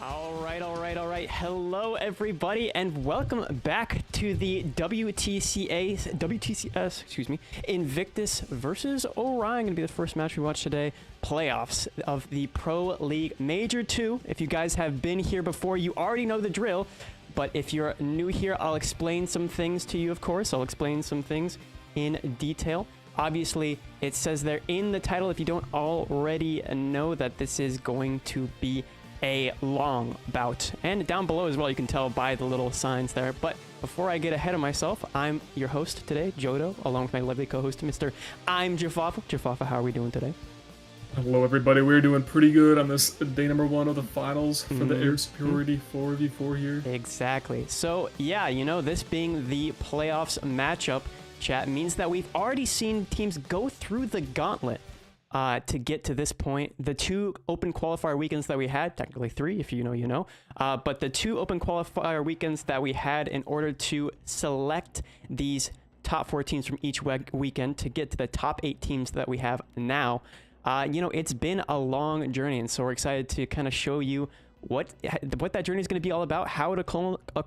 All right. Hello, everybody, and welcome back to the WTCS, Invictus versus Orion. Gonna be the first match we watch today. Playoffs of the Pro League Major 2. If you guys have been here before, you already know the drill. But if you're new here, I'll explain some things to you, of course. I'll explain some things in detail. Obviously, it says there in the title, if you don't already know, that this is going to be a long bout. And down below as well, you can tell by the little signs there. But before I get ahead of myself, I'm your host today, Jodo, along with my lovely co-host, Mr. I'm Jafafa. Jafafa, how are we doing today? Hello, everybody. We're doing pretty good on this day number 1 of the finals for the Air Superiority 4v4 here. Exactly. So, yeah, you know, this being the playoffs matchup, chat, means that we've already seen teams go through the gauntlet to get to this point. The 2 open qualifier weekends that we had, technically 3 if you know, you know, but the 2 open qualifier weekends that we had in order to select these top 4 teams from each weekend to get to the top 8 teams that we have now, you know, it's been a long journey, and so we're excited to kind of show you what that journey is going to be all about, how it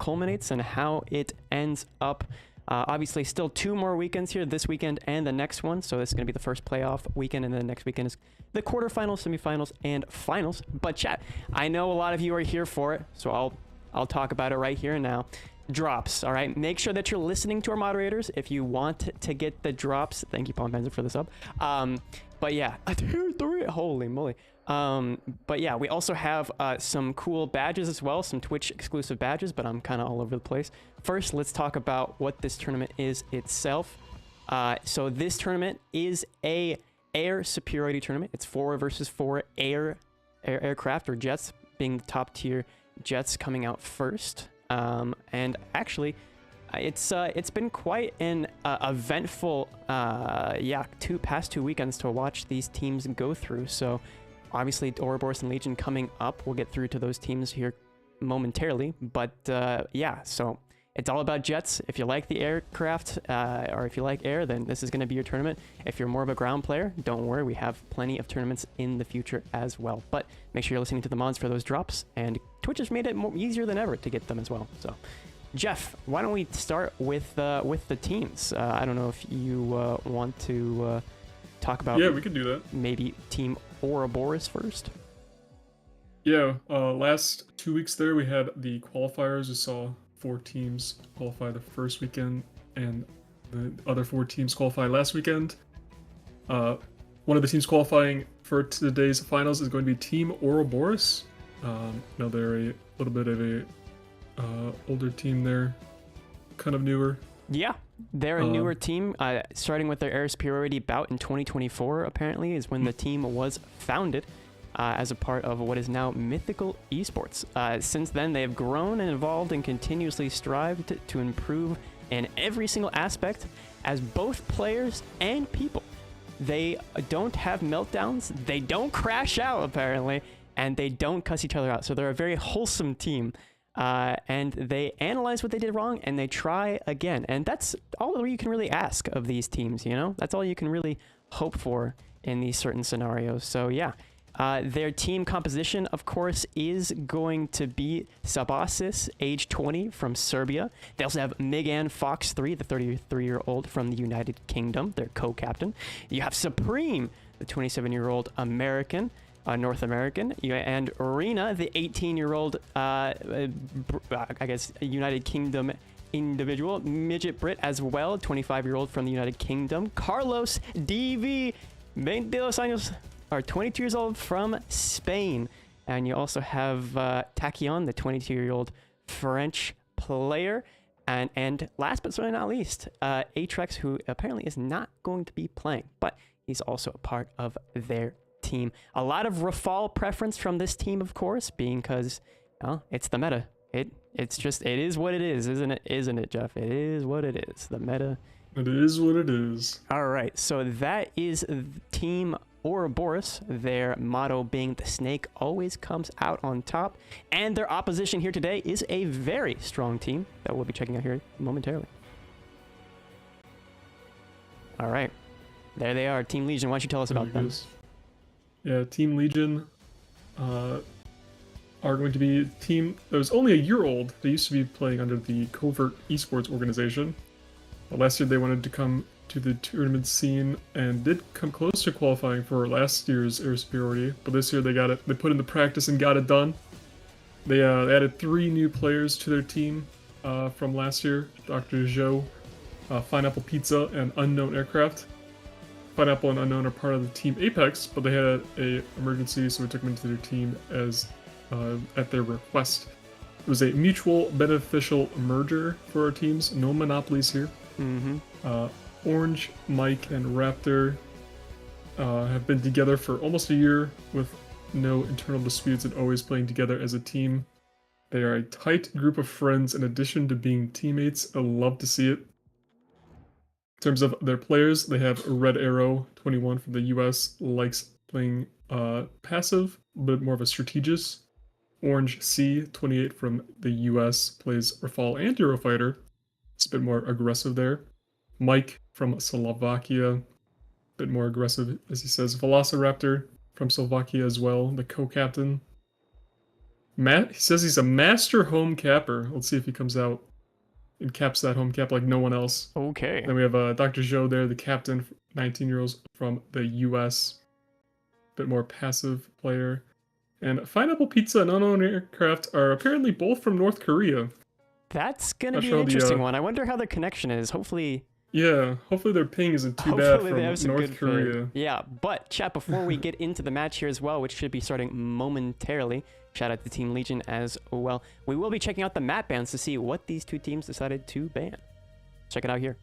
culminates, and how it ends up. Obviously, still 2 more weekends here, this weekend and the next one. So this is going to be the first playoff weekend, and then the next weekend is the quarterfinals, semifinals, and finals. But chat, I know a lot of you are here for it, so I'll talk about it right here and now. Drops, all right? Make sure that you're listening to our moderators if you want to get the drops. Thank you, Palm Penzer, for the sub. But yeah, holy moly. But yeah, we also have some cool badges as well, some Twitch exclusive badges, but I'm kind of all over the place. First, let's talk about what this tournament is itself. So this tournament is a air superiority tournament. It's 4 versus 4 aircraft, or jets, being the top tier jets coming out first. And actually, it's been quite an eventful past 2 weekends to watch these teams go through. So obviously, Ouroboros and Legion coming up. We'll get through to those teams here momentarily. But yeah, so it's all about jets. If you like the aircraft, or if you like air, then this is going to be your tournament. If you're more of a ground player, don't worry. We have plenty of tournaments in the future as well. But make sure you're listening to the mods for those drops. And Twitch has made it easier than ever to get them as well. So, Jeff, why don't we start with the teams? I don't know if you want to talk about. Yeah, we can do that. Maybe Team Ouroboros first. Yeah, last 2 weeks there we had the qualifiers. We saw 4 teams qualify the first weekend, and the other 4 teams qualify last weekend. One of the teams qualifying for today's finals is going to be Team Ouroboros. Now they're a little bit of a older team there, kind of newer. Yeah, they're a newer team, starting with their air superiority bout in 2024, apparently, is when the team was founded as a part of what is now Mythical Esports. Since then, they have grown and evolved and continuously strived to improve in every single aspect as both players and people. They don't have meltdowns, they don't crash out, apparently, and they don't cuss each other out. So they're a very wholesome team. And they analyze what they did wrong and they try again. And that's all you can really ask of these teams, you know? That's all you can really hope for in these certain scenarios. So yeah, their team composition, of course, is going to be Sabasis, age 20, from Serbia. They also have Megan Fox 3, the 33-year-old from the United Kingdom, their co-captain. You have Supreme, the 27-year-old American, North American, and Rena, the 18-year-old, I guess, United Kingdom individual, midget Brit as well, 25-year-old from the United Kingdom. Carlos DV, 22 años, or 22 years old, from Spain. And you also have Tachyon, the 22-year-old French player. And last but certainly not least, Atrex, who apparently is not going to be playing, but he's also a part of their team. A lot of Rafal preference from this team, of course, being because, well, it's the meta. It is what it is, isn't it, Jeff? It is what it is. The meta. It is what it is. All right, so that is Team Ouroboros, their motto being the snake always comes out on top. And their opposition here today is a very strong team that we'll be checking out here momentarily. All right, there they are, Team Legion. Why don't you tell us about them? Yeah, Team Legion are going to be a team that was only a year old. They used to be playing under the Covert Esports organization. But last year they wanted to come to the tournament scene and did come close to qualifying for last year's Air Superiority. But this year they got it. They put in the practice and got it done. They added 3 new players to their team from last year. Dr. Zhou, Pineapple Pizza, and Unknown Aircraft. Pineapple and Unknown are part of the Team Apex, but they had a emergency, so we took them into their team as at their request. It was a mutual beneficial merger for our teams. No monopolies here. Orange, Mike, and Raptor have been together for almost a year with no internal disputes and always playing together as a team. They are a tight group of friends in addition to being teammates. I love to see it. In terms of their players, they have Red Arrow, 21 from the US, likes playing passive, but more of a strategist. Orange C, 28 from the US, plays Rafale and Eurofighter. It's a bit more aggressive there. Mike from Slovakia, a bit more aggressive, as he says. Velociraptor from Slovakia as well, the co-captain. He says he's a master home capper. Let's see if he comes out and caps that home cap like no one else. Okay. Then we have Dr. Zhou there, the captain, 19-year-olds from the US. Bit more passive player. And Pineapple Pizza and Unknown Aircraft are apparently both from North Korea. That's going to be an interesting one. I wonder how their connection is. Hopefully... Yeah, hopefully their ping isn't too bad from North Korea. Ping. Yeah, but chat, before we get into the match here as well, which should be starting momentarily, shout out to Team Legion as well, we will be checking out the map bans to see what these two teams decided to ban. Check it out here.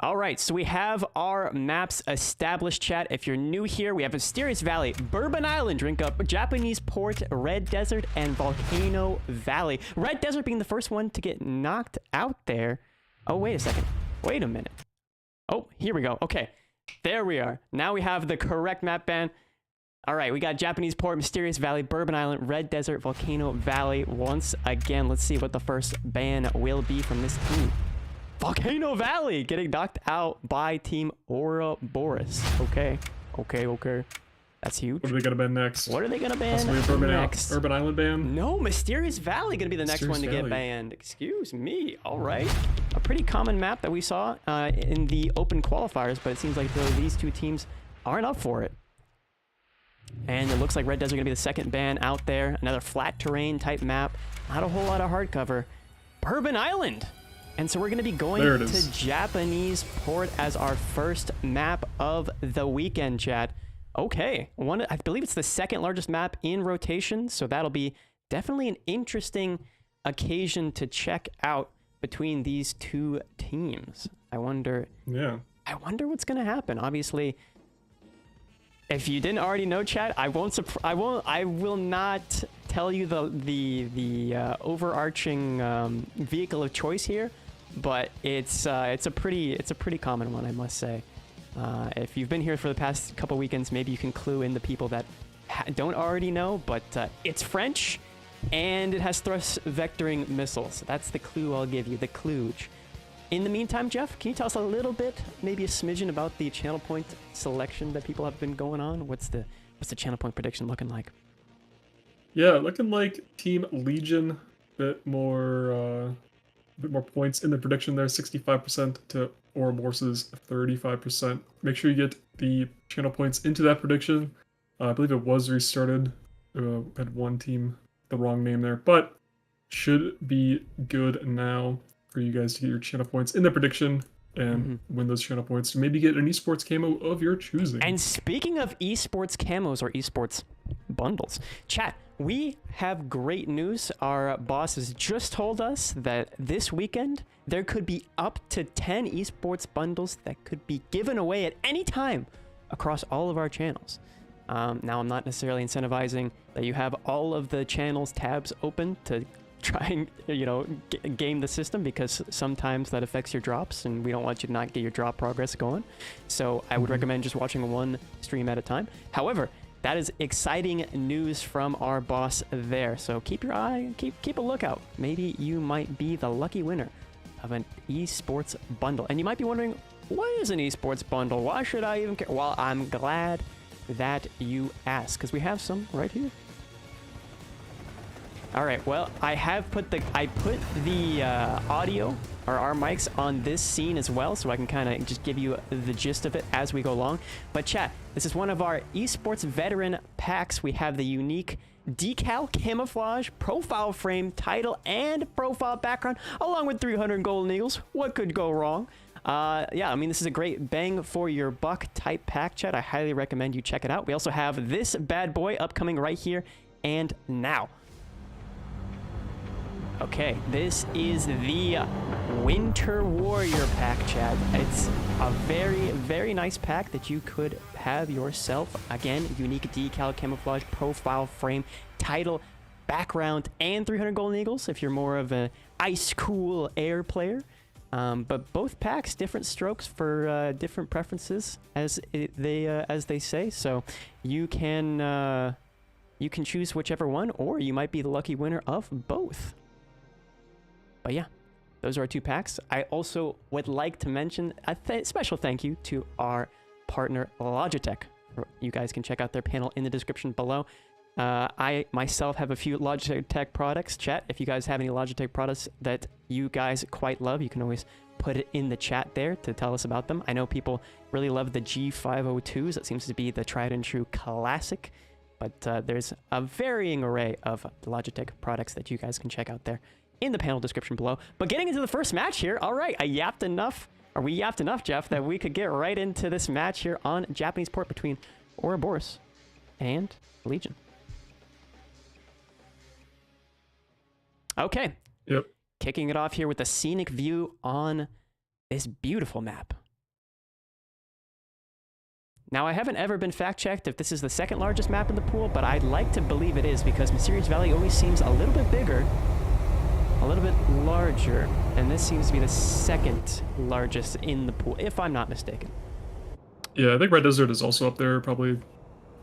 All right, so we have our maps established, chat. If you're new here, we have Mysterious Valley, Bourbon Island, Drink Up, Japanese Port, Red Desert, and Volcano Valley. Red Desert being the first one to get knocked out there. Oh, wait a second. Wait a minute. Oh, here we go. Okay, there we are. Now we have the correct map ban. All right, we got Japanese Port, Mysterious Valley, Bourbon Island, Red Desert, Volcano Valley. Once again, let's see what the first ban will be from this team. Volcano Valley getting knocked out by Team Ouroboros. Okay. That's huge. What are they going to ban next? What are they going to ban next? Urban Island ban? No, Mysterious Valley going to be the next one to get banned. Excuse me. All right. A pretty common map that we saw in the open qualifiers, but it seems like these two teams aren't up for it. And it looks like Red Desert going to be the second ban out there. Another flat terrain type map. Not a whole lot of hardcover. Bourbon Island. And so we're going to be going to Japanese Port as our first map of the weekend, chat. Okay, I believe it's the second largest map in rotation, so that'll be definitely an interesting occasion to check out between these two teams. I wonder what's going to happen. Obviously, if you didn't already know, chat, I will not tell you the overarching vehicle of choice here. But it's a pretty common one, I must say. If you've been here for the past couple weekends, maybe you can clue in the people that don't already know. But it's French, and it has thrust vectoring missiles. That's the clue I'll give you, the klooge. In the meantime, Jeff, can you tell us a little bit, maybe a smidgen about the channel point selection that people have been going on? What's the channel point prediction looking like? Yeah, looking like Team Legion, bit more points in the prediction there, 65% to Ouroboros' 35%. Make sure you get the channel points into that prediction. I believe it was restarted. Had one team, the wrong name there, but should be good now for you guys to get your channel points in the prediction and win those channel points to maybe get an esports camo of your choosing. And speaking of esports camos or esports bundles, chat, we have great news. Our boss has just told us that this weekend there could be up to 10 esports bundles that could be given away at any time across all of our channels. Now, I'm not necessarily incentivizing that you have all of the channels tabs open to try and, game the system, because sometimes that affects your drops and we don't want you to not get your drop progress going. So I would recommend just watching one stream at a time. However, that is exciting news from our boss there. So keep your eye, keep a lookout. Maybe you might be the lucky winner of an esports bundle. And you might be wondering, what is an esports bundle? Why should I even care? Well, I'm glad that you ask, because we have some right here. All right, well, I put the audio, or our mics, on this scene as well, so I can kind of just give you the gist of it as we go along. But chat, this is one of our esports veteran packs. We have the unique decal camouflage profile frame title and profile background, along with 300 golden eagles. What could go wrong? Yeah, I mean, this is a great bang for your buck type pack, chat. I highly recommend you check it out. We also have this bad boy upcoming right here and now. Okay, this is the Winter Warrior pack, chat. It's a very, very nice pack that you could have yourself. Again, unique decal camouflage profile frame title background and 300 golden eagles if you're more of an ice cool air player. But both packs, different strokes for different preferences, as they say. So you can choose whichever one, or you might be the lucky winner of both. But yeah, those are our two packs. I also would like to mention a special thank you to our partner Logitech. You guys can check out their panel in the description below. I myself have a few Logitech products. Chat, if you guys have any Logitech products that you guys quite love, you can always put it in the chat there to tell us about them. I know people really love the G502s. That seems to be the tried and true classic. But there's a varying array of Logitech products that you guys can check out there in the panel description below. But getting into the first match here, all right, we yapped enough, Jeff, that we could get right into this match here on Japanese port between Ouroboros and Legion. Okay. Yep. Kicking it off here with a scenic view on this beautiful map. Now, I haven't ever been fact-checked if this is the second largest map in the pool, but I'd like to believe it is, because Mysterious Valley always seems a little bit bigger, a little bit larger, and this seems to be the second largest in the pool, if I'm not mistaken. Yeah, I think Red Desert is also up there, probably.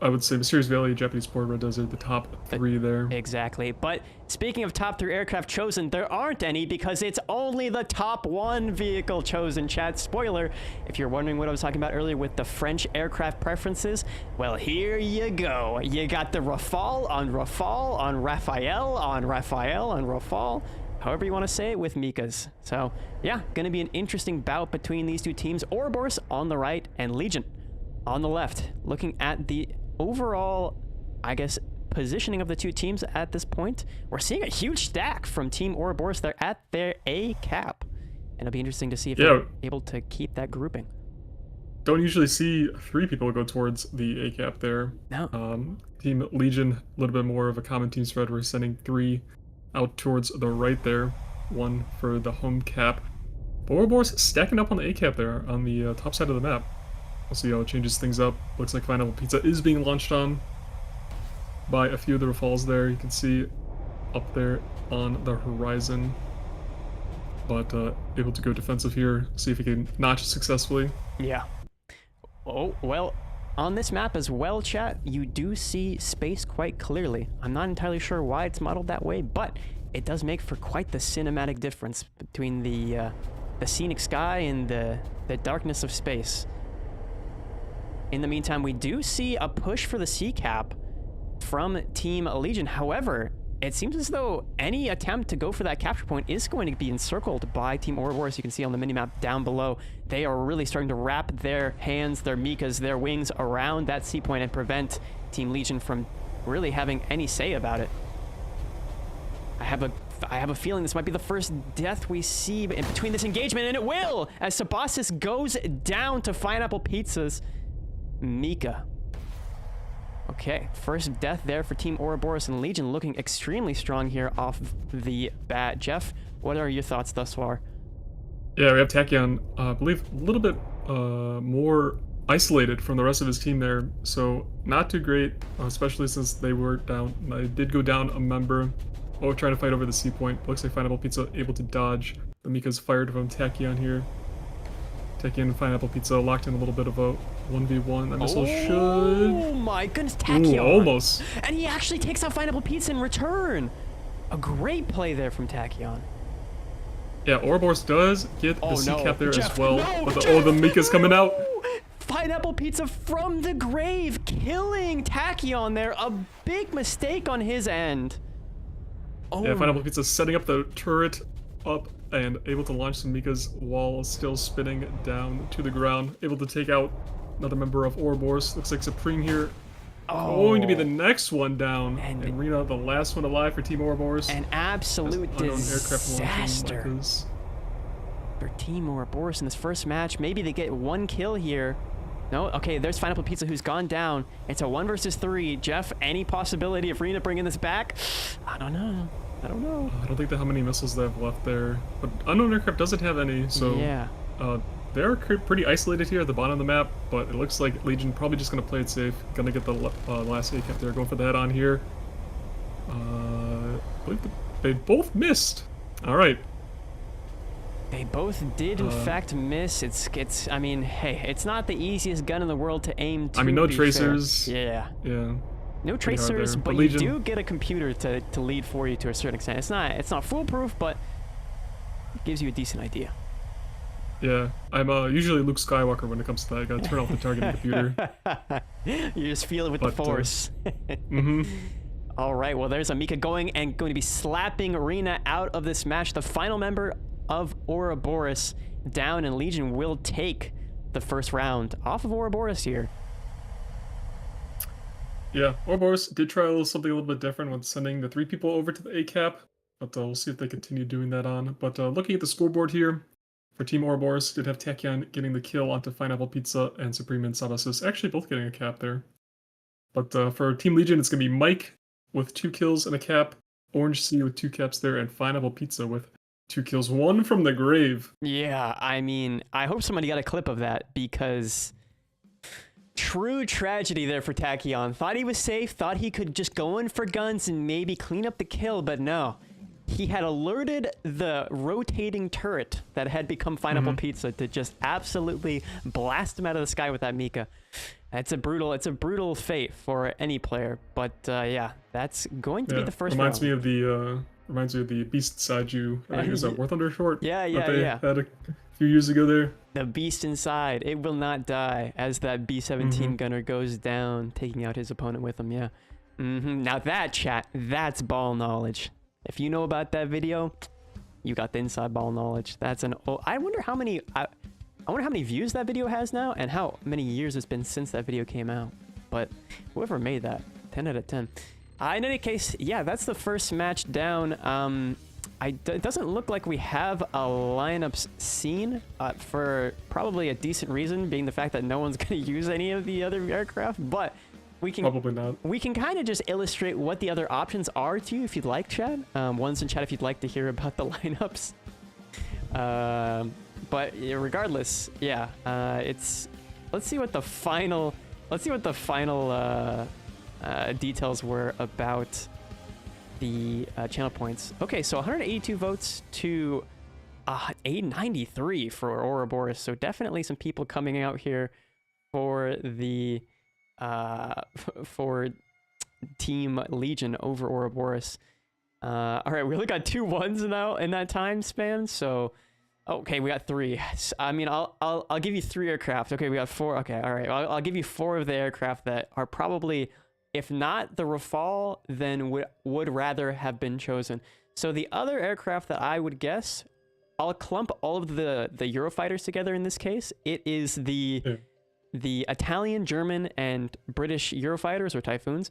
I would say Mysterious Valley, Japanese Port, Red Desert, the top three there. Exactly. But speaking of top 3 aircraft chosen, there aren't any, because it's only the top 1 vehicle chosen, chat. Spoiler, if you're wondering what I was talking about earlier with the French aircraft preferences, well, here you go. You got the Rafale on Rafale on Raphael on Raphael on Rafale, however you want to say it, with Mikas. So yeah, going to be an interesting bout between these two teams. Ouroboros on the right and Legion on the left. Looking at the overall, I guess, positioning of the two teams at this point, we're seeing a huge stack from Team Ouroboros. They're at their A cap, and it'll be interesting to see if they're able to keep that grouping. Don't usually see 3 people go towards the A cap there. No. Team Legion, a little bit more of a common team spread. We're sending 3 out towards the right there, 1 for the home cap. But Ouroboros stacking up on the A cap there on the top side of the map. We'll see how it changes things up. Looks like Pineapple Pizza is being launched on by a few of the Rafales there. You can see up there on the horizon. But able to go defensive here, see if he can notch successfully. Yeah. Oh, well, on this map as well, chat, you do see space quite clearly. I'm not entirely sure why it's modeled that way, but it does make for quite the cinematic difference between the scenic sky and the darkness of space. In the meantime, we do see a push for the C cap from Team Legion. However, it seems as though any attempt to go for that capture point is going to be encircled by Team Ouroboros. You can see on the minimap down below, they are really starting to wrap their hands, their Mikas, their wings around that C point and prevent Team Legion from really having any say about it. I have a feeling this might be the first death we see in between this engagement, and it will, as Sabasis goes down to Pineapple Pizza's Mika. Okay, first death there for Team Ouroboros, and Legion looking extremely strong here off the bat. Jeff, what are your thoughts thus far? Yeah, we have Tachyon, I believe, a little bit more isolated from the rest of his team there, so not too great, especially since they were down. They did go down a member. Oh, trying to fight over the C point. Looks like Pineapple Pizza able to dodge. The Mika's fired from Tachyon here. Tachyon and Pineapple Pizza locked in a little bit of a 1v1. That missile should... Oh my goodness, Tachyon! Almost. And he actually takes out Pineapple Pizza in return! A great play there from Tachyon. Yeah, Ouroboros does get the C cap there Jeff, as well. no, But Jeff, the Mika's coming out. Pineapple Pizza from the grave, killing Tachyon there. A big mistake on his end. Oh. Yeah, Pineapple Pizza setting up the turret up and able to launch some Mika's while still spinning down to the ground. Able to take out another member of Ouroboros. Looks like Supreme here. Going to be the next one down. And Rena, the last one alive for Team Ouroboros. An absolute disaster for Team Ouroboros in this first match. Maybe they get one kill here. No? Okay, there's Pineapple Pizza who's gone down. It's a 1 versus 3. Jeff, any possibility of Rena bringing this back? I don't know. I don't think they have how many missiles they have left there. But Unknown Aircraft doesn't have any, so... Yeah. They're pretty isolated here at the bottom of the map, but it looks like Legion probably just going to play it safe. Going to get the last ACAP there, going for the head-on here. I believe they both missed. All right. They both did, in fact, miss. I mean, hey, it's not the easiest gun in the world to aim to. I mean, no tracers. Fair. Yeah. Yeah. No tracers, but you do get a computer to lead for you to a certain extent. It's not foolproof, but it gives you a decent idea. Yeah, I'm usually Luke Skywalker when it comes to that. I gotta turn off the targeting computer. You just feel it with the Force. All right, well, there's Amika going to be slapping Rena out of this match. The final member of Ouroboros down, and Legion will take the first round off of Ouroboros here. Yeah, Ouroboros did try something a little bit different when sending the 3 people over to the ACAP, but we'll see if they continue doing that on. But looking at the scoreboard here, for Team Ouroboros, did have Tachyon getting the kill onto Pineapple Pizza and Supreme and Sabasis, actually both getting a cap there. But for Team Legion, it's going to be Mike with 2 kills and a cap, Orange C with 2 caps there, and Pineapple Pizza with 2 kills, 1 from the grave. Yeah, I mean, I hope somebody got a clip of that, because true tragedy there for Tachyon. Thought he was safe, thought he could just go in for guns and maybe clean up the kill, but no. He had alerted the rotating turret that had become Pineapple Pizza to just absolutely blast him out of the sky with that Mika. It's a brutal fate for any player, but yeah, that's going to be the first round. Reminds me of the Beast Inside You. I think it was a War Thunder short. Yeah. Had a few years ago there. The Beast Inside, it will not die, as that B-17 gunner goes down, taking out his opponent with him. Yeah. Now that, chat, that's ball knowledge. If you know about that video, you got the inside ball knowledge. That's I wonder how many views that video has now, and how many years it's been since that video came out. But whoever made that, 10 out of 10. In any case, yeah, that's the first match down. It doesn't look like we have a lineups seen for probably a decent reason, being the fact that no one's going to use any of the other aircraft, but we can probably not. We can kind of just illustrate what the other options are to you if you'd like, chat. One's in chat if you'd like to hear about the lineups. But regardless, yeah, let's see what the final details were about the channel points. Okay, so 182 votes to 893 for Ouroboros. So definitely some people coming out here for the for Team Legion over Ouroboros. All right, we only got 2 1s now in that time span. So, okay, we got 3. I mean, I'll give you 3 aircraft. Okay, we got 4. Okay, all right, I'll give you 4 of the aircraft that are probably, if not the Rafale, then would rather have been chosen. So the other aircraft that I would guess, I'll clump all of the Eurofighters together in this case. It is the Italian, German, and British Eurofighters, or Typhoons,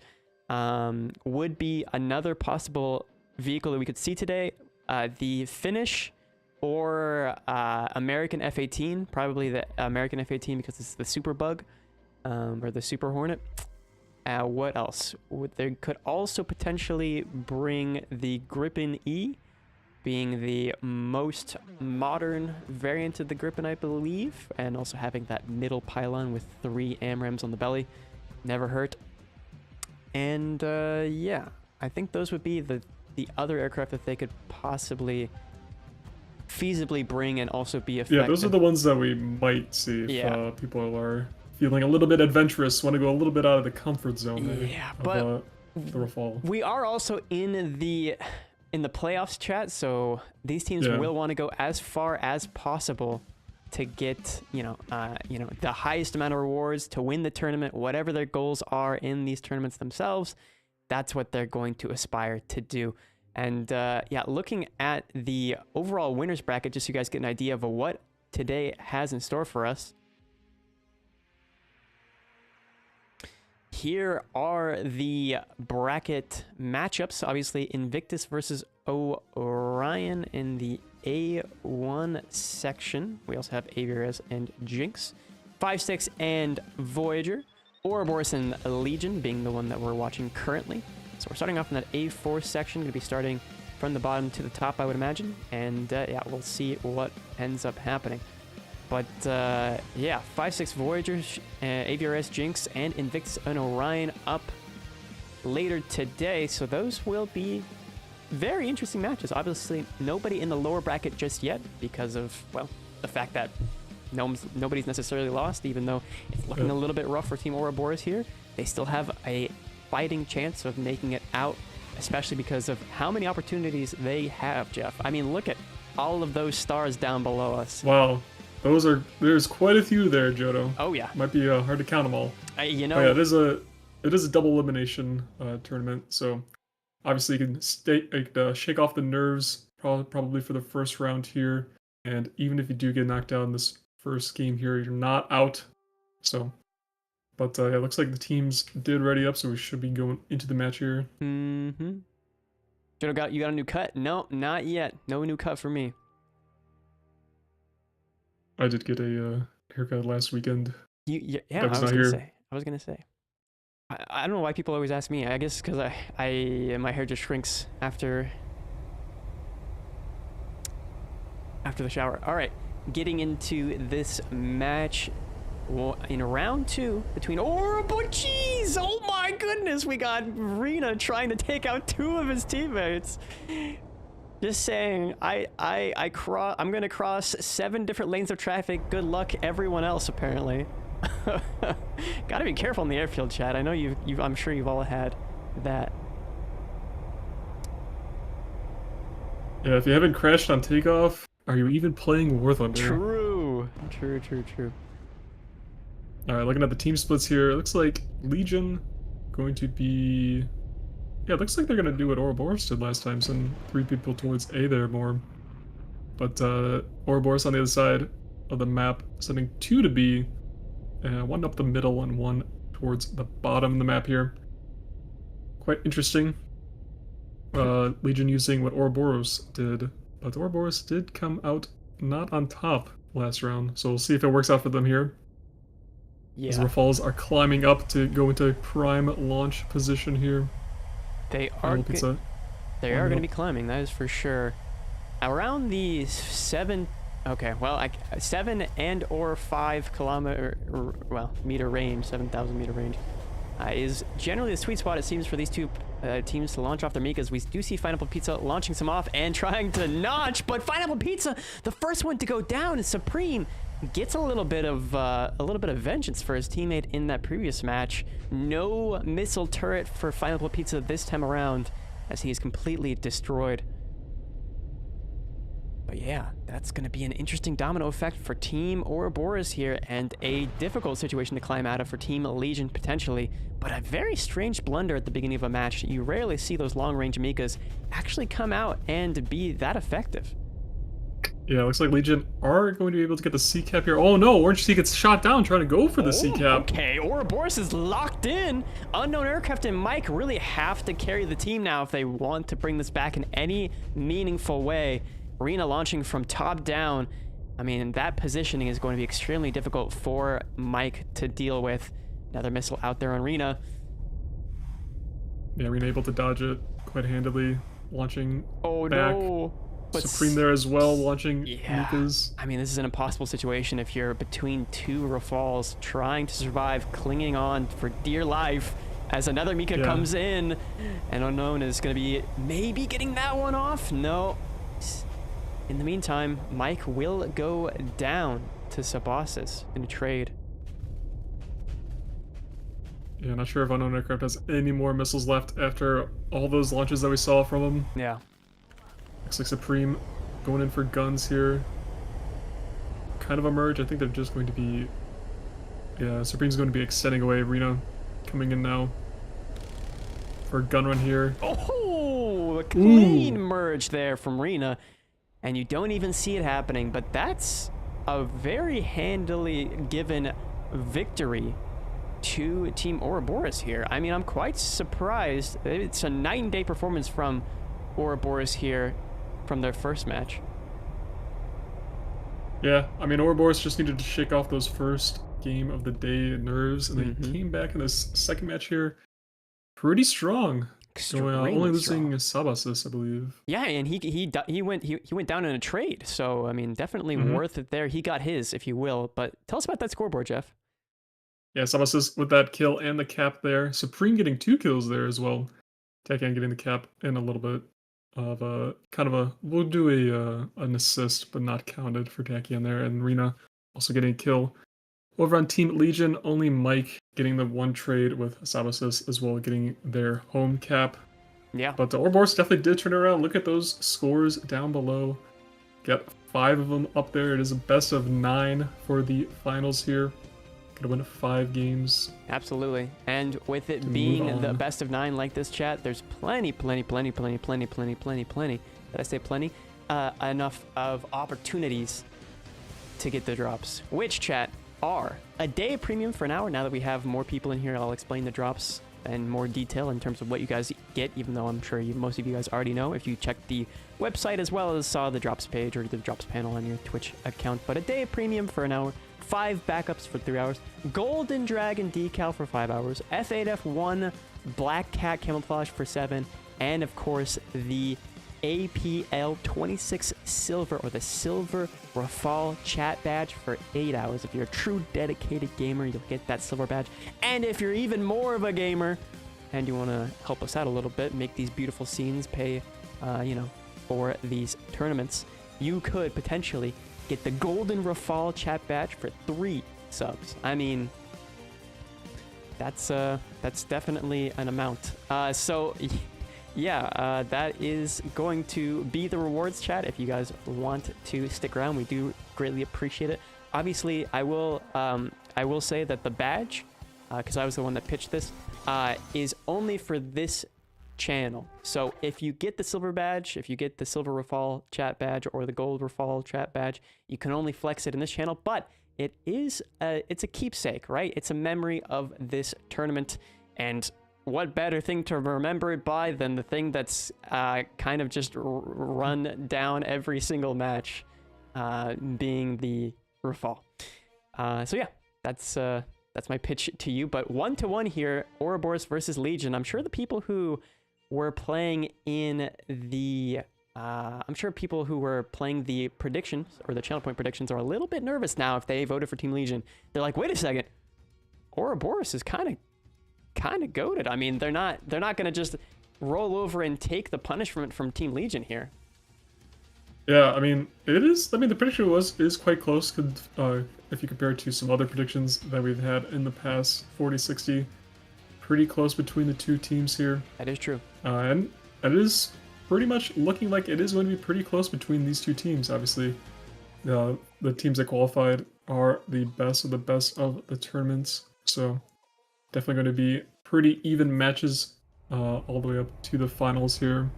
would be another possible vehicle that we could see today. The Finnish or American F-18, probably the American F-18 because it's the Super Bug, or the Super Hornet. What else? They could also potentially bring the Gripen E, being the most modern variant of the Gripen, I believe, and also having that middle pylon with 3 AMRAAMs on the belly. Never hurt. And yeah, I think those would be the other aircraft that they could possibly feasibly bring and also be effective. Yeah, those are the ones that we might see if people are feeling a little bit adventurous, want to go a little bit out of the comfort zone there. Yeah, but the Rafale. We are also in the playoffs, chat, so these teams will want to go as far as possible to get, the highest amount of rewards to win the tournament, whatever their goals are in these tournaments themselves. That's what they're going to aspire to do. And looking at the overall winners bracket, just so you guys get an idea of what today has in store for us. Here are the bracket matchups. Obviously, Invictus versus Orion in the A1 section. We also have Aviares and Jinx. 5-6 and Voyager. Ouroboros and Legion being the one that we're watching currently. So we're starting off in that A4 section. Going to be starting from the bottom to the top, I would imagine. And we'll see what ends up happening. But 5-6 Voyager, Aviares, Jinx, and Invictus and Orion up later today. So those will be very interesting matches. Obviously, nobody in the lower bracket just yet because of, the fact that nobody's necessarily lost, even though it's looking a little bit rough for Team Ouroboros here. They still have a fighting chance of making it out, especially because of how many opportunities they have, Jeff. I mean, look at all of those stars down below us. Wow. There's quite a few there, Jodo. Oh yeah. Might be hard to count them all. It is a double elimination tournament, so obviously you can shake off the nerves probably for the first round here, and even if you do get knocked out in this first game here, you're not out. So, but it looks like the teams did ready up, so we should be going into the match here. Mm-hmm. Jodo, you got a new cut? No, not yet. No new cut for me. I did get a haircut last weekend. I was gonna say. I don't know why people always ask me. I guess because my hair just shrinks after the shower. All right, getting into this match in round 2 between jeez, oh my goodness, we got Rena trying to take out 2 of his teammates. Just saying, I'm gonna cross 7 different lanes of traffic. Good luck, everyone else, apparently. Gotta be careful in the airfield, chat. I know I'm sure you've all had that. Yeah, if you haven't crashed on takeoff, are you even playing War Thunder? True. All right, looking at the team splits here, it looks like Legion going to be. Yeah, it looks like they're going to do what Ouroboros did last time, send 3 people towards A there more. But Ouroboros on the other side of the map, sending 2 to B, 1 up the middle and 1 towards the bottom of the map here. Quite interesting. Legion using what Ouroboros did, but Ouroboros did come out not on top last round, so we'll see if it works out for them here. Yeah. As Rafales are climbing up to go into prime launch position here. They are going to be climbing, that is for sure. Around the 7 and or 5 kilometer, meter range, 7,000 meter range, is generally the sweet spot, it seems, for these 2 teams to launch off their Mikas. We do see Pineapple Pizza launching some off and trying to notch, but Pineapple Pizza, the first one to go down, is Supreme. Gets a little bit of vengeance for his teammate in that previous match. No missile turret for Pineapple Pizza this time around, as he is completely destroyed. But yeah, that's going to be an interesting domino effect for Team Ouroboros here, and a difficult situation to climb out of for Team Legion potentially. But a very strange blunder at the beginning of a match. You rarely see those long-range Mikas actually come out and be that effective. Yeah, looks like Legion are going to be able to get the C-cap here. Oh no, Orange Sea gets shot down trying to go for the C-cap. Okay, Ouroboros is locked in. Unknown Aircraft and Mike really have to carry the team now if they want to bring this back in any meaningful way. Rena launching from top down. I mean, that positioning is going to be extremely difficult for Mike to deal with. Another missile out there on Rena. Yeah, Rena able to dodge it quite handily, launching back. No. But Supreme there as well, launching Mikas. I mean, this is an impossible situation if you're between 2 Rafales trying to survive, clinging on for dear life as another Mika comes in, and Unknown is going to be maybe getting that one off. No. In the meantime, Mike will go down to Sabossus in a trade. Yeah, not sure if Unknown Aircraft has any more missiles left after all those launches that we saw from him. Yeah. Looks like Supreme going in for guns here. kind of a merge. I think they're just going to be... Yeah, Supreme's going to be extending away. Rena coming in now for a gun run here. Oh, a clean merge there from Rena. And you don't even see it happening, but that's a very handily given victory to Team Ouroboros here. I mean, I'm quite surprised. It's a night and day performance from Ouroboros here from their first match. Yeah, I mean, Ouroboros just needed to shake off those first game of the day nerves, and they came back in this second match here pretty strong. Extremely only strong. losing Sabasis, I believe. Yeah, and he went down in a trade. So I mean, definitely worth it there. He got his, if you will. But tell us about that scoreboard, Jeff. Yeah, Sabasis with that kill and the cap there. Supreme getting 2 kills there as well. Tekken getting the cap and a little bit of a kind of a, we'll do an assist, but not counted for Takian there. And Rena also getting a kill. Over on Team Legion, only Mike getting the 1 trade with Sabasis as well, getting their home cap. Yeah. But the Ouroboros definitely did turn around. Look at those scores down below. Got 5 of them up there. It is a best of 9 for the finals here. Gonna win 5 games. Absolutely. And with it being the best of 9 like this, chat, there's plenty. Did I say plenty? Enough of opportunities to get the drops. Which, chat, are a day premium for an hour. Now that we have more people in here, I'll explain the drops in more detail in terms of what you guys get, even though I'm sure most of you guys already know if you checked the website as well as saw the drops page or the drops panel on your Twitch account. But a day premium for an hour, 5 backups for 3 hours, Golden Dragon decal for 5 hours, F8F1 Black Cat camouflage for 7, and of course the APL 26 silver, or the silver Rafal chat badge for 8 hours. If you're a true dedicated gamer, you'll get that silver badge. And if you're even more of a gamer and you want to help us out a little bit, make these beautiful scenes, pay for these tournaments, you could potentially get the golden Rafal chat badge for 3 subs. I mean, that's definitely an amount. Yeah, that is going to be the rewards, chat. If you guys want to stick around, we do greatly appreciate it. Obviously, I will say that the badge, because I was the one that pitched this, is only for this channel. So if you get the silver badge, if you get the silver Rafal chat badge or the gold Rafal chat badge, you can only flex it in this channel. But it is it's a keepsake, right? It's a memory of this tournament, and what better thing to remember it by than the thing that's kind of just run down every single match, being the Rafal. So yeah, that's my pitch to you. But 1-to-1 here, Ouroboros versus Legion. I'm sure the people who were playing in the predictions or the channel point predictions are a little bit nervous now if they voted for Team Legion. They're like, wait a second, Ouroboros is kind of goated. I mean, they're not gonna just roll over and take the punishment from Team Legion here. Yeah, I mean, it is. I mean, the prediction is quite close. If you compare it to some other predictions that we've had in the past, 40-60, pretty close between the 2 teams here. That is true. And it is pretty much looking like it is going to be pretty close between these 2 teams. Obviously, the teams that qualified are the best of the tournaments. So definitely going to be pretty even matches all the way up to the finals here.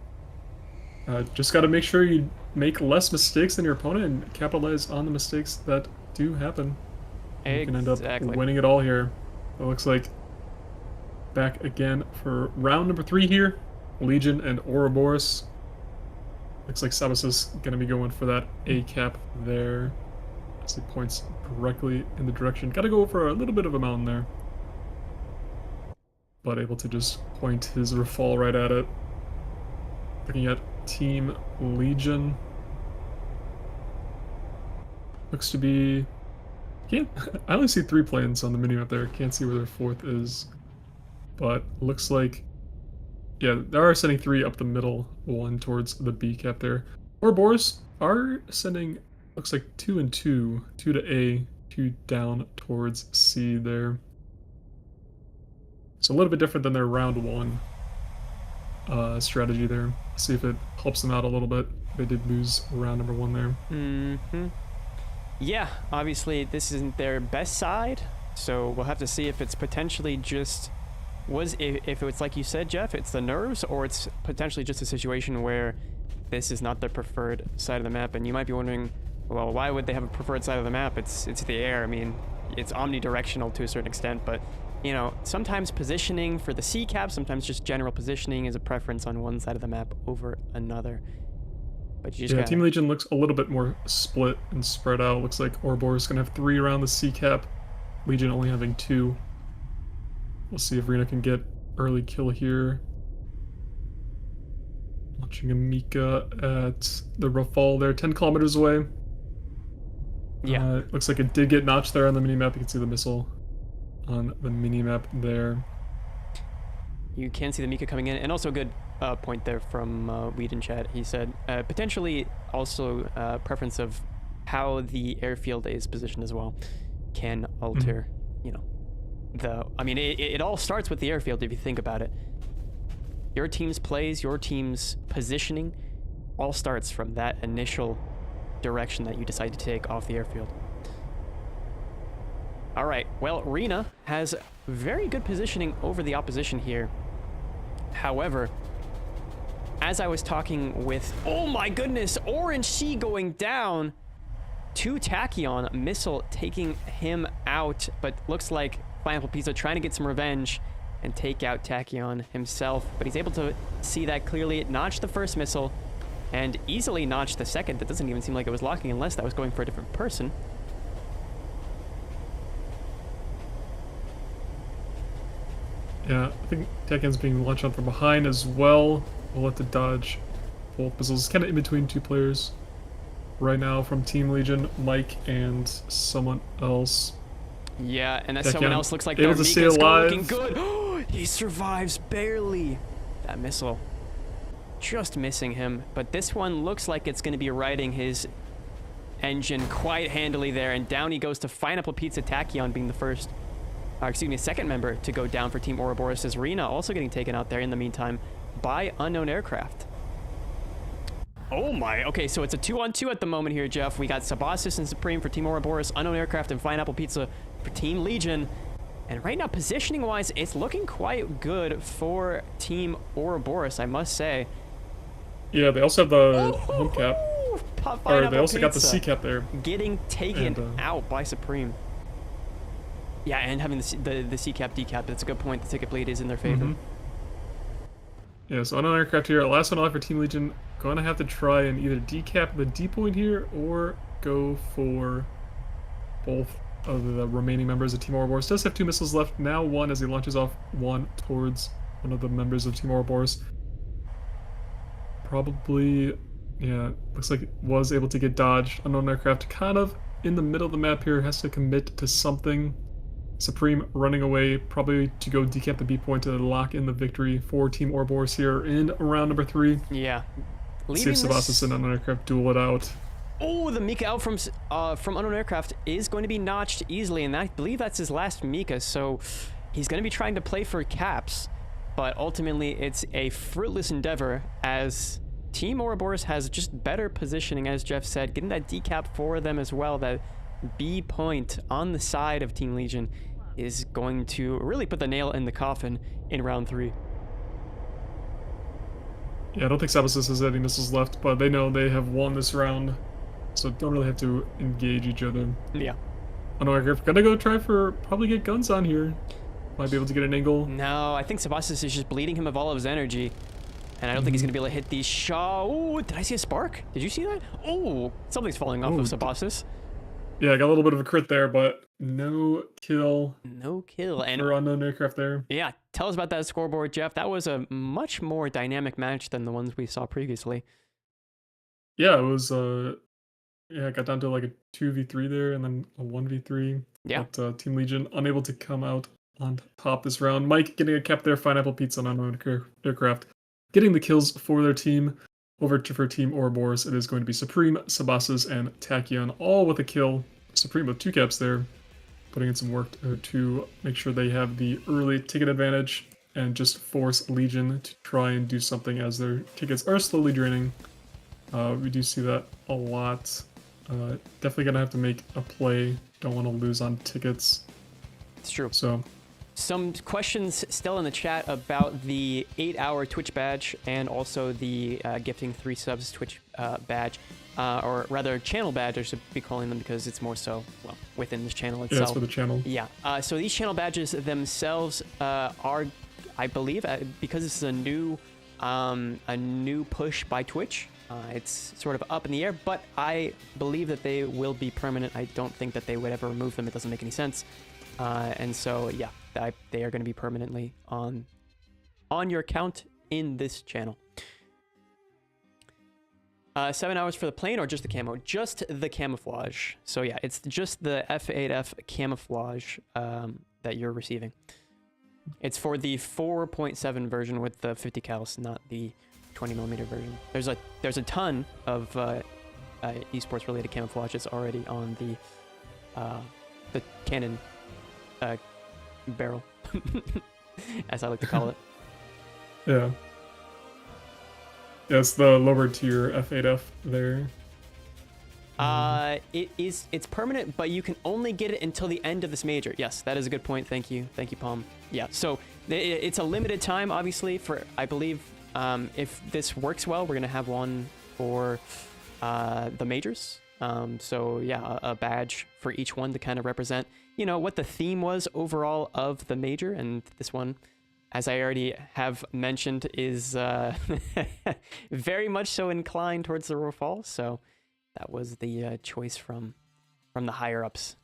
Just got to make sure you make less mistakes than your opponent and capitalize on the mistakes that do happen. You can end up winning it all here. It looks like back again for round number 3 here. Legion and Ouroboros. Looks like Sabas is going to be going for that A cap there. As he points directly in the direction. Got to go for a little bit of a mountain there. But able to just point his Rafal right at it. Looking at Team Legion. Looks to be... I only see 3 planes on the menu up there. Can't see where their 4th is. But looks like... Yeah, they are sending 3 up the middle, 1 towards the B cap there. Ouroboros are sending, looks like 2 and 2. 2 to A, 2 down towards C there. So a little bit different than their round 1 strategy there. See if it helps them out a little bit. They did lose round number 1 there. Yeah, obviously this isn't their best side, so we'll have to see if it's potentially just if it's like you said, Jeff, it's the nerves, or it's potentially just a situation where this is not their preferred side of the map. And you might be wondering, well, why would they have a preferred side of the map? It's the air. I mean, it's omnidirectional to a certain extent, but you know, sometimes positioning for the C cap, sometimes just general positioning is a preference on one side of the map over another. But you just Yeah, gotta... Team Legion looks a little bit more split and spread out. Looks like Ouroboros gonna have 3 around the C cap. Legion only having 2. We'll see if Rena can get early kill here. Launching a Mika at the Rafale there, 10 kilometers away. Yeah. Looks like it did get notched there on the minimap. You can see the missile on the minimap there. You can see the Mika coming in, and also a good point there from Weed in chat. He said potentially also preference of how the airfield is positioned as well can alter, you know, I mean, it all starts with the airfield if you think about it. Your team's plays, your team's positioning, all starts from that initial direction that you decide to take off the airfield. All right, well, Rena has very good positioning over the opposition here. However, as I was talking with, oh my goodness, Orange Sea going down to Tachyon, missile taking him out, but looks like Pineapple Pizza trying to get some revenge and take out Tachyon himself, but he's able to see that clearly, notch the first missile, and easily notch the second. That doesn't even seem like it was locking unless that was going for a different person. Yeah, I think Takyon's being launched on from behind as well. We'll have to dodge both missiles. Kind of in between 2 players right now from Team Legion, Mike and someone else. Yeah, and that someone else looks like able to stay alive. Looking good. He survives barely. That missile just missing him, but this one looks like it's going to be riding his engine quite handily there, and down he goes to Pineapple Pizza. Tachyon being the first, second member to go down for Team Ouroboros, as Rena also getting taken out there in the meantime by unknown aircraft. Oh my, okay, so it's a 2-on-2 at the moment here, Jeff. We got Sabasis and Supreme for Team Ouroboros, unknown aircraft, and Pineapple Pizza for Team Legion. And right now, positioning-wise, it's looking quite good for Team Ouroboros, I must say. Yeah, they also have the home cap. Or they also got the C cap there. Getting taken out by Supreme. Yeah, and having the C cap, D cap, that's a good point. The ticket bleed is in their favor. Yeah, so unknown aircraft here. Last one alive for Team Legion. Gonna have to try and either decap the D point here or go for both of the remaining members of Team Ouroboros. Does have 2 missiles left. Now 1 as he launches off 1 towards one of the members of Team Ouroboros. Probably, yeah, looks like it was able to get dodged. Unknown aircraft kind of in the middle of the map here. Has to commit to something. Supreme running away, probably to go decap the B point to lock in the victory for Team Ouroboros here in round number 3. Yeah. See if Sabasis and unknown aircraft duel it out. Oh, the Mika out from unknown aircraft is going to be notched easily, and I believe that's his last Mika, so he's going to be trying to play for caps, but ultimately it's a fruitless endeavor as Team Ouroboros has just better positioning, as Jeff said, getting that decap for them as well. That B point on the side of Team Legion is going to really put the nail in the coffin in round 3. Yeah, I don't think Sabasis has any missiles left, but they know they have won this round, so don't really have to engage each other. Yeah. Unknown aircraft gonna go try for, probably get guns on here. Might be able to get an angle. No, I think Sabasis is just bleeding him of all of his energy. And I don't think he's going to be able to hit these shots. Oh, did I see a spark? Did you see that? Oh, something's falling off of Sabasis. Yeah, I got a little bit of a crit there, but no kill. No kill. And for unknown aircraft there. Yeah, tell us about that scoreboard, Jeff. That was a much more dynamic match than the ones we saw previously. Yeah, it was, yeah, it got down to like a 2v3 there and then a 1v3. Yeah. But Team Legion unable to come out on top this round. Mike getting a cap there, Pineapple Pizza on unknown aircraft. Getting the kills for their team. Over for Team Ouroboros, it is going to be Supreme, Sabasis, and Tachyon, all with a kill. Supreme with 2 caps there, putting in some work to make sure they have the early ticket advantage and just force Legion to try and do something as their tickets are slowly draining. We do see that a lot. Definitely gonna have to make a play. Don't want to lose on tickets. It's true. So, some questions still in the chat about the 8-hour Twitch badge and also the gifting 3 subs Twitch badge, or rather channel badge, I should be calling them because it's more so, well, within this channel itself. yeah, it's for the channel. Yeah. So these channel badges themselves are, I believe, because this is a new push by Twitch. It's sort of up in the air, but I believe that they will be permanent. I don't think that they would ever remove them. It doesn't make any sense. And so, yeah, they are going to be permanently on your account in this channel. 7 hours for the plane or just the camo? Just the camouflage. So yeah, it's just the F8F camouflage that you're receiving. It's for the 4.7 version with the 50 cals, not the 20mm version. There's a ton of esports related camouflages already on the Canon barrel, as I like to call it. Yeah. Yeah, it's the lower tier F8F there. It's permanent, but you can only get it until the end of this major. Yes, that is a good point. Thank you, Palm. Yeah, so it's a limited time, obviously. For I believe, if this works well, we're gonna have one for the majors. So yeah, a badge for each one to kind of represent, what the theme was overall of the major, and this one, as I already have mentioned, is very much so inclined towards the Rofall. So that was the choice from the higher ups.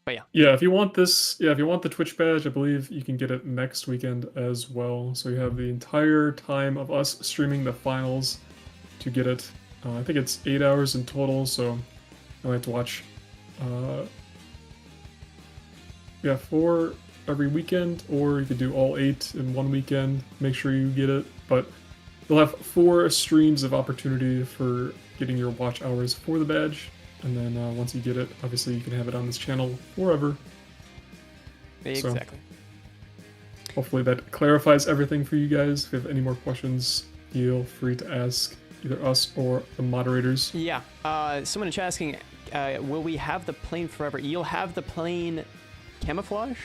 But yeah. Yeah, if you want the Twitch badge, I believe you can get it next weekend as well. So you have the entire time of us streaming the finals to get it. I think it's 8 hours in total, so I like to watch 4 every weekend, or you could do all 8 in one weekend. Make sure you get it, but you'll have 4 streams of opportunity for getting your watch hours for the badge, and then once you get it, obviously you can have it on this channel forever. Exactly. So, hopefully that clarifies everything for you guys. If you have any more questions, feel free to ask either us or the moderators. Yeah. Someone in chat asking, will we have the plane forever? You'll have the plane camouflage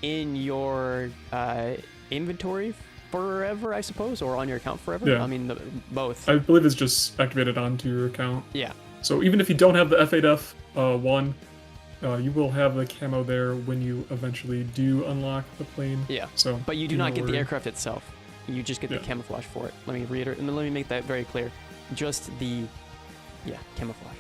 in your inventory forever, I suppose, or on your account forever. Yeah. I mean, both. I believe it's just activated onto your account. Yeah. So even if you don't have the F8F one, you will have the camo there when you eventually do unlock the plane. Yeah. So, but you do not get the aircraft itself. You just get the camouflage for it. Let me reiterate, and let me make that very clear. Just the, camouflage.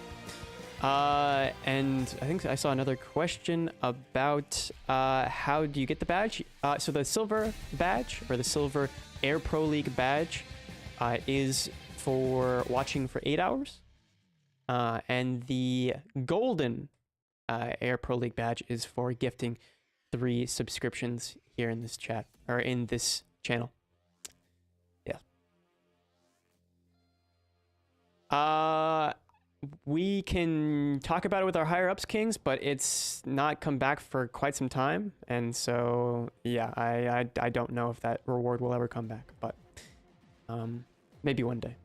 And I think I saw another question about how do you get the badge? So the silver badge, or the silver Air Pro League badge, is for watching for 8 hours. And the golden Air Pro League badge is for gifting 3 subscriptions here in this chat, or in this channel. Yeah. We can talk about it with our higher ups, Kings, but it's not come back for quite some time, and so yeah, I don't know if that reward will ever come back, but maybe one day.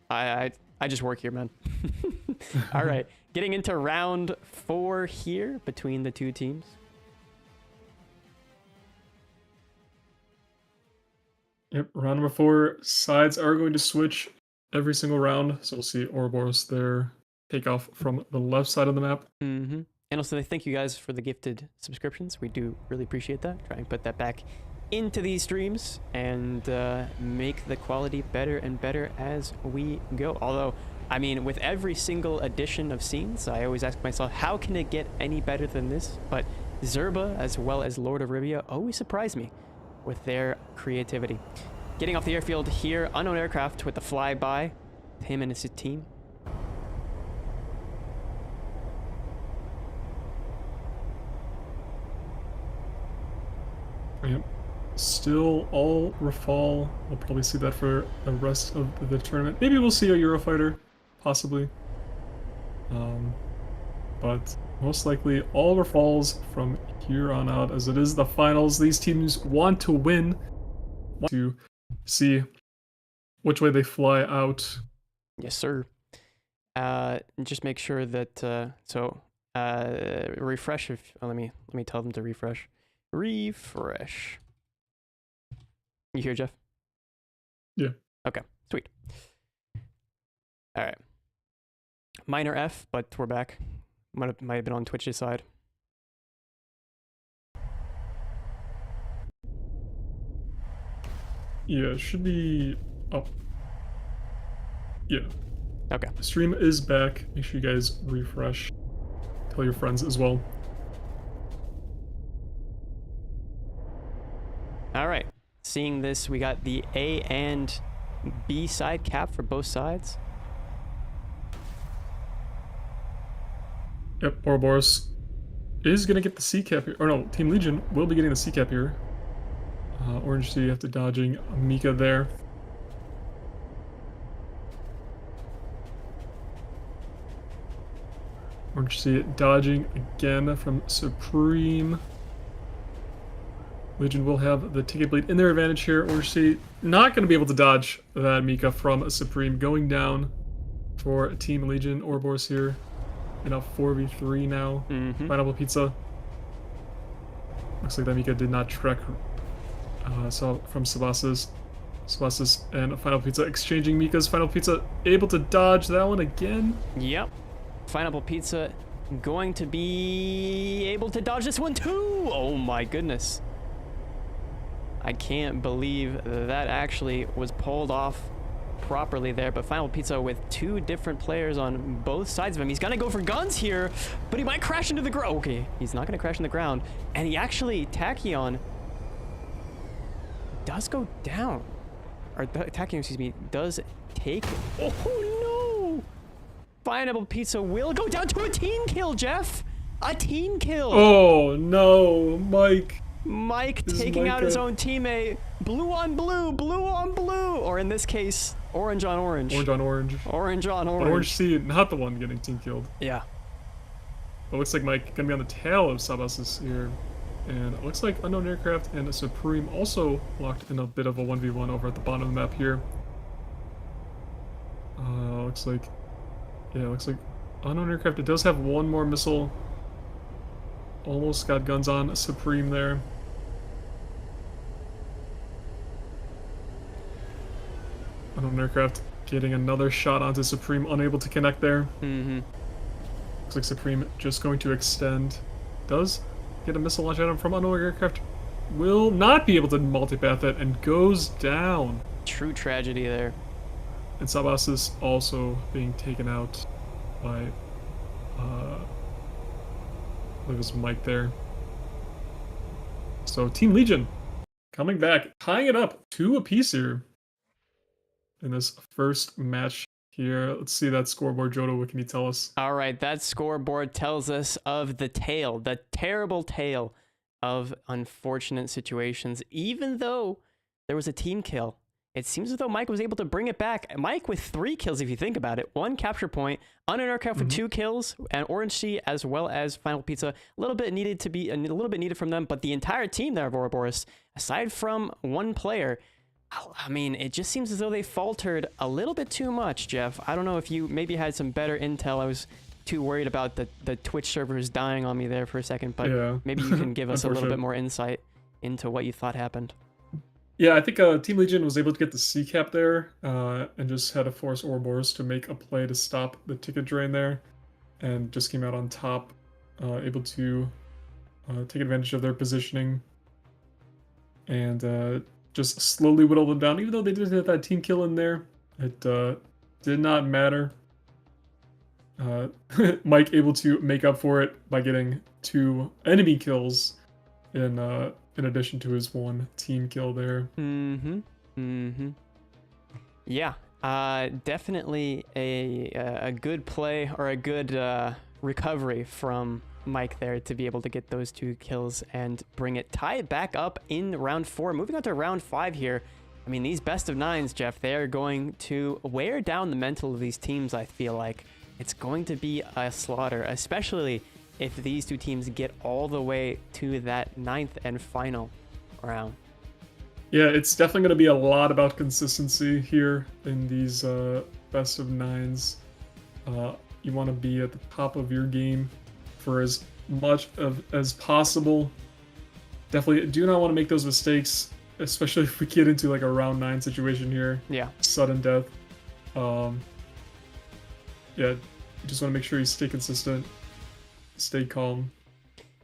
I just work here, man. All right, getting into round 4 here between the two teams. Yep, round number 4. Sides are going to switch every single round, so we'll see Ouroboros there take off from the left side of the map. Mm-hmm. And also, thank you guys for the gifted subscriptions. We do really appreciate that. Try and put that back into these streams and make the quality better and better as we go. Although, I mean, with every single edition of Scenes, I always ask myself, how can it get any better than this? But Zerba, as well as Lord of Rivia, always surprise me with their creativity. Getting off the airfield here, unknown aircraft with the flyby, him and his team. Yep. Still all Rafale. We'll probably see that for the rest of the tournament. Maybe we'll see a Eurofighter, possibly. But most likely all Rafales from here on out, as it is the finals. These teams want to win, want to see which way they fly out. Yes, sir. Just make sure that refresh. If let me tell them to refresh. Refresh. You hear, Jeff? Yeah. Okay. Sweet. All right. Minor F, but we're back. Might have been on Twitch's side. Yeah, it should be up. Yeah. Okay. The stream is back. Make sure you guys refresh. Tell your friends as well. All right. Seeing this, we got the A and B side cap for both sides. Yep, Ouroboros is going to get the C cap here. Or no, Team Legion will be getting the C cap here. Orange City after dodging Mika there. Orange City dodging again from Supreme. Legion will have the ticket bleed in their advantage here. Orange City not going to be able to dodge that Mika from Supreme. Going down for Team Legion. Ouroboros here in a 4v3 now. Pineapple Pizza. Looks like that Mika did not trek. Saw from Sabasas. Sabasas and Final Pizza exchanging Mikas. Final Pizza able to dodge that one again. Yep. Final Pizza going to be able to dodge this one too. Oh my goodness. I can't believe that actually was pulled off properly there, but Final Pizza with two different players on both sides of him. He's gonna go for guns here, but he might crash into the ground. Okay, he's not gonna crash in the ground. And he actually, Tachyon does go down. Or Tachyon, excuse me, does take... Oh no! Pineapple Pizza will go down to a team kill, Jeff! A team kill! Oh no, Mike. Mike taking out his own teammate. Blue on blue, blue on blue. Or in this case, orange on orange. Orange on orange. Orange on orange. But Orange C, not the one getting team killed. Yeah. It looks like Mike gonna be on the tail of Sabasas here. And it looks like Unknown Aircraft and Supreme also locked in a bit of a 1v1 over at the bottom of the map here. Looks like... Yeah, looks like Unknown Aircraft, it does have one more missile. Almost got guns on Supreme there. Unknown Aircraft getting another shot onto Supreme, unable to connect there. Looks like Supreme just going to extend. Does get a missile launch at him from Unknown Aircraft. Will not be able to multipath it and goes down. True tragedy there. And Sabasas also being taken out by I believe it was Mike there. So Team Legion coming back, tying it up 2 apiece here in this first match here. Let's see that scoreboard, Jodo. What can you tell us? All right, that scoreboard tells us of the tale, the terrible tale of unfortunate situations. Even though there was a team kill, it seems as though Mike was able to bring it back. Mike with 3 kills, if you think about it. 1 capture point, Unknown Aircraft with 2 kills, and Orange Sea as well as Final Pizza. A little bit needed from them, but the entire team there of Ouroboros, aside from 1 player, I mean, it just seems as though they faltered a little bit too much, Jeff. I don't know if you maybe had some better intel. I was too worried about the Twitch servers dying on me there for a second, but yeah. Maybe you can give us a little bit more insight into what you thought happened. Yeah, I think Team Legion was able to get the C cap there and just had to force Ouroboros to make a play to stop the ticket drain there and just came out on top, able to take advantage of their positioning and just slowly whittle them down. Even though they did have that team kill in there, it did not matter. Mike able to make up for it by getting 2 enemy kills in addition to his 1 team kill there. Yeah, definitely a good play or a good recovery from Mike there to be able to get those 2 kills and tie it back up in round 4. Moving on to round 5 here. I mean, these best of 9s, Jeff, they are going to wear down the mental of these teams, I feel like. It's going to be a slaughter, especially if these 2 teams get all the way to that 9th and final round. Yeah, it's definitely going to be a lot about consistency here in these best of 9s. You want to be at the top of your game for as much as possible. Definitely do not want to make those mistakes, especially if we get into like a round 9 situation here. Yeah. Sudden death. Yeah, you just want to make sure you stay consistent, stay calm.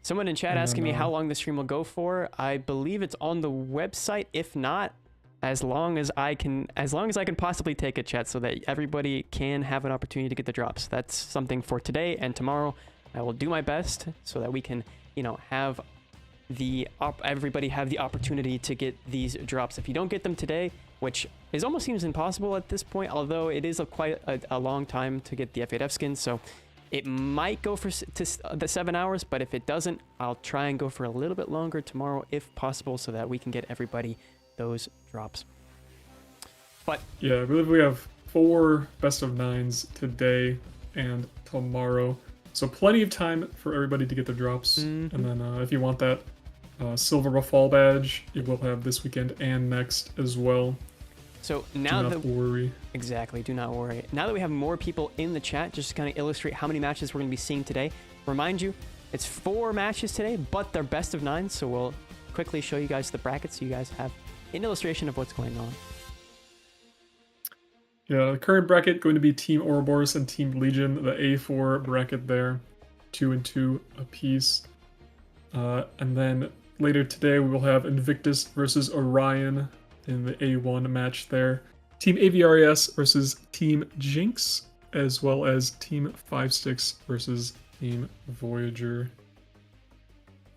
Someone in chat asking me how long the stream will go for. I believe it's on the website. If not, as long as I can possibly take it, chat, so that everybody can have an opportunity to get the drops. That's something for today and tomorrow. I will do my best so that we can, have everybody have the opportunity to get these drops. If you don't get them today, which is almost seems impossible at this point, although it is quite a long time to get the F8F skins, so it might go for the 7 hours, but if it doesn't, I'll try and go for a little bit longer tomorrow if possible, so that we can get everybody those drops. But yeah, I believe we have 4 best of 9s today and tomorrow, so plenty of time for everybody to get their drops. And then if you want that silver fall badge, you will have this weekend and next as well. So now do not worry. Exactly, do not worry. Now that we have more people in the chat, just to kind of illustrate how many matches we're going to be seeing today, remind you, it's 4 matches today, but they're best of 9, so we'll quickly show you guys the brackets so you guys have an illustration of what's going on. Yeah, the current bracket going to be Team Ouroboros and Team Legion, the A4 bracket there, 2 and 2 apiece. And then later today we will have Invictus versus Orion in the A1 match there. Team AVRES versus Team Jinx, as well as Team 5-Sticks versus Team Voyager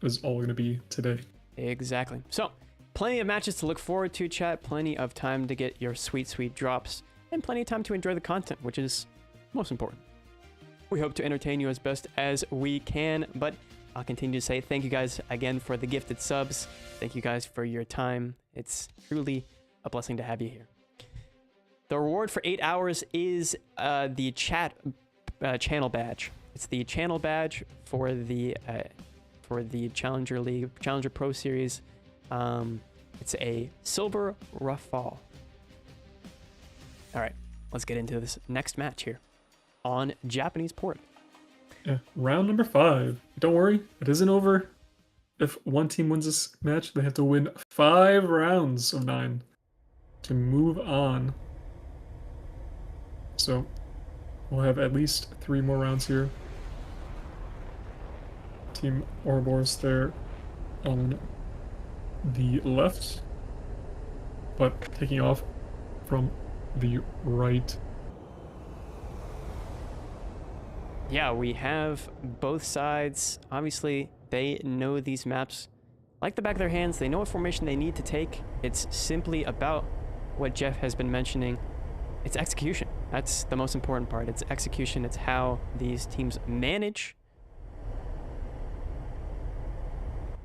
is all going to be today. Exactly. So, plenty of matches to look forward to, chat. Plenty of time to get your sweet, sweet drops. And plenty of time to enjoy the content, which is most important. We hope to entertain you as best as we can, but I'll continue to say thank you guys again for the gifted subs. Thank you guys for your time. It's truly a blessing to have you here. The reward for 8 hours is the channel badge. It's the channel badge for the Challenger League, Challenger Pro Series. It's a silver rough fall. All right, let's get into this next match here on Japanese port. Yeah, round number 5. Don't worry, it isn't over. If one team wins this match, they have to win 5 rounds of 9 to move on. So we'll have at least 3 more rounds here. Team Ouroboros there on the left, but taking off from the right. Yeah, we have both sides. Obviously, they know these maps like the back of their hands. They know what formation they need to take. It's simply about what Jeff has been mentioning. It's execution. That's the most important part. It's execution. It's how these teams manage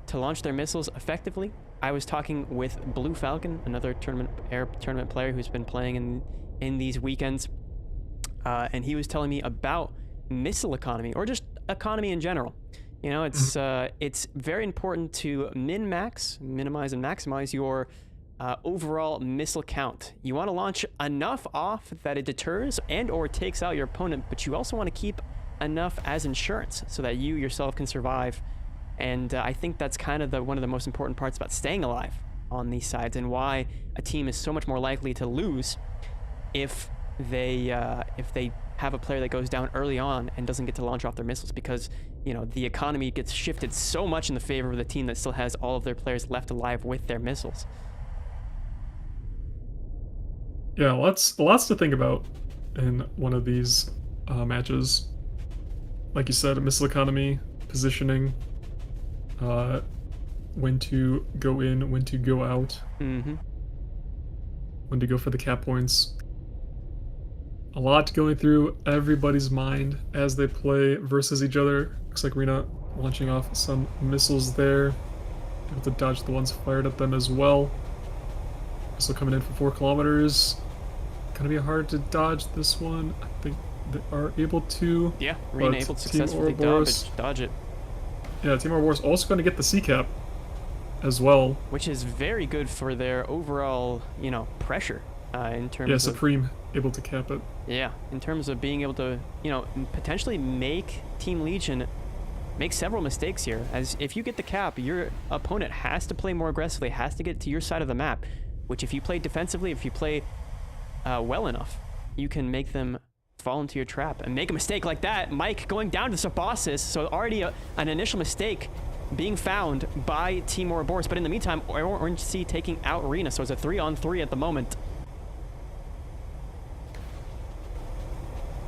to launch their missiles effectively. I was talking with Blue Falcon, another air tournament player who's been playing in these weekends, and he was telling me about missile economy, or just economy in general. It's very important to minimize and maximize your overall missile count. You want to launch enough off that it deters and or takes out your opponent, but you also want to keep enough as insurance so that you yourself can survive. And I think that's kind of one of the most important parts about staying alive on these sides, and why a team is so much more likely to lose if they have a player that goes down early on and doesn't get to launch off their missiles, because the economy gets shifted so much in the favor of the team that still has all of their players left alive with their missiles. Yeah, lots to think about in one of these matches. Like you said, missile economy, positioning, when to go in, when to go out, when to go for the cap points. A lot going through everybody's mind as they play versus each other. Looks like Rena launching off some missiles there. Able to dodge the ones fired at them as well. Also coming in for 4 kilometers. Gonna be hard to dodge this one. I think they are able to. Yeah, Rena able to successfully dodge it. Yeah, Team Ouroboros also going to get the C cap as well. Which is very good for their overall, pressure in terms of... Yeah, Supreme able to cap it. Yeah, in terms of being able to, potentially make Team Legion make several mistakes here. As if you get the cap, your opponent has to play more aggressively, has to get to your side of the map, which if you play defensively, if you play well enough, you can make them fall into your trap and make a mistake like that. Mike going down to Sabossus, so already an initial mistake being found by Team Ouroboros, but in the meantime, Orange Sea taking out Arena, so it's a 3-on-3 at the moment.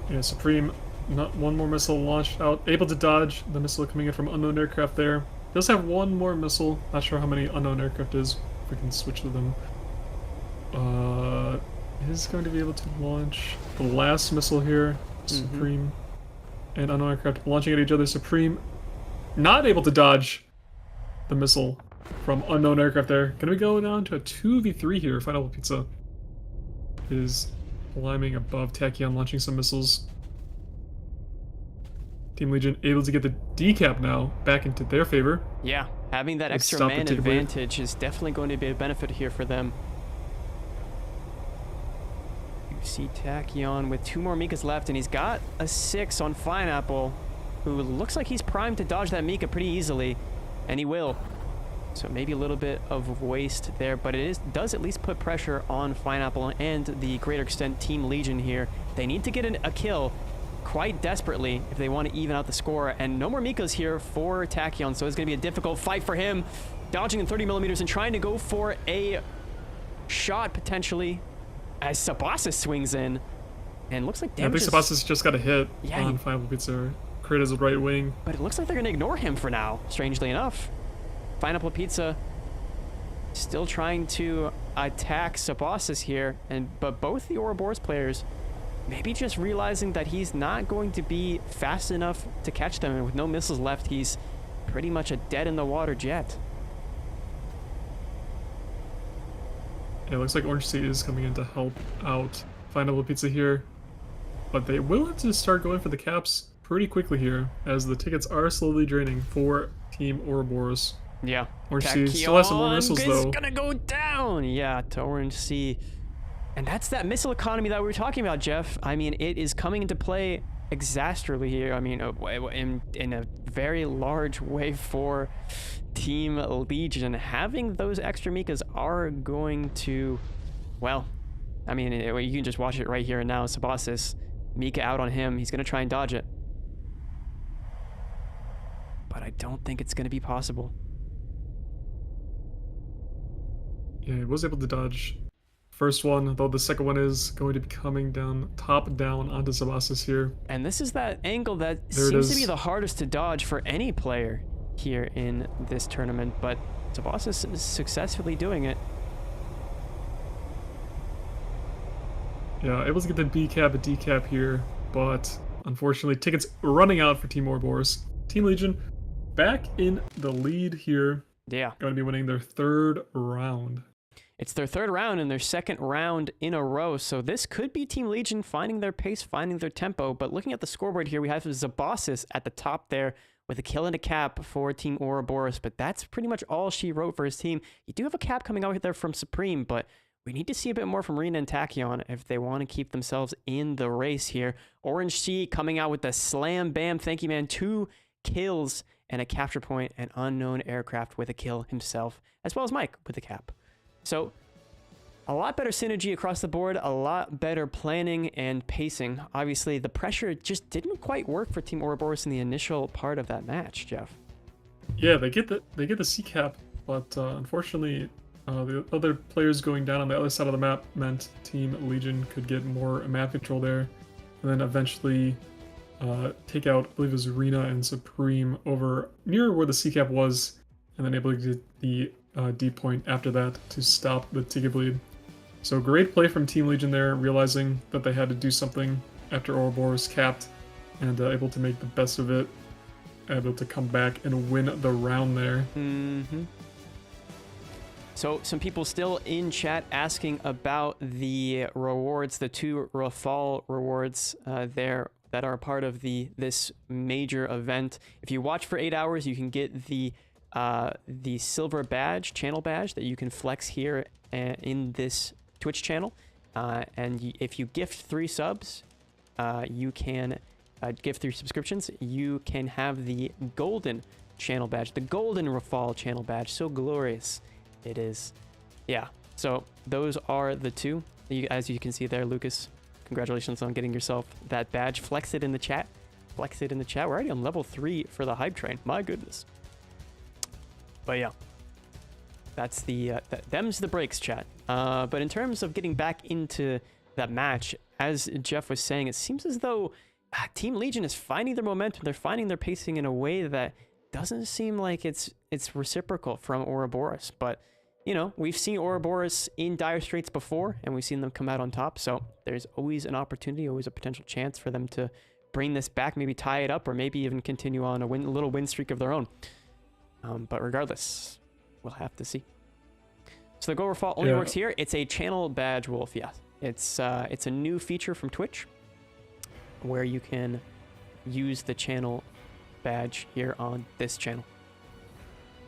Yeah, Supreme, not one more missile launched out, able to dodge the missile coming in from unknown aircraft there. Does have one more missile, not sure how many unknown aircraft is, if we can switch to them. Is going to be able to launch the last missile here. Supreme and unknown aircraft launching at each other. Supreme not able to dodge the missile from unknown aircraft there. Gonna be going down to a 2v3 here. Final Pizza is climbing above Tachyon, launching some missiles. Team Legion able to get the decap now back into their favor. Yeah, having that extra man advantage is definitely going to be a benefit here for them. You see Tachyon with 2 more Mikas left, and he's got a 6 on Pineapple, who looks like he's primed to dodge that Mika pretty easily, and he will. So maybe a little bit of waste there, but it does at least put pressure on Pineapple and the greater extent Team Legion here. They need to get a kill quite desperately if they want to even out the score, and no more Mikas here for Tachyon, so it's going to be a difficult fight for him. Dodging in 30mm and trying to go for a shot potentially as Sabossus swings in, and looks like damage. I think Sabossus just got a hit on Final Pizza. Kratos' right wing. But it looks like they're going to ignore him for now, strangely enough. Pineapple Pizza still trying to attack Sabossus here, but both the Ouroboros players maybe just realizing that he's not going to be fast enough to catch them, and with no missiles left, he's pretty much a dead-in-the-water jet. Yeah, it looks like Orange Sea is coming in to help out Pineapple Pizza here, but they will have to start going for the caps pretty quickly here, as the tickets are slowly draining for Team Ouroboros. Yeah. Orange Sea still has some more missiles, though. It's gonna go down! Yeah, to Orange Sea. And that's that missile economy that we were talking about, Jeff. I mean, it is coming into play exasperately here. I mean, in a very large way for Team Legion. Having those extra Mikas are going to, well, I mean, you can just watch it right here and now. Sabossus, Mika out on him. He's gonna try and dodge it. But I don't think it's going to be possible. Yeah, he was able to dodge first one, though the second one is going to be coming down, top down onto Sabossus here. And this is that angle that seems to be the hardest to dodge for any player here in this tournament, but Sabossus is successfully doing it. Yeah, able to get the B cap, a D cap here, but unfortunately, tickets running out for Team Ouroboros. Team Legion back in the lead here. Yeah. Going to be winning their 3rd round. It's their 3rd round and their 2nd round in a row, so this could be Team Legion finding their pace, finding their tempo, but looking at the scoreboard here, we have Sabossus at the top there with a kill and a cap for Team Ouroboros, but that's pretty much all she wrote for his team. You do have a cap coming out there from Supreme, but we need to see a bit more from Rena and Tachyon if they want to keep themselves in the race here. Orange Sea coming out with the slam bam, thank you man, 2 kills and a capture point, an unknown aircraft with a kill himself, as well as Mike with a cap. So a lot better synergy across the board, a lot better planning and pacing. Obviously, the pressure just didn't quite work for Team Ouroboros in the initial part of that match, Jeff. Yeah, they get the C cap, but unfortunately, the other players going down on the other side of the map meant Team Legion could get more map control there, and then eventually take out, I believe it was Rena and Supreme over near where the C cap was, and then able to get the D point after that to stop the ticket bleed. So great play from Team Legion there, realizing that they had to do something after Ouroboros capped, and able to make the best of it, able to come back and win the round there. So some people still in chat asking about the rewards, the 2 Rafale rewards there that are a part of this major event. If you watch for 8 hours, you can get the silver badge, channel badge, that you can flex here in this Twitch channel. if you gift 3 subs, you can gift 3 subscriptions. You can have the golden channel badge, the golden Rafal channel badge. So glorious it is. Yeah. So those are the 2. As you can see there, Lucas, congratulations on getting yourself that badge. Flex it in the chat. Flex it in the chat. We're already on level 3 for the hype train. My goodness. But yeah, that's them's the breaks, chat. But in terms of getting back into that match, as Jeff was saying, it seems as though Team Legion is finding their momentum. They're finding their pacing in a way that doesn't seem like it's reciprocal from Ouroboros. But, you know, we've seen Ouroboros in dire straits before, and we've seen them come out on top. So there's always an opportunity, always a potential chance for them to bring this back, maybe tie it up, or maybe even continue on a little win streak of their own. But regardless, we'll have to see. So the Go Rafal only works here. It's a channel badge, Wolf. Yeah, it's a new feature from Twitch where you can use the channel badge here on this channel.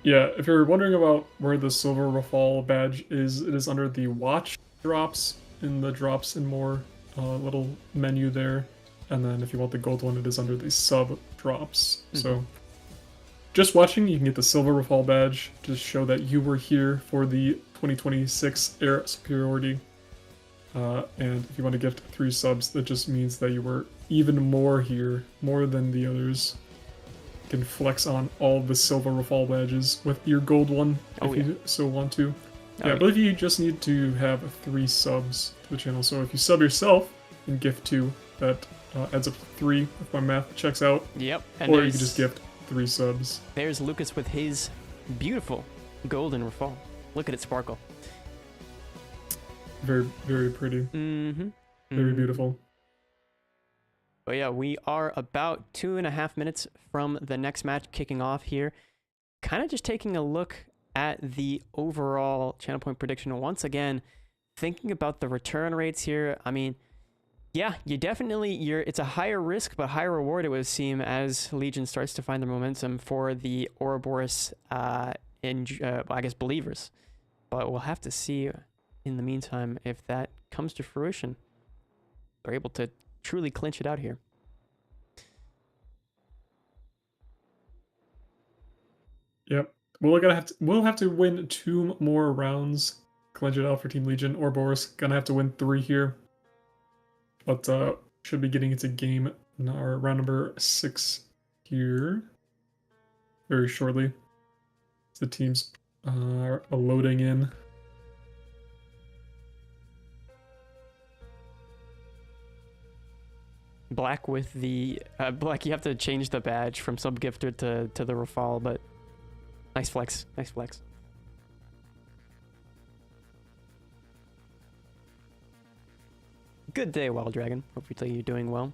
Yeah, if you're wondering about where the silver Rafal badge is, it is under the watch drops in the drops and more little menu there. And then if you want the gold one, it is under the sub drops. Mm-hmm. So just watching, you can get the silver Rafal badge to show that you were here for the 2026 Air Superiority. And if you want to gift 3 subs, that just means that you were even more here, more than the others. You can flex on all of the silver Rafal badges with your gold one if you so want to. I believe you just need to have 3 subs to the channel. So if you sub yourself and gift 2, that adds up to 3 if my math checks out. Yep. And or you can just gift 3 subs. There's Lucas with his beautiful golden Rafal. Look at it sparkle. Very, very pretty. Mm-hmm. Very beautiful. But yeah, we are about 2.5 minutes from the next match kicking off here. Kind of just taking a look at the overall channel point prediction once again, thinking about the return rates here. I mean, yeah, it's a higher risk but higher reward, it would seem, as Legion starts to find the momentum for the Ouroboros I guess believers. But we'll have to see in the meantime if that comes to fruition. They're able to truly clinch it out here. Yep. We'll have to win 2 more rounds, clinch it out for Team Legion. Ouroboros gonna have to win 3 here. But should be getting into game or round number 6 here very shortly. The teams are loading in. Black with the Black, you have to change the badge from sub gifter to the Rafal, but nice flex. Nice flex. Good day, Wild Dragon. Hopefully you're doing well.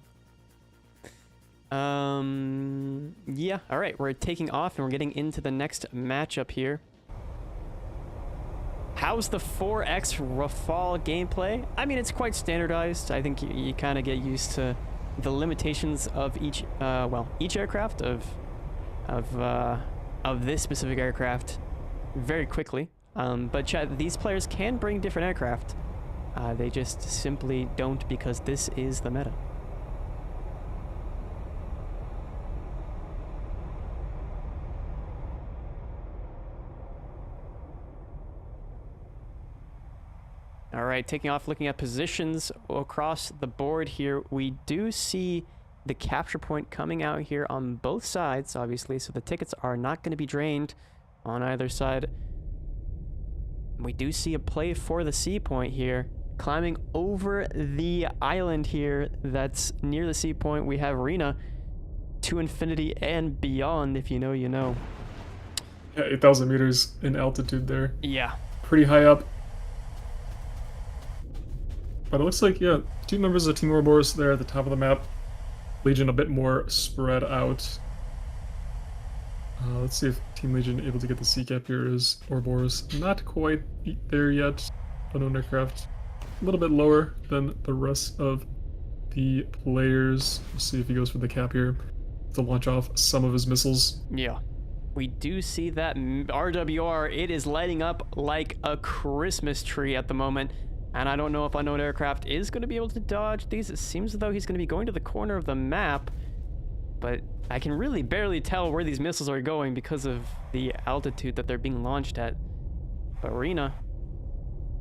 Yeah, all right, we're taking off and we're getting into the next matchup here. How's the 4X Rafal gameplay? I mean, it's quite standardized. I think you kind of get used to the limitations of each aircraft of this specific aircraft very quickly. But chat, these players can bring different aircraft. They just simply don't, because this is the meta. All right, taking off, looking at positions across the board here. We do see the capture point coming out here on both sides, obviously, so the tickets are not going to be drained on either side. We do see a play for the C point here. Climbing over the island here that's near the C point, we have Arena to infinity and beyond. If you know, you know. Yeah, 8,000 meters in altitude there. Yeah. Pretty high up. But it looks like, yeah, 2 members of Team Ouroboros there at the top of the map. Legion a bit more spread out. Let's see if Team Legion able to get the C cap here. Is Ouroboros not quite there yet. Unknown aircraft a little bit lower than the rest of the players. We'll see if he goes for the cap here to launch off some of his missiles. Yeah. We do see that RWR. It is lighting up like a Christmas tree at the moment. And I don't know if unknown aircraft is going to be able to dodge these. It seems as though he's going to be going to the corner of the map, but I can really barely tell where these missiles are going because of the altitude that they're being launched at. But Rina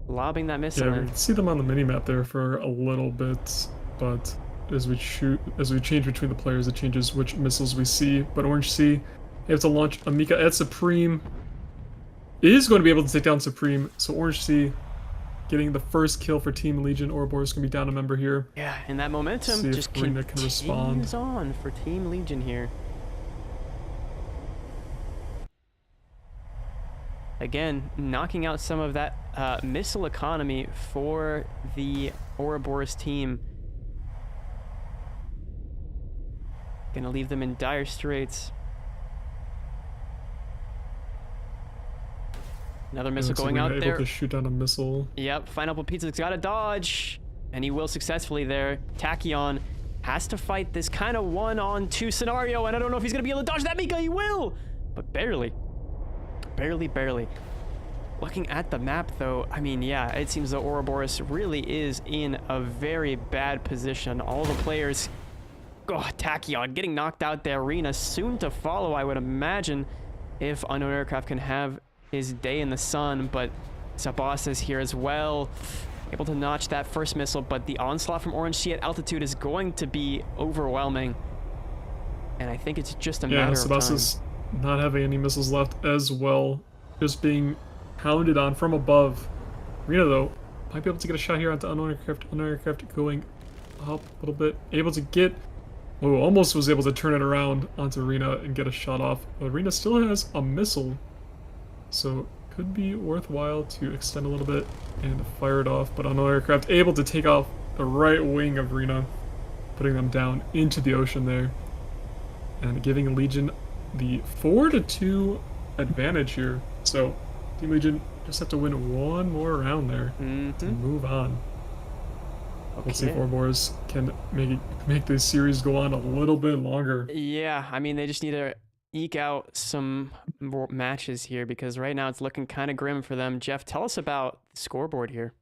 lobbing that missile Yeah, we in. can see them on the mini-map there for a little bit, but as we change between the players, it changes which missiles we see. But Orange Sea, they have to launch Amika at Supreme. Is going to be able to take down Supreme, so Orange Sea getting the first kill for Team Legion. Ouroboros going to be down a member here. Yeah, and that momentum just continues on for Team Legion here. Again, knocking out some of that missile economy for the Ouroboros team. Gonna leave them in dire straits. Another missile going out there. Able to shoot down a missile. Yep, Pineapple Pizza's got to dodge, and he will successfully there. Tachyon has to fight this kind of 1-on-2 scenario, and I don't know if he's gonna be able to dodge that Mika. He will, but barely. Barely. Looking at the map, though, I mean, yeah, it seems that Ouroboros really is in a very bad position. All the players, Tachyon getting knocked out there. Arena soon to follow, I would imagine, if unknown aircraft can have his day in the sun. But Sabas is here as well, able to notch that first missile, but the onslaught from Orange Sea at altitude is going to be overwhelming, and I think it's just a matter of time. Is not having any missiles left as well, just being hounded on from above. Rina, though, might be able to get a shot here onto unknown aircraft. Unknown aircraft going up a little bit, able to get, almost was able to turn it around onto Rina and get a shot off, but Rina still has a missile, so could be worthwhile to extend a little bit and fire it off. But unknown aircraft able to take off the right wing of Rina, putting them down into the ocean there, and giving Legion the 4-2 advantage here. So Team Legion just have to win one more round there to move on. Okay. We'll see if Ouroboros can make this series go on a little bit longer. Yeah, I mean, they just need to eke out some more matches here, because right now it's looking kind of grim for them. Jeff, tell us about the scoreboard here.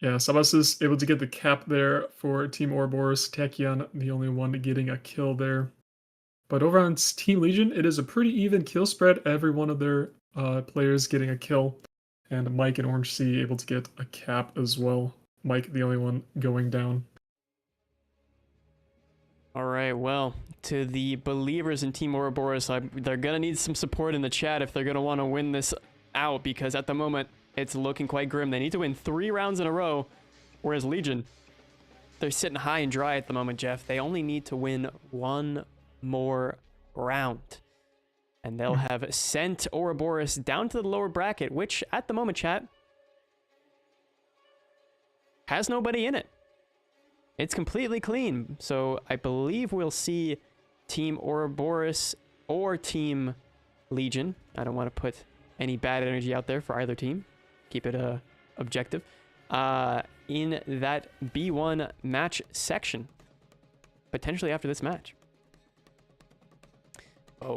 Yeah, Sabas is able to get the cap there for Team Ouroboros. Tachyon, the only one getting a kill there. But over on Team Legion, it is a pretty even kill spread. Every one of their players getting a kill. And Mike and Orange Sea able to get a cap as well. Mike, the only one going down. All right, well, to the believers in Team Ouroboros, they're going to need some support in the chat if they're going to want to win this out, because at the moment, it's looking quite grim. They need to win 3 rounds in a row, whereas Legion, they're sitting high and dry at the moment, Jeff. They only need to win 1 more round, and they'll have sent Ouroboros down to the lower bracket, which at the moment, chat, has nobody in it. It's completely clean. So I believe we'll see Team Ouroboros or Team Legion. I don't want to put any bad energy out there for either team. Keep it objective. In that B1 match section, potentially after this match.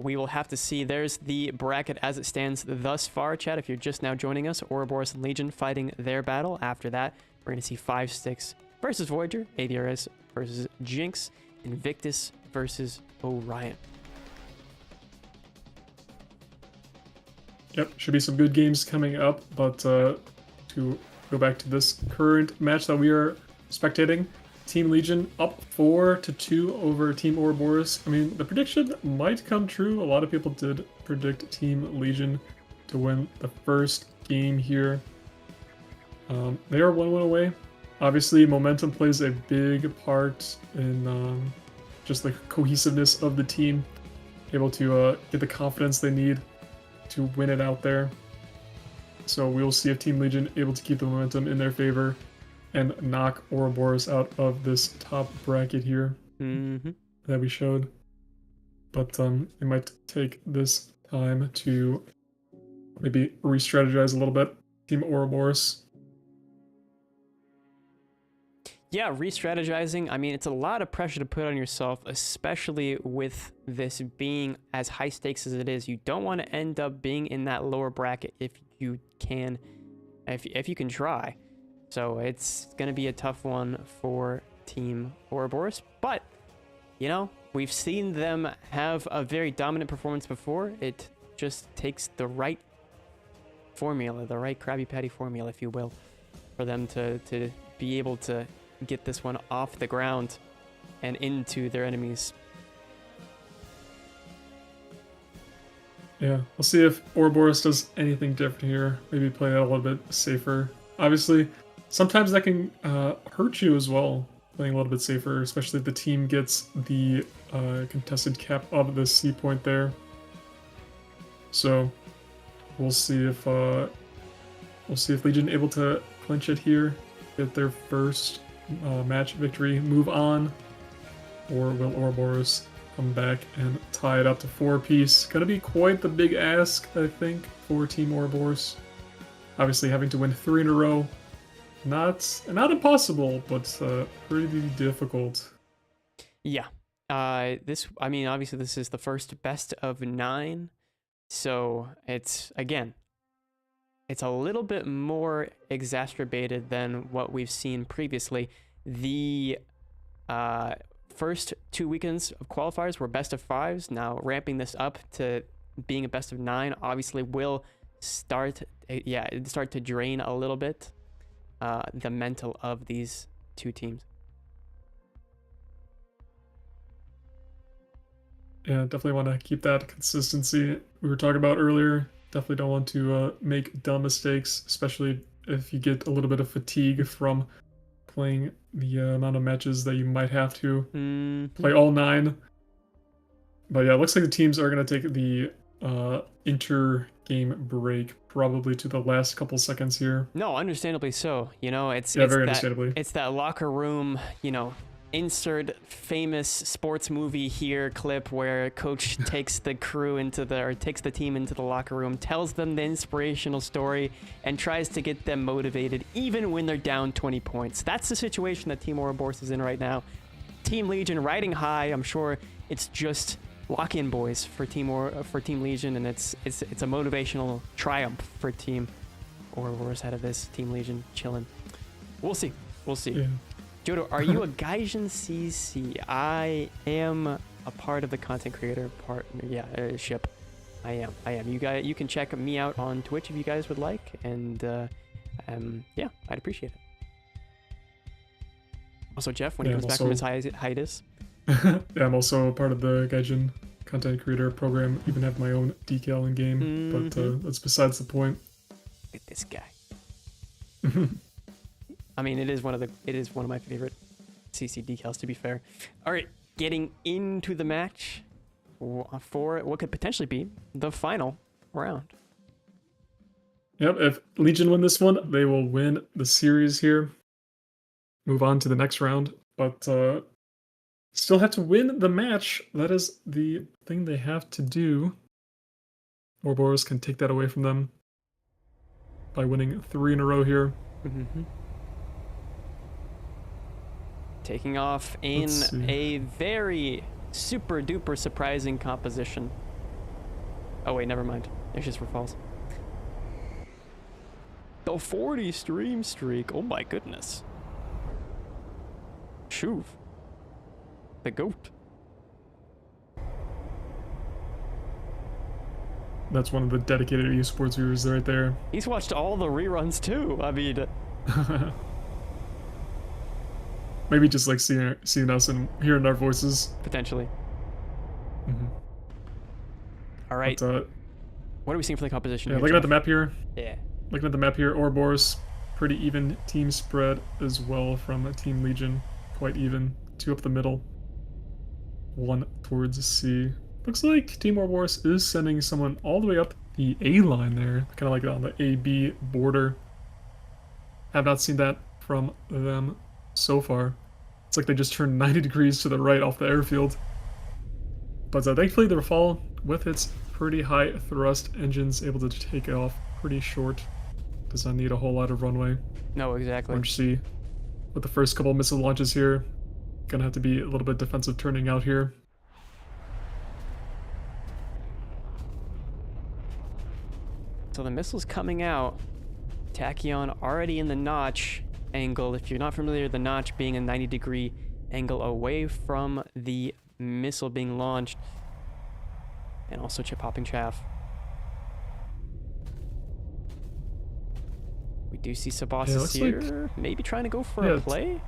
We will have to see. There's the bracket as it stands thus far, chat. If you're just now joining us, Ouroboros and Legion fighting their battle. After that, we're going to see 5 Sticks versus Voyager, ADRS versus Jinx, Invictus versus Orion. Yep, should be some good games coming up, but to go back to this current match that we are spectating, Team Legion up 4-2 over Team Ouroboros. I mean, the prediction might come true. A lot of people did predict Team Legion to win the first game here. They are 1 win away. Obviously, momentum plays a big part in just the cohesiveness of the team, able to get the confidence they need to win it out there. So we will see if Team Legion able to keep the momentum in their favor and knock Ouroboros out of this top bracket here that we showed. But it might take this time to maybe re-strategize a little bit. Team Ouroboros. Yeah, re-strategizing. I mean, it's a lot of pressure to put on yourself, especially with this being as high stakes as it is. You don't want to end up being in that lower bracket if you can, if you can try. So it's going to be a tough one for Team Ouroboros. But, you know, we've seen them have a very dominant performance before. It just takes the right formula, the right Krabby Patty formula, if you will, for them to be able to get this one off the ground and into their enemies. Yeah, we'll see if Ouroboros does anything different here. Maybe play that a little bit safer. Obviously, sometimes that can hurt you as well, playing a little bit safer, especially if the team gets the contested cap of the C point there. So we'll see if Legion able to clinch it here, get their first match victory, move on, or will Ouroboros come back and tie it up to 4-piece. Gonna be quite the big ask, I think, for Team Ouroboros. Obviously, having to win 3 in a row, not impossible, but pretty difficult. Yeah. Obviously, this is the first best of 9, so it's a little bit more exacerbated than what we've seen previously. The first 2 weekends of qualifiers were best of 5s. Now ramping this up to being a best of 9 obviously will start to drain a little bit the mental of these 2 teams. Yeah, definitely want to keep that consistency we were talking about earlier. Definitely don't want to make dumb mistakes, especially if you get a little bit of fatigue from playing the amount of matches that you might have to play all 9. But yeah, it looks like the teams are going to take the inter-game break probably to the last couple seconds here. No, understandably so. You know, very understandably. It's that locker room, you know, insert famous sports movie here clip where coach takes the takes the team into the locker room, tells them the inspirational story, and tries to get them motivated even when they're down 20 points. That's the situation that Team Ouroboros is in right now. Team Legion riding high. I'm sure it's just lock-in boys for Team Legion, and it's a motivational triumph for Team Ouroboros out of this. Team Legion chilling. We'll see. Yeah. Jodo, are you a Gaijin CC? I am a part of the content creator ship. I am. You can check me out on Twitch if you guys would like, and I'd appreciate it. Also, Jeff, when he comes back from his hiatus. Yeah, I'm also a part of the Gaijin content creator program. Even have my own decal in game, but that's besides the point. Look at this guy. I mean, it is one of my favorite CC decals, to be fair. All right, getting into the match for what could potentially be the final round. Yep, if Legion win this one, they will win the series here. Move on to the next round, but still have to win the match. That is the thing they have to do. Ouroboros can take that away from them by winning 3 in a row here. Mm-hmm. Taking off in a very super duper surprising composition. Oh wait, never mind. It's just for falls. The 40 stream streak. Oh my goodness. Shuv. The GOAT. That's one of the dedicated esports viewers right there. He's watched all the reruns too. I mean... Maybe just like seeing us and hearing our voices. Potentially. Mm-hmm. All right. But, what are we seeing for the composition? Yeah, here, looking Jeff? at the map here. Yeah. Looking at the map here, Ouroboros, pretty even team spread as well from Team Legion. Quite even. 2 up the middle. 1 towards C. Looks like Team Ouroboros is sending someone all the way up the A line there. Kind of like on the A-B border. Have not seen that from them so far. It's like they just turned 90 degrees to the right off the airfield. But thankfully the Rafale, with its pretty high thrust engines, able to take off pretty short. Does not need a whole lot of runway. No, exactly. Orange C. With the first couple missile launches here, gonna have to be a little bit defensive turning out here. So the missile's coming out. Tachyon already in the notch. angle. If you're not familiar, the notch being a 90-degree angle away from the missile being launched. And also chip hopping chaff. We do see Sabasas here, maybe trying to go for a play.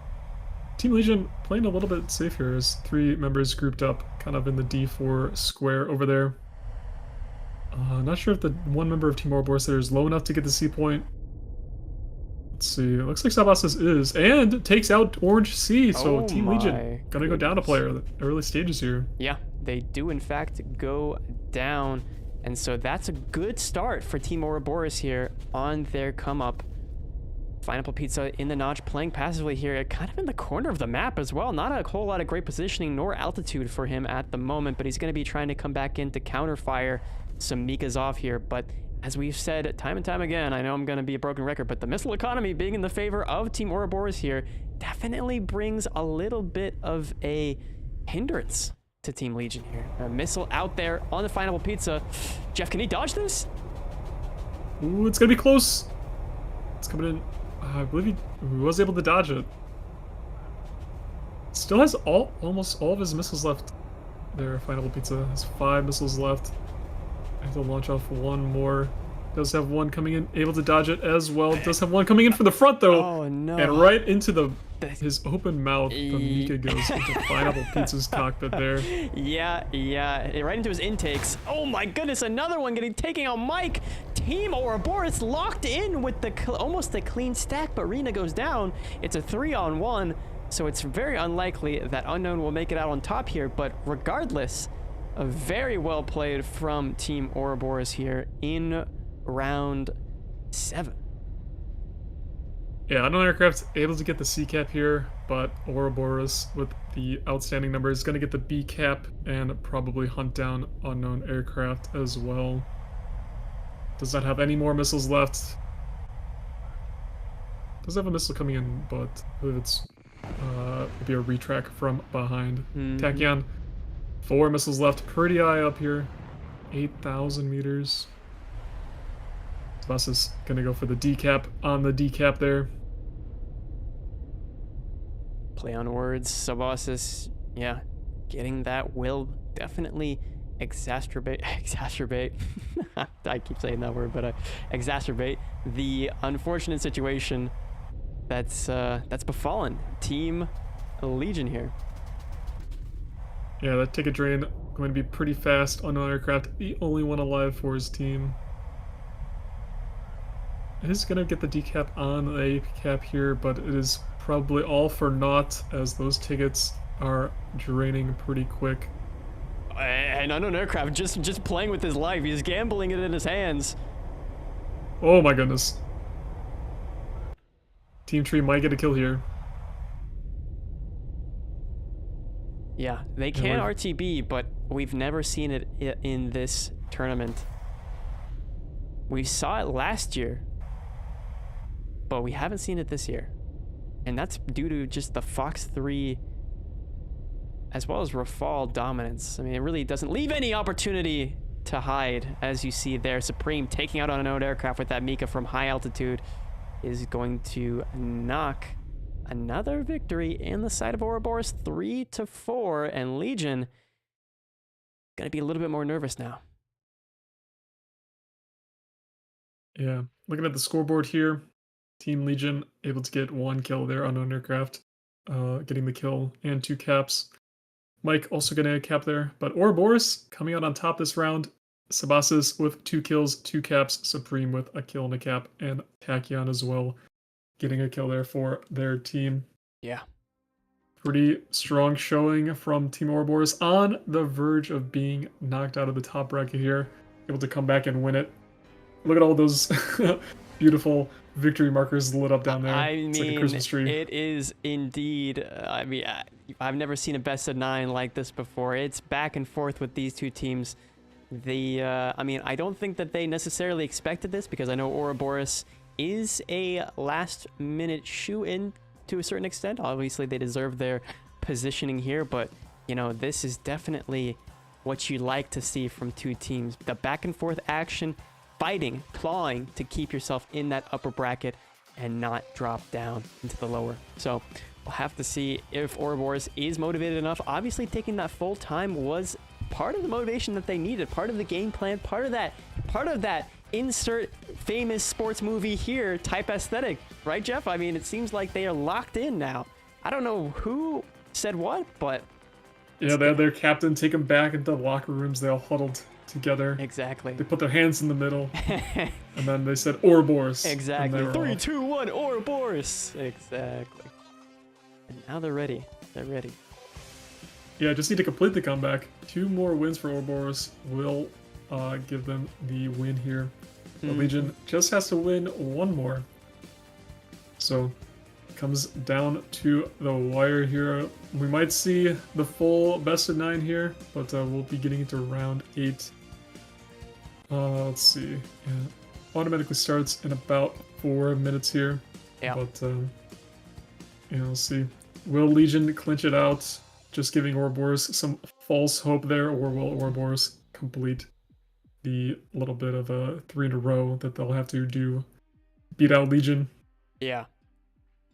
Team Legion playing a little bit safe here as 3 members grouped up kind of in the D4 square over there. Not sure if the one member of Team Ouroboros there is low enough to get the C point. Let's see. It looks like Sabasas is, and takes out Orange C. So Team Legion gonna go down a player at the early stages here. Yeah, they do in fact go down. And so that's a good start for Team Ouroboros here on their come up. Pineapple Pizza in the notch, playing passively here, kind of in the corner of the map as well. Not a whole lot of great positioning nor altitude for him at the moment, but he's going to be trying to come back in to counterfire some Mikas off here. But as we've said time and time again, I know I'm going to be a broken record, but the missile economy being in the favor of Team Ouroboros here definitely brings a little bit of a hindrance to Team Legion here. A missile out there on the Pineapple Pizza. Jeff, can he dodge this? Ooh, it's going to be close. It's coming in. I believe he was able to dodge it. Still has almost all of his missiles left there. Pineapple Pizza has 5 missiles left. I have to launch off one more. Does have one coming in, able to dodge it as well. Does have one coming in from the front though. Oh no. And right into his open mouth, the Mika goes into Pineapple Pizza's cockpit there. Yeah, right into his intakes. Oh my goodness, another one taking out Mike. Team Ouroboros locked in with almost a clean stack, but Rena goes down. It's a 3-on-1, so it's very unlikely that Unknown will make it out on top here, but regardless, a very well played from Team Ouroboros here in round 7. Yeah, Unknown Aircraft able to get the C cap here, but Ouroboros with the outstanding number is going to get the B cap and probably hunt down Unknown Aircraft as well. Does not have any more missiles left. Does have a missile coming in, but I believe it's would be a retrack from behind. Tachyon, 4 missiles left, pretty high up here, 8,000 meters. Bus is gonna go for the decap on the decap there. Play on words. Sabasas, yeah, getting that will definitely exacerbate. I keep saying that word, but exacerbate the unfortunate situation that's befallen Team Legion here. Yeah, that ticket drain going to be pretty fast. Unknown Aircraft, the only one alive for his team. Is going to get the decap on the AP cap here, but it is probably all for naught as those tickets are draining pretty quick. And Unknown Aircraft just playing with his life. He's gambling it in his hands. Oh my goodness. Team Tree might get a kill here. Yeah, they can RTB, but we've never seen it in this tournament. We saw it last year, but we haven't seen it this year. And that's due to just the Fox 3 as well as Rafale dominance. I mean, it really doesn't leave any opportunity to hide, as you see there. Supreme taking out Unknown Aircraft with that Mika from high altitude is going to knock another victory in the side of Ouroboros, 3-4, and Legion gonna be a little bit more nervous now. Yeah, looking at the scoreboard here, Team Legion able to get 1 kill there, Unknown Aircraft, getting the kill and 2 caps. Mike also getting a cap there, but Ouroboros coming out on top this round. Sabasas with 2 kills, 2 caps, Supreme with a kill and a cap, and Tachyon as well, getting a kill there for their team. Yeah. Pretty strong showing from Team Ouroboros, on the verge of being knocked out of the top bracket here, able to come back and win it. Look at all those beautiful victory markers lit up down there. It's like a Christmas tree. It is indeed. I mean, I've never seen a best of 9 like this before. It's back and forth with these two teams. I mean, I don't think that they necessarily expected this, because I know Ouroboros is a last-minute shoe-in to a certain extent. Obviously, they deserve their positioning here, but, you know, this is definitely what you like to see from two teams. The back-and-forth action, fighting, clawing to keep yourself in that upper bracket, and not drop down into the lower. So we'll have to see if Ouroboros is motivated enough. Obviously, taking that full time was part of the motivation that they needed, part of the game plan, part of that insert famous sports movie here type aesthetic, right, Jeff? I mean, it seems like they are locked in now. I don't know who said what, but yeah, they had their captain take them back into the locker rooms. They all huddled together. Exactly. They put their hands in the middle, and then they said Ouroboros. Exactly. 3, 2, 1, Ouroboros. Exactly. And now they're ready. They're ready. Yeah, just need to complete the comeback. 2 more wins for Ouroboros will give them the win here. The Legion just has to win 1 more. So, it comes down to the wire here. We might see the full best of 9 here, but we'll be getting into round 8. Let's see. Yeah. Automatically starts in about 4 minutes here. Yeah. But, we'll see. Will Legion clinch it out? Just giving Ouroboros some false hope there, or will Ouroboros complete the little bit of a 3 in a row that they'll have to do? Beat out Legion. Yeah.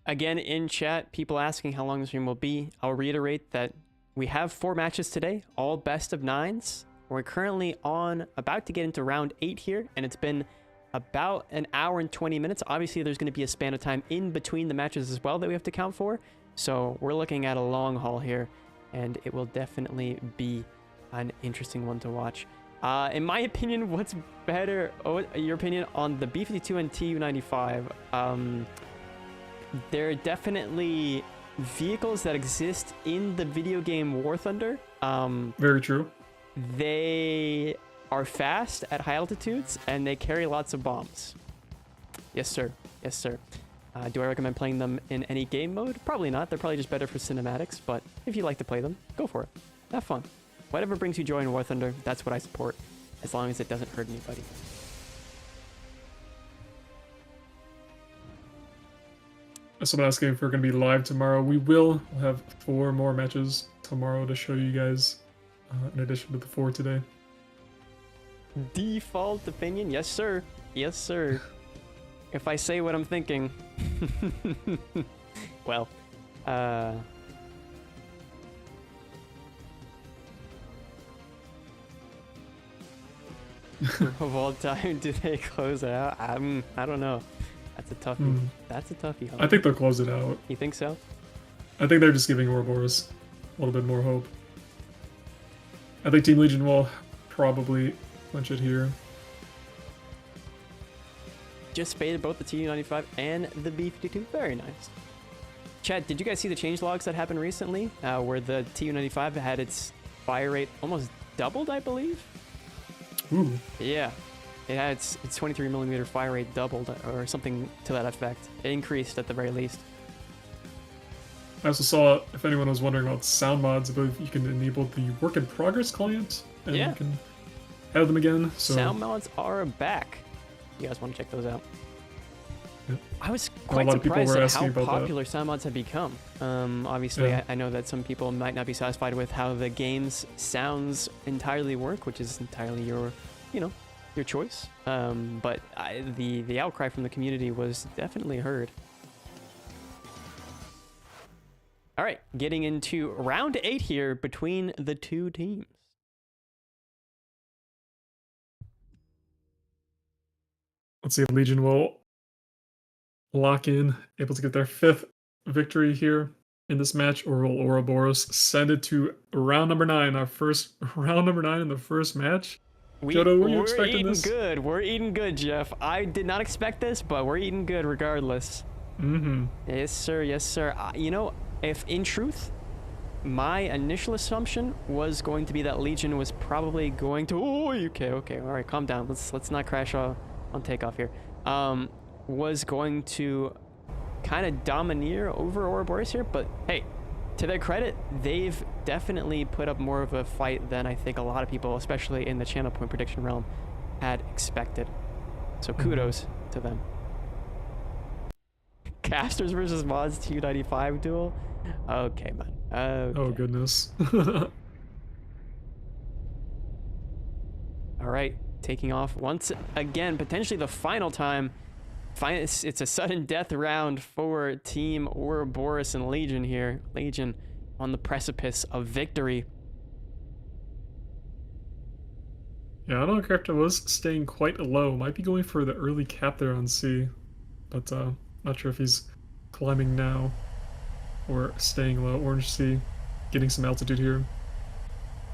Again, in chat, people asking how long the stream will be. I'll reiterate that we have 4 matches today, all best of 9s. We're currently about to get into round 8 here, and it's been about an hour and 20 minutes. Obviously, there's going to be a span of time in between the matches as well that we have to count for. So we're looking at a long haul here, and it will definitely be an interesting one to watch. In my opinion, what's better? Oh, your opinion on the B-52 and Tu-95? There are definitely vehicles that exist in the video game War Thunder. Very true. They are fast at high altitudes, and they carry lots of bombs. Yes, sir. Yes, sir. Do I recommend playing them in any game mode? Probably not. They're probably just better for cinematics, but if you like to play them, go for it. Have fun. Whatever brings you joy in War Thunder, that's what I support, as long as it doesn't hurt anybody. Someone asking if we're going to be live tomorrow. We will. We'll have 4 more matches tomorrow to show you guys, in addition to the 4 today. Default opinion? Yes, sir. Yes, sir. If I say what I'm thinking. Well, of all time, do they close it out? I don't know. That's a toughie. That's a toughie. I think they'll close it out. You think so? I think they're just giving Ouroboros a little bit more hope. I think Team Legion will probably clinch it here. Just faded both the Tu-95 and the B-52. Very nice. Chad, did you guys see the changelogs that happened recently, where the Tu-95 had its fire rate almost doubled, I believe? Ooh. Yeah. It had its 23mm fire rate doubled, or something to that effect. It increased at the very least. I also saw, if anyone was wondering about sound mods, I believe you can enable the work in progress client, and you can have them again. So sound mods are back. You guys want to check those out? Yep. I was quite surprised at how popular sound mods have become. Obviously, I know that some people might not be satisfied with how the game's sounds entirely work, which is entirely your choice. But the outcry from the community was definitely heard. All right, getting into round 8 here between the 2 teams. Let's see if Legion will lock in, able to get their 5th victory here in this match, or will Ouroboros send it to round number 9, our first round number 9 in the first match? Jodo, were you expecting this? We're eating good. We're eating good, Jeff. I did not expect this, but we're eating good regardless. Yes, sir. Yes, sir. If in truth, my initial assumption was going to be that Legion was probably going to... Oh, okay. All right, calm down. Let's not crash on takeoff here. Was going to kind of domineer over Ouroboros here, but hey, to their credit, they've definitely put up more of a fight than I think a lot of people, especially in the channel point prediction realm, had expected. So kudos to them. Casters versus mods Tu-95 duel? Okay, man. Okay. Oh, goodness. All right, taking off once again, potentially the final time It's a sudden death round for Team Ouroboros and Legion here. Legion on the precipice of victory. Yeah, I don't know if Crafter was staying quite low. Might be going for the early cap there on C. But not sure if he's climbing now or staying low. Orange C getting some altitude here.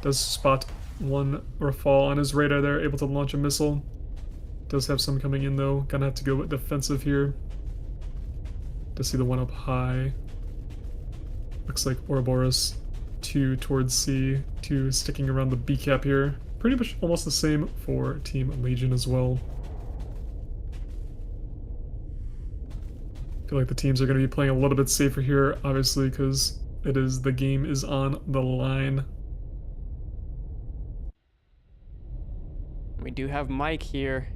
Does spot one Rafale on his radar there, able to launch a missile. Does have some coming in though. Gonna have to go defensive here. Does see the one up high. Looks like Ouroboros 2 towards C, 2 sticking around the B cap here. Pretty much almost the same for Team Legion as well. I feel like the teams are going to be playing a little bit safer here, obviously, because the game is on the line. We do have Mike here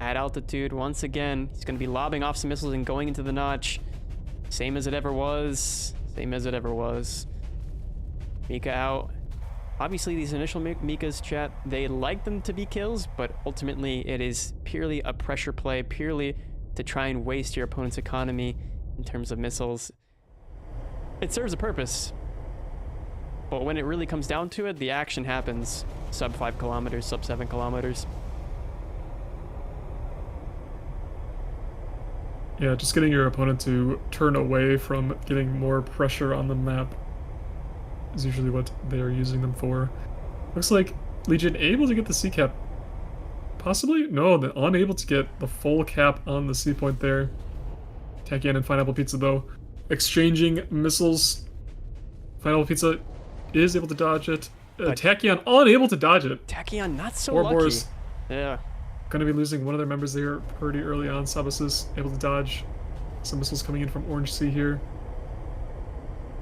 at altitude once again. He's going to be lobbing off some missiles and going into the notch. Same as it ever was. Same as it ever was. Mika out. Obviously, these initial Mikas, chat, they like them to be kills, but ultimately it is purely a pressure play, purely to try and waste your opponent's economy in terms of missiles. It serves a purpose, but when it really comes down to it, the action happens sub 5 kilometers, sub 7 kilometers. Yeah, just getting your opponent to turn away from getting more pressure on the map is usually what they are using them for. Looks like Legion able to get the C cap. Possibly? No, they're unable to get the full cap on the C point there. Tachyon and Pineapple Pizza, though, exchanging missiles. Pineapple Pizza is able to dodge it. Tachyon unable to dodge it. Tachyon not so Ouroboros lucky. Yeah. Gonna be losing one of their members there pretty early on. Sabas able to dodge some missiles coming in from Orange C here.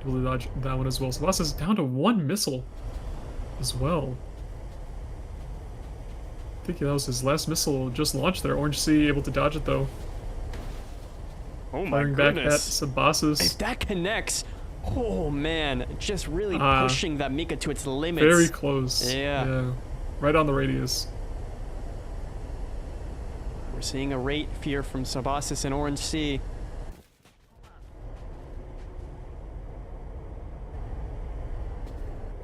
Able to dodge that one as well. Sabas is down to 1 missile as well. I think that was his last missile just launched there. Orange C able to dodge it though. Oh my Firing goodness. back at Sabasis. If that connects, oh man, just really pushing that Mika to its limits. Very close. Yeah. Right on the radius. We're seeing a rate fear from Sabasis and Orange C.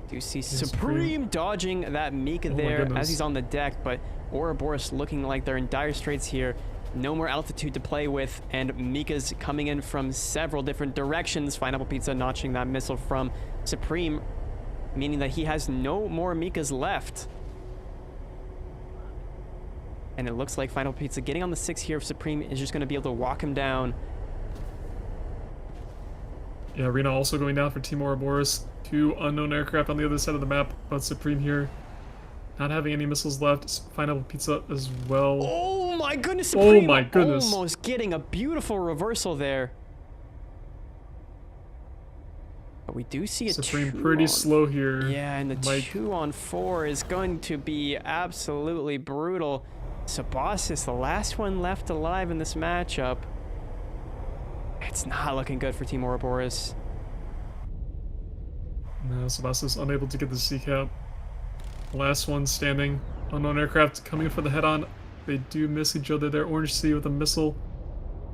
Do you see Supreme dodging that Mika there as he's on the deck, but Ouroboros looking like they're in dire straits here. No more altitude to play with, and Mika's coming in from several different directions. Pineapple Pizza notching that missile from Supreme, meaning that he has no more Mikas left. And it looks like Final Pizza getting on the 6 here. Supreme is just going to be able to walk him down. Yeah, Rena also going down for Team Ouroboros. 2 unknown aircraft on the other side of the map, but Supreme here not having any missiles left. Pineapple Pizza as well. Oh my goodness, Supreme! Oh my goodness. Almost getting a beautiful reversal there. But we do see a Supreme pretty slow here. Yeah, and the 2-on-4 is going to be absolutely brutal. Sabasis, the last one left alive in this matchup. It's not looking good for Team Ouroboros. No, Sabasis unable to get the C cap. Last one standing. Unknown aircraft coming for the head-on. They do miss each other there. Orange C with a missile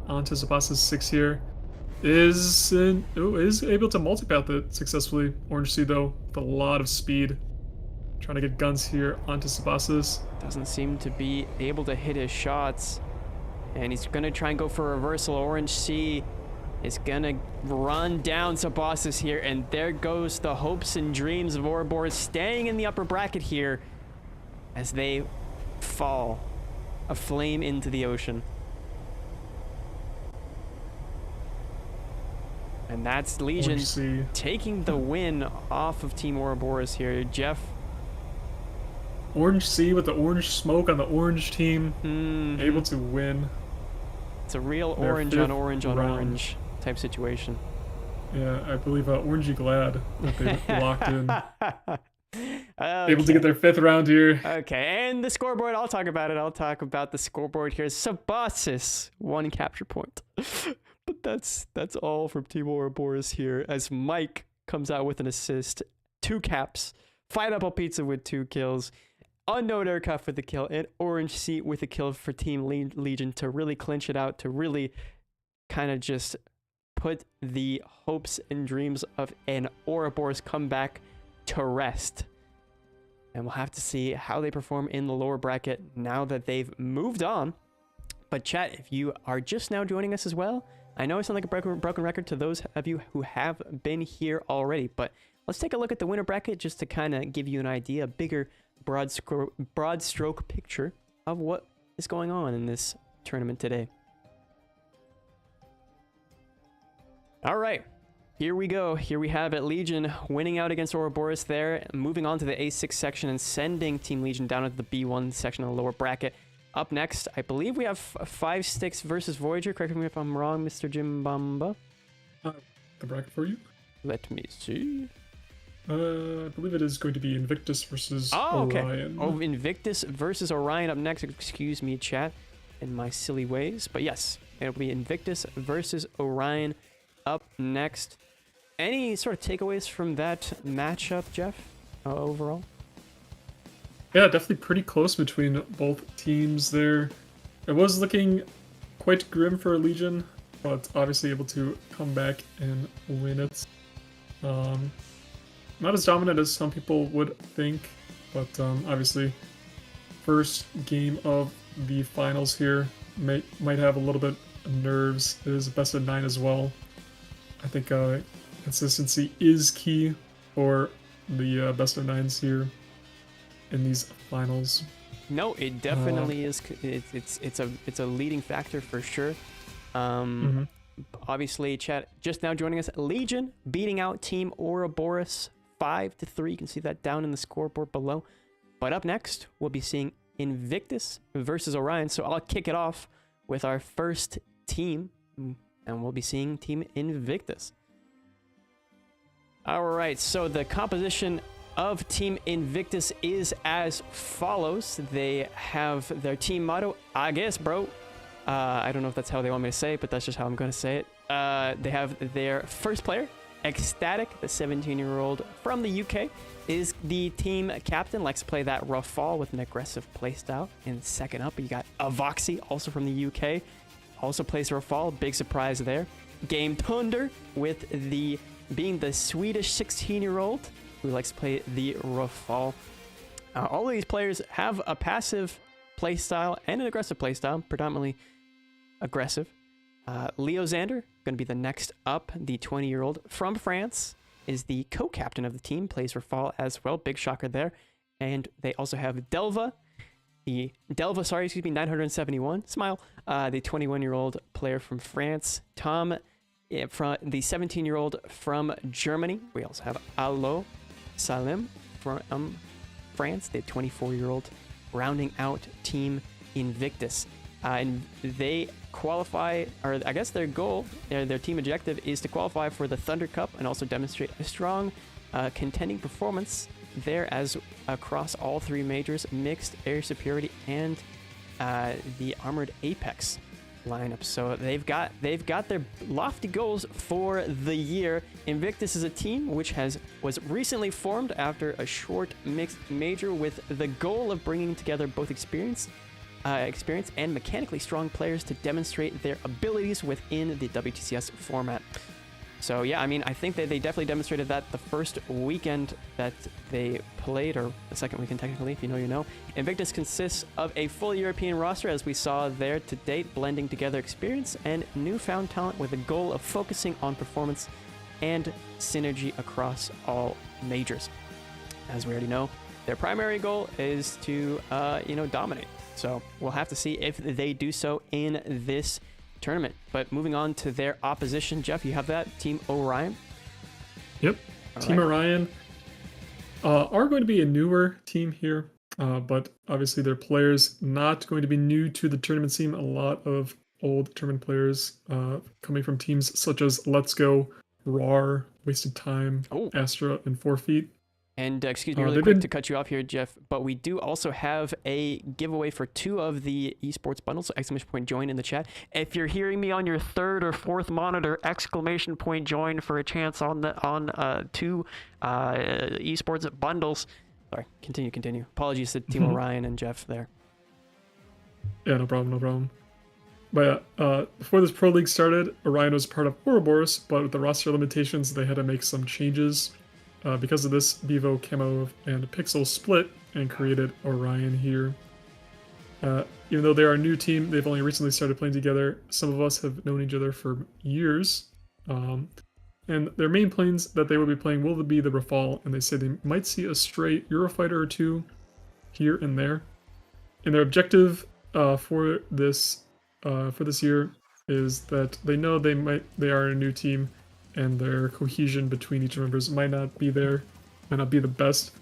onto Sabasis 6 here. Is able to multipath it successfully. Orange C though, with a lot of speed. Trying to get guns here onto Sabasis. Doesn't seem to be able to hit his shots. And he's going to try and go for a reversal. Orange C is going to run down Sabasis here. And there goes the hopes and dreams of Ouroboros staying in the upper bracket here as they fall aflame into the ocean. And that's Legion taking the win off of Team Ouroboros here. Jeff? Orange C with the orange smoke on the orange team. Able to win. It's a real orange on orange on orange type situation. Yeah, I believe Orangey glad that they locked in. Okay. Able to get their 5th round here. Okay, and the scoreboard, I'll talk about it. I'll talk about the scoreboard here. Sabasis, 1 capture point. But that's all from Team Ouroboros here, as Mike comes out with an assist, 2 caps, Pineapple Pizza with 2 kills. Unknown Aircraft with the kill, and Orange Sea with the kill for Team Legion to really clinch it out, to really kind of just put the hopes and dreams of an Ouroboros comeback to rest. And we'll have to see how they perform in the lower bracket now that they've moved on. But chat, if you are just now joining us as well, I know it sounds like a broken record to those of you who have been here already, but let's take a look at the winner bracket just to kind of give you an idea, a bigger broad stroke picture of what is going on in this tournament today. All right, here we go. Here we have it, Legion winning out against Ouroboros there, moving on to the A6 section and sending Team Legion down to the B1 section of the lower bracket. Up next, I believe we have 5 Sticks versus Voyager. Correct me if I'm wrong, Mr. Jim Bamba. The bracket for you? Let me see. I believe it is going to be Invictus versus Okay. Orion. Oh, Invictus versus Orion up next. Excuse me, chat, in my silly ways. But yes, it'll be Invictus versus Orion up next. Any sort of takeaways from that matchup, Jeff, overall? Yeah, definitely pretty close between both teams there. It was looking quite grim for Legion, but obviously able to come back and win it. Not as dominant as some people would think, but obviously first game of the finals here might have a little bit of nerves. It is a best of 9 as well. I think consistency is key for the best of 9s here in these finals. No, it definitely is. It's a leading factor for sure. Obviously, chat just now joining us, Legion beating out Team Ouroboros 5-3. You can see that down in the scoreboard below. But up next, we'll be seeing Invictus versus Orion. So I'll kick it off with our first team, and we'll be seeing Team Invictus. All right, so the composition of Team Invictus is as follows. They have their team motto, I guess, bro. I don't know if that's how they want me to say it, but that's just how I'm going to say it. They have their first player, Ecstatic, the 17-year-old from the UK, is the team captain. Likes to play that rough fall with an aggressive playstyle. And second up, you got Avoxy, also from the UK, also plays rough fall. Big surprise there. Game Thunder with being the Swedish 16-year-old who likes to play the rough fall. All of these players have a passive playstyle and an aggressive playstyle, predominantly aggressive. Leo Xander, going to be the next up. The 20-year-old from France is the co-captain of the team, plays for fall as well. Big shocker there. And they also have Delva, 971, smile, the 21-year-old player from France. Tom, from the 17-year-old from Germany. We also have Allo Salim from France, the 24-year-old, rounding out Team Invictus. And they qualify, or I guess their goal, their team objective is to qualify for the Thunder Cup and also demonstrate a strong contending performance there as across all 3 majors, mixed, air superiority, and the armored apex lineup. So they've got their lofty goals for the year. Invictus is a team which was recently formed after a short mixed major with the goal of bringing together both experience and mechanically strong players to demonstrate their abilities within the WTCS format. So yeah, I mean, I think that they definitely demonstrated that the first weekend that they played, or the second weekend technically, if you know, you know. Invictus consists of a full European roster, as we saw there to date, blending together experience and newfound talent with a goal of focusing on performance and synergy across all majors. As we already know, their primary goal is to, dominate. So we'll have to see if they do so in this tournament. But moving on to their opposition, Jeff, you have that Team Orion. Yep. All Team Orion are going to be a newer team here, but obviously their players not going to be new to the tournament scene. A lot of old tournament players coming from teams such as Let's Go, RAR, Wasted Time, Astra, and 4 Feet. And excuse me really quick to cut you off here, Jeff, but we do also have a giveaway for 2 of the esports bundles, so exclamation point join in the chat. If you're hearing me on your 3rd or 4th monitor, exclamation point join for a chance on 2 esports bundles. Sorry, continue. Apologies to Team Orion and Jeff there. Yeah, no problem. But before this Pro League started, Orion was part of Ouroboros, but with the roster limitations, they had to make some changes. Because of this, Bevo, Camo, and Pixel split and created Orion here. Even though they're a new team, they've only recently started playing together. Some of us have known each other for years. And their main planes that they will be playing will be the Rafale, and they say they might see a stray Eurofighter or two here and there. And their objective for this year is that they know they are a new team, and their cohesion between each members might not be the best,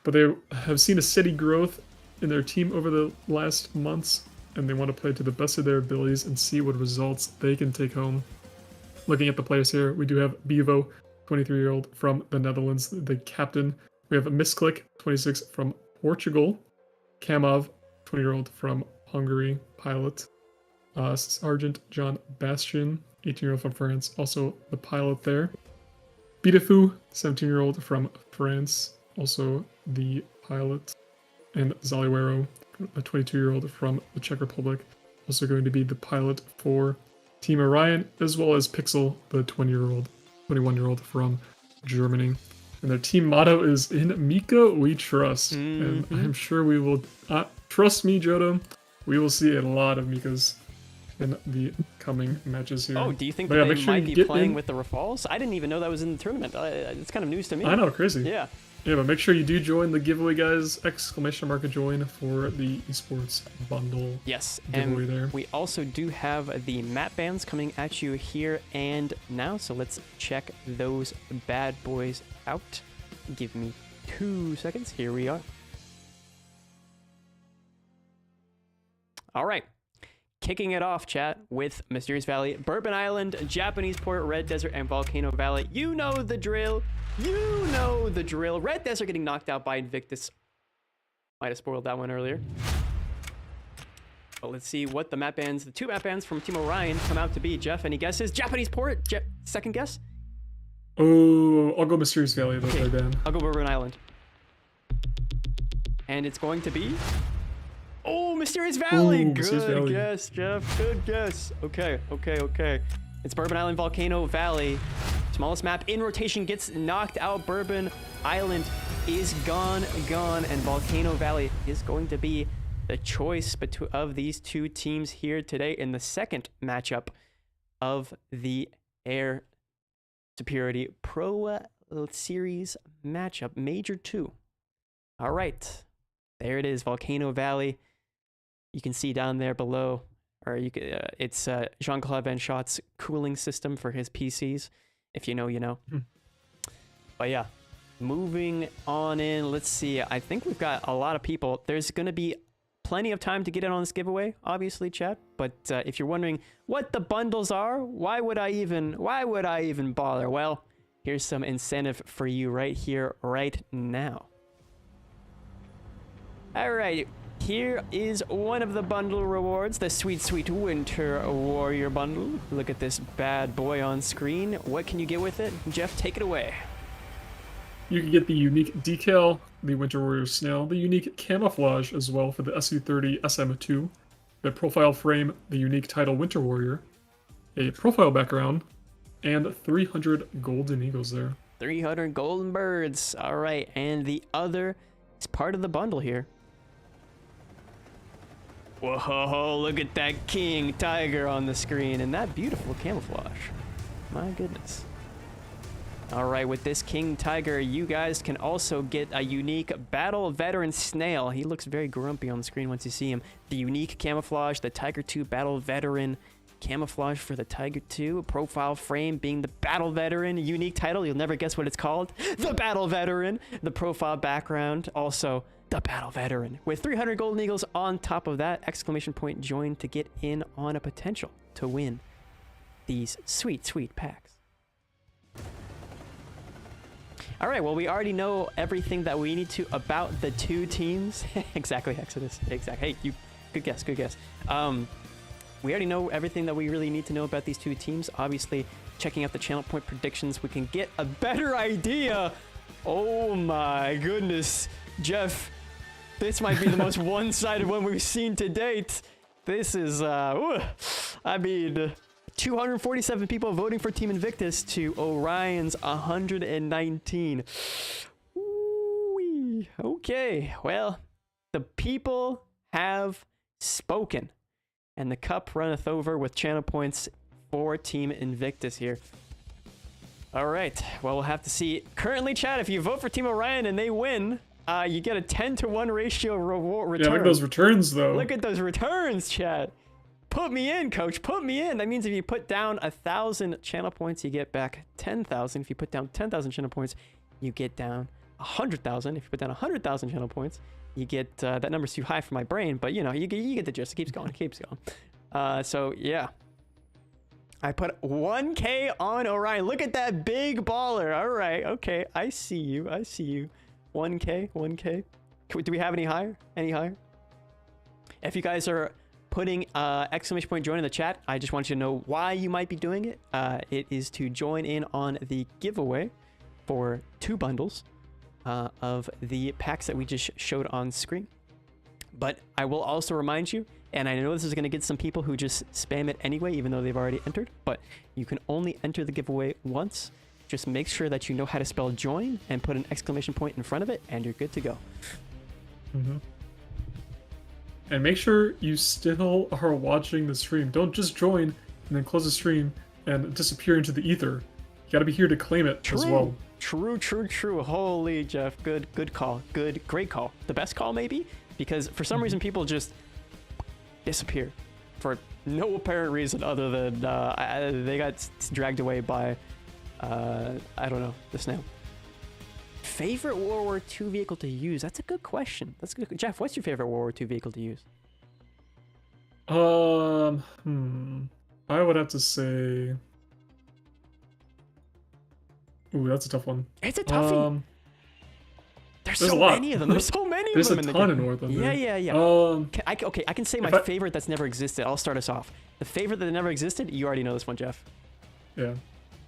but they have seen a steady growth in their team over the last months, and they want to play to the best of their abilities and see what results they can take home. Looking at the players here, we do have Bevo, 23-year-old from the Netherlands, the captain. We have Misclick, 26, from Portugal. Kamov, 20-year-old from Hungary, pilot. Sergeant John Bastian, 18-year-old from France, also the pilot there. Bidafu, 17-year-old from France, also the pilot. And Zaliwero, a 22-year-old from the Czech Republic, also going to be the pilot for Team Orion, as well as Pixel, the 21-year-old from Germany. And their team motto is "In Mika we trust," and I'm sure we will. Trust me, Jodo, we will see a lot of Mikas in the coming matches here. Oh, do you think that they might be playing with the Rafales? I didn't even know that was in the tournament. It's kind of news to me. I know, crazy. Yeah. Yeah, but make sure you do join the giveaway, guys! ! Join for the esports bundle. Yes, giveaway and there. We also do have the map bans coming at you here and now, so let's check those bad boys out. Give me 2 seconds. Here we are. All right. Kicking it off, chat, with Mysterious Valley, Bourbon Island, Japanese Port, Red Desert, and Volcano Valley. You know the drill. Red Desert getting knocked out by Invictus. Might have spoiled that one earlier. But let's see what the two map bans from Team Orion come out to be. Jeff, any guesses? Japanese Port, second guess? Oh, I'll go Mysterious Valley, though, third ban. I'll go Bourbon Island. And it's going to be... Oh, Mysterious Valley! Good guess, Jeff. Good guess. Okay. It's Bourbon Island, Volcano Valley. Smallest map in rotation gets knocked out. Bourbon Island is gone, and Volcano Valley is going to be the choice of these two teams here today in the second matchup of the Air Superiority Pro Series matchup, Major 2. All right, there it is, Volcano Valley. You can see down there below, or you could, it's Jean-Claude Van Schott's cooling system for his PCs. If you know, you know. But yeah, moving on in. Let's see. I think we've got a lot of people. There's going to be plenty of time to get in on this giveaway, obviously, chat. But if you're wondering what the bundles are, why would I even bother? Well, here's some incentive for you right here, right now. All right. Here is one of the bundle rewards, the sweet, sweet Winter Warrior bundle. Look at this bad boy on screen. What can you get with it? Jeff, take it away. You can get the unique decal, the Winter Warrior Snail, the unique camouflage as well for the SU-30 SM2, the profile frame, the unique title Winter Warrior, a profile background, and 300 golden eagles there. 300 golden birds. All right, and the other is part of the bundle here. Whoa, look at that King Tiger on the screen and that beautiful camouflage. My goodness. All right, with this King Tiger, you guys can also get a unique Battle Veteran Snail. He looks very grumpy on the screen once you see him. The unique camouflage, the Tiger 2 Battle Veteran camouflage for the Tiger 2. Profile frame being the Battle Veteran. Unique title, you'll never guess what it's called. The Battle Veteran. The profile background, also the Battle Veteran. With 300 golden eagles on top of that, exclamation point join to get in on a potential to win these sweet, sweet packs. All right, well, we already know everything that we need to about the two teams. Exactly, Exodus. Exactly. Hey, good guess, good guess. We already know everything that we really need to know about these two teams. Obviously, checking out the channel point predictions, we can get a better idea. Oh my goodness. Jeff, this might be the most one-sided one we've seen to date. This is, I mean, 247 people voting for Team Invictus to Orion's 119. Ooh-wee. Okay, well, the people have spoken, and the cup runneth over with channel points for Team Invictus here. All right, well, we'll have to see. Currently, chat, if you vote for Team Orion and they win, you get a 10-to-1 ratio return. Yeah, look at those returns, though. Look at those returns, chat. Put me in, coach. Put me in. That means if you put down 1,000 channel points, you get back 10,000. If you put down 10,000 channel points, you get down 100,000. If you put down 100,000 channel points, you get that number's too high for my brain, but you know, you get the gist. It keeps going. It keeps going. So yeah. I put 1K on Orion. Look at that big baller. All right. Okay. I see you. I see you. 1K. 1K. Do we have any higher? Any higher? If you guys are putting exclamation point join in the chat, I just want you to know why you might be doing it. It is to join in on the giveaway for 2 bundles of the packs that we just showed on screen. But I will also remind you, and I know this is going to get some people who just spam it anyway, even though they've already entered, but you can only enter the giveaway once. Just make sure that you know how to spell join and put an exclamation point in front of it, and you're good to go. Mm-hmm. And make sure you still are watching the stream. Don't just join and then close the stream and disappear into the ether. You gotta be here to claim it as well. True. Holy, Jeff. Good call. Great call. The best call, maybe? Because for some reason, people just disappear for no apparent reason other than they got dragged away by, I don't know, the snail. Favorite World War II vehicle to use? That's a good question. That's good. Jeff, what's your favorite World War II vehicle to use? I would have to say... Ooh, that's a tough one. It's a toughie. There's so a lot. many of them. There's so many There's of them a in ton the in game. Northern. Yeah. Okay, I can say my favorite that's never existed. I'll start us off. The favorite that never existed, you already know this one, Jeff. Yeah.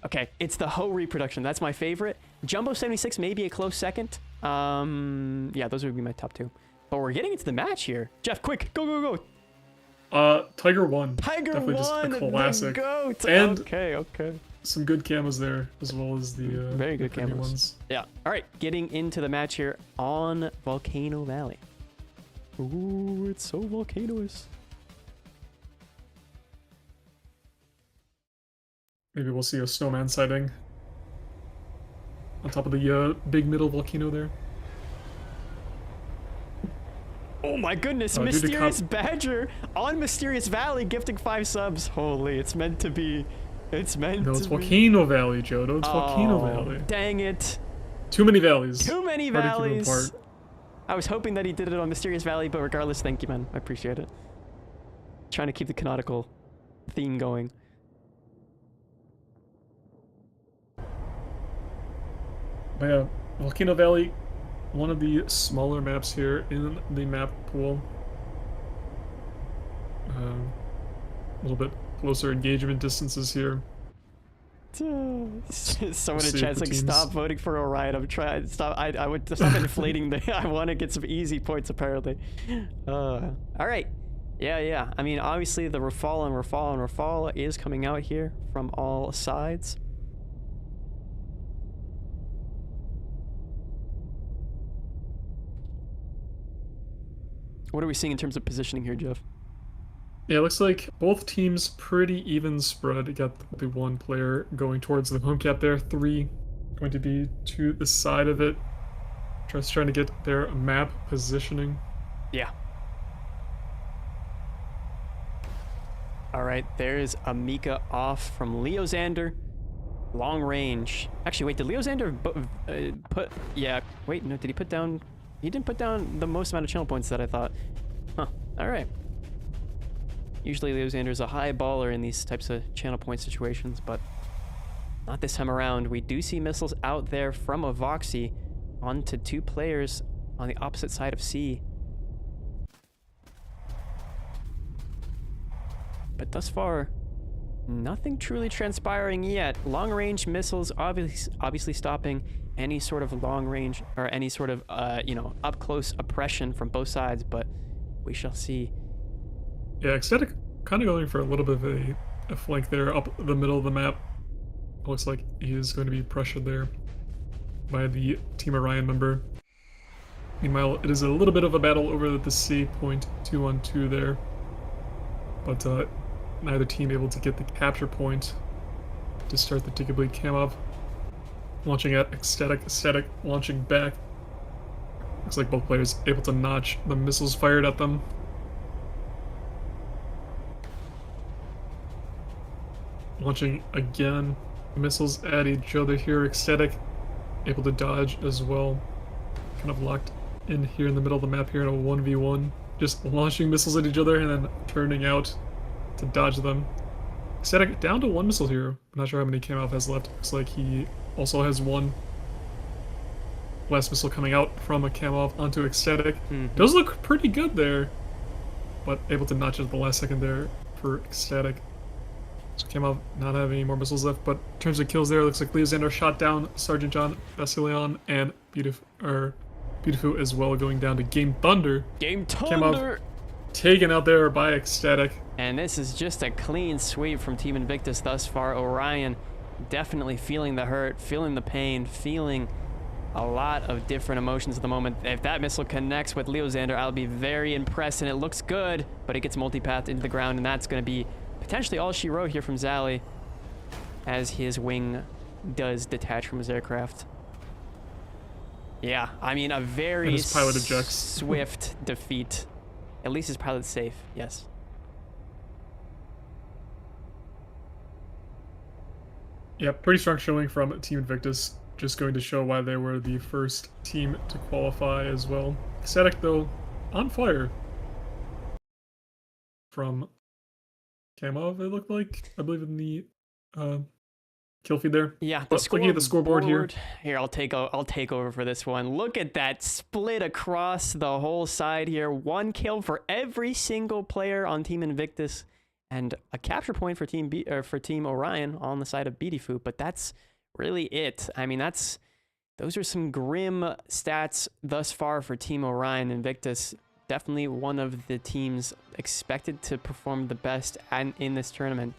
Okay, it's the Ho reproduction. That's my favorite. Jumbo 76 may be a close second. Yeah, those would be my top 2. But we're getting into the match here. Jeff, quick, go. Tiger 1. Tiger Definitely 1, just a classic. the GOAT. And okay. Some good camos there, as well as the very good the camos. ones. Yeah. All right, getting into the match here on Volcano Valley. Ooh, it's so volcanoous. Maybe we'll see a snowman sighting on top of the big middle volcano there. Oh my goodness, Mysterious Badger on Mysterious Valley gifting 5 subs. Holy, it's meant to be. It's meant to be. No, it's Volcano Valley, Joe. No, it's Volcano Valley. Dang it. Too many valleys. Too many Hard to keep them valleys. apart. I was hoping that he did it on Mysterious Valley, but regardless, thank you, man. I appreciate it. Trying to keep the canonical theme going. But yeah, Volcano Valley, one of the smaller maps here in the map pool. A little bit closer engagement distances here. Someone in See chat's the like, teams. stop voting for Orion. I'm trying. Stop. I would stop inflating the. I want to get some easy points apparently. All right. Yeah. I mean, obviously the Rafal is coming out here from all sides. What are we seeing in terms of positioning here, Jeff? Yeah, it looks like both teams pretty even spread. You got the 1 player going towards the home cap there, 3 going to be to the side of it. Just trying to get their map positioning. Yeah. All right, there's a Mika off from Leo Xander. Long range. Actually, wait, did Leo Xander put... Yeah, wait, no, did he put down... He didn't put down the most amount of channel points that I thought. Huh, all right. Usually Leo Xander's a high baller in these types of channel point situations, but not this time around. We do see missiles out there from Avoxy onto 2 players on the opposite side of C. But thus far, Nothing truly transpiring yet. Long-range missiles obviously stopping any sort of long-range or any sort of, you know, up-close oppression from both sides, but we shall see. Yeah, Ecstatic kind of going for a little bit of a flank there up the middle of the map. Looks like he is going to be pressured there by the Team Orion member. Meanwhile, it is a little bit of a battle over the C point 2-on-2 there. But neither team able to get the capture point to start the Ticket Blade Kamov. Launching at Ecstatic launching back. Looks like both players able to notch the missiles fired at them. Launching again, missiles at each other here. Ecstatic able to dodge as well. Kind of locked in here in the middle of the map here in a 1v1. Just launching missiles at each other and then turning out to dodge them. Ecstatic down to 1 missile here. I'm not sure how many Kamov has left. Looks like he also has 1. Last missile coming out from a Kamov onto Ecstatic. Does look pretty good there, but able to notch it at the last second there for Ecstatic. So Kamov not having any more missiles left, but in terms of kills there, looks like Leozander shot down Sergeant John Basilion and Beautiful as well, going down to Game Thunder. Game Thunder! Kamov taken out there by Ecstatic. And this is just a clean sweep from Team Invictus thus far. Orion definitely feeling the hurt, feeling the pain, feeling a lot of different emotions at the moment. If that missile connects with Leozander, I'll be very impressed, and it looks good, but it gets multipathed into the ground, and that's going to be potentially all she wrote here from Zally as his wing does detach from his aircraft. Yeah, I mean, a very swift defeat. At least his pilot's safe, yes. Yeah, pretty strong showing from Team Invictus. Just going to show why they were the first team to qualify as well. Ecstatic, though, on fire. From Kamov, it looked like, I believe, in the kill feed there. Yeah, looking at the scoreboard here. Here, I'll take over for this one. Look at that split across the whole side here. 1 kill for every single player on Team Invictus, and a capture point for Team Orion on the side of Beautiful. But that's really it. I mean, those are some grim stats thus far for Team Orion. Invictus, definitely one of the teams expected to perform the best in this tournament.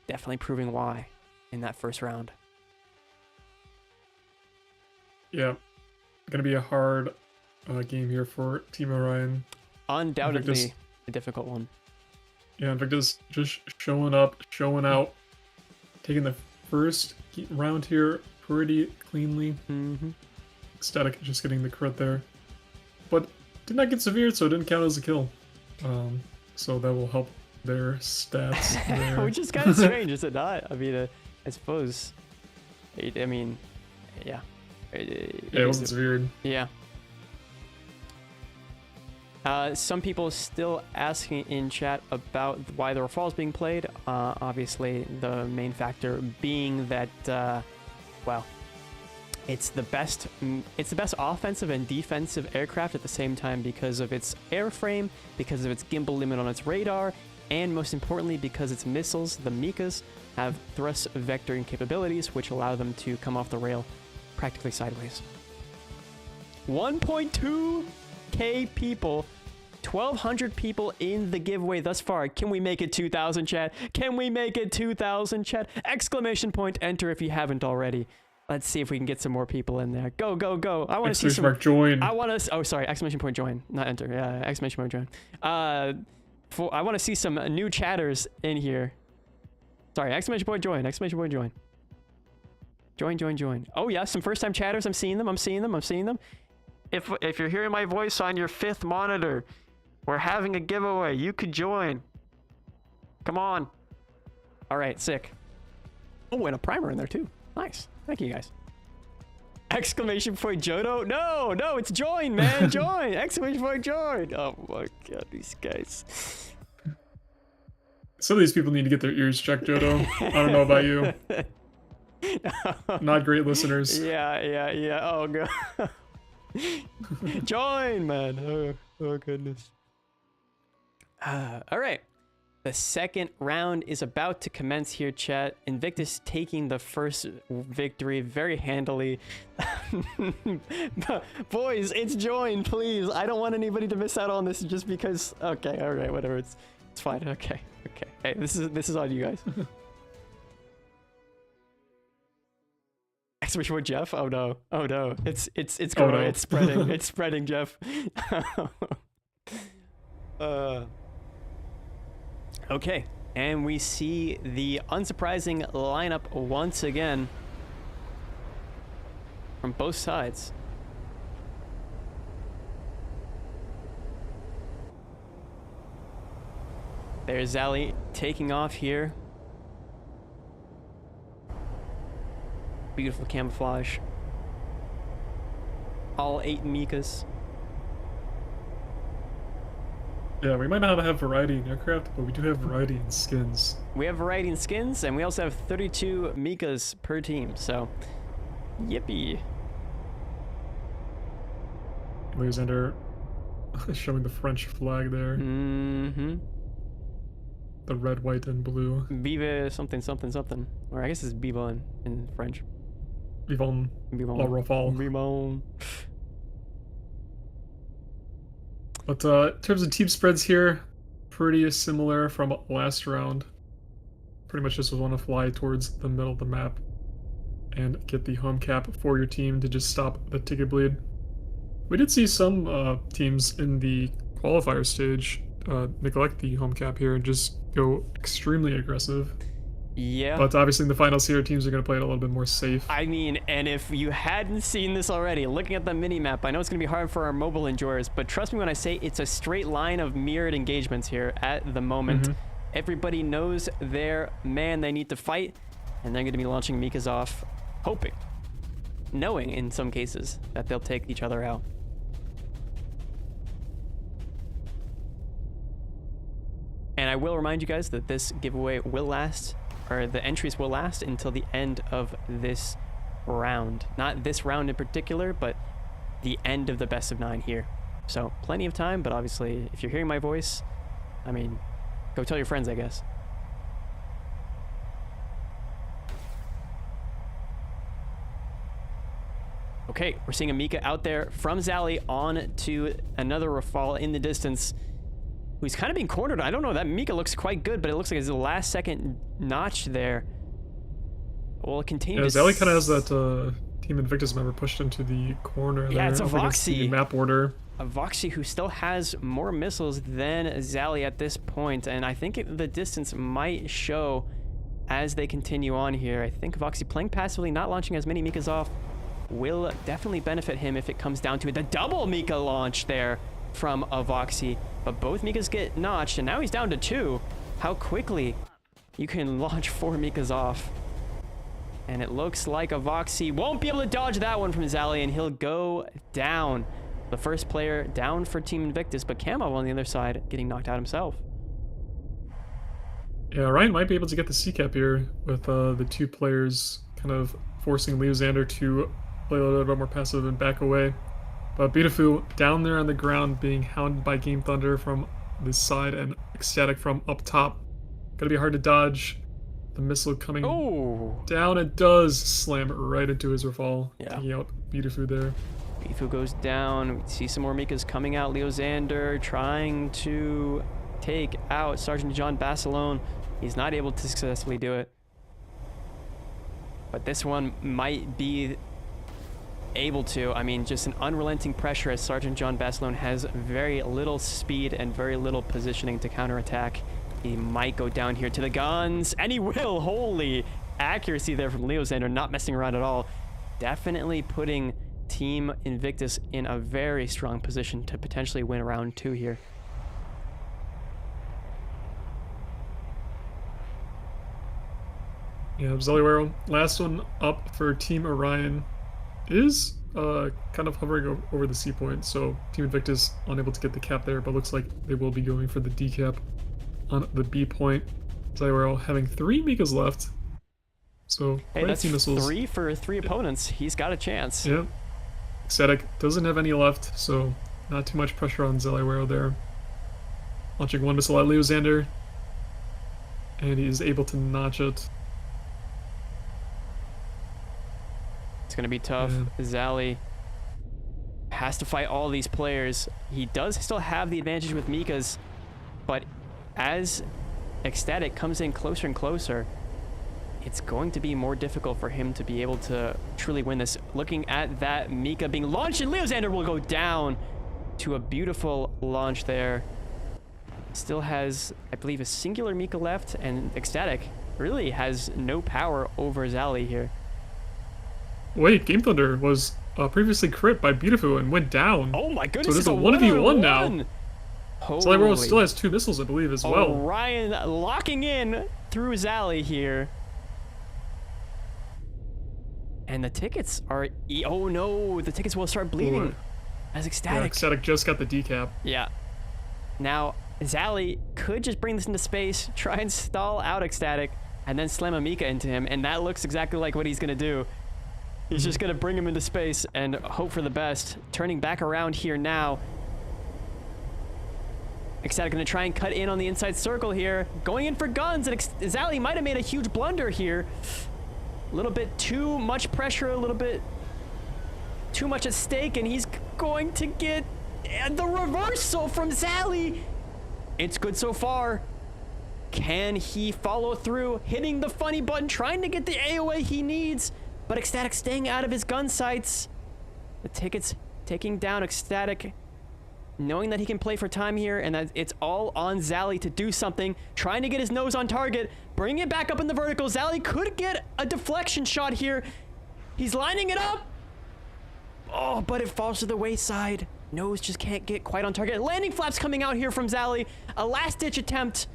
Definitely proving why in that first round. Yeah, gonna be a hard game here for Team Orion. Undoubtedly Invictus, a difficult one. Yeah, Invictus just showing up, showing out, taking the first round here pretty cleanly. Ecstatic just getting the crit there, but did not get severed, so it didn't count as a kill. So that will help their stats there. Which is kind of strange, is it not? I mean, I suppose. I mean, yeah. It wasn't severed. Yeah. Some people still asking in chat about why there were falls being played. Obviously, the main factor being that, well, it's the best offensive and defensive aircraft at the same time because of its airframe, because of its gimbal limit on its radar, and most importantly, because its missiles, the Mikas, have thrust vectoring capabilities, which allow them to come off the rail practically sideways. 1.2K people, 1,200 people in the giveaway thus far. Can we make it 2,000, chat? Can we make it 2,000, chat? Exclamation point, enter if you haven't already. Let's see if we can get some more people in there. Go, go, go. I want to see some. Mark join. I want to. Oh, sorry. Exclamation point join. Not enter. Yeah, exclamation point join. I want to see some new chatters in here. Sorry. Exclamation point join. Exclamation point join. Join, join, join. Oh, yeah. Some first time chatters. I'm seeing them. I'm seeing them. I'm seeing them. If you're hearing my voice on your 5th monitor, we're having a giveaway. You could join. Come on. All right. Sick. Oh, and a primer in there too. Nice. Thank you, guys. Exclamation point Jodo? No, no, it's join, man. Join. Exclamation point join. Oh my god, these guys. Some of these people need to get their ears checked, Jodo. I don't know about you. Not great listeners. Yeah. Oh god. Join, man. Oh goodness. All right. The second round is about to commence here, chat. Invictus taking the first victory very handily. Boys, it's join, please. I don't want anybody to miss out on this just because. Okay, all right, whatever. It's fine. Okay. Hey, this is on you guys. Exclamation point, Jeff. Oh no. It's growing. Oh, no. It's spreading. It's spreading, Jeff. Okay, and we see the unsurprising lineup once again from both sides. There's Zally taking off here. Beautiful camouflage. All 8 Mikas. Yeah, we might not have variety in aircraft, but we do have variety in skins. We have variety in skins, and we also have 32 Mikas per team, so yippee. Alexander showing the French flag there. Mm-hmm. The red, white, and blue. Vive something. Or I guess it's Bivon in French. Vivon la Rafale. Vivon. But in terms of team spreads here, pretty similar from last round. Pretty much just want to fly towards the middle of the map and get the home cap for your team to just stop the ticket bleed. We did see some teams in the qualifier stage neglect the home cap here and just go extremely aggressive. Yeah. But obviously in the finals here, teams are going to play it a little bit more safe. I mean, and if you hadn't seen this already, looking at the mini-map, I know it's going to be hard for our mobile enjoyers, but trust me when I say it's a straight line of mirrored engagements here at the moment. Mm-hmm. Everybody knows their man they need to fight, and they're going to be launching Mikas off, hoping, knowing in some cases that they'll take each other out. And I will remind you guys that this giveaway will last, or the entries will last until the end of this round. Not this round in particular, but the end of the best of 9 here. So plenty of time, but obviously if you're hearing my voice, I mean, go tell your friends, I guess. Okay, we're seeing a Mika out there from Zally on to another Rafale in the distance, who's kind of being cornered. I don't know, that Mika looks quite good, but it looks like it's the last second notch there. Well, it continues. Yeah, Zally kind of has that Team Invictus member pushed into the corner. Yeah, there, it's a Voxy. Map order. A Voxy who still has more missiles than Zally at this point, and I think the distance might show as they continue on here. I think Voxy playing passively, not launching as many Mikas off, will definitely benefit him if it comes down to it. The double Mika launch there from a Voxy, but both Mikas get notched, and now he's down to 2. How quickly you can launch 4 Mikas off. And it looks like a Voxy won't be able to dodge that one from Zally, and he'll go down. The first player down for Team Invictus, but Camo on the other side getting knocked out himself. Yeah, Ryan might be able to get the C-cap here with the 2 players kind of forcing Leozander to play a little bit more passive and back away. But Beautiful down there on the ground being hounded by Game Thunder from this side and Ecstatic from up top. Gonna be hard to dodge. The missile coming down, it does slam right into his Rafale, taking out Beautiful there. Beautiful goes down. We see some more Mikas coming out. Leozander trying to take out Sergeant John Basilone. He's not able to successfully do it. But this one might be able to. I mean, just an unrelenting pressure as Sergeant John Basilone has very little speed and very little positioning to counterattack. He might go down here to the guns, and he will. Holy accuracy there from Leozander, not messing around at all. Definitely putting Team Invictus in a very strong position to potentially win round 2 here. Yeah, Zaliwaro, last one up for Team Orion is kind of hovering over the C point, so Team Invictus unable to get the cap there, but looks like they will be going for the D cap on the B point. Zaliwaro having 3 Mikas left, so hey, that's missiles. 3 for 3 opponents. He's got a chance. Yeah. Ecstatic doesn't have any left, so not too much pressure on Zaliwaro there. Launching 1 missile at Leozander. and he is able to notch it. It's going to be tough. Zally has to fight all these players. He does still have the advantage with Mika's, but as Ecstatic comes in closer and closer, it's going to be more difficult for him to be able to truly win this. Looking at that, Mika being launched, and Leozander will go down to a beautiful launch there. Still has, I believe, a singular Mika left, and Ecstatic really has no power over Zally here. Wait, Game Thunder was previously crit by Beautiful and went down. Oh my goodness, so there's a 1v1 now. Holy. Still has 2 missiles, I believe, as well. Ryan locking in through Zally here. And the tickets are... Oh no, the tickets will start bleeding. As Ecstatic. Yeah, Ecstatic just got the decap. Yeah. Now, Zally could just bring this into space, try and stall out Ecstatic, and then slam a Mika into him, and that looks exactly like what he's going to do. He's just going to bring him into space and hope for the best. Turning back around here now. Ecstatic going to try and cut in on the inside circle here. Going in for guns, and Zally might have made a huge blunder here. A little bit too much pressure, a little bit too much at stake, and he's going to get the reversal from Zally. It's good so far. Can he follow through, hitting the funny button, trying to get the AoE he needs, but Ecstatic staying out of his gun sights. The tickets taking down Ecstatic, knowing that he can play for time here, and that it's all on Zally to do something, trying to get his nose on target, bring it back up in the vertical. Zally could get a deflection shot here. He's lining it up. Oh, but it falls to the wayside. Nose just can't get quite on target. Landing flaps coming out here from Zally. A last-ditch attempt,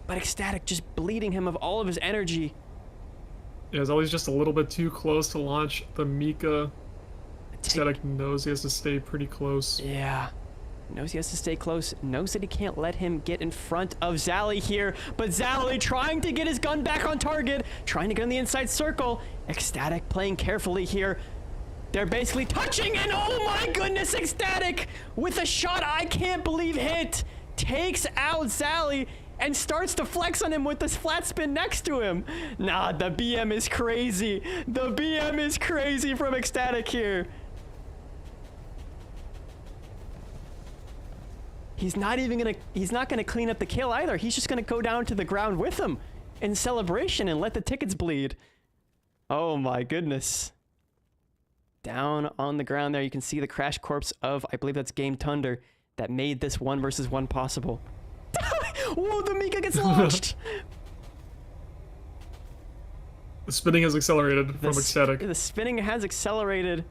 but Ecstatic just bleeding him of all of his energy. Yeah, Zally's just a little bit too close to launch the Mika. Ecstatic knows he has to stay pretty close. Yeah. Knows he has to stay close. Knows that he can't let him get in front of Zally here. But Zally trying to get his gun back on target. Trying to get in the inside circle. Ecstatic playing carefully here. They're basically touching, and oh my goodness, Ecstatic with a shot I can't believe hit. Takes out Zally and starts to flex on him with this flat spin next to him. Nah, the BM is crazy. The BM is crazy from Ecstatic here. He's not gonna clean up the kill either. He's just gonna go down to the ground with him in celebration and let the tickets bleed. Oh my goodness. Down on the ground there, you can see the crash corpse of, I believe that's Game Thunder, that made this 1v1 possible. Whoa, the Mika gets launched! The spinning has accelerated from Ecstatic. The spinning has accelerated.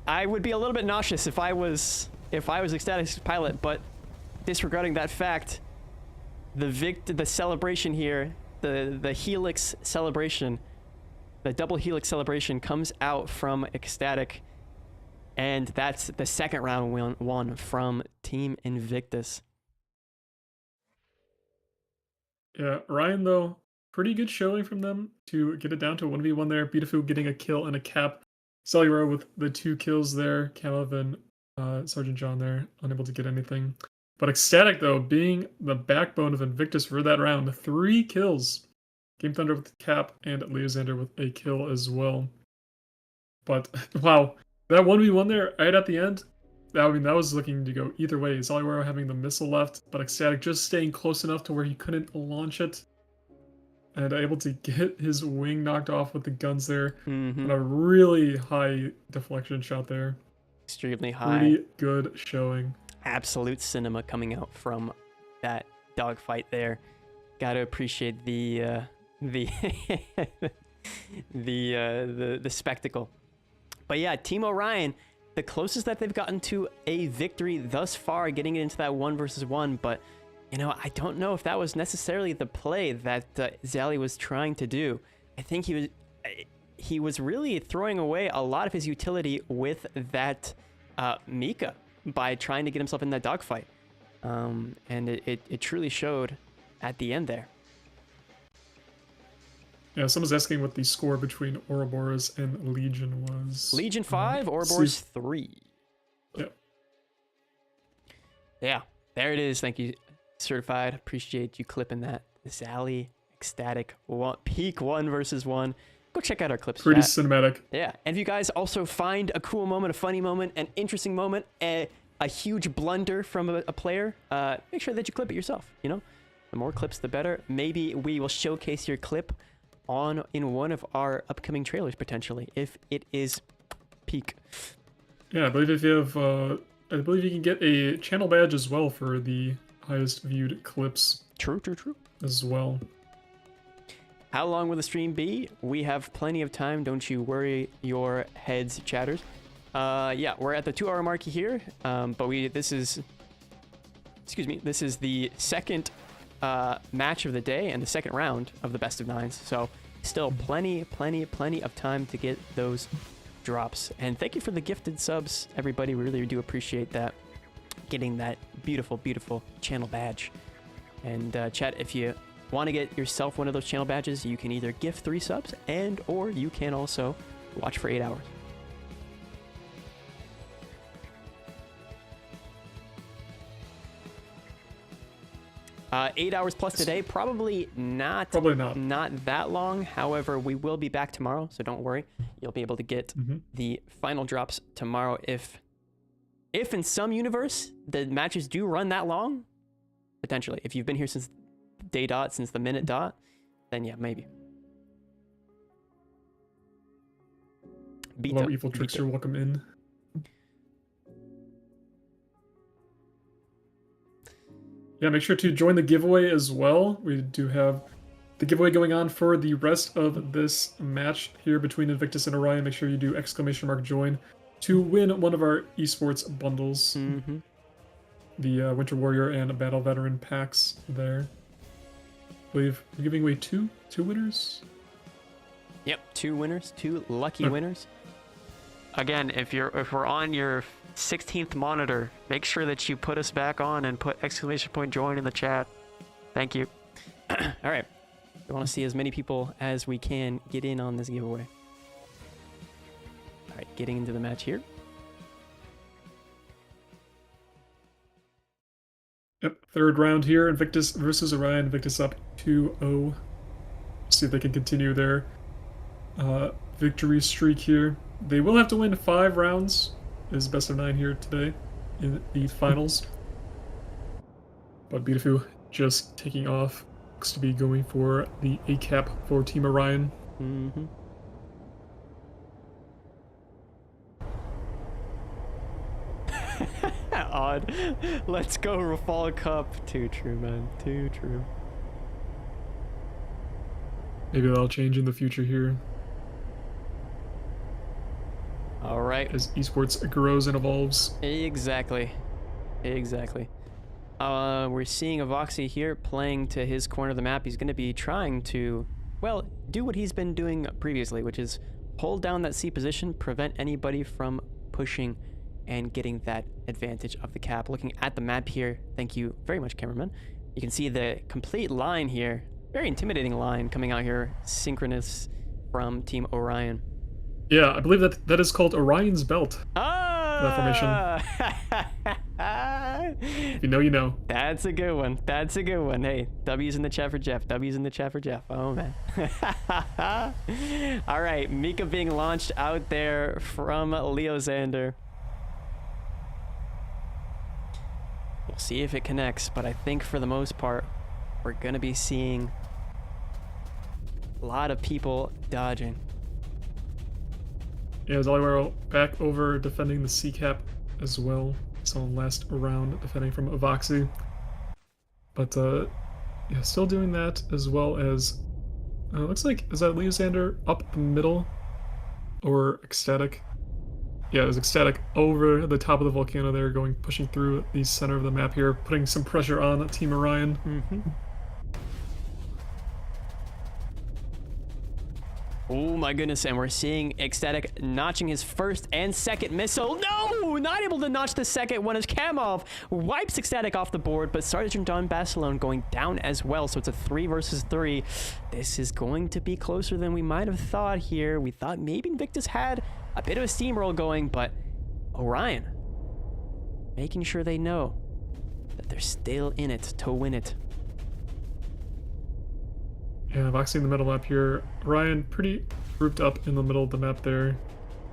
I would be a little bit nauseous if I was Ecstatic's pilot, but disregarding that fact, the celebration here, the Helix celebration, the double Helix celebration comes out from Ecstatic, and that's the second round won from Team Invictus. Yeah, Ryan, though, pretty good showing from them to get it down to 1v1 there. Beautiful getting a kill and a cap. Celluro with the 2 kills there. Kalev and Sergeant John there, unable to get anything. But Ecstatic, though, being the backbone of Invictus for that round, 3 kills. Game Thunder with the cap and Leozander with a kill as well. But, wow, that 1v1 there right at the end, that was looking to go either way. Zalywaro having the missile left, but Ecstatic just staying close enough to where he couldn't launch it. And able to get his wing knocked off with the guns there. And a really high deflection shot there. Extremely high. Pretty good showing. Absolute cinema coming out from that dogfight there. Got to appreciate the spectacle. But yeah, Team Orion, the closest that they've gotten to a victory thus far, getting it into that 1v1. But you know, I don't know if that was necessarily the play that Zally was trying to do. I think he was really throwing away a lot of his utility with that Mika by trying to get himself in that dogfight. And it truly showed at the end there. Yeah, someone's asking what the score between Ouroboros and Legion was. Legion 5, Ouroboros 3. Yeah. Yeah, there it is. Thank you. certified. Appreciate you clipping that. Zally, ecstatic, peak 1v1. Go check out our clips. Pretty chat. cinematic. Yeah, and if you guys also find a cool moment, a funny moment, an interesting moment, a huge blunder from a player, make sure that you clip it yourself. You know, the more clips, the better. Maybe we will showcase your clip in one of our upcoming trailers potentially, if it is peak. Yeah, I believe if you have, I believe you can get a channel badge as well for the highest viewed clips. True. As well. How long will the stream be? We have plenty of time. Don't you worry your heads, chatters. Yeah, we're at the 2-hour mark here. But this is the second match of the day and the second round of the best of 9s. So still plenty of time to get those drops. And thank you for the gifted subs, everybody. We really do appreciate that. Getting that beautiful channel badge. And chat, if you want to get yourself one of those channel badges, you can either gift 3 subs or you can also watch for 8 hours. Uh, 8 hours plus today, probably not that long. However, we will be back tomorrow, so don't worry. You'll be able to get the final drops tomorrow. If in some universe the matches do run that long, potentially, if you've been here since day dot, since the minute dot, then yeah, maybe. Hello, Evil Trickster, welcome in. Yeah, make sure to join the giveaway as well. We do have the giveaway going on for the rest of this match here between Invictus and Orion. Make sure you do ~join to win one of our esports bundles. The Winter Warrior and Battle Veteran packs there. I believe we're giving away two winners. Yep, 2 winners, 2 lucky winners. Again, if we're on your 16th monitor, make sure that you put us back on and put ~join in the chat. Thank you. All right. We want to see as many people as we can get in on this giveaway. All right, getting into the match here. Yep, third round here, Invictus versus Orion. Invictus up 2-0. See if they can continue their victory streak here. They will have to win 5 rounds. Is best of 9 here today in the finals. But Beautiful just taking off. Looks to be going for the A cap for Team Orion. Odd. Let's go Rafal Cup. Too true, man. Too true. Maybe that'll change in the future here. All right. As esports grows and evolves. Exactly. We're seeing Avoxy here playing to his corner of the map. He's going to be trying to, well, do what he's been doing previously, which is hold down that C position, prevent anybody from pushing and getting that advantage of the cap. Looking at the map here, thank you very much, cameraman. You can see the complete line here. Very intimidating line coming out here, synchronous from Team Orion. Yeah, I believe that is called Orion's Belt. That formation. If you know, you know. That's a good one. Hey, W's in the chat for Jeff. Oh, man. All right, Mika being launched out there from Leo Xander. We'll see if it connects, but I think for the most part, we're going to be seeing a lot of people dodging. Yeah, Zaliwaro back over defending the C cap as well. So last round defending from Avoxy. But yeah, still doing that as well as looks like, is that Leosander up the middle or Ecstatic? Yeah, it was Ecstatic over the top of the volcano there, pushing through the center of the map here, putting some pressure on Team Orion. Oh my goodness, and we're seeing Ecstatic notching his first and second missile. No, not able to notch the second one as Kamov wipes Ecstatic off the board, but Sergeant Don Basilone going down as well, so it's a 3 versus 3. This is going to be closer than we might have thought here. We thought maybe Invictus had a bit of a steamroll going, but Orion making sure they know that they're still in it to win it. Yeah, Voxy in the middle map here. Ryan pretty grouped up in the middle of the map there.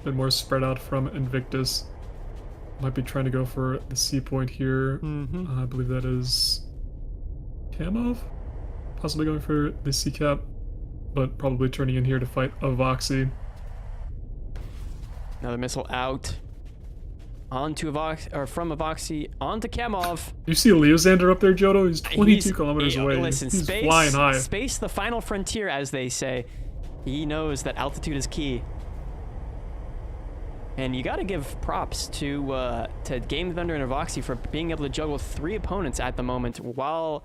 A bit more spread out from Invictus. Might be trying to go for the C point here. I believe that is Kamov? Possibly going for the C cap, but probably turning in here to fight a Voxy. Another missile out. Onto from Avoxy, onto Kamov. You see Leozander up there, Jodo? He's 22 kilometers away. Listen, he's space, flying high. Space, the final frontier, as they say. He knows that altitude is key. And you got to give props to Game Thunder and Avoxy for being able to juggle 3 opponents at the moment while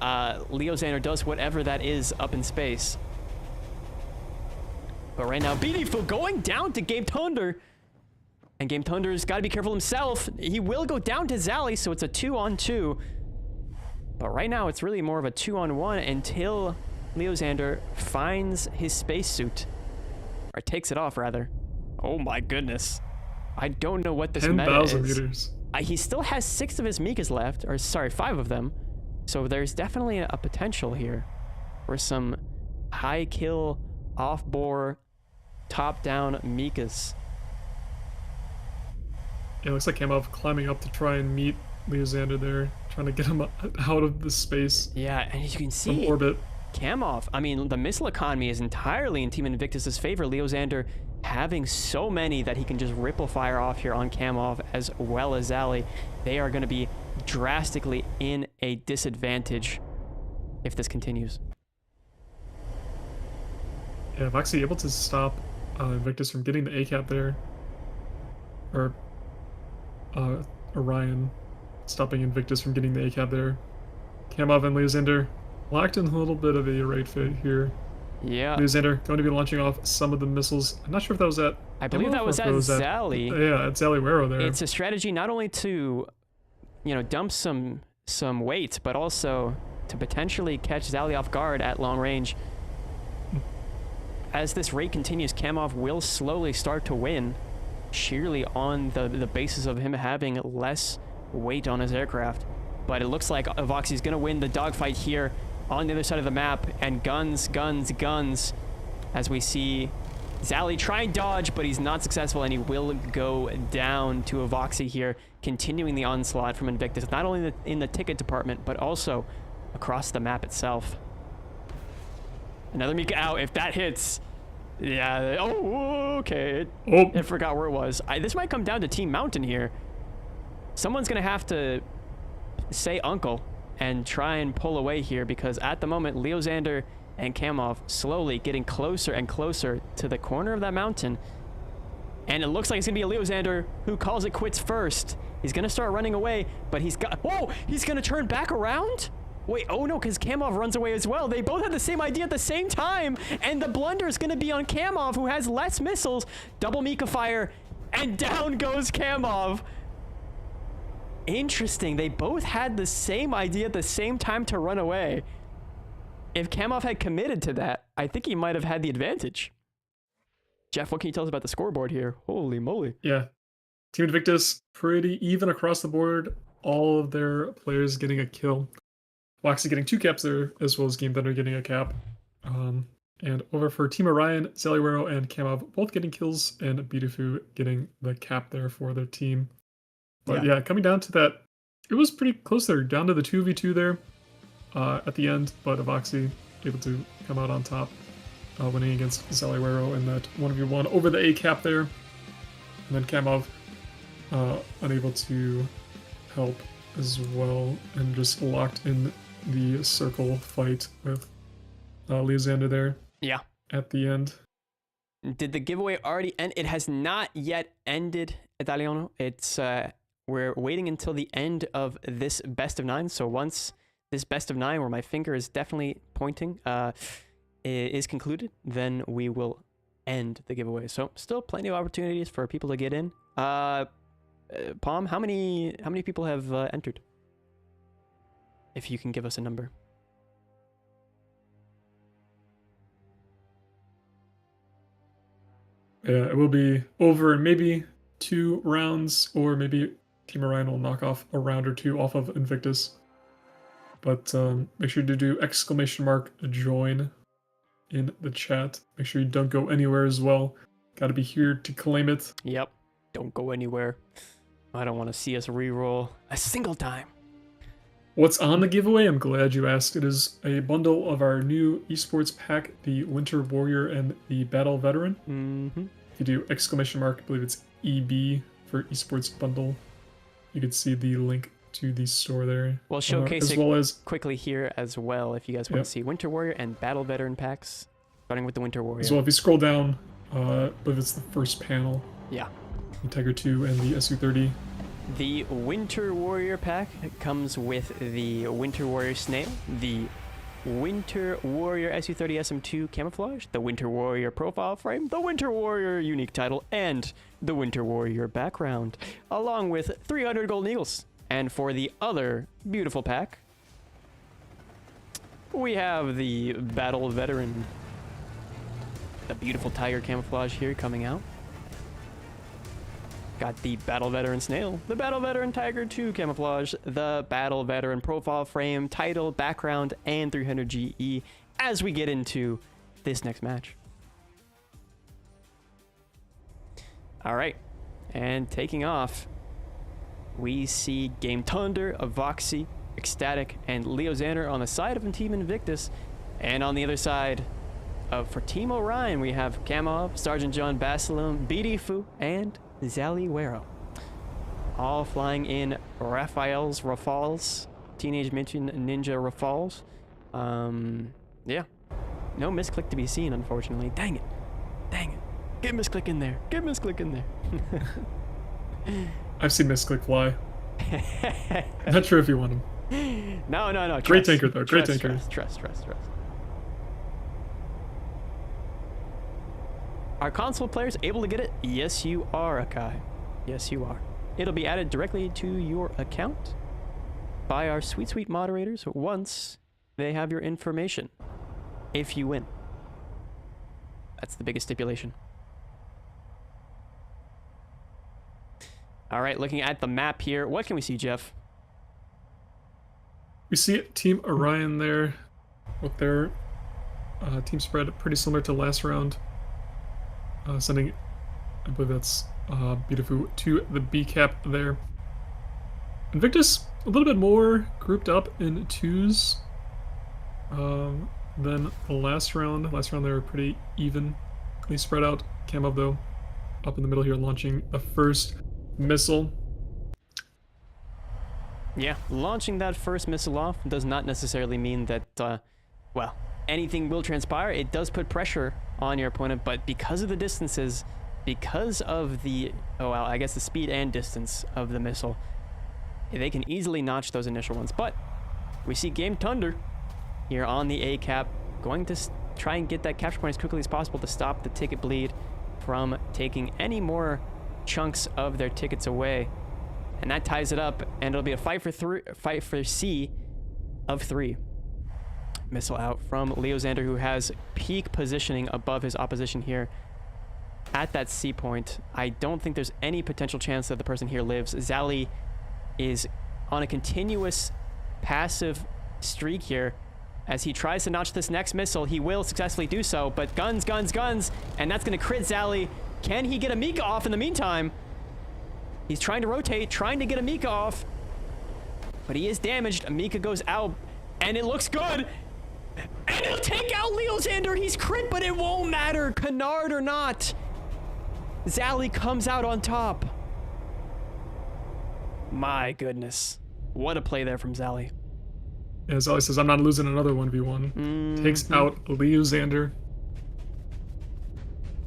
Leozander does whatever that is up in space. But right now, Beautiful going down to Game Thunder. And Game Thunder's got to be careful himself. He will go down to Zally, so it's a 2-on-2. But right now, it's really more of a 2-on-1 until Leozander finds his spacesuit. Or takes it off, rather. Oh my goodness. I don't know what this meta is. 10,000 meters. He still has 6 of his Mikas left. Or, sorry, 5 of them. So there's definitely a potential here for some high kill, off-bore, top-down Mikas. Yeah, it looks like Kamov climbing up to try and meet Leozander there, trying to get him out of the space. Yeah, and as you can see, from orbit. Kamov, I mean, the missile economy is entirely in Team Invictus's favor. Leozander having so many that he can just ripple fire off here on Kamov as well as Zally. They are going to be drastically in a disadvantage if this continues. Yeah, Voxy able to stop Invictus from getting the A-cap there. Or Orion stopping Invictus from getting the A-cap there. Kamov and Leozander locked in a little bit of a right fit here. Yeah. Leozander going to be launching off some of the missiles. I'm not sure if that was at... I believe that was at Zally. Yeah, at Zaliwero there. It's a strategy not only to, you know, dump some weight, but also to potentially catch Zally off guard at long range. As this rate continues, Kamov will slowly start to win, sheerly on the basis of him having less weight on his aircraft. But it looks like Avoxy's going to win the dogfight here on the other side of the map, and guns, as we see Zally try and dodge, but he's not successful, and he will go down to Avoxy here, continuing the onslaught from Invictus, not only in the ticket department, but also across the map itself. Another Mika out. If that hits, yeah. Oh, okay. I forgot where it was. This might come down to Team Mountain here. Someone's going to have to say uncle and try and pull away here, because at the moment, Leozander and Kamov slowly getting closer and closer to the corner of that mountain. And it looks like it's going to be a Leozander who calls it quits first. He's going to start running away, but he's got... Whoa! He's going to turn back around? Wait, oh no, because Kamov runs away as well. They both had the same idea at the same time, and the blunder is going to be on Kamov, who has less missiles. Double Mika fire, and down goes Kamov. Interesting. They both had the same idea at the same time to run away. If Kamov had committed to that, I think he might have had the advantage. Jeff, what can you tell us about the scoreboard here? Holy moly. Yeah. Team Invictus, pretty even across the board. All of their players getting a kill. Waxy getting 2 caps there, as well as Game Thunder getting a cap. And over for Team Orion, Zaliwero and Kamov both getting kills, and Bidufu getting the cap there for their team. But yeah, coming down to that, it was pretty close there, down to the 2v2 there at the end, but Avoxy able to come out on top, winning against Zaliwero in that 1v1 over the A cap there. And then Kamov unable to help as well, and just locked in the circle fight with Leozander there. Yeah. At the end. Did the giveaway already end? It has not yet ended, Italiano. It's we're waiting until the end of this best of 9. So once this best of 9, where my finger is definitely pointing, is concluded, then we will end the giveaway. So still plenty of opportunities for people to get in. Palm, how many people have entered? If you can give us a number. Yeah, it will be over in maybe 2 rounds, or maybe Team Orion will knock off a round or two off of Invictus. But make sure to do !join in the chat. Make sure you don't go anywhere as well. Got to be here to claim it. Yep. Don't go anywhere. I don't want to see us reroll a single time. What's on the giveaway? I'm glad you asked. It is a bundle of our new esports pack, the Winter Warrior and the Battle Veteran. Mm-hmm. If you do !, I believe it's EB for esports bundle. You can see the link to the store there. We'll showcase as well as quickly here as well if you guys want to see Winter Warrior and Battle Veteran packs, starting with the Winter Warrior. As well, if you scroll down, I believe it's the first panel. Yeah. The Tiger 2 and the SU-30. The Winter Warrior pack comes with the Winter Warrior Snail, the Winter Warrior SU-30 SM2 Camouflage, the Winter Warrior Profile Frame, the Winter Warrior Unique Title, and the Winter Warrior Background, along with 300 Golden Eagles. And for the other beautiful pack, we have the Battle Veteran, the beautiful Tiger Camouflage here coming out. Got the Battle Veteran Snail, the Battle Veteran Tiger 2 Camouflage, the Battle Veteran Profile Frame, Title, Background, and 300 GE as we get into this next match. All right, and taking off, we see Game Thunder, Avoxy, Ecstatic, and Leo Xander on the side of Team Invictus. And on the other side, for Team Orion, we have Kamov, Sergeant John Basilone, BD and Zali Wero. All flying in Rafales, Teenage Mutant Ninja Rafales. Yeah. No misclick to be seen, unfortunately. Dang it. Dang it. Get misclick in there. Get misclick in there. I've seen misclick fly. Not sure if you want him. No. Great tanker, though. Great tanker. Trust. Are console players able to get it? Yes, you are, Akai. Yes, you are. It'll be added directly to your account by our sweet moderators once they have your information. If you win. That's the biggest stipulation. All right, looking at the map here, what can we see, Jeff? We see Team Orion there with their team spread pretty similar to last round. Sending, I believe that's Beautiful to the B cap there. Invictus, a little bit more grouped up in twos than the last round. Last round they were pretty evenly spread out. Kamov, though, up in the middle here, launching the first missile. Yeah, launching that first missile off does not necessarily mean that, well, anything will transpire. It does put pressure on your opponent, but because of the distances, because of the, I guess the speed and distance of the missile, they can easily notch those initial ones. But we see Game Thunder here on the A cap, going to try and get that capture point as quickly as possible to stop the ticket bleed from taking any more chunks of their tickets away. And that ties it up, and it'll be a fight for C of 3. Missile out from Leo Xander, who has peak positioning above his opposition here at that C point. I don't think there's any potential chance that the person here lives. Zali is on a continuous passive streak here. As he tries to notch this next missile, he will successfully do so, but guns, and that's going to crit Zali. Can he get a Mika off in the meantime? He's trying to rotate, trying to get a Mika off, but he is damaged. A Mika goes out, and it looks good. And it'll take out Leo Xander. He's crit, but it won't matter, canard or not. Zali comes out on top. My goodness. What a play there from Zali. Yeah, Zali says, I'm not losing another 1v1. Takes out Leo Xander.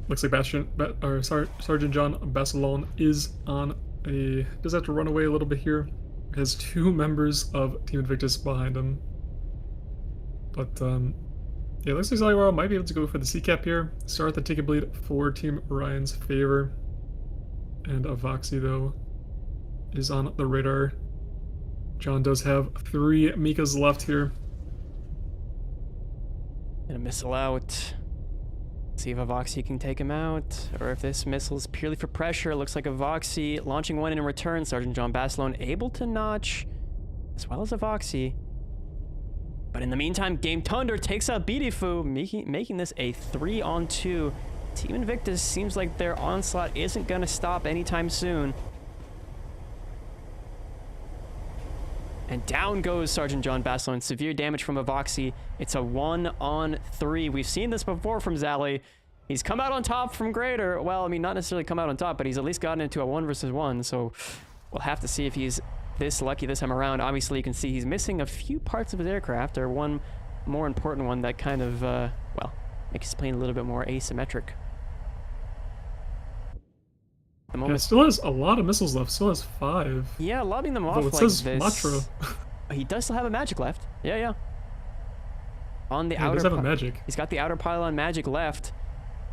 Looks like Sergeant John Basilone is on a... does have to run away a little bit here. Has 2 members of Team Invictus behind him. But, yeah, looks like Zaliwaro might be able to go for the C-cap here. Start the ticket bleed for Team Orion's favor. And Avoxy, though, is on the radar. John does have 3 Mikas left here. And a missile out. See if Avoxy can take him out, or if this missile is purely for pressure. It looks like Avoxy launching one in return. Sergeant John Basilone able to notch, as well as Avoxy. But in the meantime, Game Thunder takes out Bidifu, making this a 3-on-2. Team Invictus seems like their onslaught isn't going to stop anytime soon. And down goes Sergeant John Basilone. Severe damage from Avoxy. It's a 1-on-3. We've seen this before from Zally. He's come out on top from Greater. Well, I mean, not necessarily come out on top, but he's at least gotten into a 1 versus 1. So we'll have to see if he's this lucky this time around. Obviously, you can see he's missing a few parts of his aircraft, or one more important one that kind of, well, makes his plane a little bit more asymmetric. The moment, still has a lot of missiles left. Still has 5. Yeah, lobbing them off it like says this. Matra. He does still have a magic left. Yeah. On the outer. He does have a magic. He's got the outer pylon magic left.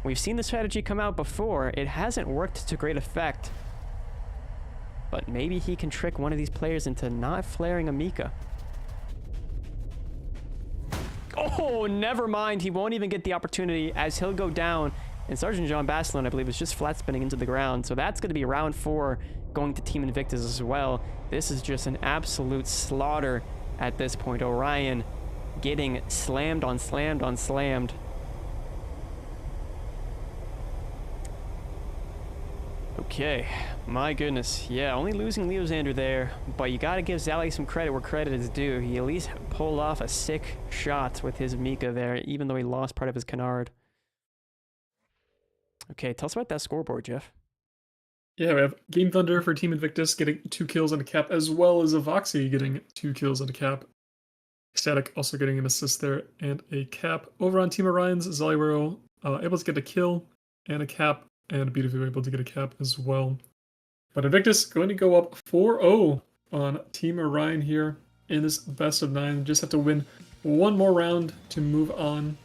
We've seen the strategy come out before. It hasn't worked to great effect. But maybe he can trick one of these players into not flaring a Mika. Oh, never mind. He won't even get the opportunity, as he'll go down. And Sergeant John Basilone, I believe, is just flat spinning into the ground. So that's going to be round 4 going to Team Invictus as well. This is just an absolute slaughter at this point. Orion getting slammed on slammed on slammed. Okay, my goodness. Yeah, only losing Leozander there, but you got to give Zally some credit where credit is due. He at least pulled off a sick shot with his Mika there, even though he lost part of his canard. Okay, tell us about that scoreboard, Jeff. Yeah, we have Game Thunder for Team Invictus getting 2 kills and a cap, as well as Avoxy getting 2 kills and a cap. Ecstatic also getting an assist there and a cap. Over on Team Orion's, Zaliwero able to get a kill and a cap, and Bidifu able to get a cap as well. But Invictus going to go up 4-0 on Team Orion here in this best of 9. Just have to win one more round to move on,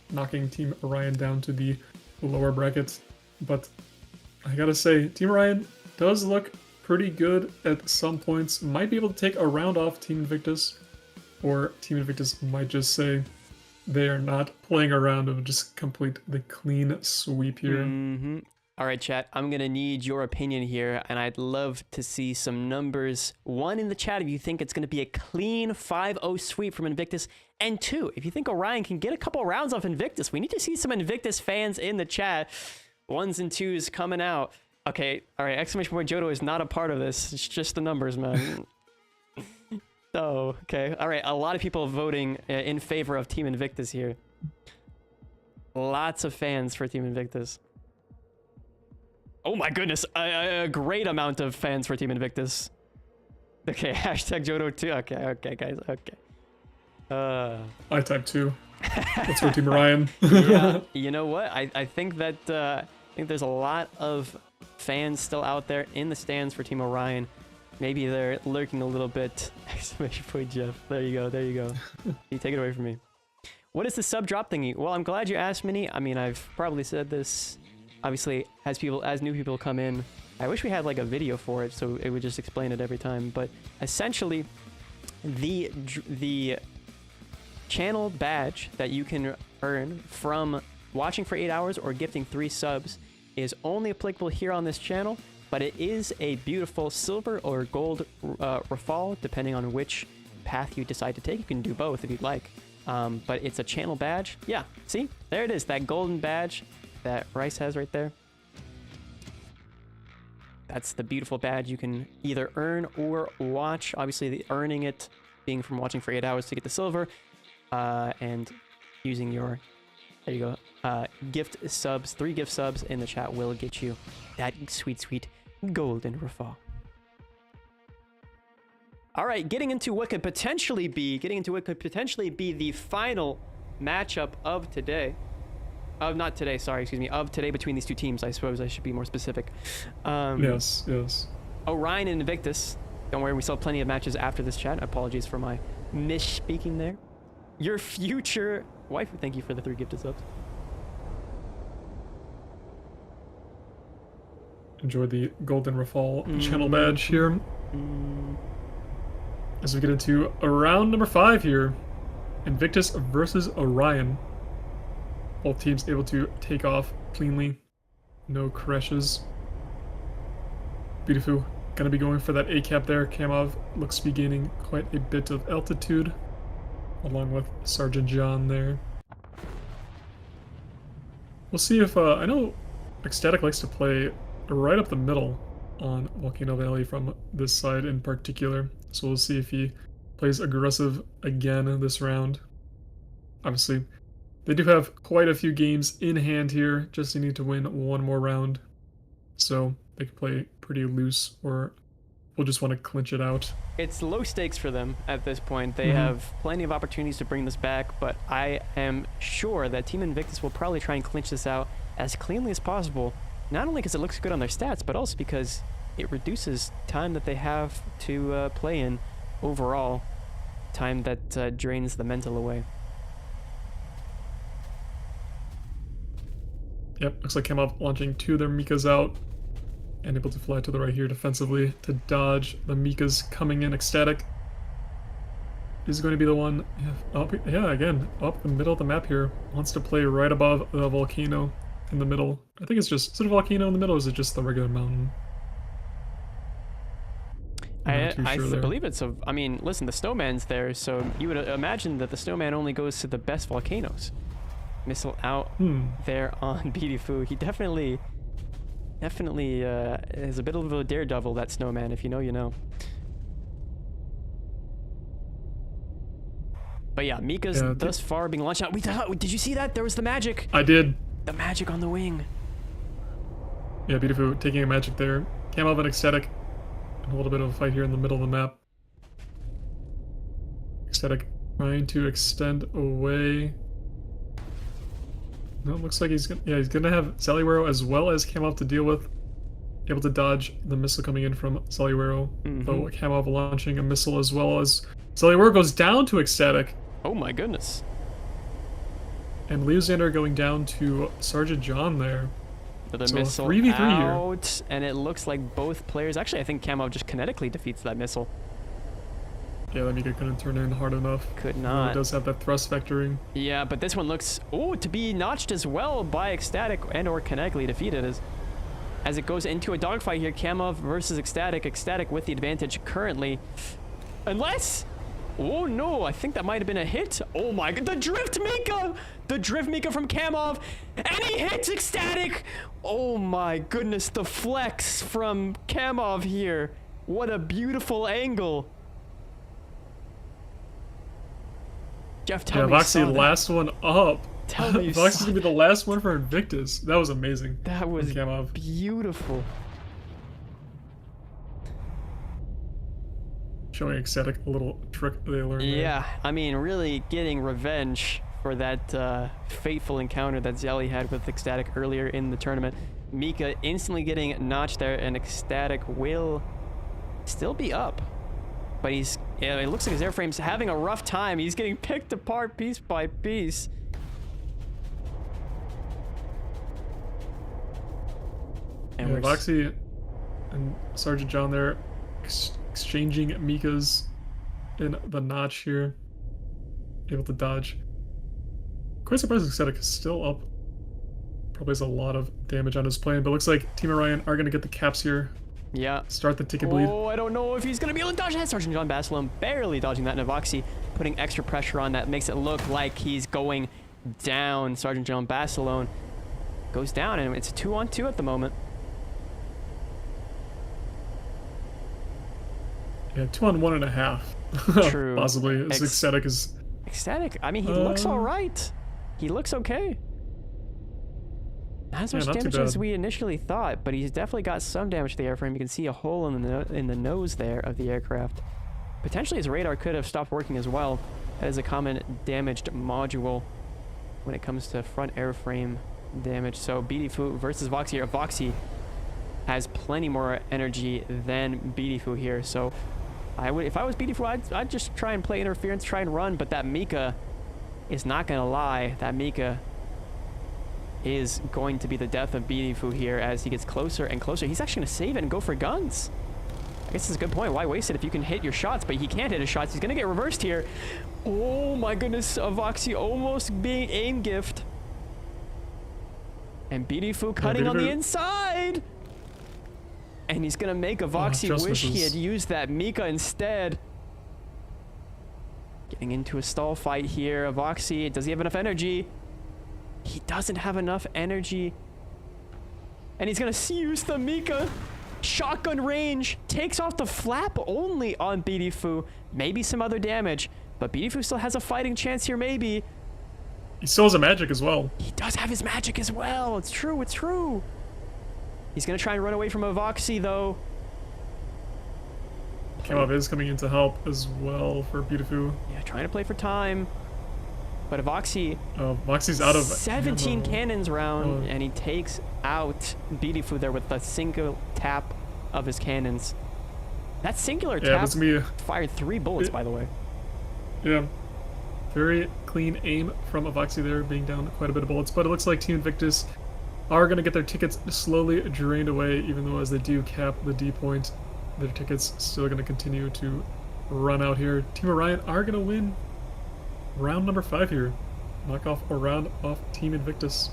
knocking Team Orion down to the lower brackets. But I gotta say, Team Orion does look pretty good at some points. Might be able to take a round off Team Invictus, or Team Invictus might just say they are not playing around and just complete the clean sweep here. All right, chat, I'm going to need your opinion here, and I'd love to see some numbers. 1, in the chat, if you think it's going to be a clean 5-0 sweep from Invictus, and 2, if you think Orion can get a couple rounds off Invictus. We need to see some Invictus fans in the chat. 1s and 2s coming out. Okay, all right, exclamation point Jodo is not a part of this. It's just the numbers, man. Oh, okay. All right, a lot of people voting in favor of Team Invictus here. Lots of fans for Team Invictus. Oh my goodness, a great amount of fans for Team Invictus. Okay, hashtag Jodo 2. Okay, guys, okay. I type 2. Let's go Team Orion. Yeah, you know what? I think that I think there's a lot of fans still out there in the stands for Team Orion. Maybe they're lurking a little bit. Exclamation point Jeff. There you go. You take it away from me. What is the sub drop thingy? Well, I'm glad you asked, Minnie. I mean, I've probably said this. Obviously, as new people come in, I wish we had like a video for it so it would just explain it every time. But essentially, the channel badge that you can earn from watching for 8 hours or gifting 3 subs is only applicable here on this channel, but it is a beautiful silver or gold rafale, depending on which path you decide to take. You can do both if you'd like, but it's a channel badge. Yeah, see, there it is, that golden badge that Rice has right there. That's the beautiful badge you can either earn or watch. Obviously, the earning it being from watching for 8 hours to get the silver, and using your, there you go, gift subs, 3 gift subs in the chat will get you that sweet golden rafale. All right, getting into what could potentially be the final matchup of today. Not today, sorry, excuse me. Of today between these two teams, I suppose I should be more specific. Yes. Orion and Invictus. Don't worry, we still have plenty of matches after this chat. Apologies for my misspeaking there. Your future wife, thank you for the 3 gifted subs. Enjoy the golden rafale channel badge here. As we get into round number 5 here. Invictus versus Orion. Both teams able to take off cleanly. No crashes. Beautiful. Gonna be going for that A cap there. Kamov looks to be gaining quite a bit of altitude, along with Sergeant John there. We'll see if, I know Ecstatic likes to play right up the middle on Volcano Valley from this side in particular. So we'll see if he plays aggressive again this round. Obviously, they do have quite a few games in hand here, just need to win one more round. So they can play pretty loose, or we'll just want to clinch it out. It's low stakes for them at this point. They have plenty of opportunities to bring this back, but I am sure that Team Invictus will probably try and clinch this out as cleanly as possible. Not only because it looks good on their stats, but also because it reduces time that they have to play in overall. Time that drains the mental away. Yep, looks like Kamov launching two of their Mikas out. And able to fly to the right here defensively to dodge the Mikas coming in. Ecstatic is going to be the one, again, up the middle of the map here. Wants to play right above the volcano in the middle. I think it's just, is it a volcano in the middle, or is it just the regular mountain? I believe it's a, I mean, listen, the snowman's there, so you would imagine that the snowman only goes to the best volcanoes. Missile out there on Beautiful. He definitely is a bit of a daredevil, that snowman. If you know, you know. But yeah, Mika's thus far being launched out. Did you see that? There was the magic. I did. The magic on the wing. Yeah, Beautiful taking a magic there. Kamov and Ecstatic. And a little bit of a fight here in the middle of the map. Ecstatic trying to extend away. No, it looks like he's gonna have Saliwero as well as Kamov to deal with. Able to dodge the missile coming in from Saliwero. Though Kamov launching a missile as well as Saliwero goes down to Ecstatic. Oh my goodness. And Leozander going down to Sergeant John there. The so missile 3v3 out, here. And it looks like both players. Actually, I think Kamov just kinetically defeats that missile. Yeah, that Mika couldn't turn in hard enough. Could not. It does have that thrust vectoring. Yeah, but this one looks to be notched as well by Ecstatic and or kinetically defeated as it goes into a dogfight here. Kamov versus Ecstatic. Ecstatic with the advantage currently. Unless... Oh no, I think that might have been a hit. Oh my god, the Drift Mika! The Drift Mika from Kamov! And he hits Ecstatic! Oh my goodness, the flex from Kamov here. What a beautiful angle. Jeff, tell me you saw that. Last one up. Tell me you Voxy's gonna be the last one for Invictus. That was amazing. That was Kamov. Beautiful. Showing Ecstatic a little trick they learned. Yeah, I mean, really getting revenge for that fateful encounter that Zelly had with Ecstatic earlier in the tournament. Mika instantly getting notched there, and Ecstatic will still be up. But he's, it looks like his airframe's having a rough time. He's getting picked apart piece by piece. And yeah, Voxy and Sergeant John there exchanging Mikas in the notch here. Able to dodge. Quite surprised Ecstatic is still up. Probably has a lot of damage on his plane, but looks like Team Orion are going to get the caps here. Yeah. Start the ticket bleed. Oh, I don't know if he's going to be able to dodge that. Sergeant John Basilone barely dodging that. Navoxy putting extra pressure on that. Makes it look like he's going down. Sergeant John Basilone goes down, and it's a 2-on-2 at the moment. Yeah, 2-on-1.5. True. Possibly. As Ecstatic is... Ecstatic? I mean, he looks alright. He looks okay. Not as much damage as we initially thought, but he's definitely got some damage to the airframe. You can see a hole in the nose there of the aircraft. Potentially his radar could have stopped working as well. That is a common damaged module when it comes to front airframe damage. So BDFU versus Voxy here. Voxy has plenty more energy than BDFU here. So if I was BDFU, I'd just try and play interference, try and run, but that Mika is not gonna lie. That Mika is going to be the death of BDFU here as he gets closer and closer. He's actually gonna save it and go for guns. I guess it's a good point. Why waste it if you can hit your shots? But he can't hit his shots. He's gonna get reversed here. Oh my goodness, Voxy almost being aim gift. And Beautiful cutting on the inside. And he's going to make Avoxy wish he had used that Mika instead. Getting into a stall fight here. Avoxy, does he have enough energy? He doesn't have enough energy. And he's going to use the Mika. Shotgun range. Takes off the flap only on Beautiful. Maybe some other damage. But Beautiful still has a fighting chance here, maybe. He still has a magic as well. He does have his magic as well. It's true. It's true. He's going to try and run away from Avoxy, though. Kamov is coming in to help as well for Beautiful. Yeah, trying to play for time. But Avoxy... Avoxy's out of 17 ammo. Cannons round, and he takes out Beautiful there with a single tap of his cannons. That singular tap fired 3 bullets, by the way. Yeah. Very clean aim from Avoxy there, being down quite a bit of bullets. But it looks like Team Invictus are going to get their tickets slowly drained away, even though as they do cap the D point, their tickets still going to continue to run out here. Team Orion are going to win round number 5 here. Knock off a round off Team Invictus.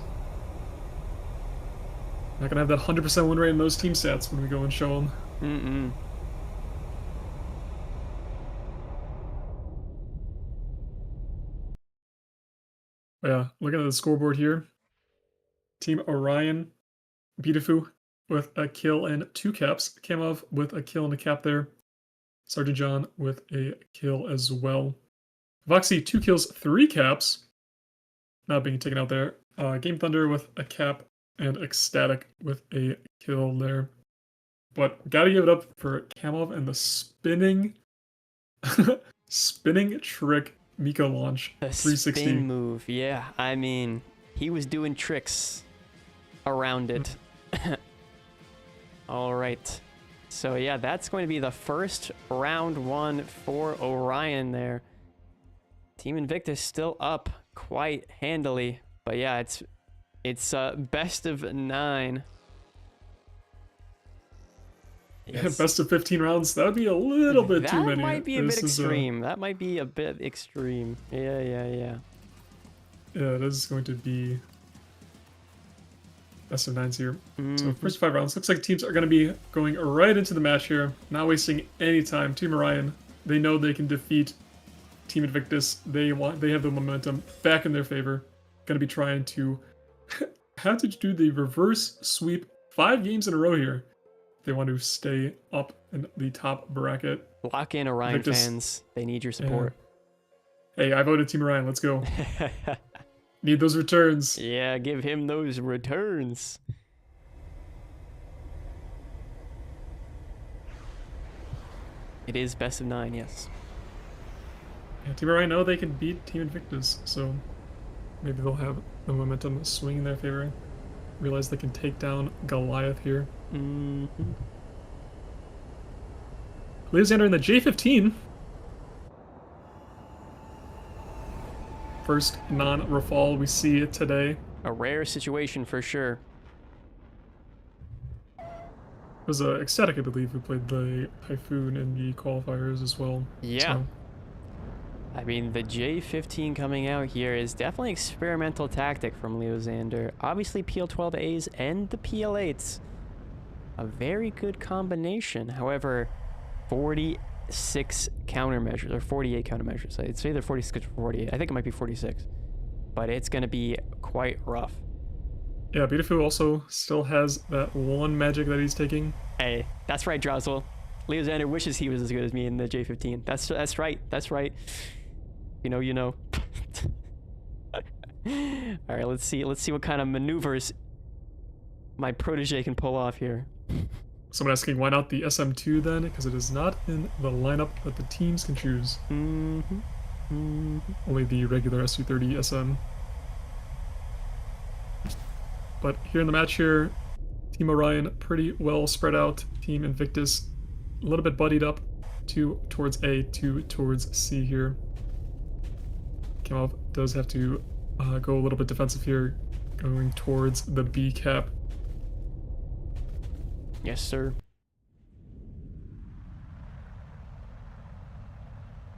Not going to have that 100% win rate in those team stats when we go and show them. Mm-mm. Yeah, looking at the scoreboard here. Team Orion, Beautiful with a kill and 2 caps. Kamov with a kill and a cap there. Sergeant John with a kill as well. Voxy, 2 kills, 3 caps. Not being taken out there. Game Thunder with a cap and Ecstatic with a kill there. But gotta give it up for Kamov and the spinning trick Mika launch. The 360 spin move, yeah. I mean, he was doing tricks around it. All right. So yeah, that's going to be the first round 1 for Orion there. Team Invictus still up quite handily, but yeah, it's best of 9. Yes. Best of 15 rounds. That would be a little bit too many. That might be a bit extreme. That might be a bit extreme. Yeah. Yeah, it is going to be best of 9s here. So first 5 rounds. Looks like teams are going to be going right into the match here. Not wasting any time. Team Orion, they know they can defeat Team Invictus. They have the momentum back in their favor. Going to be trying to have to do the reverse sweep 5 games in a row here. They want to stay up in the top bracket. Lock in, Orion Invictus fans. They need your support. Hey, I voted Team Orion. Let's go. Need those returns. Yeah, give him those returns. It is best of 9, yes. Yeah, Team Orion know they can beat Team Invictus, so maybe they'll have the momentum swing in their favor. Realize they can take down Goliath here. Alexander in the J15. First non-Rafale we see it today. A rare situation for sure. It was Ecstatic, I believe, who played the Typhoon in the qualifiers as well. Yeah. So. I mean, the J15 coming out here is definitely experimental tactic from Leozander. Obviously, PL12As and the PL8s. A very good combination. However, 46 countermeasures, or 48 countermeasures. I'd say they're 46 or 48. I think it might be 46. But it's going to be quite rough. Yeah, Beautiful also still has that 1 magic that he's taking. Hey, that's right, Droswell. Leozander wishes he was as good as me in the J15. That's right. That's right. You know. All right, let's see what kind of maneuvers my protege can pull off here. Someone asking why not the SM2 then, because it is not in the lineup that the teams can choose. Only the regular SU30 SM. But here in the match here, Team Orion pretty well spread out. Team Invictus a little bit buddied up, 2 towards A, 2 towards C here. Kamov does have to go a little bit defensive here, going towards the B cap. Yes, sir.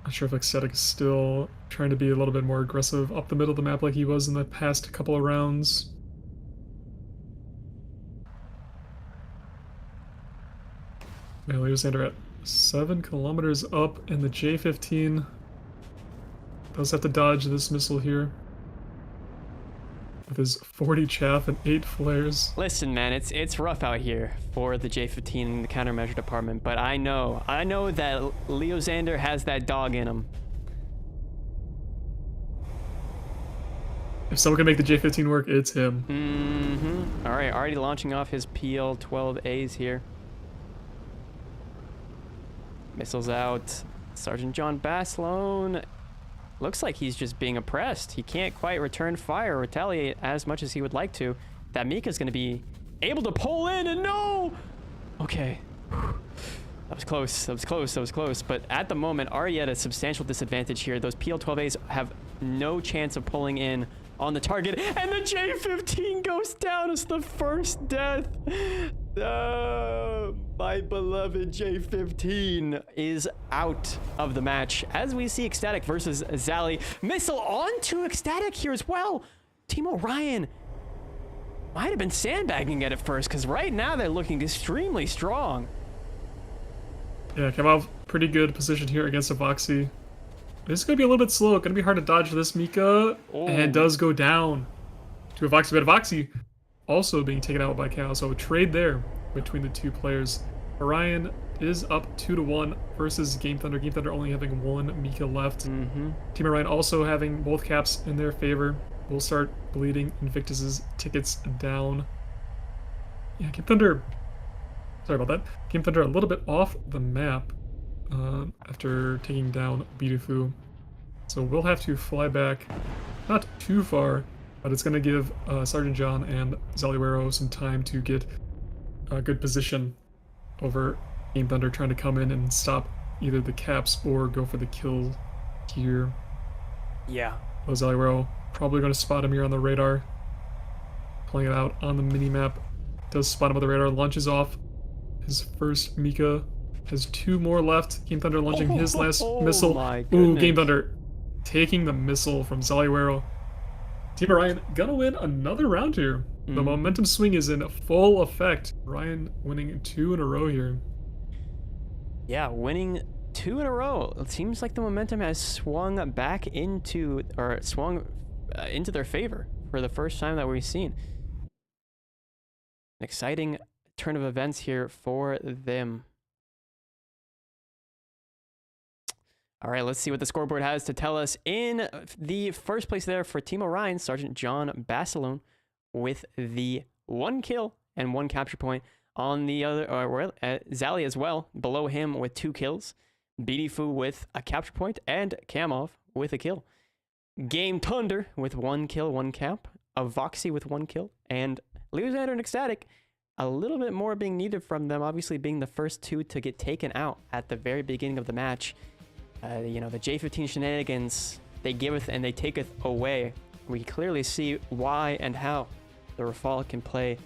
Not sure if Ecstatic is still trying to be a little bit more aggressive up the middle of the map like he was in the past couple of rounds. Yeah, Alexander at 7 kilometers up, and the J-15 does have to dodge this missile here with his 40 chaff and 8 flares. Listen, man, it's rough out here for the J-15 in the countermeasure department, but I know that Leo Xander has that dog in him. If someone can make the J-15 work, it's him. All right, already launching off his PL-12As here. Missiles out. Sergeant John Baslone looks like he's just being oppressed. He can't quite return fire or retaliate as much as he would like to. That Mika's going to be able to pull in, and no! Okay. That was close. That was close. That was close. But at the moment, already at a substantial disadvantage here. Those PL-12As have no chance of pulling in on the target, and the J-15 goes down as the first death. My beloved J-15 is out of the match. As we see Ecstatic versus Zally. Missile onto Ecstatic here as well. Team Orion might have been sandbagging it at first, because right now they're looking extremely strong. Yeah, came out pretty good position here against a Voxy. This is going to be a little bit slow. Going to be hard to dodge this Mika. Oh. And it does go down to a Voxy. But a Voxy also being taken out by Cal. So a trade there between the two players. Orion is up 2-1 versus Game Thunder. Game Thunder only having one Mika left. Team Orion also having both caps in their favor. Will start bleeding Invictus's tickets down. Yeah, Game Thunder. Sorry about that. Game Thunder a little bit off the map after taking down Bidufu. So we'll have to fly back not too far, but it's going to give Sergeant John and Zaliwero some time to get a good position over Game Thunder trying to come in and stop either the caps or go for the kill here. Yeah. Zaliwero probably going to spot him here on the radar. Playing it out on the mini-map. Does spot him on the radar, launches off his first Mika. Has 2 more left. Game Thunder launching his last missile. My Ooh, Game Thunder taking the missile from Zaliwero. Team Orion gonna win another round here. The momentum swing is in full effect. Orion winning 2 in a row here. Yeah, winning 2 in a row. It seems like the momentum has swung back into, or swung into their favor for the first time that we've seen. An exciting turn of events here for them. All right, let's see what the scoreboard has to tell us. In the first place there for Team Orion, Sergeant John Basilone with the 1 kill and 1 capture point. On the other, Zally as well, below him with 2 kills. Bidifu with a capture point, and Kamov with a kill. Game Thunder with 1 kill, 1 cap. Voxy with 1 kill. And Leozander and Ecstatic, a little bit more being needed from them, obviously being the first 2 to get taken out at the very beginning of the match. You know, the J-15 shenanigans, they giveth and they taketh away. We clearly see why and how the Rafale can play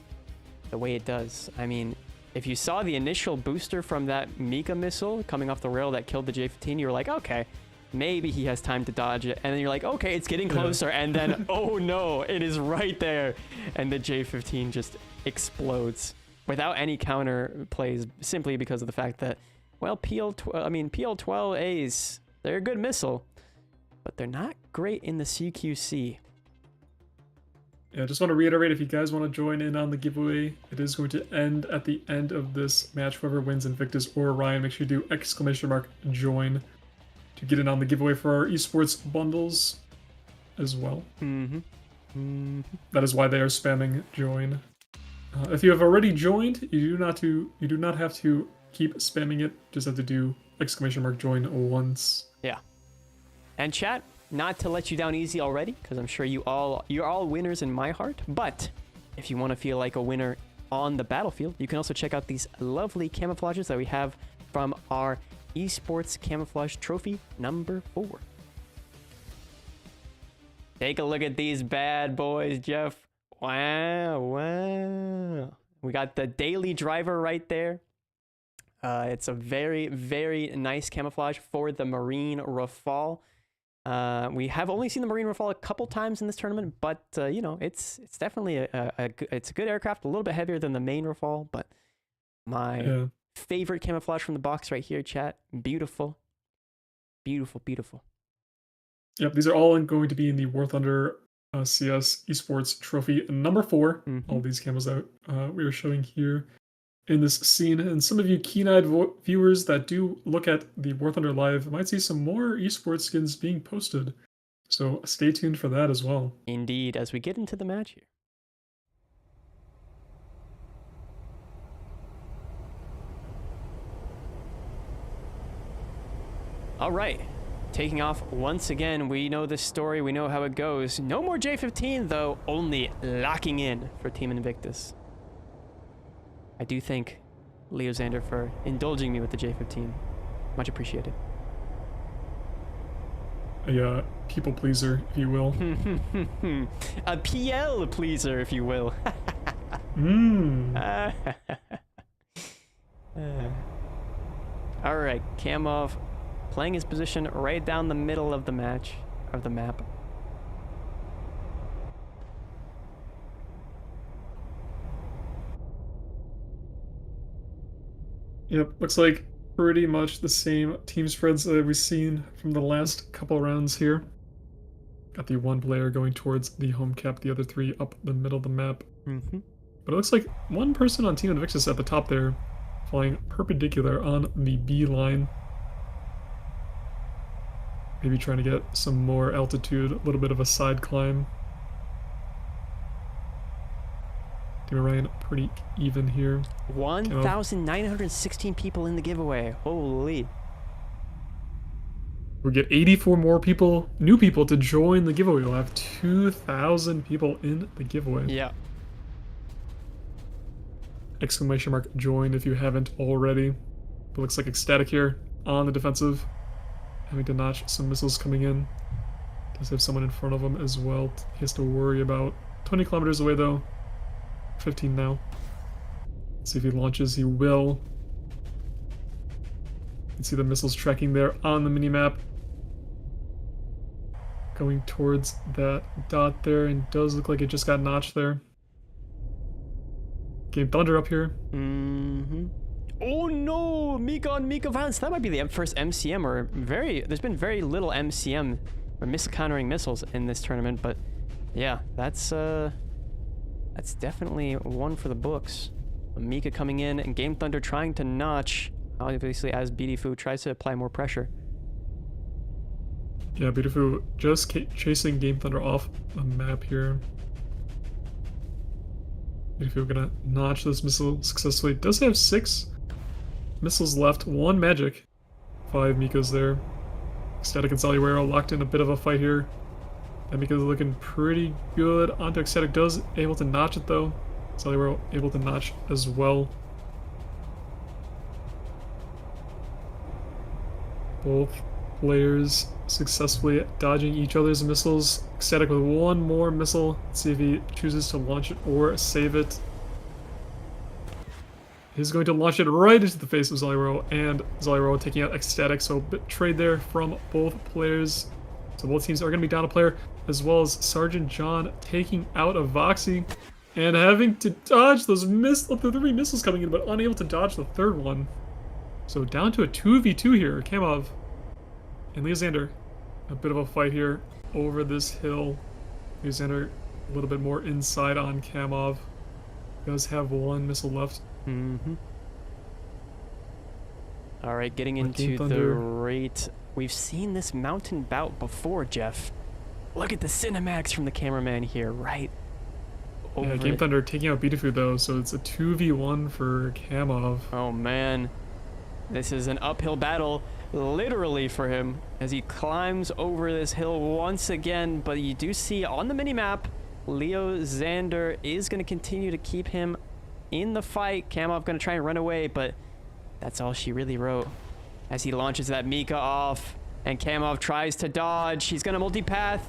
the way it does. I mean, if you saw the initial booster from that Mika missile coming off the rail that killed the J-15, you were like, okay, maybe he has time to dodge it. And then you're like, okay, it's getting closer. And then, oh no, it is right there. And the J-15 just explodes without any counter plays, simply because of the fact that, well, PL-12As, they're a good missile, but they're not great in the CQC. Yeah, I just want to reiterate, if you guys want to join in on the giveaway, it is going to end at the end of this match. Whoever wins Invictus or Orion, make sure you do !join to get in on the giveaway for our esports bundles as well. That is why they are spamming join. If you have already joined, you do not have to keep spamming it. Just have to do !join once. Yeah. And chat, not to let you down easy already, because I'm sure you're all winners in my heart. But if you want to feel like a winner on the battlefield, you can also check out these lovely camouflages that we have from our Esports Camouflage Trophy number 4. Take a look at these bad boys, Jeff. Wow. We got the daily driver right there. It's a very, very nice camouflage for the Marine Rafale. We have only seen the Marine Rafale a couple times in this tournament, but you know, it's definitely it's a good aircraft, a little bit heavier than the main Rafale, but my favorite camouflage from the box right here, chat. Beautiful. Beautiful, beautiful. Yep, these are all going to be in the War Thunder CS Esports Trophy number 4. All these camos out we are showing here in this scene. And some of you keen-eyed viewers that do look at the War Thunder Live might see some more esports skins being posted. So stay tuned for that as well. Indeed, as we get into the match here. All right, taking off once again. We know this story, we know how it goes. No more J15 though, only locking in for Team Invictus. I do thank Leo Xander for indulging me with the J15. Much appreciated. A people pleaser, if you will. A PL pleaser, if you will. All right, Kamov playing his position right down the middle of the match, of the map. Yep, looks like pretty much the same team spreads that we've seen from the last couple rounds here. Got the one player going towards the home cap, the other 3 up the middle of the map. But it looks like one person on Team Invictus at the top there, flying perpendicular on the B line. Maybe trying to get some more altitude, a little bit of a side climb. Team Orion pretty even here. 1,916 people in the giveaway. Holy. We get 84 more people, new people to join the giveaway. We'll have 2,000 people in the giveaway. Yeah. Exclamation mark join if you haven't already. But looks like Ecstatic here on the defensive. Having to notch some missiles coming in. Does have someone in front of him as well he has to worry about. 20 kilometers away though. 15 now. Let's see if he launches. He will. You can see the missiles tracking there on the minimap. Going towards that dot there, and does look like it just got notched there. Game Thunder up here. Oh no, Mika on Mika violence. That might be the first MCM, or there's been very little MCM or countering missiles in this tournament, but yeah, that's definitely one for the books. Mika coming in and Game Thunder trying to notch, obviously as BDFu tries to apply more pressure. Yeah, BDFu just chasing Game Thunder off the map here. BDFu gonna notch this missile successfully. Does have 6 missiles left, 1 magic. 5 Mikas there. Ecstatic and Saliwero locked in a bit of a fight here. That Mika's looking pretty good. Onto Ecstatic, does able to notch it though. Saliwero able to notch as well. Both players successfully dodging each other's missiles. Ecstatic with 1 more missile. Let's see if he chooses to launch it or save it. He's going to launch it right into the face of Zaliro, and Zaliro taking out Ecstatic, so a bit trade there from both players. So both teams are going to be down a player, as well as Sergeant John taking out a Voxy and having to dodge those the 3 missiles coming in, but unable to dodge the 3rd one. So down to a 2v2 here. Kamov and Leozander, a bit of a fight here over this hill. Leozander a little bit more inside on Kamov. Does have 1 missile left. All right, getting into the rate. We've seen this mountain bout before, Jeff. Look at the cinematics from the cameraman here, right? Yeah, Game Thunder taking out BDFu though, so it's a 2v1 for Kamov. Oh man, this is an uphill battle, literally for him, as he climbs over this hill once again. But you do see on the minimap, Leo Xander is going to continue to keep him in the fight. Kamov going to try and run away, but that's all she really wrote. As he launches that Mika off, and Kamov tries to dodge. He's going to multi-path.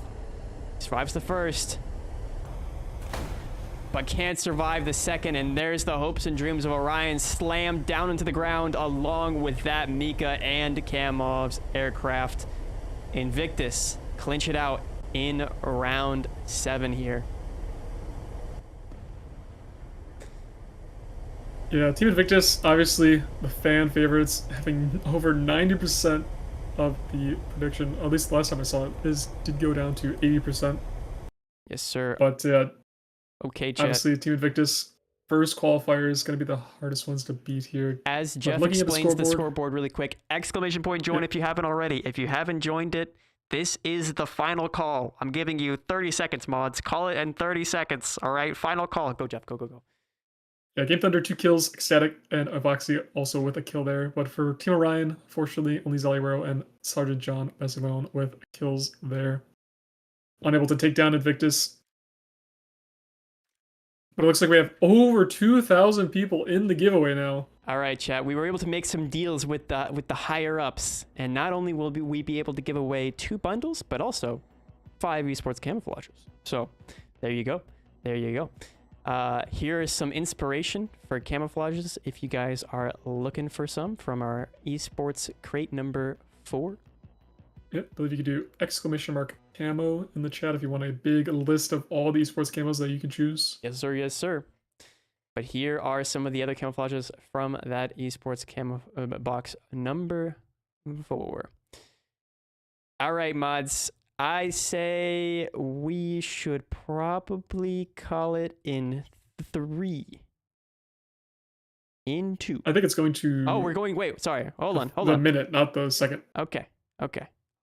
Survives the first, but can't survive the second, and there's the hopes and dreams of Orion slammed down into the ground along with that Mika and Kamov's aircraft. Invictus clinch it out in round 7 here. Yeah, Team Invictus, obviously the fan favorites, having over 90% of the prediction, at least the last time I saw it, did go down to 80%. Yes, sir. But Okay, chat. obviously Team Invictus first qualifier is going to be the hardest ones to beat here. As But Jeff looking at explains the scoreboard, scoreboard really quick, exclamation point join yeah, if you haven't already. If you haven't joined it, this is the final call. I'm giving you 30 seconds, mods. Call it in 30 seconds. All right, final call. Go, Jeff. Go, go, go. yeah, Game Thunder 2 kills, Ecstatic and Avoxy also with a kill there. But for Team Orion, fortunately, only Zalywaro and Sergeant John Bessimone with kills there. Unable to take down Invictus. But it looks like we have over 2,000 people in the giveaway now. All right, chat. We were able to make some deals with the higher ups, and not only will we be able to give away 2 bundles, but also 5 esports camouflages. So, there you go. There you go. Here is some inspiration for camouflages if you guys are looking for some from our esports crate number 4. Yep, I believe you could do exclamation mark camo in the chat if you want a big list of all the esports camos that you can choose. Yes, sir. Yes, sir. But here are some of the other camouflages from that esports camo box number 4. All right, mods. I say we should probably call it in 3. In 2. I think it's going to... Oh, we're going... Wait, sorry. Hold on. The minute, not the second. Okay.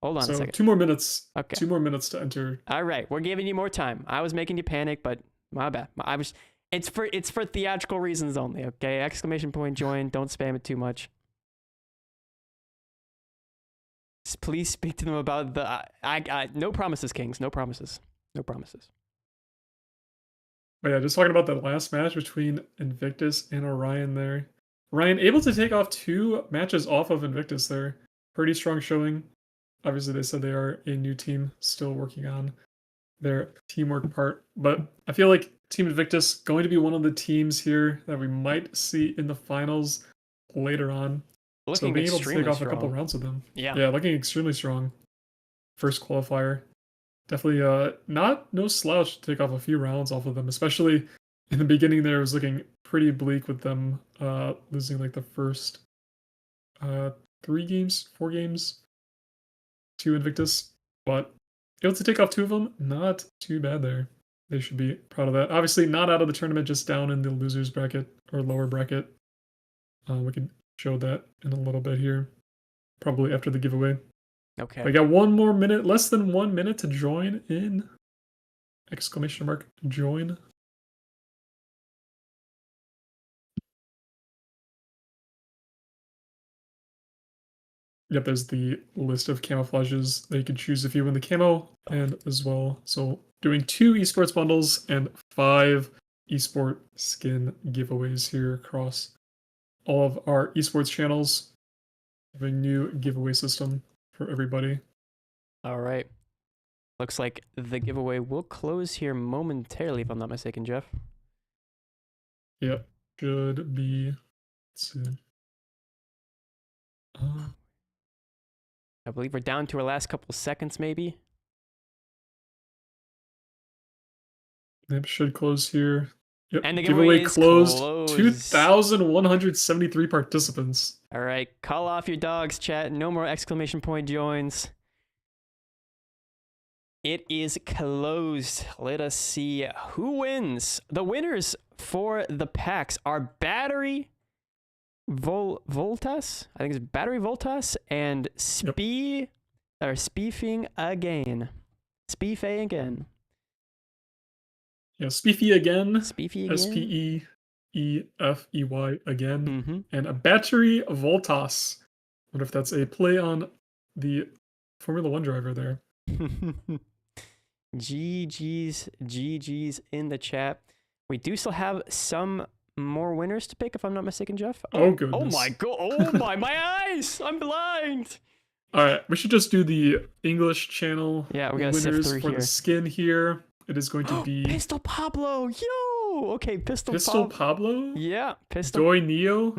Hold on a So second. 2 more minutes. Okay. 2 more minutes to enter. All right. We're giving you more time. I was making you panic, but my bad. It's for theatrical reasons only, okay? Exclamation point join. Don't spam it too much. Please speak to them about the... no promises, Kings. No promises. No promises. But yeah, just talking about that last match between Invictus and Orion there. Orion able to take off 2 matches off of Invictus there. Pretty strong showing. Obviously, they said they are a new team, still working on their teamwork part. But I feel like Team Invictus going to be one of the teams here that we might see in the finals later on. Looking so being able to take off strong. a couple rounds with them. Yeah, looking extremely strong. First qualifier. Definitely no slouch to take off a few rounds off of them, especially in the beginning there. It was looking pretty bleak with them losing like the first 4 games to Invictus, but able to take off 2 of them, not too bad there. They should be proud of that. Obviously not out of the tournament, just down in the losers bracket or lower bracket. We can show that in a little bit here, probably after the giveaway. Okay. I got 1 more minute, less than 1 minute to join in. Exclamation mark join. Yep, there's the list of camouflages that you can choose if you win the camo and as well. So doing 2 esports bundles and 5 esport skin giveaways here across all of our esports channels. We have a new giveaway system for everybody. All right. Looks like the giveaway will close here momentarily, if I'm not mistaken, Jeff. Yep, should be soon. I believe we're down to our last couple seconds, maybe. It should close here. Yep. And the giveaway is closed. 2,173 participants. All right, call off your dogs, chat. No more exclamation point joins. It is closed. Let us see who wins. The winners for the packs are Battery Voltas. I think it's Battery Voltas and Spiefing again. Spiefing again. Yeah, Speefy again. Speefy again. Speefey again. And a Battery Voltas. I wonder if that's a play on the Formula 1 driver there. GG's in the chat. We do still have some more winners to pick, if I'm not mistaken, Jeff. Oh goodness. Oh my god. Oh my eyes. I'm blind. All right, we should just do the English channel. Yeah, we gotta sift through for here. The skin here. It is going to be Pistol Pablo. Yo. Okay, Pistol Pablo. Yeah, Pistol. Doi Neo.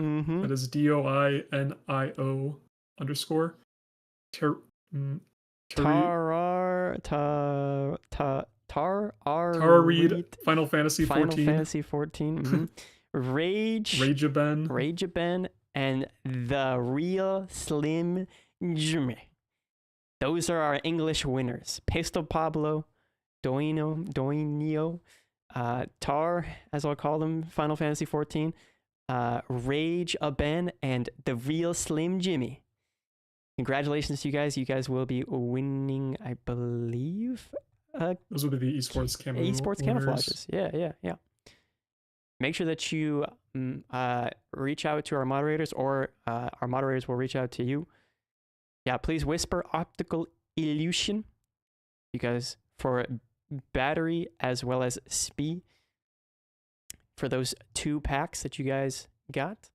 That is DOINIO _. Tara Reed. Final Fantasy 14. Final Fantasy 14. Rageaben, and the Real Slim Jimmy. Those are our English winners. Pesto Pablo, Doinio, Tar, as I'll call them, Final Fantasy 14, Rageaben, and the Real Slim Jimmy. Congratulations to you guys. You guys will be winning, I believe. Those will be the esports camouflages. Yeah. Make sure that you reach out to our moderators, or our moderators will reach out to you. Yeah, please whisper Optical Illusion, you guys, for battery as well as speed for those 2 packs that you guys got.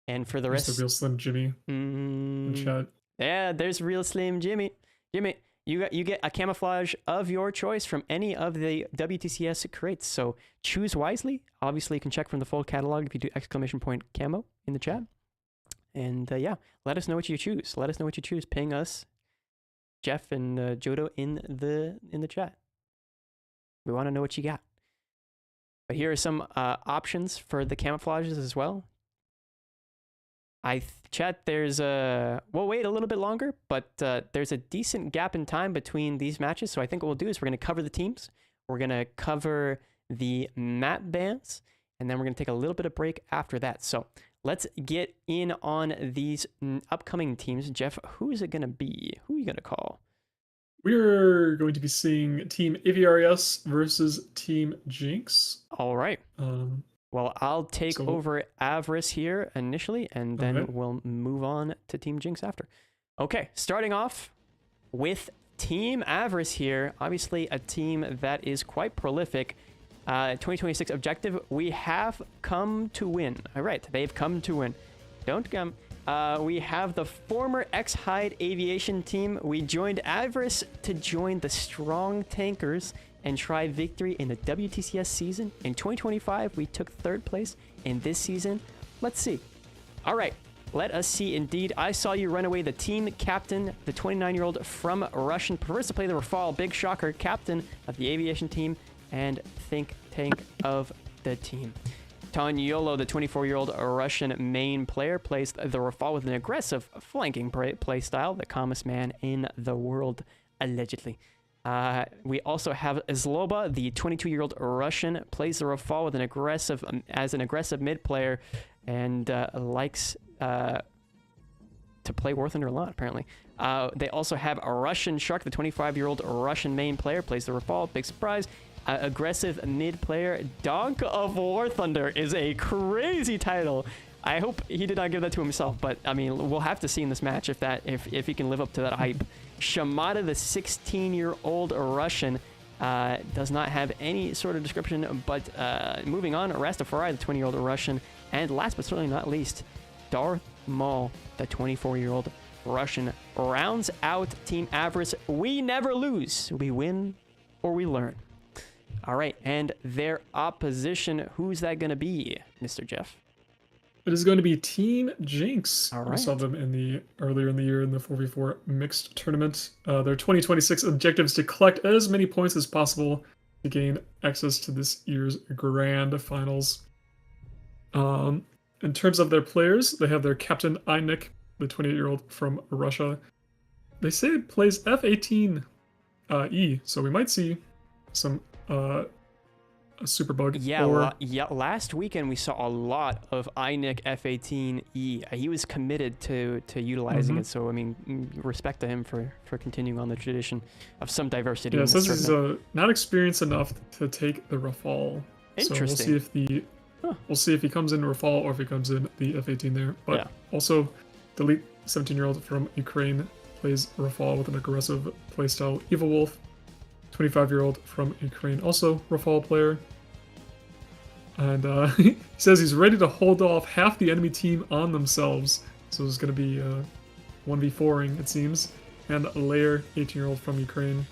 And for the rest, the Real Slim Jimmy in chat. Yeah, there's Real Slim Jimmy. Jimmy, you get a camouflage of your choice from any of the WTCS crates. So choose wisely. Obviously, you can check from the full catalog if you do !camo in the chat. And yeah, let us know what you choose. Ping us, Jeff and Jodo in the chat. We want to know what you got. But here are some options for the camouflages as well. Chat, there's we'll wait a little bit longer, but there's a decent gap in time between these matches. So I think what we'll do is we're going to cover the teams. We're going to cover the map bans, and then we're going to take a little bit of break after that. So let's get in on these upcoming teams. Jeff, who is it going to be? Who are you going to call? We're going to be seeing Team AVRS versus Team Jinx. All right. Well, I'll take over Avarice here initially, and then we'll move on to Team Jinx after. Okay, starting off with Team Avarice here. Obviously, a team that is quite prolific. 2026 objective, we have come to win. All right, they've come to win. Don't come. We have the former X-Hide Aviation team. We joined Avarice to join the Strong Tankers and try victory in the WTCS season. In 2025, we took 3rd place. In this season, let's see. All right, let us see. Indeed, I saw you run away. The team captain, the 29-year-old from Russian, prefers to play the Rafale. Big shocker, captain of the aviation team and think tank of the team. Tanyolo, the 24-year-old Russian main player, plays the Rafale with an aggressive flanking play style, the calmest man in the world, allegedly. We also have Zloba, the 22-year-old Russian, plays the Rafale with an aggressive mid player, and likes to play War Thunder a lot, apparently. They also have a Russian Shark, the 25-year-old Russian main player, plays the Rafale, big surprise. Aggressive mid player, Donk of War Thunder is a crazy title. I hope he did not give that to himself, but I mean, we'll have to see in this match if he can live up to that hype. Shamata, the 16-year-old Russian, does not have any sort of description, but moving on, Rastafari, the 20-year-old Russian, and last but certainly not least, Darth Maul, the 24-year-old Russian, rounds out Team Avarice. We never lose. We win or we learn. All right, and their opposition, who's that going to be, Mr. Jeff? It is going to be Team Jinx. All right. We saw them earlier in the year in the 4v4 mixed tournament. Their 2026 objective is to collect as many points as possible to gain access to this year's grand finals. In terms of their players, they have their captain Einik, the 28-year-old from Russia. They say it plays F-18E, so we might see some a super bug. Yeah, last weekend we saw a lot of Einik F-18E. He was committed to utilizing it, so I mean, respect to him for continuing on the tradition of some diversity. Yeah, so he's not experienced enough to take the Rafale. Interesting. So we'll see if he comes in Rafale or if he comes in the F-18 there. But also, the elite 17-year-old from Ukraine plays Rafale with an aggressive playstyle. Evil Wolf, 25-year-old from Ukraine, also Rafale player. And he says he's ready to hold off half the enemy team on themselves. So it's going to be 1v4ing, it seems. And Lair, 18-year-old from Ukraine.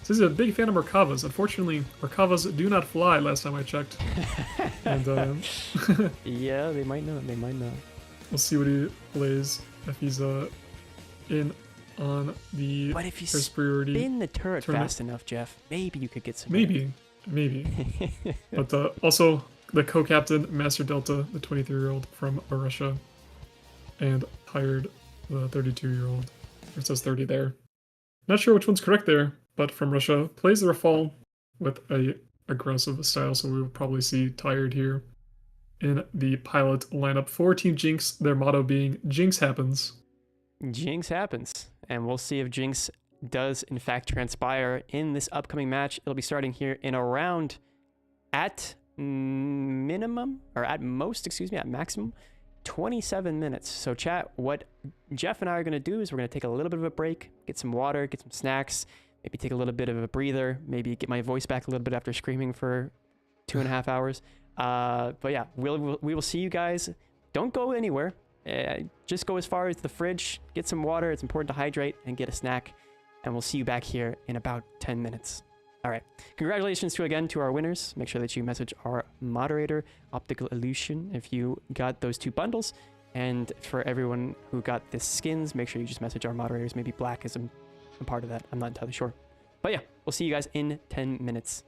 Says he's a big fan of Merkavas. Unfortunately, Merkavas do not fly last time I checked. And yeah, they might not. We'll see what he plays. If he's in on the but if you first priority spin the turret tournament. Fast enough, Jeff, maybe you could get some. Maybe. But also the co-captain, Master Delta, the 23-year-old from Russia, and Tired, the 32-year-old. It says 30 there. Not sure which one's correct there, but from Russia. Plays the Rafale with a aggressive style, so we will probably see Tired here in the pilot lineup for Team Jinx, their motto being Jinx happens. Jinx happens. And we'll see if Jinx does in fact transpire in this upcoming match. It'll be starting here in around at minimum, or at most, excuse me, at maximum, 27 minutes. So chat, what Jeff and I are going to do is we're going to take a little bit of a break, get some water, get some snacks, maybe take a little bit of a breather, maybe get my voice back a little bit after screaming for 2.5 hours. But yeah, we will see you guys. Don't go anywhere. Just go as far as the fridge, get some water. It's important to hydrate and get a snack. And we'll see you back here in about 10 minutes. All right. Congratulations again to our winners. Make sure that you message our moderator, Optical Illusion, if you got those 2 bundles. And for everyone who got the skins, make sure you just message our moderators. Maybe Black is a part of that. I'm not entirely sure. But yeah, we'll see you guys in 10 minutes.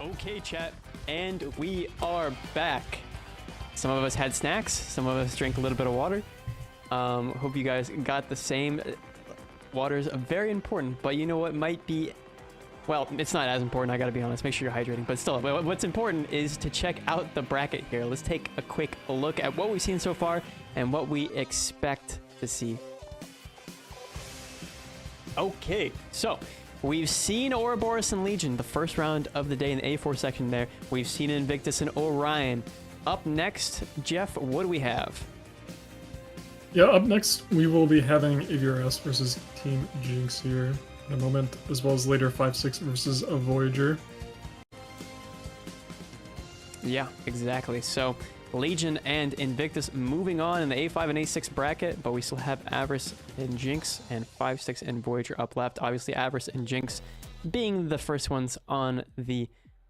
Okay, chat, and we are back. Some of us had snacks, some of us drank a little bit of water. Hope you guys got the same. Water is very important, but you know what might be, well, it's not as important, I gotta be honest. Make sure you're hydrating, but still, what's important is to check out the bracket here. Let's take a quick look at what we've seen so far and what we expect to see. Okay, so We've seen Ouroboros and Legion, the first round of the day in the A4 section there. We've seen Invictus and Orion. Up next, Jeff, what do we have? Yeah, up next, we will be having AVRS versus Team Jinx here in a moment, as well as later 5-6 versus a Voyager. Yeah, exactly. So Legion and Invictus moving on in the A5 and A6 bracket, but we still have Avarice and Jinx and 5-6 and Voyager up left. Obviously, Avarice and Jinx being the first ones on the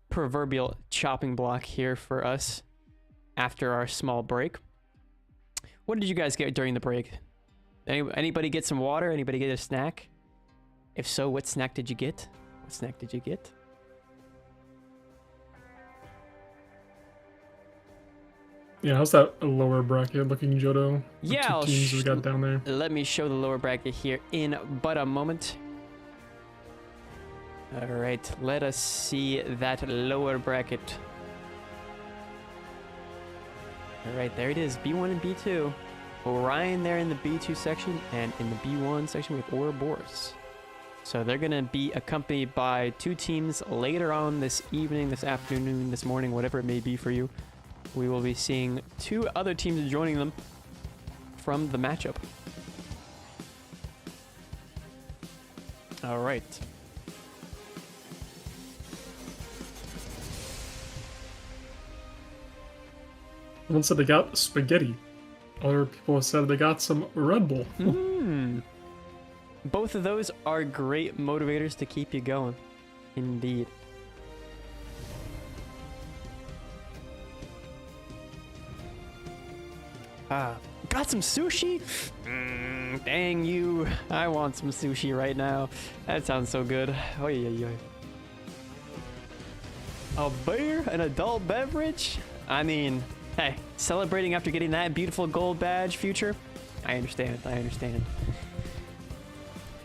proverbial chopping block here for us after our small break. What did you guys get during the break? Anybody get some water? Anybody get a snack? If so, what snack did you get? What snack did you get? Yeah, how's that lower bracket looking, Jodo? Yeah, the two teams we got down there. Let me show the lower bracket here in but a moment. All right, let us see that lower bracket. All right, there it is, B1 and B2. Orion there in the B2 section, and in the B1 section with Ouroboros. So they're gonna be accompanied by two teams later on this evening, this afternoon, this morning, whatever it may be for you. We will be seeing two other teams joining them from the matchup. All right. One said they got spaghetti. Other people said they got some Red Bull. Both of those are great motivators to keep you going. Indeed. Got some sushi? Dang you. I want some sushi right now. That sounds so good. Oy, oy, oy. A beer? An adult beverage? I mean, hey, celebrating after getting that beautiful gold badge, Future? I understand.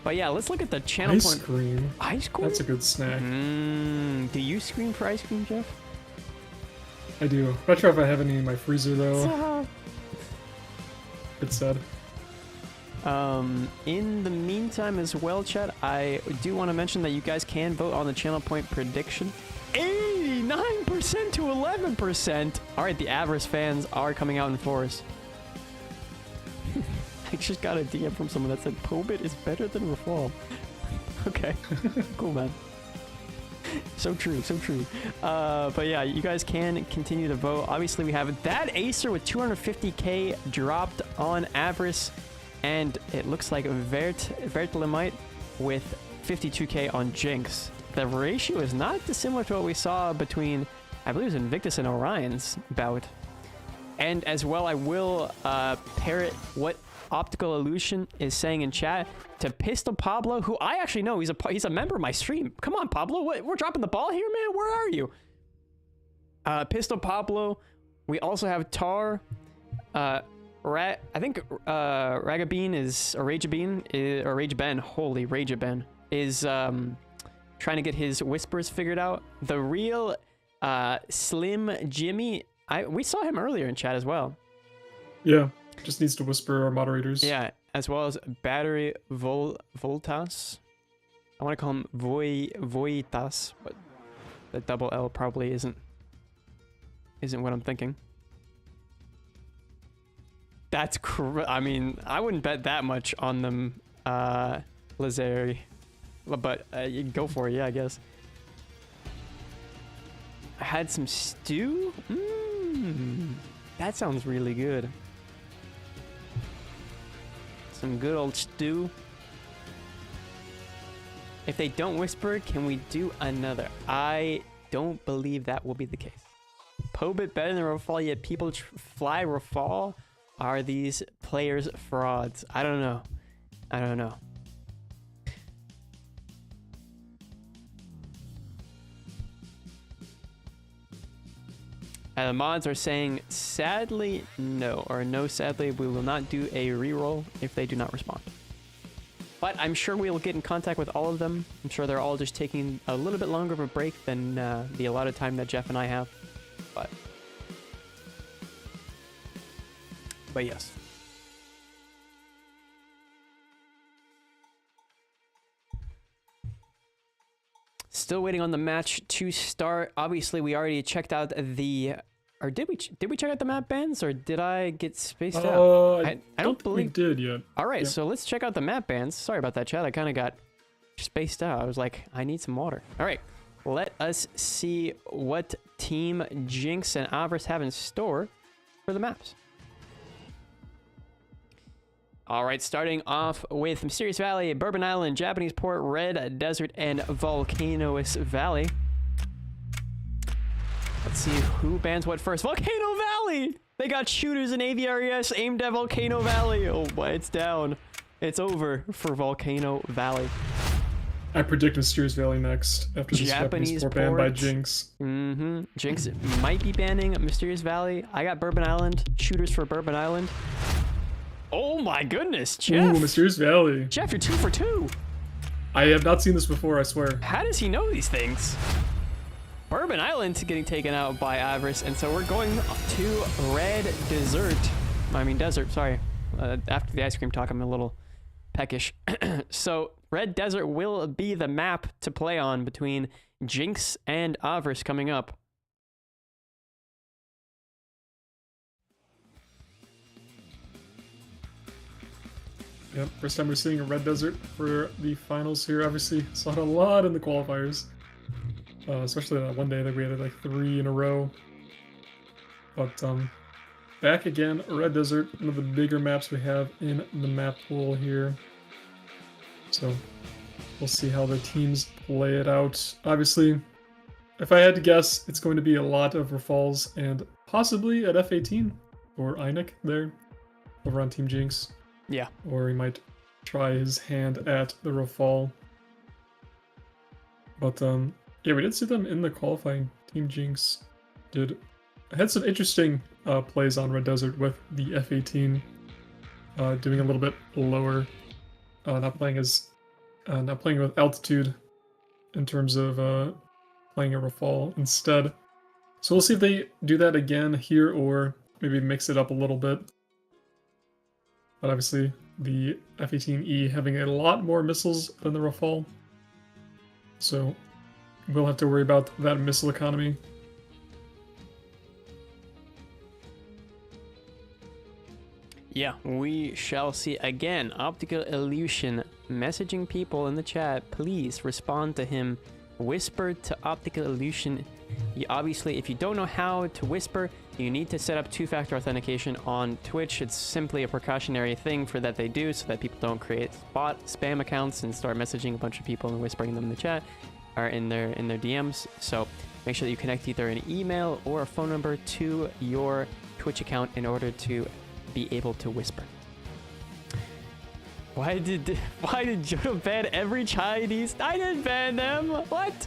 But yeah, let's look at the channel Ice cream. Ice cream? That's a good snack. Do you scream for ice cream, Jeff? I do. Not sure if I have any in my freezer though. It's sad. In the meantime as well, chat, I do want to mention that you guys can vote on the channel point prediction. 89% to 11%. All right, the Avarice fans are coming out in force. I just got a DM from someone that said Pobit is better than Rafal. Okay, cool, man. So true. But yeah, you guys can continue to vote. Obviously, we have that Acer with 250k dropped on Avarice, and it looks like Vertlemite with 52k on Jinx. The ratio is not dissimilar to what we saw between, I believe it was Invictus and Orion's bout. And as well, I will parrot what Optical Illusion is saying in chat to Pistol Pablo, who I actually know. He's a member of my stream. Come on, Pablo. We're dropping the ball here, man. Where are you? Pistol Pablo. We also have Tar. I think Ragabeen is, or Rageabeen, or Rageben. Holy Rageben is trying to get his whispers figured out. The real Slim Jimmy. We saw him earlier in chat as well. Yeah. Just needs to whisper our moderators. Yeah, as well as Battery Voltas. I want to call him Voitas, but the double L probably isn't what I'm thinking. That's I mean, I wouldn't bet that much on them, Lazari. But you can go for it, yeah, I guess. I had some stew? That sounds really good. Some good old stew. If they don't whisper, can we do another? I don't believe that will be the case. Pobit better than Rafal, yet people fly Rafal? Are these players frauds? I don't know. The mods are saying, sadly, no. Or no, sadly, we will not do a reroll if they do not respond. But I'm sure we will get in contact with all of them. I'm sure they're all just taking a little bit longer of a break than the allotted time that Jeff and I have. But yes. Still waiting on the match to start. Obviously, we already checked out the... Or did we check out the map bans, or did I get spaced out? I don't believe we did yet. All right, so let's check out the map bans. Sorry about that, chat. I kind of got spaced out. I was like, I need some water. All right, let us see what Team Jinx and Avarice have in store for the maps. All right, starting off with Mysterious Valley, Bourbon Island, Japanese Port, Red Desert, and Volcanoes Valley. Let's see who bans what first. Volcano Valley! They got shooters in AVRES aimed at Volcano Valley. Oh boy, it's down. It's over for Volcano Valley. I predict Mysterious Valley next after this Japanese Port banned by Jinx. Jinx might be banning Mysterious Valley. I got Bourbon Island. Shooters for Bourbon Island. Oh my goodness, Jeff. Ooh, Mysterious Valley. Jeff, you're 2 for 2. I have not seen this before, I swear. How does he know these things? Bourbon Island getting taken out by Avarice, and so we're going to Red Desert. I mean, Desert, sorry. After the ice cream talk, I'm a little peckish. So, Red Desert will be the map to play on between Jinx and Avarice coming up. Yep, first time we're seeing a Red Desert for the finals here. Obviously, saw it a lot in the qualifiers. Especially that one day that we had like 3 in a row. But back again, Red Desert, one of the bigger maps we have in the map pool here. So we'll see how the teams play it out. Obviously, if I had to guess, it's going to be a lot of Rafals and possibly at F18 or Einik there over on Team Jinx. Yeah. Or he might try his hand at the Rafal. But yeah, we did see them in the qualifying. Team Jinx had some interesting plays on Red Desert with the F18, doing a little bit lower, not playing with altitude in terms of playing a Rafal instead. So we'll see if they do that again here or maybe mix it up a little bit. But obviously, the F-18E having a lot more missiles than the Rafale. So we'll have to worry about that missile economy. Yeah, we shall see. Again, Optical Illusion messaging people in the chat. Please respond to him. Whisper to Optical Illusion. Obviously, if you don't know how to whisper, you need to set up 2-factor authentication on Twitch. It's simply a precautionary thing for that they do so that people don't create spam accounts and start messaging a bunch of people and whispering them in the chat or in their DMs. So make sure that you connect either an email or a phone number to your Twitch account in order to be able to whisper. Why did Jodo ban every Chinese? I didn't ban them. What?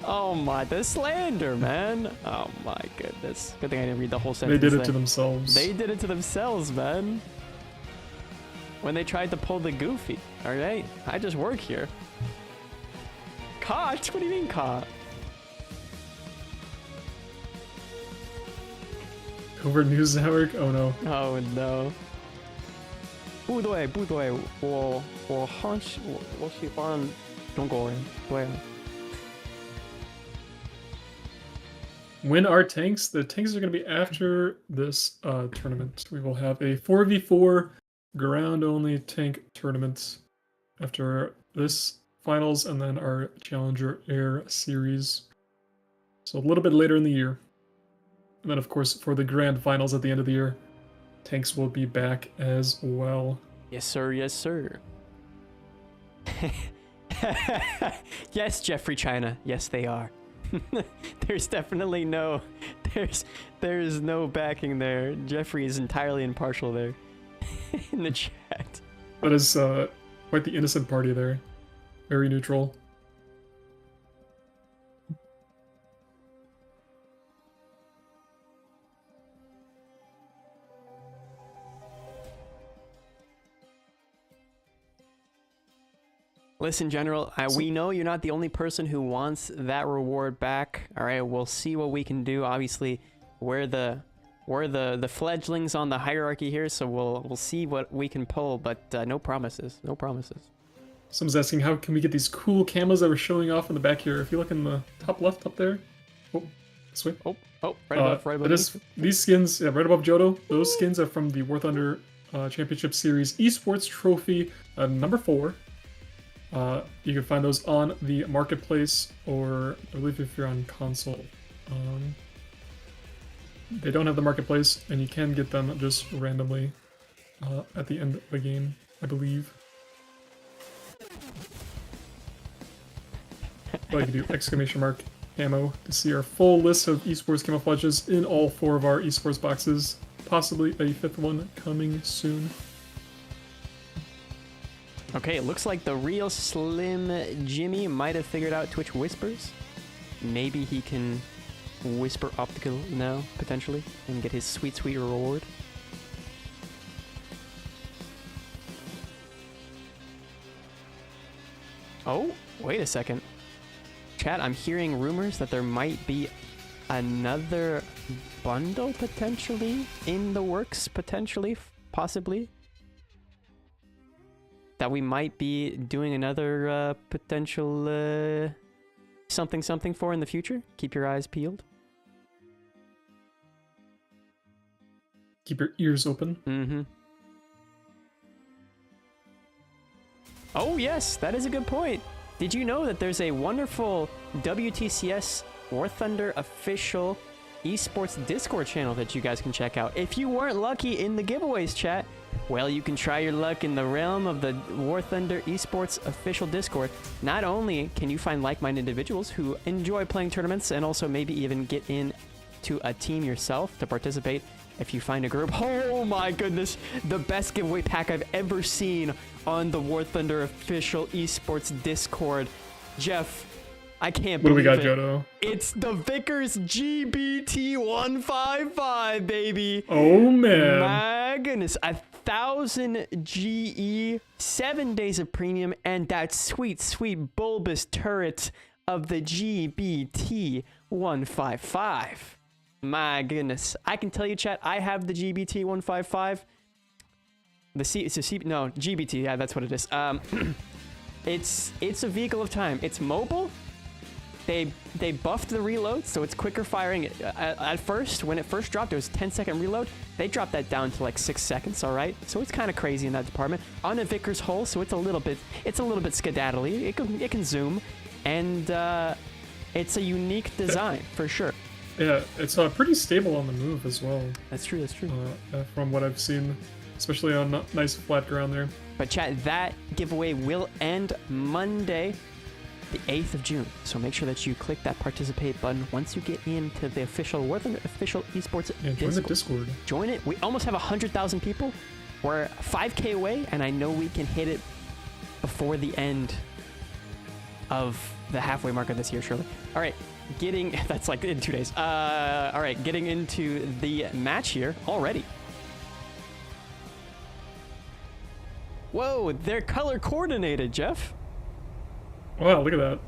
Oh my, the slander, man. Oh my goodness. Good thing I didn't read the whole sentence. They did it to themselves. They did it to themselves, man. When they tried to pull the goofy. Alright, I just work here. Caught? What do you mean caught? Over News Network? Oh no. Oh no. 部队，我喜欢中国人，对。Win our tanks. The tanks are going to be after this tournament. We will have a 4v4 ground-only tank tournament after this finals and then our Challenger Air series. So a little bit later in the year. And then, of course, for the grand finals at the end of the year, tanks will be back as well. Yes, sir. Yes, sir. Yes, Jeffrey China. Yes, they are. There's definitely no, there's no backing there. Jeffrey is entirely impartial there in the chat. That is quite the innocent party there. Very neutral. Listen, General, we know you're not the only person who wants that reward back. All right, we'll see what we can do. Obviously, we're the fledglings on the hierarchy here, so we'll see what we can pull, but no promises. No promises. Someone's asking, how can we get these cool camos that we're showing off in the back here? If you look in the top left up there. Oh, this way. Oh, right above, right above. These skins, yeah, right above Johto, those skins are from the War Thunder Championship Series Esports Trophy number 4. You can find those on the marketplace, or I believe if you're on console. They don't have the marketplace, and you can get them just randomly at the end of the game, I believe. But you can do exclamation mark camo to see our full list of esports camouflages in all 4 of our esports boxes. Possibly a 5th one coming soon. Okay, it looks like the real Slim Jimmy might have figured out Twitch Whispers. Maybe he can whisper optical now, potentially, and get his sweet, sweet reward. Oh, wait a second. Chat, I'm hearing rumors that there might be another bundle potentially in the works, potentially, possibly. That we might be doing another potential something for in the future. Keep your eyes peeled. Keep your ears open. Mm-hmm. Oh yes, that is a good point. Did you know that there's a wonderful WTCS War Thunder official esports Discord channel that you guys can check out? If you weren't lucky in the giveaways, chat, well, you can try your luck in the realm of the War Thunder esports official Discord. Not only can you find like-minded individuals who enjoy playing tournaments and also maybe even get into a team yourself to participate if you find a group. Oh my goodness, the best giveaway pack I've ever seen on the War Thunder official esports Discord. Jeff, I can't believe it. What do we got, Johto? It's the Vickers GBT155, baby. Oh, man. My goodness. 1,000 GE, 7 days of premium, and that sweet, sweet bulbous turret of the GBT155. My goodness. I can tell you, chat, I have the GBT155. GBT, yeah, that's what it is. It's a vehicle of time. It's mobile. They buffed the reload, so it's quicker firing. At first, when it first dropped, it was 10-second reload. They dropped that down to like 6 seconds. All right, so it's kind of crazy in that department. On a Vickers hull, so it's a little bit skedaddly. It can zoom, and it's a unique design for sure. Yeah, it's pretty stable on the move as well. That's true. That's true. From what I've seen, especially on nice flat ground there. But chat, that giveaway will end Monday, the 8th of June. So make sure that you click that participate button once you get into the official esports Discord. Join the Discord. Join it. We almost have 100,000 people. We're 5K away, and I know we can hit it before the end of the halfway mark of this year, surely. All right, that's like in 2 days. All right, getting into the match here already. Whoa, they're color coordinated, Jeff. Wow, look at that.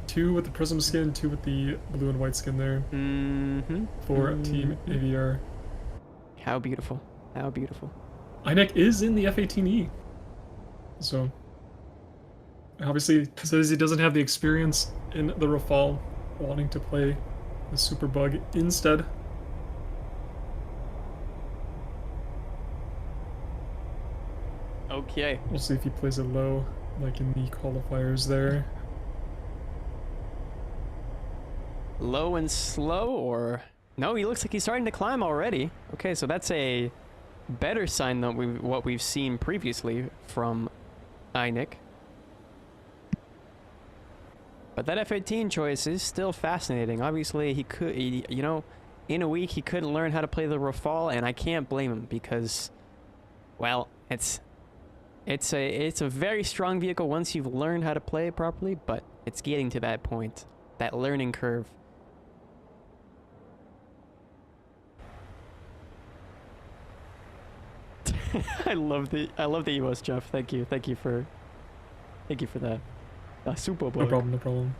2 with the Prism skin, 2 with the blue and white skin there. For Team AVR. How beautiful. How beautiful. Inek is in the F-18E. So, obviously, says he doesn't have the experience in the Rafale, wanting to play the Super Bug instead. Okay. We'll see if he plays it low, like in the qualifiers there. Low and slow, or... No, he looks like he's starting to climb already. Okay, so that's a better sign than what we've seen previously from Inek. But that F-18 choice is still fascinating. Obviously, you know, in a week he couldn't learn how to play the Rafale, and I can't blame him because, well, it's a very strong vehicle once you've learned how to play it properly, but it's getting to that point, that learning curve. I love the EOS, Jeff. Thank you for that. Super bug. No problem.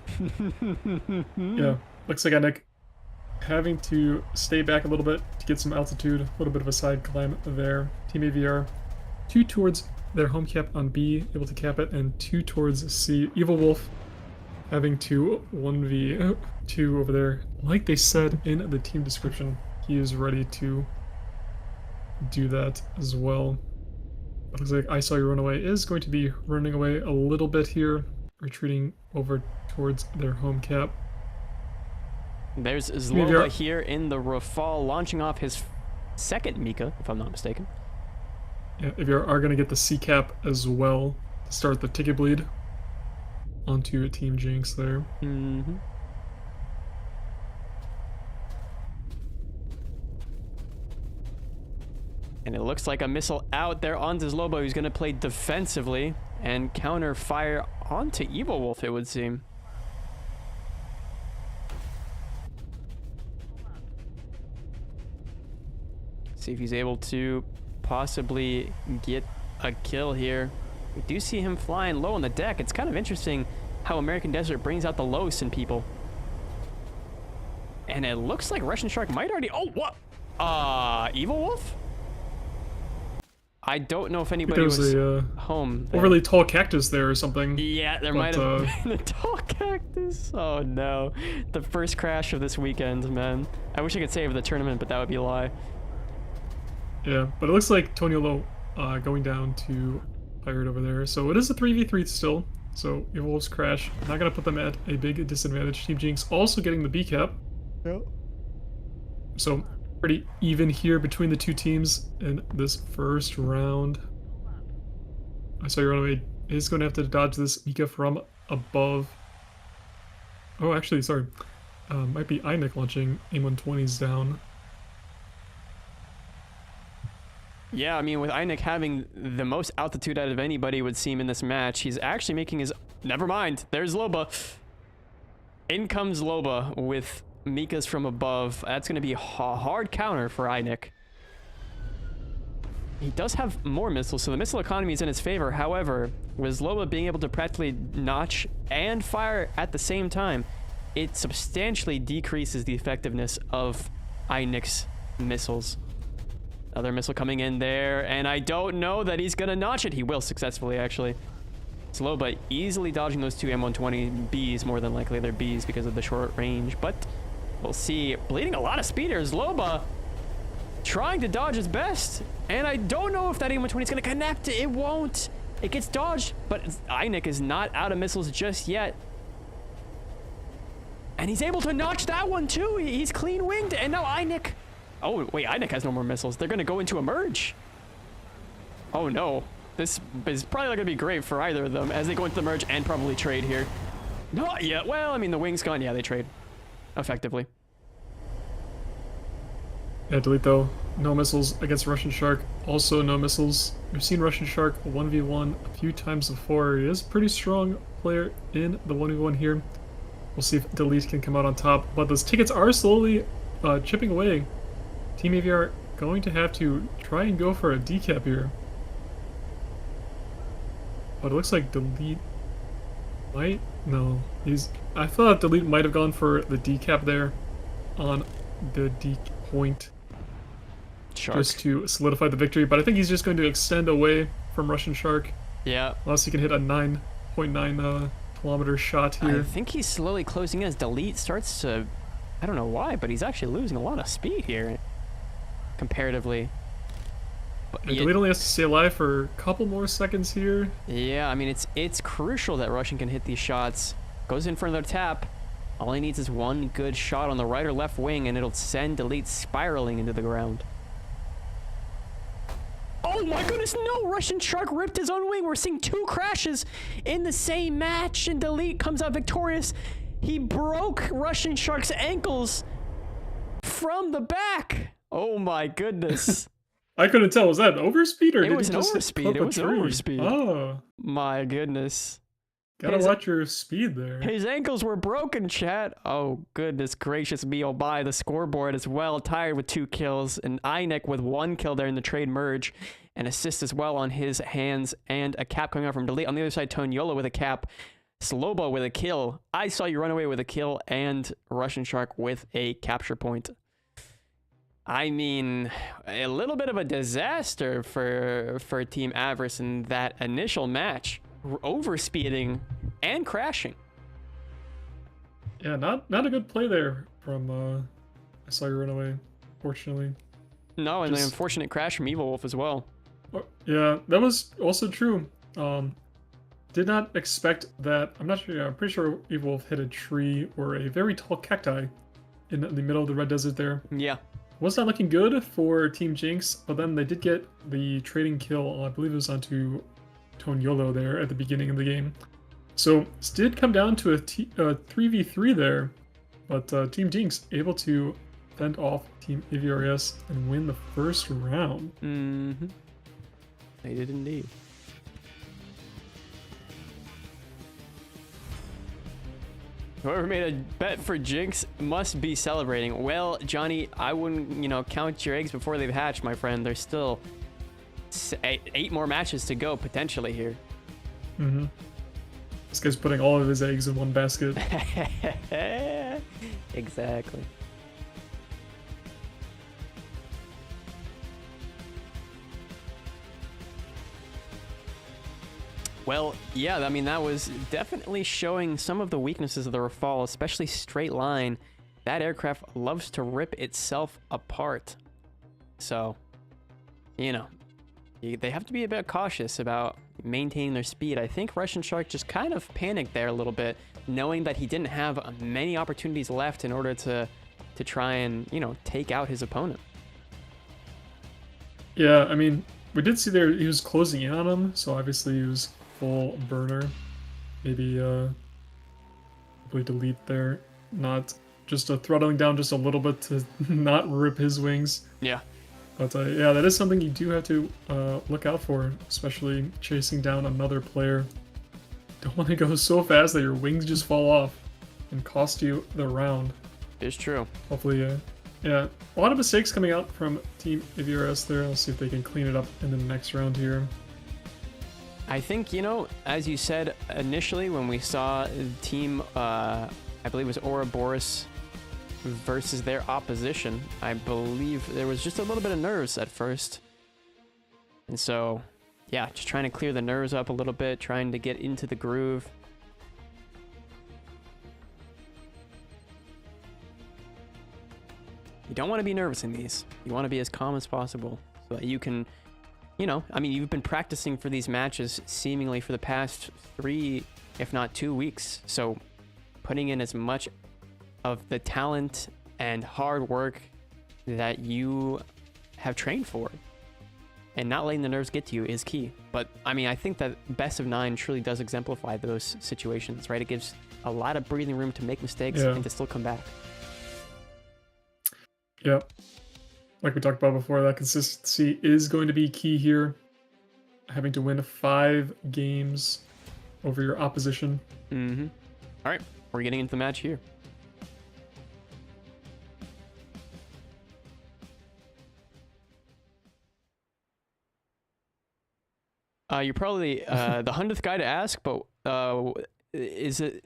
Yeah, looks like Inek having to stay back a little bit to get some altitude, a little bit of a side climb there. Team AVR 2 towards their home cap on B, able to cap it, and 2 towards C. Evil Wolf having to 1v2 over there. Like they said in the team description, he is ready to do that as well. It looks like I Saw You Run Away is going to be running away a little bit here, retreating over towards their home cap. There's Zloba here in the Rafale, launching off his second Mika, if I'm not mistaken. Yeah, if you are going to get the C cap as well to start the ticket bleed onto Team Jinx there. Mm-hmm. And it looks like a missile out there onto Zloba, who's going to play defensively and counter fire onto Evil Wolf, it would seem. See if he's able to possibly get a kill here. We do see him flying low on the deck. It's kind of interesting how American Desert brings out the Los in people. And it looks like Russian Shark might already... Oh, what? Evil Wolf? I don't know if anybody was home there. Overly tall cactus there or something. Yeah, there might have been a tall cactus. Oh, no. The first crash of this weekend, man. I wish I could save the tournament, but that would be a lie. Yeah, but it looks like Toniolo going down to Pirate over there. So it is a 3v3 still. So Evil Wolf's crash, not going to put them at a big disadvantage. Team Jinx also getting the B cap. Yep. So pretty even here between the two teams in this first round. I Saw You Run Away is going to have to dodge this Mika from above. Oh, actually, sorry. Might be Inek launching AIM-120s down. Yeah, I mean, with Inek having the most altitude out of anybody, it would seem, in this match, he's actually making his... Never mind. There's Loba. In comes Loba with Mikas from above. That's going to be a hard counter for Inek. He does have more missiles, so the missile economy is in his favor. However, with Loba being able to practically notch and fire at the same time, it substantially decreases the effectiveness of Inek's missiles. Another missile coming in there, and I don't know that he's gonna notch it. He will successfully, actually. Zloba easily dodging those two M120Bs, more than likely they're Bs because of the short range, but we'll see. Bleeding a lot of speed here. Zloba trying to dodge his best, and I don't know if that M120 is gonna connect. It won't. It gets dodged, but Inek is not out of missiles just yet. And he's able to notch that one too. He's clean winged, and now Inek... Oh, wait, Inek has no more missiles. They're going to go into a merge. Oh, no. This is probably not going to be great for either of them as they go into the merge and probably trade here. Not yet. Well, I mean, the wing's gone. Yeah, they trade. Effectively. Yeah, delete though. No missiles against Russian Shark. Also no missiles. We've seen Russian Shark 1v1 a few times before. He is a pretty strong player in the 1v1 here. We'll see if Delete can come out on top. But those tickets are slowly chipping away. Team AVR going to have to try and go for a decap here. But it looks like Delete might... No, I thought Delete might have gone for the decap there on the D point. Shark. Just to solidify the victory, but I think he's just going to extend away from Russian Shark. Yeah. Unless he can hit a 9.9 kilometer shot here. I think he's slowly closing in as Delete starts to... I don't know why, but he's actually losing a lot of speed here. Comparatively. But Delete only has to stay alive for a couple more seconds here. Yeah, I mean, it's crucial that Russian can hit these shots. Goes in for another tap. All he needs is one good shot on the right or left wing, and it'll send Delete spiraling into the ground. Oh my goodness, no! Russian Shark ripped his own wing. We're seeing two crashes in the same match, and Delete comes out victorious. He broke Russian Shark's ankles from the back. Oh my goodness. I couldn't tell. Was that overspeed or it was an overspeed? It was an overspeed. Oh. My goodness. Gotta watch your speed there. His ankles were broken, chat. Oh, goodness gracious me. Oh, by the scoreboard as well. Tired with 2 kills. And Inek with 1 kill there in the trade merge. An assist as well on his hands. And a cap coming out from Delete. On the other side, Toniolo with a cap. Slobo with a kill. I Saw You Run Away with a kill. And Russian Shark with a capture point. I mean, a little bit of a disaster for Team Avarice in that initial match, overspeeding and crashing. Yeah, not a good play there from I saw you run away, fortunately. No, and the unfortunate crash from Evil Wolf as well. Yeah, that was also true. Did not expect that. I'm not sure. Yeah, I'm pretty sure Evil Wolf hit a tree or a very tall cacti in the middle of the red desert there. Yeah. Was not looking good for Team Jinx, but then they did get the trading kill. I believe it was onto Tonyolo there at the beginning of the game. So it did come down to a 3v3 there, but Team Jinx able to fend off Team AVRS and win the first round. Mm-hmm. They did indeed. Whoever made a bet for Jinx must be celebrating. Well, Johnny, I wouldn't, count your eggs before they've hatched, my friend. There's still 8 more matches to go, potentially, here. Mm-hmm. This guy's putting all of his eggs in one basket. Exactly. Well, yeah, I mean, that was definitely showing some of the weaknesses of the Rafale, especially straight line. That aircraft loves to rip itself apart. So, they have to be a bit cautious about maintaining their speed. I think Russian Shark just kind of panicked there a little bit, knowing that he didn't have many opportunities left in order to try and, take out his opponent. Yeah, I mean, we did see there he was closing in on him, so obviously he was full burner. Maybe probably delete there, not just throttling down just a little bit to not rip his wings. Yeah. But yeah, that is something you do have to look out for, especially chasing down another player. Don't want to go so fast that your wings just fall off and cost you the round. It's true. Hopefully, yeah. A lot of mistakes coming out from Team AVRS there. Let's see if they can clean it up in the next round here. I think, as you said initially when we saw Team, I believe it was Ouroboros versus their opposition, I believe there was just a little bit of nerves at first. And so, yeah, just trying to clear the nerves up a little bit, trying to get into the groove. You don't want to be nervous in these. You want to be as calm as possible so that you can, you've been practicing for these matches seemingly for the past 3, if not 2 weeks. So putting in as much of the talent and hard work that you have trained for and not letting the nerves get to you is key. But I think that best of 9 truly does exemplify those situations, right? It gives a lot of breathing room to make mistakes and to still come back. Yeah, like we talked about before, that consistency is going to be key here. Having to win 5 games over your opposition. Mm-hmm. All right, we're getting into the match here. You're probably the 100th guy to ask, but is it?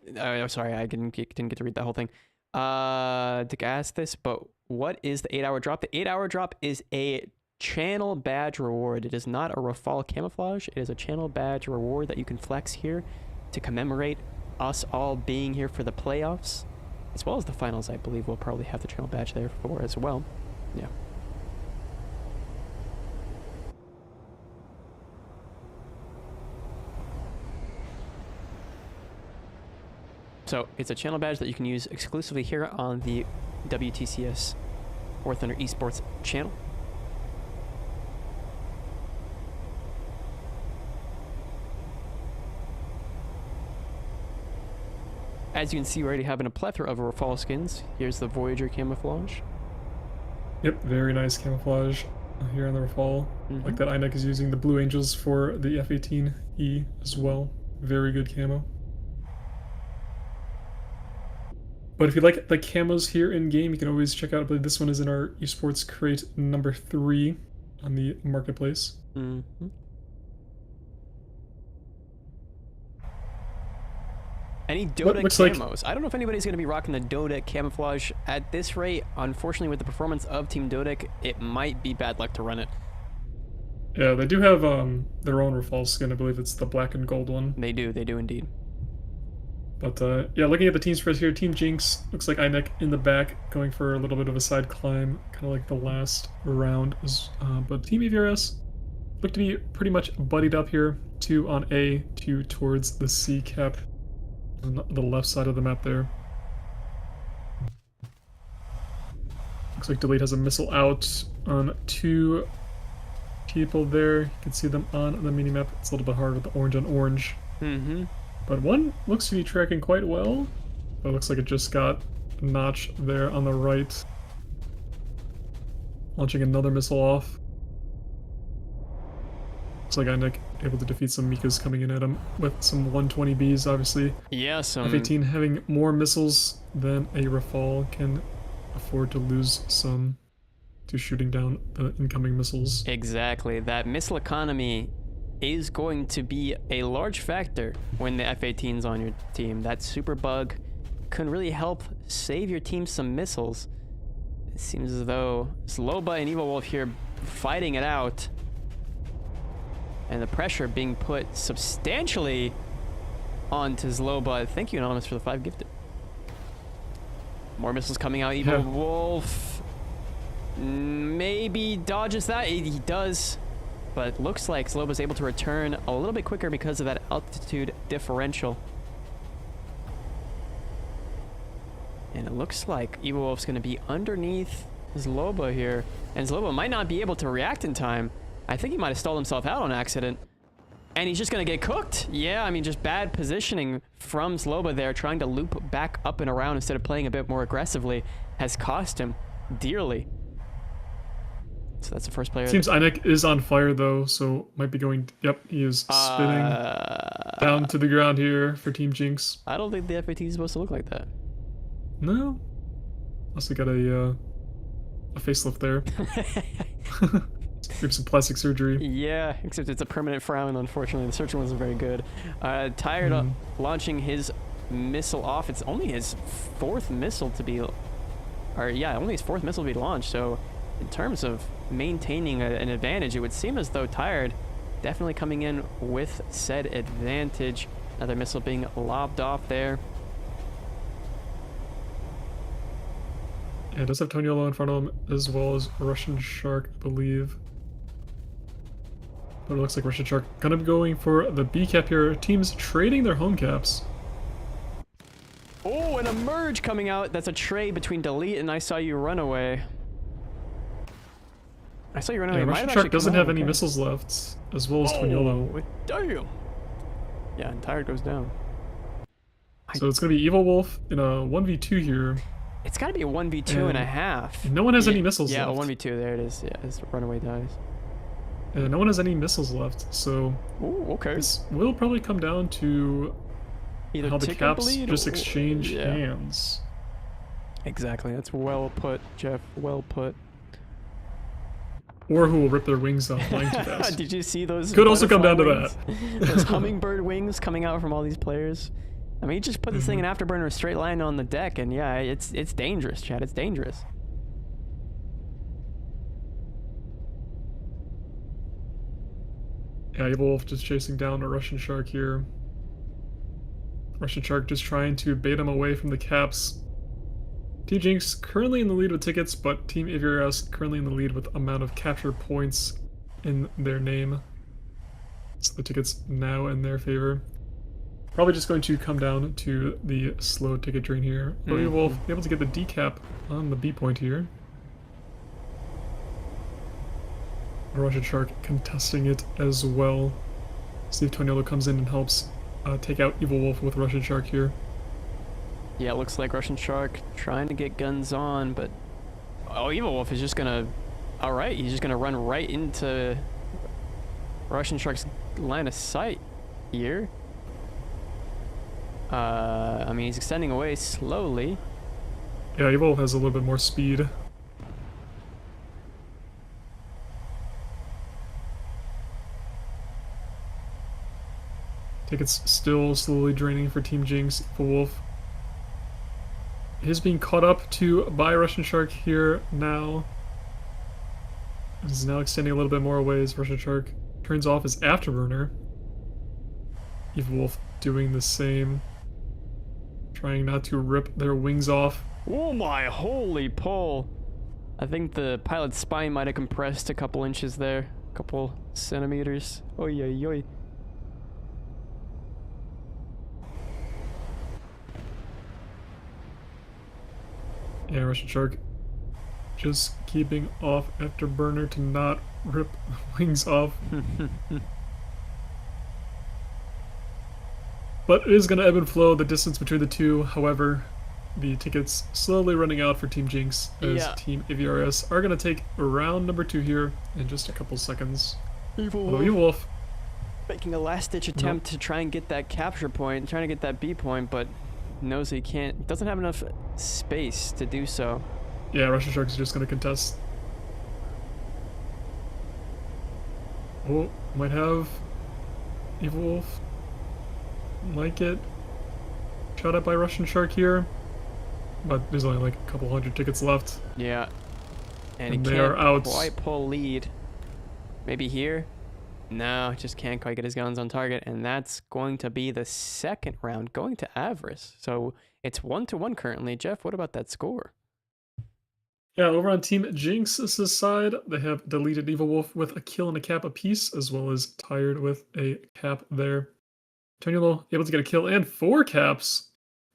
Sorry, I didn't get to read that whole thing. To ask this, but what is the 8-hour drop? The 8-hour drop is a channel badge reward. It is not a Rafale camouflage. It is a channel badge reward that you can flex here to commemorate us all being here for the playoffs, as well as the finals. I believe we'll probably have the channel badge there for as well. Yeah. So it's a channel badge that you can use exclusively here on the WTCS War Thunder Esports channel. As you can see, we're already having a plethora of Rafale skins. Here's the Voyager camouflage. Yep, very nice camouflage here on the Rafale. Like that INEC is using the Blue Angels for the F-18E as well. Very good camo. But if you like the camos here in game, you can always check out. I believe this one is in our esports crate number 3 on the marketplace. Any Dota looks like camos. I don't know if anybody's going to be rocking the Dota camouflage at this rate. Unfortunately, with the performance of Team Dodic, it might be bad luck to run it. yeah, they do have their own Rafal skin. I believe it's the black and gold one. They do indeed. But yeah, looking at the team spreads here, Team Jinx looks like Inek in the back, going for a little bit of a side climb, kind of like the last round. But Team EVRS look to be pretty much buddied up here. 2 on A, 2 towards the C cap, on the left side of the map there. Looks like Delete has a missile out on 2 people there. You can see them on the minimap. It's a little bit harder with the orange on orange. Mm-hmm. But one looks to be tracking quite well. But it looks like it just got a notch there on the right. Launching another missile off. Looks like Inek able to defeat some Mikas coming in at him with some 120Bs, obviously. Yeah, some... F-18 having more missiles than a Rafal can afford to lose some to shooting down the incoming missiles. Exactly. That missile economy is going to be a large factor when the F-18's on your team. That super bug can really help save your team some missiles. It seems as though Zloba and Evil Wolf here fighting it out. And the pressure being put substantially onto Zloba. Thank you, Anonymous, for the 5 gifted. More missiles coming out. Evil Wolf maybe dodges that. He does. But looks like Zloba's able to return a little bit quicker because of that altitude differential. And it looks like Evil Wolf's going to be underneath Zloba here. And Zloba might not be able to react in time. I think he might have stalled himself out on accident. And he's just going to get cooked. Yeah, I mean, just bad positioning from Zloba there, trying to loop back up and around instead of playing a bit more aggressively, has cost him dearly. So that's the first player. Seems Inek is on fire though, so might be going. Yep, he is spinning down to the ground here for Team Jinx. I don't think the FAT is supposed to look like that. No, unless they got a facelift there. Maybe some plastic surgery. Yeah, except it's a permanent frown. Unfortunately, the surgeon wasn't very good. Tired of launching his missile off. It's only his 4th missile to be, only his 4th missile to be launched. So, in terms of maintaining an advantage, it would seem as though Tired definitely coming in with said advantage. Another missile being lobbed off there. Yeah, it does have Toniolo in front of him, as well as Russian Shark, I believe. But it looks like Russian Shark gonna be going for the B cap here. Teams trading their home caps. Oh, and a merge coming out. That's a trade between Delete and I Saw You Run Away. I Saw You Run Away. Yeah, Russian Shark doesn't have any missiles left, as well as Toniolo. Damn. Yeah, and Tired goes down. So it's gonna be Evil Wolf in a 1v2 here. It's gotta be a 1v2 and a half. No one has any missiles left. Yeah, a 1v2. There it is. Yeah, as Runaway dies. No one has any missiles left, so okay. This will probably come down to either how the caps just exchange hands. Exactly. That's well put, Jeff. Well put. Or who will rip their wings off flying too fast. Did you see those? Could also come down to that. Those hummingbird wings coming out from all these players. I mean, you just put this thing in Afterburner straight line on the deck, and yeah, it's dangerous, Chad. It's dangerous. Yeah, Evil Wolf just chasing down a Russian Shark here. Russian Shark just trying to bait him away from the caps. Team Jinx currently in the lead with tickets, but Team AVRS currently in the lead with amount of capture points in their name. So the tickets now in their favor. Probably just going to come down to the slow ticket drain here. But Evil Wolf able to get the decap on the B point here. Russian Shark contesting it as well. See if Toniolo comes in and helps take out Evil Wolf with Russian Shark here. Yeah, it looks like Russian Shark trying to get guns on, but Evil Wolf is just gonna, he's just gonna run right into Russian Shark's line of sight here. I mean, he's extending away slowly. Yeah, Evil Wolf has a little bit more speed. Tickets still slowly draining for Team Jinx. Wolf is being caught up to by Russian Shark here now. This is now extending a little bit more away as Russian Shark turns off his afterburner. Evil Wolf doing the same. Trying not to rip their wings off. Oh my holy pole. I think the pilot's spine might have compressed a couple inches there. A couple centimeters. Oy, oy, oy. Yeah, Russian Shark just keeping off afterburner to not rip wings off. But it is going to ebb and flow the distance between the two. However, the tickets slowly running out for Team Jinx as Team AVRS are going to take round number 2 here in just a couple seconds. Evil Wolf making a last-ditch attempt to try and get that capture point, trying to get that B point, but knows he can't. Doesn't have enough space to do so. Yeah, Russian Shark is just going to contest. Oh, might have Evil Wolf. Might get shot at by Russian Shark here, but there's only like a couple hundred tickets left. Yeah, and he they can't are out. quite pull lead. Maybe here? No, just can't quite get his guns on target, and that's going to be the second round going to Avarice. So it's 1-1 currently. Jeff, what about that score? Yeah, over on Team Jinx's side, they have deleted Evil Wolf with a kill and a cap apiece, as well as Tired with a cap there. Tonilo able to get a kill and 4 caps.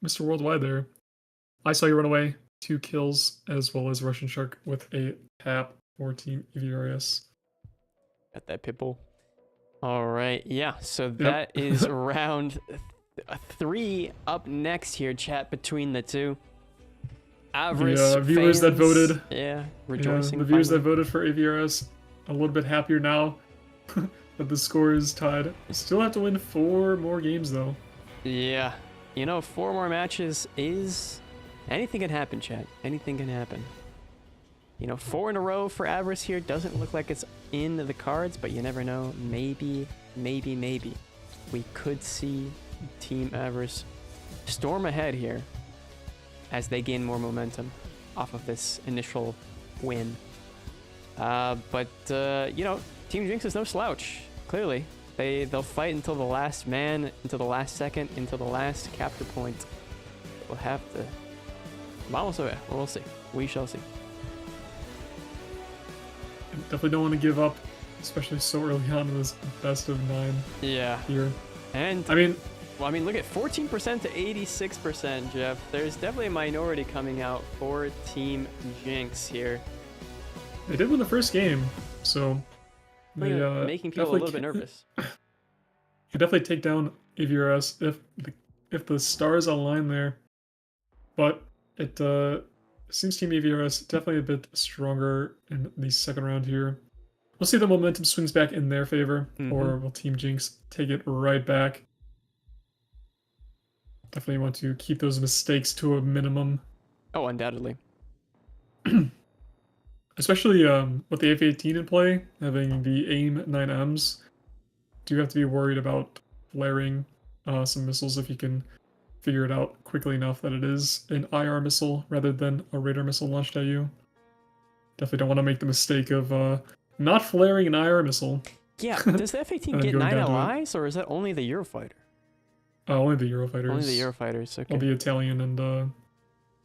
Mr. Worldwide there. I Saw You Run Away, 2 kills, as well as Russian Shark with a cap for Team EVRS. Got that pitbull. All right, yeah, so that is round 3 up next here, chat, between the two. Avarice the viewers that voted. Yeah, rejoicing. The viewers that voted for AVRS a little bit happier now. But the score is tied. Still have to win 4 more games, though. Yeah. You know, 4 more matches is... Anything can happen, chat. Anything can happen. You know, 4 in a row for Avarice here doesn't look like it's in the cards, but you never know. Maybe we could see Team Avarice storm ahead here as they gain more momentum off of this initial win. But you know, Team Jinx is no slouch. Clearly, they'll fight until the last man, until the last second, until the last capture point. We'll have to. Vamos a ver. We'll see. We shall see. Definitely don't want to give up, especially so early on in this best of 9. Yeah. Here. And I mean, look at 14% to 86%, Jeff. There's definitely a minority coming out for Team Jinx here. They did win the first game, so they making people a little bit nervous. You definitely take down AVRS if the stars align there, but it seems Team AVRS definitely a bit stronger in the second round here. We'll see if the momentum swings back in their favor, or will Team Jinx take it right back? Definitely want to keep those mistakes to a minimum. Oh, undoubtedly. Especially with the F-18 in play, having the AIM 9Ms, do you have to be worried about flaring some missiles if you can figure it out quickly enough that it is an IR missile rather than a radar missile launched at you? Definitely don't want to make the mistake of not flaring an IR missile. Yeah, does the F-18 get 9 LIs, or is that only the Eurofighter? Only the Eurofighters. Only the Eurofighters, okay. Well, the Italian and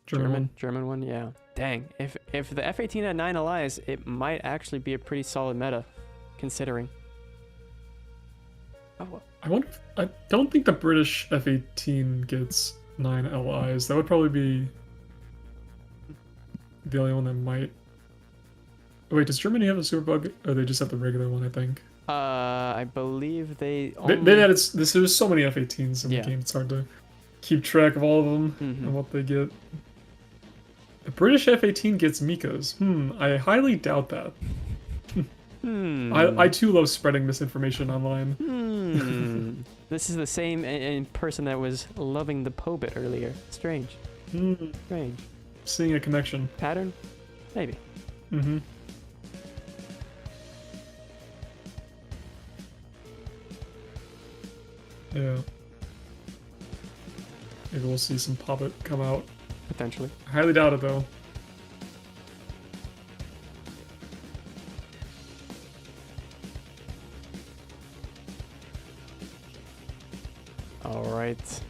German one, yeah. Dang, if the F-18 had 9 LIs, it might actually be a pretty solid meta, considering. Oh, I don't think the British F-18 gets 9 LIs. That would probably be the only one that might. Oh, wait, does Germany have a superbug, or they just have the regular one? I think. I believe they. They added. There's so many F-18s in the game. It's hard to keep track of all of them and what they get. The British F-18 gets Mikas. I highly doubt that. I too love spreading misinformation online. This is the same in person that was loving the Pobit earlier. Strange. Strange. Seeing a connection. Pattern? Maybe. Yeah. Maybe we'll see some Poppet come out. Potentially. I highly doubt it, though. All right.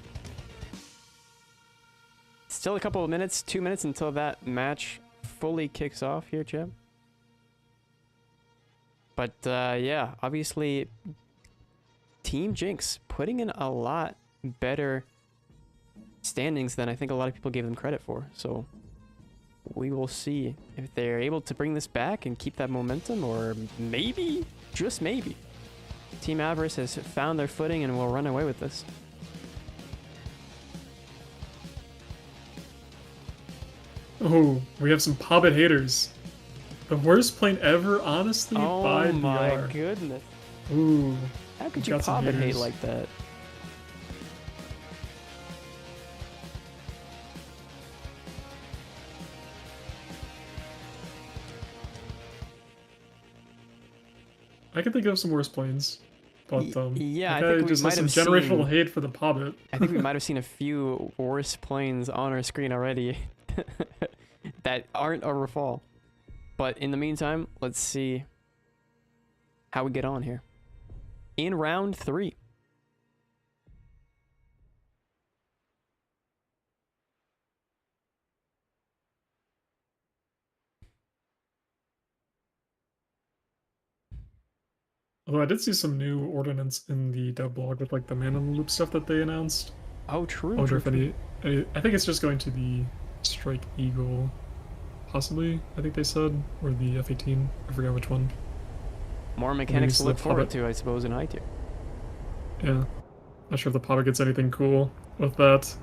Still a couple of minutes, 2 minutes until that match fully kicks off here, Jeb. But yeah, obviously, Team Jinx putting in a lot better standings than I think a lot of people gave them credit for. So we will see if they're able to bring this back and keep that momentum, or maybe, just maybe, Team Avarice has found their footing and will run away with this. Oh, we have some Poppet haters. The worst plane ever, honestly, by Oh my VR. goodness. Ooh. How could you Got some pop it hate haters. like that? I can think of some worse planes. But Yeah, I that guy think we just might has some have generational seen. hate for the Poppet. I think we might have seen a few worse planes on our screen already that aren't a Rafale. But in the meantime, let's see how we get on here. In round 3. Although I did see some new ordnance in the dev blog with like the man in the loop stuff that they announced. Oh, true. I wonder true, if true. I think it's just going to the Strike Eagle, possibly, I think they said, or the F-18. I forgot which one. More mechanics to look forward Poppet. to, I suppose, in high tier. Yeah. Not sure if the Poppet gets anything cool with that.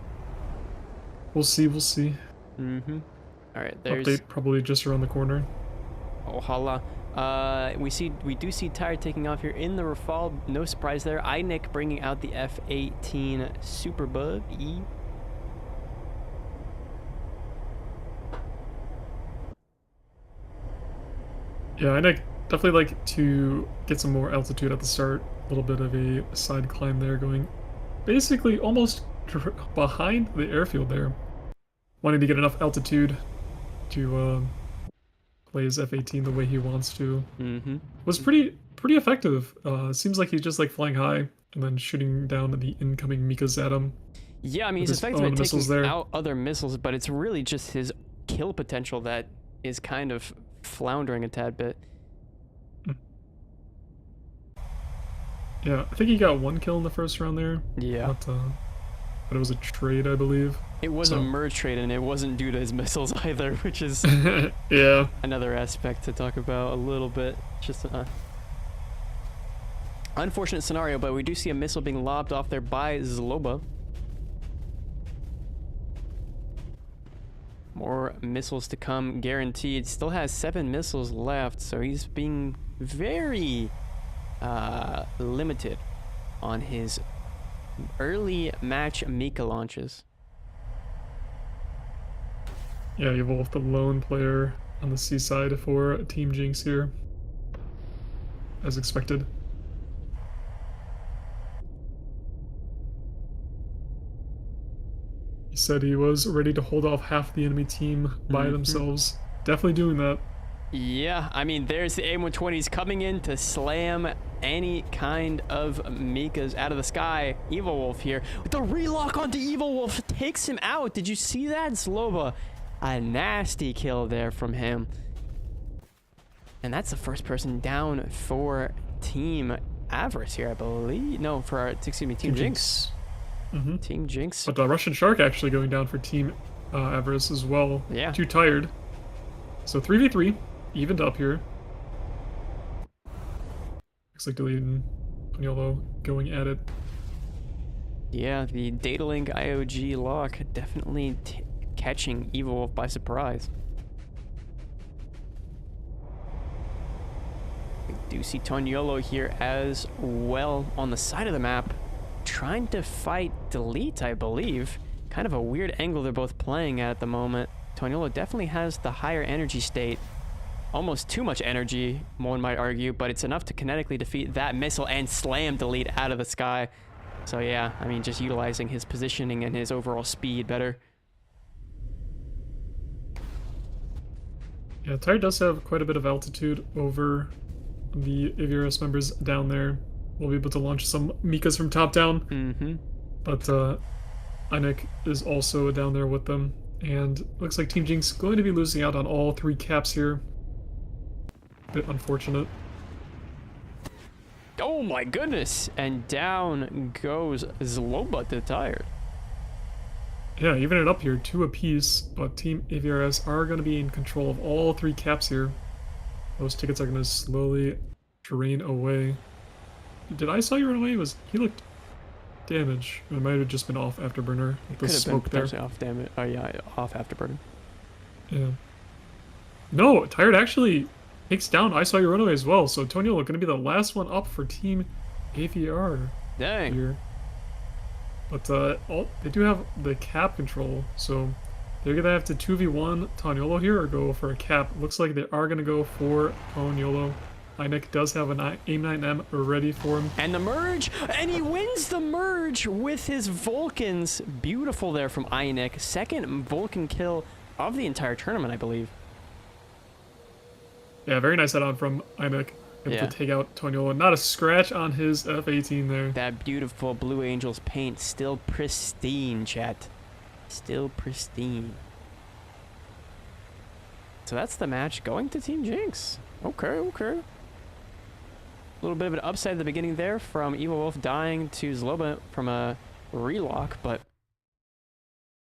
We'll see, we'll see. Mm-hmm. All right, there's Update probably just around the corner. Oh, holla. We do see Tire taking off here in the Rafale. No surprise there. Nick bringing out the F-18 Superbug E. Yeah, I definitely like to get some more altitude at the start. A little bit of a side climb there, going basically almost behind the airfield there. Wanting to get enough altitude to play his F-18 the way he wants to. Mm-hmm. Was pretty effective. Seems like he's just like flying high and then shooting down the incoming Mikas at him. Yeah, I mean, he's his effective own at missiles taking there. out other missiles, but it's really just his kill potential that is kind of floundering a tad bit. Yeah, I think he got 1 kill in the first round there. Yeah. But it was a trade, I believe. It was a merge trade, and it wasn't due to his missiles either, which is yeah. another aspect to talk about a little bit. Just unfortunate scenario, but we do see a missile being lobbed off there by Zloba. More missiles to come, guaranteed. Still has 7 missiles left, so he's being very limited on his early match Mika launches. Yeah, you have the lone player on the C side for Team Jinx here, as expected. He said he was ready to hold off half the enemy team by themselves. Definitely doing that. Yeah, I mean, there's the A120s coming in to slam any kind of Mikas out of the sky. Evil Wolf here. The relock onto Evil Wolf takes him out. Did you see that? Zloba. A nasty kill there from him. And that's the first person down for Team Avarice here, I believe. No, for our, excuse me, Team Jinx. Team Jinx. But Russian Shark actually going down for Team Avarice as well. Yeah. Too tired. So 3v3, evened up here. Looks like Day1 and Paniolo going at it. Yeah, the Data Link IOG lock definitely catching Evil Wolf by surprise. We do see Toniolo here as well on the side of the map, trying to fight Delete, I believe. Kind of a weird angle they're both playing at the moment. Toniolo definitely has the higher energy state. Almost too much energy, one might argue, but it's enough to kinetically defeat that missile and slam Delete out of the sky. So yeah, I mean, just utilizing his positioning and his overall speed better. Yeah, Tire does have quite a bit of altitude over the AVRS members down there. We'll be able to launch some Mikas from top down. Mm-hmm. But Einik is also down there with them. And looks like Team Jinx going to be losing out on all 3 caps here. Bit unfortunate. Oh my goodness! And down goes Zloba to Tired. Yeah, even it up here, 2 apiece, but Team AVRS are going to be in control of all 3 caps here. Those tickets are going to slowly drain away. Did I saw you run away? He looked damaged. It might have just been off afterburner with the smoke there. Off damage. Oh yeah, off afterburner. Yeah. No, Tired actually takes down I saw you run away as well. So Toniolo going to be the last one up for Team AVR. Dang. Here. But they do have the cap control, so they're gonna have to 2v1 Toniolo here or go for a cap. Looks like they are gonna go for Toniolo. Einik does have an AIM-9M ready for him. And the merge, and he wins the merge with his Vulcans. Beautiful there from Einik. Second Vulcan kill of the entire tournament, I believe. Yeah, very nice head-on from Einik. Able Yeah. to take out Toniolo. Not a scratch on his F-18 there. That beautiful Blue Angels paint still pristine, chat. Still pristine. So that's the match going to Team Jinx. Okay, okay. A little bit of an upside at the beginning there from Evil Wolf dying to Zloba from a relock, but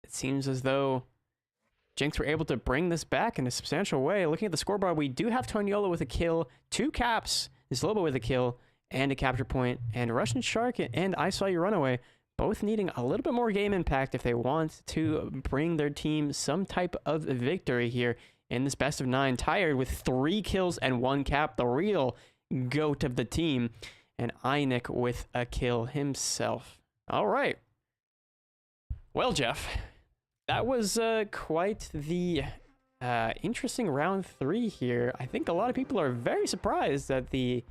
it seems as though Jinx were able to bring this back in a substantial way. Looking at the scoreboard, we do have Toniolo with a kill, 2 caps, Zloba with a kill, and a capture point, and Russian Shark and I Saw You Runaway both needing a little bit more game impact if they want to bring their team some type of victory here in this best of 9. Tired with 3 kills and 1 cap, the real GOAT of the team, and Einik with a kill himself. All right. Well, Jeff, that was quite the interesting round 3 here. I think a lot of people are very surprised at the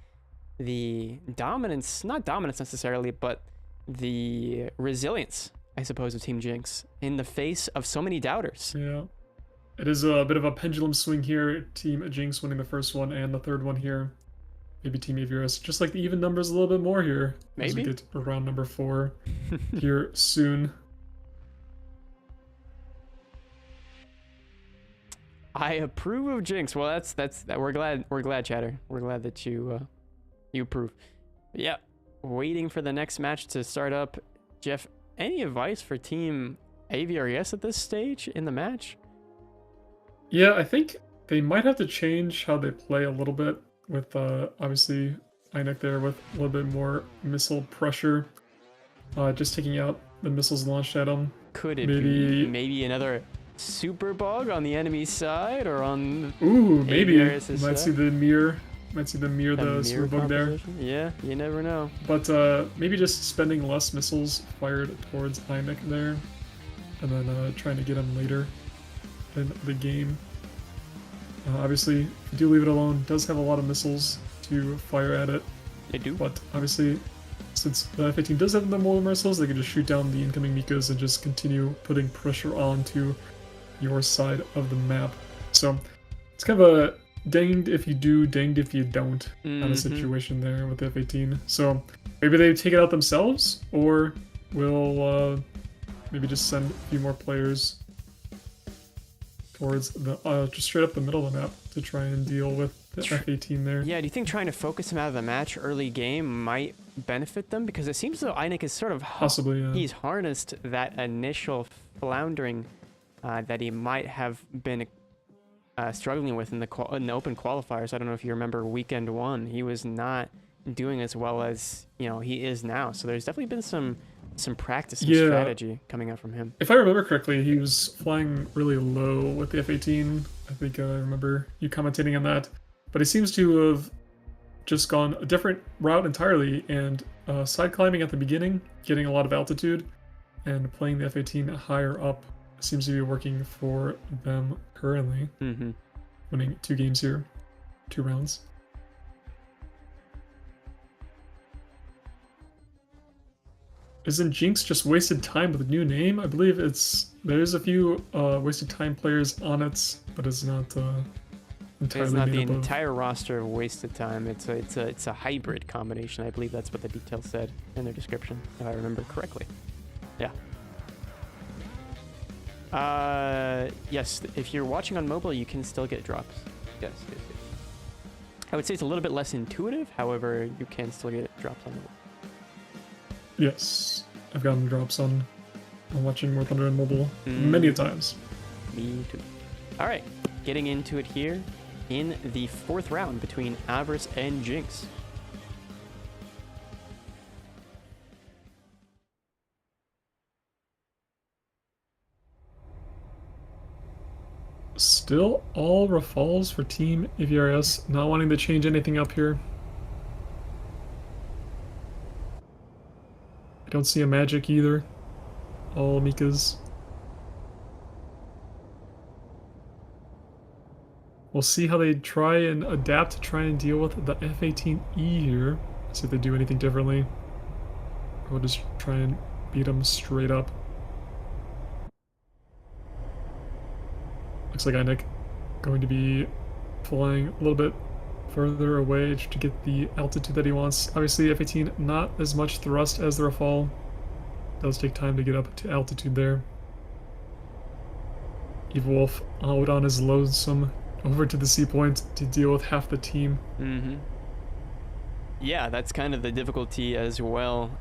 dominance, not dominance necessarily, but the resilience, I suppose, of Team Jinx in the face of so many doubters. Yeah. It is a bit of a pendulum swing here. Team Jinx winning the first one and the third one here. Maybe Team AVRS just like the even numbers a little bit more here. Maybe. As we get around number 4 here soon. I approve of Jinx. Well, that's we're glad, chatter. We're glad that you approve. Yeah, waiting for the next match to start up. Jeff, any advice for Team AVRS at this stage in the match? Yeah, I think they might have to change how they play a little bit with obviously Einik there with a little bit more missile pressure. Just taking out the missiles launched at him. Could it be maybe another super bug on the enemy side or on maybe you might side? see the mirror. Might see the mirror, the super bug there. Yeah, you never know. But maybe just spending less missiles fired towards Einik there, and then trying to get him later in the game. Obviously, if you do leave it alone, it does have a lot of missiles to fire at it. They do. But obviously, since the F-18 does have the more missiles, they can just shoot down the incoming Mikas and just continue putting pressure onto your side of the map. So it's kind of a danged if you do, danged if you don't kind of situation there with the F-18. So maybe they take it out themselves, or we'll maybe just send a few more players towards the just straight up the middle of the map to try and deal with the F-18 there. Yeah, do you think trying to focus him out of the match early game might benefit them? Because it seems as though Einik is sort of possibly, yeah. He's harnessed that initial floundering that he might have been struggling with in the open qualifiers. I don't know if you remember weekend 1. He was not doing as well as he is now. So there's definitely been some practice and strategy coming out from him. If I remember correctly, he was flying really low with the F-18. I think I remember you commentating on that. But he seems to have just gone a different route entirely and side climbing at the beginning, getting a lot of altitude, and playing the F-18 higher up seems to be working for them currently. Winning 2 games here, 2 rounds. Isn't Jinx just wasted time with a new name? I believe there's a few wasted time players on it, but it's not It's entirely not made the up of. entire roster of wasted time. It's a hybrid combination. I believe that's what the details said in their description, if I remember correctly. Yeah. Yes. If you're watching on mobile, you can still get drops. Yes. I would say it's a little bit less intuitive. However, you can still get drops on mobile. Yes, I've gotten drops on watching War Thunder on mobile many times. Me too. All right, getting into it here in the fourth round between Avarice and Jinx. Still all Rafals for Team EVRS, not wanting to change anything up here. I don't see a magic either. All Mika's. We'll see how they try and adapt to try and deal with the F-18E here. See if they do anything differently. Or we'll just try and beat them straight up. Looks like Einik going to be flying a little bit further away to get the altitude that he wants. Obviously, F-18 not as much thrust as the Rafale. Does take time to get up to altitude there. Evil Wolf out on his lonesome over to the sea point to deal with half the team. Yeah, that's kind of the difficulty as well.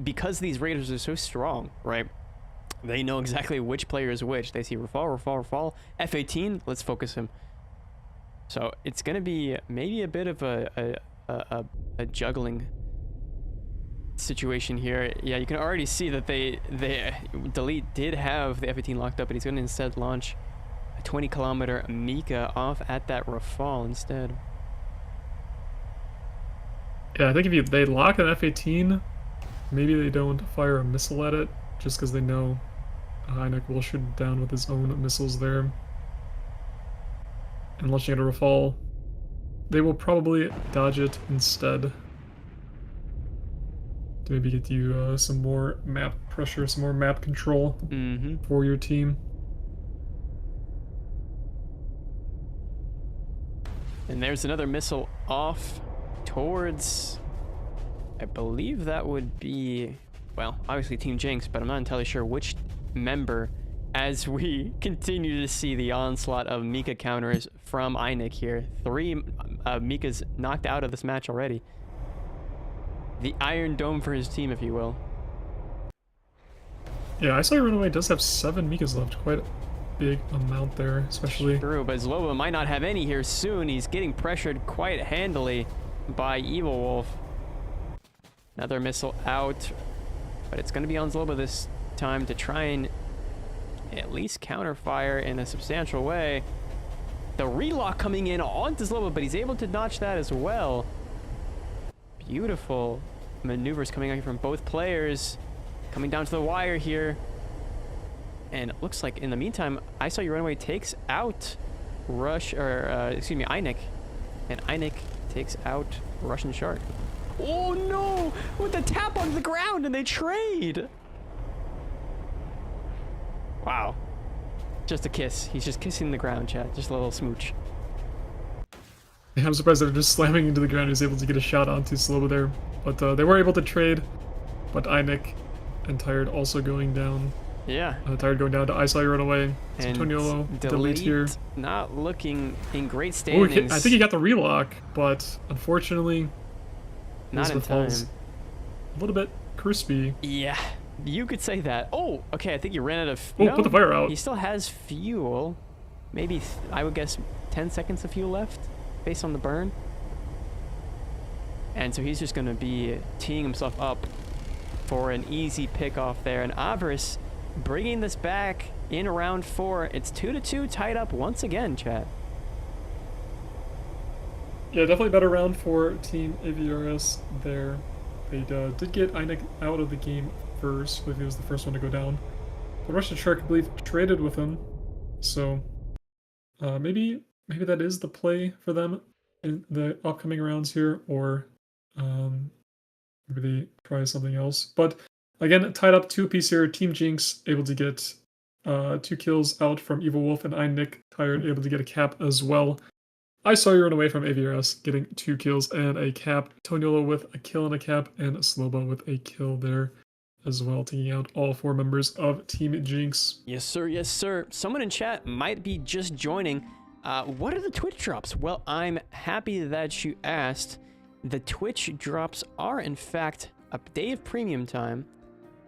Because these Raiders are so strong, right? They know exactly which player is which. They see Rafale, F-18, let's focus him. So it's going to be maybe a bit of a juggling situation here. Yeah, you can already see that Delete did have the F-18 locked up, but he's going to instead launch a 20-kilometer Mika off at that Rafale instead. Yeah, I think if they lock an F-18, maybe they don't fire a missile at it, just because they know Einik will shoot it down with his own missiles there. And launching at a Rafale, they will probably dodge it instead. To maybe get you some more map pressure, some more map control for your team. And there's another missile off towards, I believe that would be, well, obviously Team Jinx, but I'm not entirely sure which member, as we continue to see the onslaught of Mika counters from Einik here. 3 Mikas knocked out of this match already. The Iron Dome for his team, if you will. Yeah, I saw Runaway does have 7 Mikas left. Quite a big amount there, especially. True, but Zloba might not have any here soon. He's getting pressured quite handily by Evil Wolf. Another missile out, but it's going to be on Zloba this time to try and at least counterfire in a substantial way. The relock coming in onto Zloba, but he's able to dodge that as well. Beautiful maneuvers coming out from both players. Coming down to the wire here. And it looks like in the meantime, I Saw Your Runaway takes out Einik. And Einik takes out Russian Shark. Oh no! With the tap on the ground and they trade! Wow. Just a kiss. He's just kissing the ground, chat. Just a little smooch. Yeah, I'm surprised they're just slamming into the ground. He was able to get a shot onto Slobo there. But they were able to trade. But Einik and Tired also going down. Yeah. Tired going down to I Saw You Run Away. And Antoniolo, delete here. Not looking in great standings. Ooh, I think he got the relock, but unfortunately, not in time. A little bit crispy. Yeah, you could say that. Oh, okay, I think he ran out of... Oh, no, put the fire out. He still has fuel. Maybe, I would guess, 10 seconds of fuel left, based on the burn. And so he's just going to be teeing himself up for an easy pick off there. And Avarice bringing this back in round 4. It's 2-2, tied up once again, chat. Yeah, definitely better round for Team AVRS there. They did get Einik out of the game first. I believe he was the first one to go down. But Russian Shark, I believe, traded with him. So maybe that is the play for them in the upcoming rounds here, or Maybe they try something else. But again, tied up 2 apiece here. Team Jinx able to get 2 kills out from Evil Wolf, and I, Nick, tired, able to get a cap as well. I saw you run away from AVRS, getting 2 kills and a cap. Toniolo with a kill and a cap, and Slobo with a kill there as well, taking out all 4 members of Team Jinx. Yes, sir. Yes, sir. Someone in chat might be just joining. What are the Twitch drops? Well, I'm happy that you asked. The Twitch drops are, in fact, a day of premium time.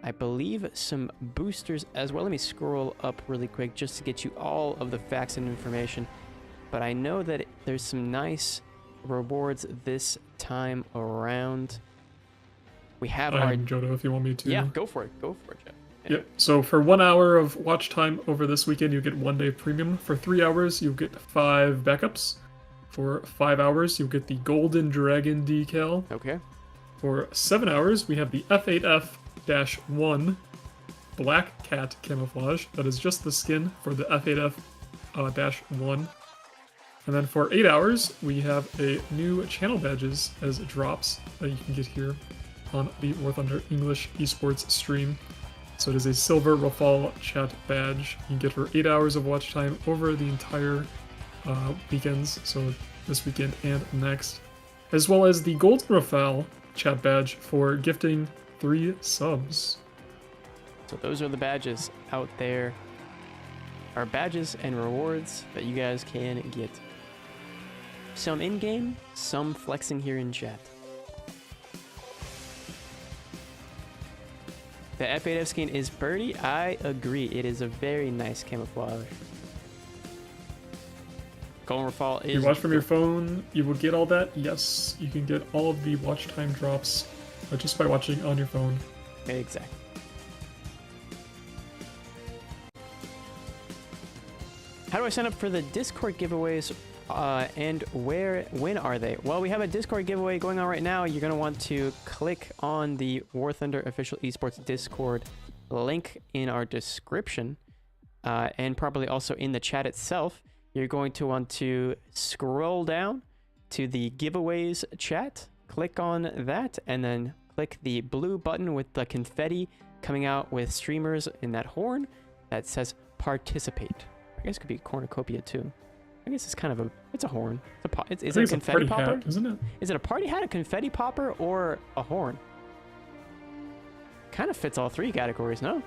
I believe some boosters as well. Let me scroll up really quick just to get you all of the facts and information. But I know that there's some nice rewards this time around. We have our... Jodo, if you want me to. Yeah, go for it. Go for it, Jeff. Yeah. Yep. So for 1 hour of watch time over this weekend, you get 1 day premium. For 3 hours, you get 5 backups. For 5 hours, you'll get the Golden Dragon decal. Okay. For 7 hours, we have the F8F-1 Black Cat camouflage. That is just the skin for the F8F-1. And then for 8 hours, we have a new channel badges as drops that you can get here on the War Thunder English Esports stream. So it is a silver Rafal chat badge you can get for 8 hours of watch time over the entire weekends, so this weekend and next, as well as the golden Rafal chat badge for gifting 3 subs. So those are the badges out there. Our badges and rewards that you guys can get. Some in-game, some flexing here in chat. The F8F skin is pretty. I agree. It is a very nice camouflage. Golden Rafal is... You watch from your phone, you will get all that. Yes, you can get all of the watch time drops just by watching on your phone. Exactly. How do I sign up for the Discord giveaways? And when are they? Well, we have a Discord giveaway going on right now. You're going to want to click on the War Thunder official esports Discord link in our description, and probably also in the chat itself. You're going to want to scroll down to the giveaways chat, click on that, and then click the blue button with the confetti coming out with streamers in that horn that says participate. I guess it could be cornucopia too. I guess it's kind of it's a horn. Is it a confetti popper? Hat, isn't it? Is it a party hat, a confetti popper, or a horn? Kind of fits all 3 categories, no?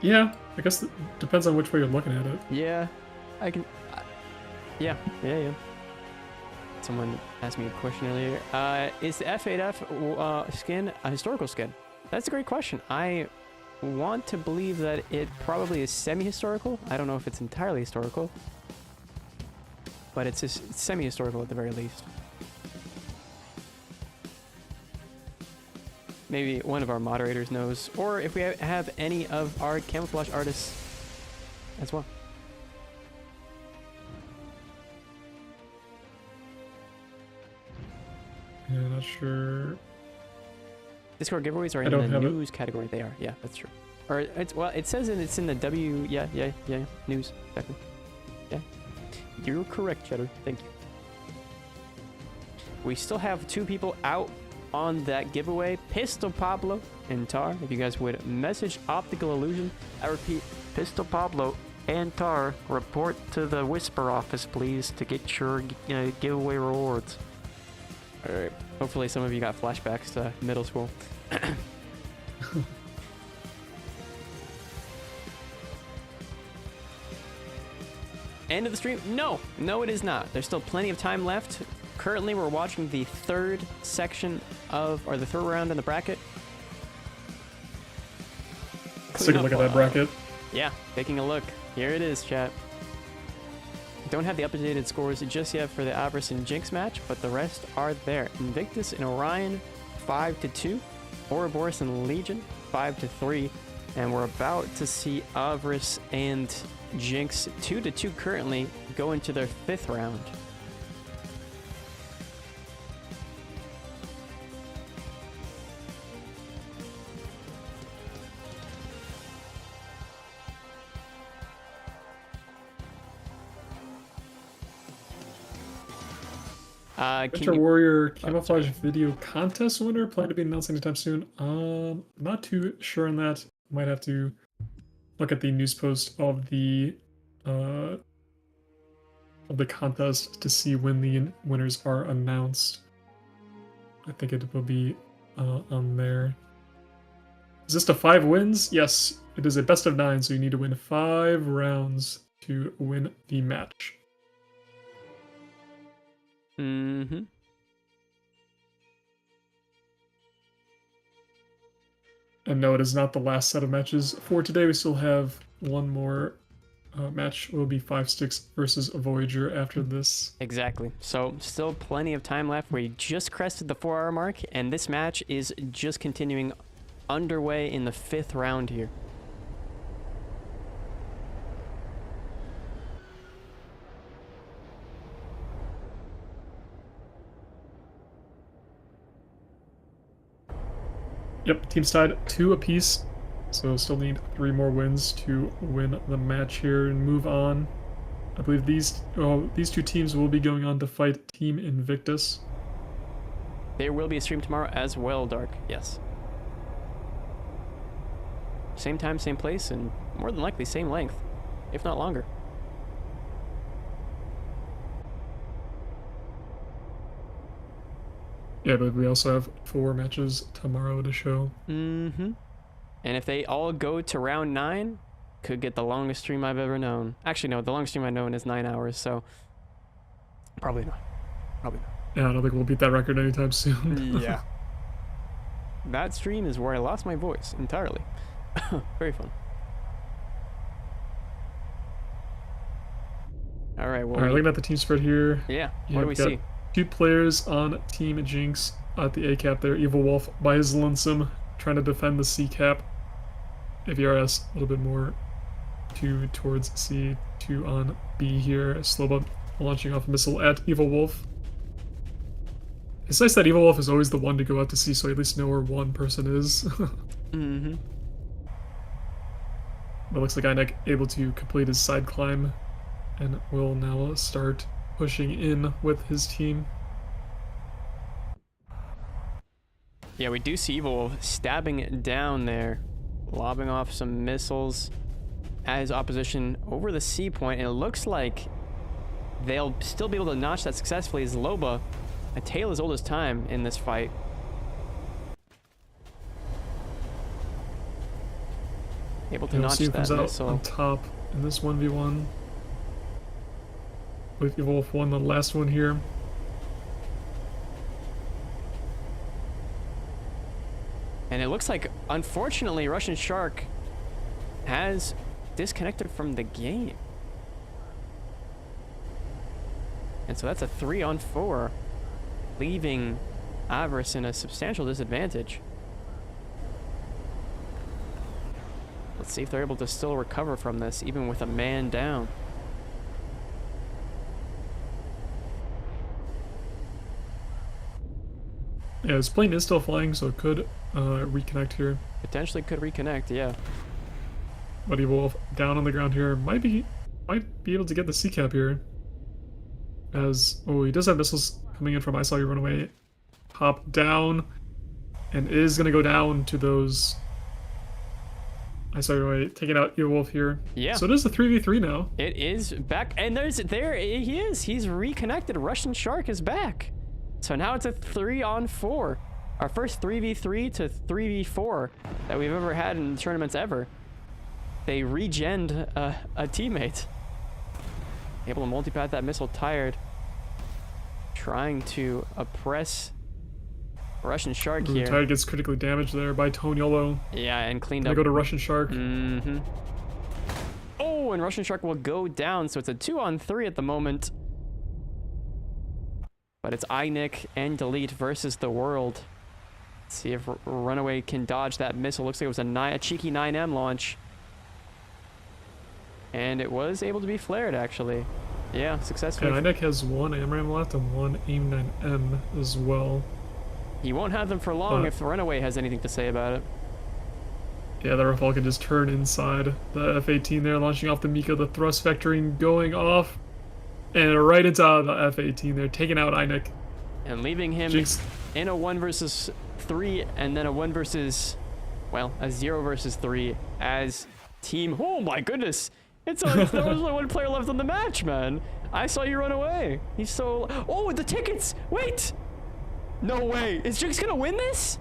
Yeah, I guess it depends on which way you're looking at it. Yeah, I can... yeah. Someone asked me a question earlier. Is the F8F skin a historical skin? That's a great question. I want to believe that it probably is semi-historical. I don't know if it's entirely historical, but it's semi-historical at the very least. Maybe one of our moderators knows, or if we have any of our camouflage artists as well. Yeah, not sure. Discord giveaways are in the news category. They are, yeah, that's true. Or it's it says it's in the news section. Yeah, you're correct, Cheddar. Thank you. We still have 2 people out on that giveaway: Pistol Pablo and Tar. If you guys would message Optical Illusion, I repeat, Pistol Pablo and Tar, report to the Whisper office, please, to get your giveaway rewards. All right. Hopefully some of you got flashbacks to middle school. End of the stream? No, it is not. There's still plenty of time left. Currently, we're watching the 3rd section the 3rd round in the bracket. Let's take a look at that bracket. Yeah, taking a look. Here it is, chat. Don't have the updated scores just yet for the Avarice and Jinx match, but the rest are there. Invictus and Orion, 5-2. Ouroboros and Legion, 5-3. And we're about to see Avarice and Jinx, 2-2 currently, go into their 5th round. Winter You... Warrior Oh, Camouflage sorry. Video Contest winner planned to be announced anytime soon. Not too sure on that. Might have to look at the news post uh of the contest to see when the winners are announced. I think it will be on there. Is this to 5 wins? Yes, it is a best of 9, so you need to win 5 rounds to win the match. Mm-hmm. And no, it is not the last set of matches for today. We still have one more match. It will be 5-6 versus Voyager after this. Exactly. So still plenty of time left. We just crested the 4-hour mark, and this match is just continuing underway in the 5th round here. Yep, teams tied 2 apiece, so still need 3 more wins to win the match here and move on. I believe these 2 teams will be going on to fight Team Invictus. There will be a stream tomorrow as well, Dark. Yes. Same time, same place, and more than likely same length, if not longer. Yeah, but we also have 4 matches tomorrow to show. Mm-hmm. And if they all go to round 9, could get the longest stream I've ever known. Actually, no, the longest stream I've known is 9 hours, so probably not. Probably not. Yeah, I don't think we'll beat that record anytime soon. Yeah. That stream is where I lost my voice entirely. Very fun. All right, well, All right, looking at the team spread here. Yeah, what do we see? 2 players on Team Jinx at the A cap there. Evil Wolf by his lonesome, trying to defend the C cap. AVRS a little bit more towards C, 2 on B here. Sloba launching off a missile at Evil Wolf. It's nice that Evil Wolf is always the one to go out to C, so I at least know where one person is. Mm-hmm. But looks like Inek able to complete his side climb and will now start pushing in with his team. Yeah, we do see Evil stabbing it down there, lobbing off some missiles at his opposition over the C point, and it looks like they'll still be able to notch that successfully as Loba, a tale as old as time in this fight. Able to notch See who that comes out missile. on top in this 1v1. With Evil Wolf won the last one here. And it looks like, unfortunately, Russian Shark has disconnected from the game. And so that's a 3-on-4, leaving Avarice in a substantial disadvantage. Let's see if they're able to still recover from this, even with a man down. Yeah, his plane is still flying, so it could reconnect here. Potentially could reconnect, yeah. But Evil Wolf down on the ground here might be able to get the C cap here. As he does have missiles coming in from I Saw You Run Away. Hop down, and is gonna go down to those. I Saw You Run Away, taking out Evil Wolf here. Yeah. So it is a 3v3 now. It is back, and there he is. He's reconnected. Russian Shark is back. So now it's a 3-on-4. Our first 3v3 to 3v4 that we've ever had in tournaments ever. They regened a teammate. Able to multipath that missile tired. Trying to oppress Russian Shark here. Tired gets critically damaged there by Toniolo. Yeah, and cleaned Gonna up. go to Russian Shark. Mm-hmm. Oh, and Russian Shark will go down, so it's a 2-on-3 at the moment. But it's Inek and Delete versus the world. Let's see if Runaway can dodge that missile. Looks like it was a cheeky 9M launch. And it was able to be flared, actually. Yeah, successfully. And Inek has 1 AMRAM left and 1 AIM-9M as well. He won't have them for long if the Runaway has anything to say about it. Yeah, the Rafale can just turn inside the F-18 there, launching off the Miko, the thrust vectoring going off. And right into the F-18 there, taking out Inek. and leaving him Jinx. in a 1 versus 3 and then a 1 versus, well, a 0 versus 3 as team. Oh my goodness. There was only one player left on the match, man. I saw you run away. He's so... Oh, the tickets. Wait. No way. Is Jinx going to win this?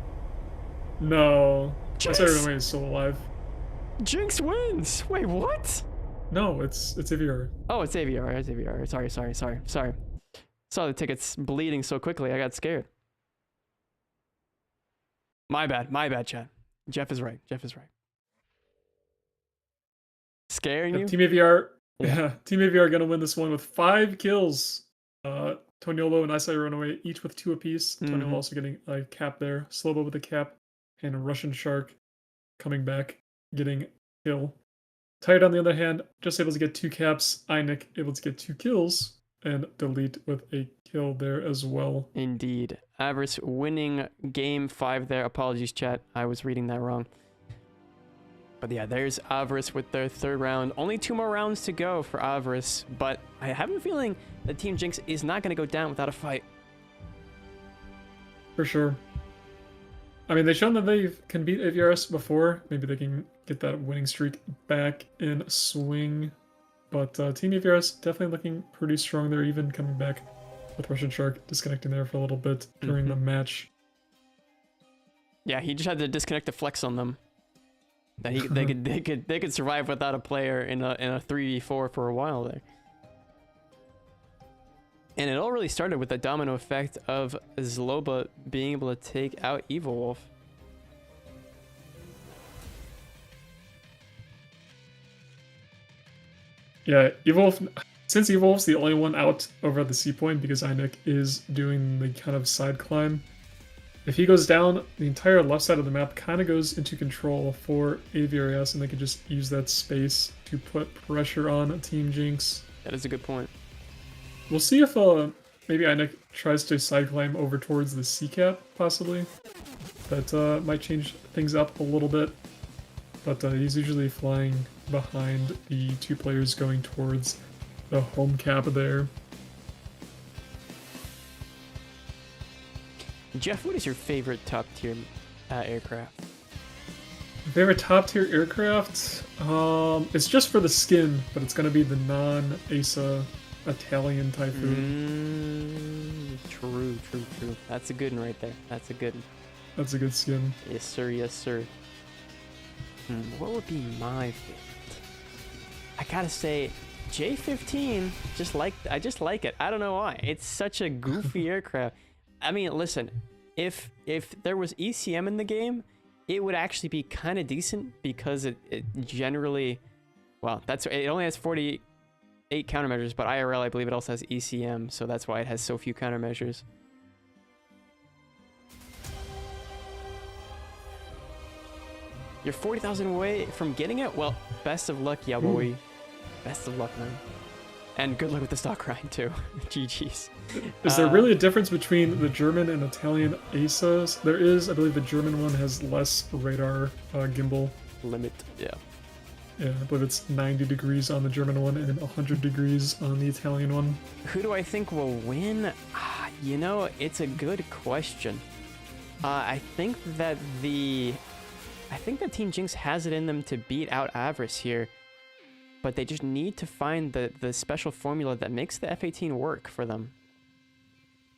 No. Jinx. I said is still alive. Jinx wins. Wait, what? No, it's AVR. Oh, it's AVR. It's AVR. Sorry. Saw the tickets bleeding so quickly. I got scared. My bad, chat. Jeff is right. Scaring you? Team AVR. Yeah. Team AVR gonna win this one with 5 kills. Toniolo and Isai run away each with 2 apiece. Toniolo also getting a cap there. Slobo with a cap. And a Russian Shark coming back, getting a kill. Tired on the other hand, just able to get 2 caps. Einik able to get 2 kills. And Delete with a kill there as well. Indeed. Avarice winning game 5 there. Apologies, chat. I was reading that wrong. But yeah, there's Avarice with their 3rd round. Only 2 more rounds to go for Avarice. But I have a feeling that Team Jinx is not going to go down without a fight. For sure. I mean, they've shown that they can beat AVRS before. Maybe they can get that winning streak back in swing. But Team AVRS definitely looking pretty strong there, even coming back with Russian Shark disconnecting there for a little bit during the match. Yeah, he just had to disconnect the flex on them. That they could survive without a player in a 3v4 for a while there. And it all really started with the domino effect of Zloba being able to take out Evil Wolf. Yeah, since Evil Wolf's the only one out over at the C point because Einik is doing the kind of side climb. If he goes down, the entire left side of the map kind of goes into control for AVRS, and they can just use that space to put pressure on Team Jinx. That is a good point. We'll see if maybe Einik tries to side climb over towards the C cap, possibly. That might change things up a little bit. But he's usually flying behind the 2 players going towards the home cap there. Jeff, what is your favorite top tier aircraft? Favorite top tier aircraft? It's just for the skin, but it's gonna be the non-ASA Italian Typhoon. True. That's a good one right there. That's a good one. That's a good skin. Yes, sir. What would be my favorite? I gotta say, J15. I just like it. I don't know why. It's such a goofy aircraft. I mean, listen, if there was ECM in the game, it would actually be kind of decent because it generally, well, it only has 48 countermeasures, but IRL, I believe it also has ECM, so that's why it has so few countermeasures. You're 40,000 away from getting it? Well, best of luck, yeah, boy. Best of luck, man. And good luck with the stock grind, too. GG's. Is there really a difference between the German and Italian ASAs? There is. I believe the German one has less radar gimbal. Limit, yeah. Yeah, I believe it's 90 degrees on the German one and 100 degrees on the Italian one. Who do I think will win? You know, it's a good question. I think that Team Jinx has it in them to beat out Avarice here, but they just need to find the special formula that makes the F-18 work for them.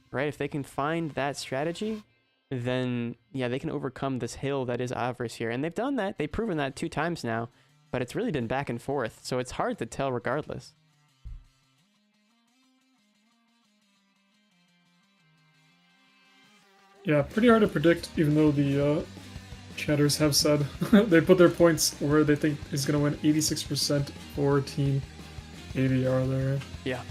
Right? If they can find that strategy, then yeah, they can overcome this hill that is Avarice here. And they've done that. They've proven that 2 times now, but it's really been back and forth, so it's hard to tell regardless. Yeah, pretty hard to predict, even though the chatters have said they put their points where they think is going to win 86% for Team AVR there. Yeah.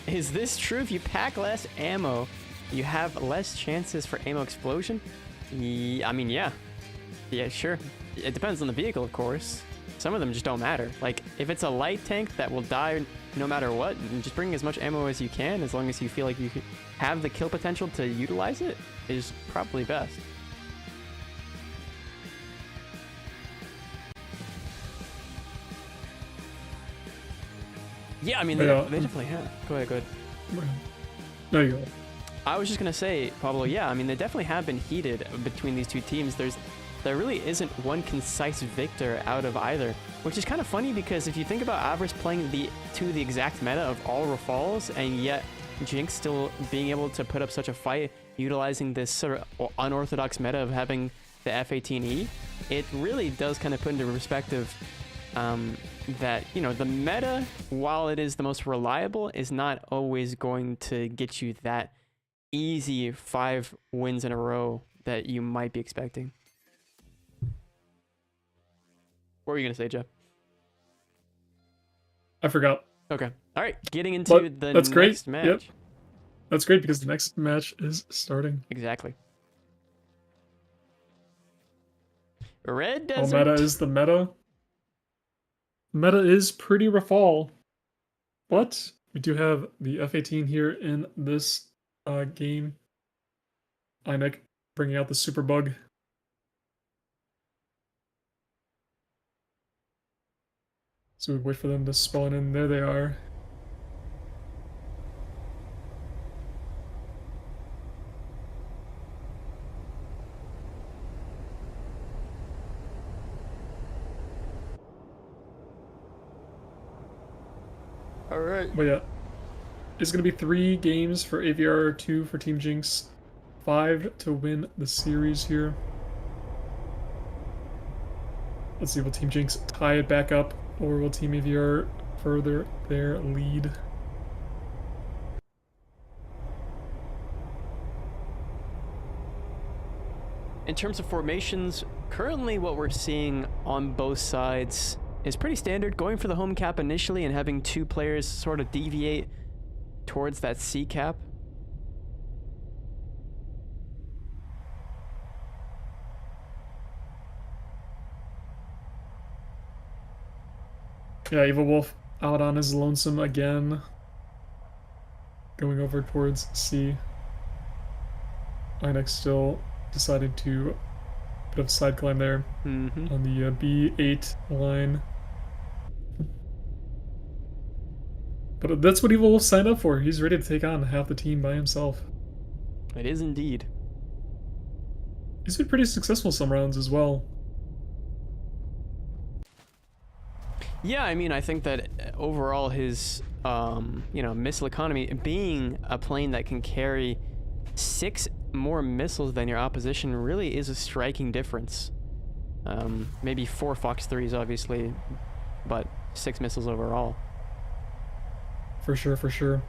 Is this true? If you pack less ammo, you have less chances for ammo explosion? I mean, yeah. Yeah, sure. It depends on the vehicle, of course. Some of them just don't matter. Like, if it's a light tank that will die no matter what, just bring as much ammo as you can, as long as you feel like you have the kill potential to utilize it, is probably best. Yeah, I mean, But, they definitely have. Go ahead. There you go. I was just going to say, Pablo, yeah, I mean, they definitely have been heated between these two teams. There really isn't one concise victor out of either, which is kind of funny because if you think about Avarice playing the exact meta of all Rafals, and yet Jinx still being able to put up such a fight utilizing this sort of unorthodox meta of having the F-18E, it really does kind of put into perspective that, you know, the meta, while it is the most reliable, is not always going to get you that easy 5 wins in a row that you might be expecting. What were you going to say, Jeff? I forgot. Okay. All right. Getting into the next match. Yep. That's great because the next match is starting. Exactly. Red Desert. Meta is the meta. Meta is pretty Rafal. But we do have the F-18 here in this game. Inek bringing out the super bug. So we wait for them to spawn in. There they are. All right. But yeah, it's going to be 3 games for AVR, 2 for Team Jinx, 5 to win the series here. Let's see, will Team Jinx tie it back up, or will Team AVR further their lead? In terms of formations, currently what we're seeing on both sides is pretty standard, going for the home cap initially and having 2 players sort of deviate towards that C cap. Yeah, Evil Wolf out on his lonesome again. Going over towards C. Inek still decided to put up side climb there on the B8 line. But that's what Evil Wolf signed up for. He's ready to take on half the team by himself. It is indeed. He's been pretty successful some rounds as well. Yeah, I mean, I think that overall his, you know, missile economy, being a plane that can carry 6 more missiles than your opposition, really is a striking difference. Maybe 4 Fox 3s, obviously, but 6 missiles overall. For sure, for sure.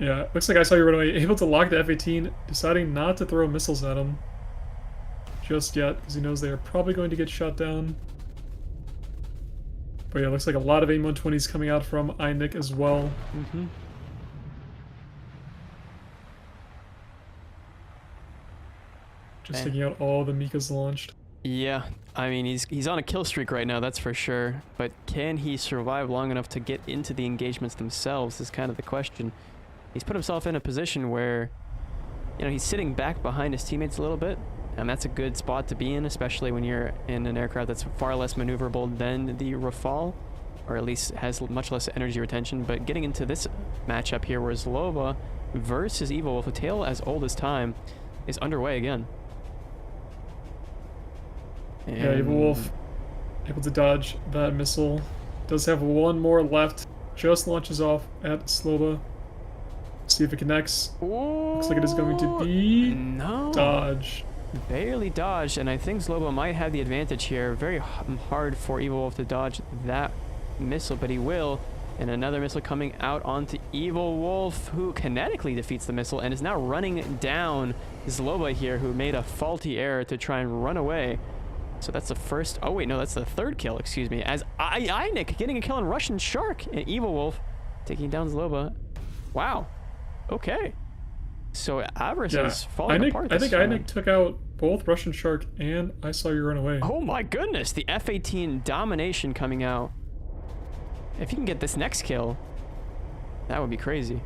Yeah, looks like I saw you run away. Able to lock the F-18, deciding not to throw missiles at him just yet, because he knows they are probably going to get shot down. But yeah, looks like a lot of AIM-120s coming out from Inek as well. Just taking out all the Mikas launched. Yeah, I mean, he's on a kill streak right now, that's for sure. But can he survive long enough to get into the engagements themselves is kind of the question. He's put himself in a position where, you know, he's sitting back behind his teammates a little bit, and that's a good spot to be in, especially when you're in an aircraft that's far less maneuverable than the Rafale, or at least has much less energy retention. But getting into this matchup here, where Zloba versus Evil Wolf, a tale as old as time, is underway again. And yeah, Evil Wolf able to dodge that missile. Does have 1 more left. Just launches off at Zloba. See if it connects. Looks like it is going to be dodge. Barely dodged, and I think Zloba might have the advantage here. Very hard for Evil Wolf to dodge that missile, but he will. And another missile coming out onto Evil Wolf, who kinetically defeats the missile and is now running down Zloba here, who made a faulty error to try and run away. So that's the first... Oh, wait, no, that's the 3rd kill, excuse me. As Inek getting a kill on Russian Shark, and Evil Wolf taking down Zloba. Wow. Okay. So Avarice is falling apart. I think Inek took out both Russian Shark and I Saw You Run Away. Oh my goodness, the F-18 domination coming out. If you can get this next kill, that would be crazy.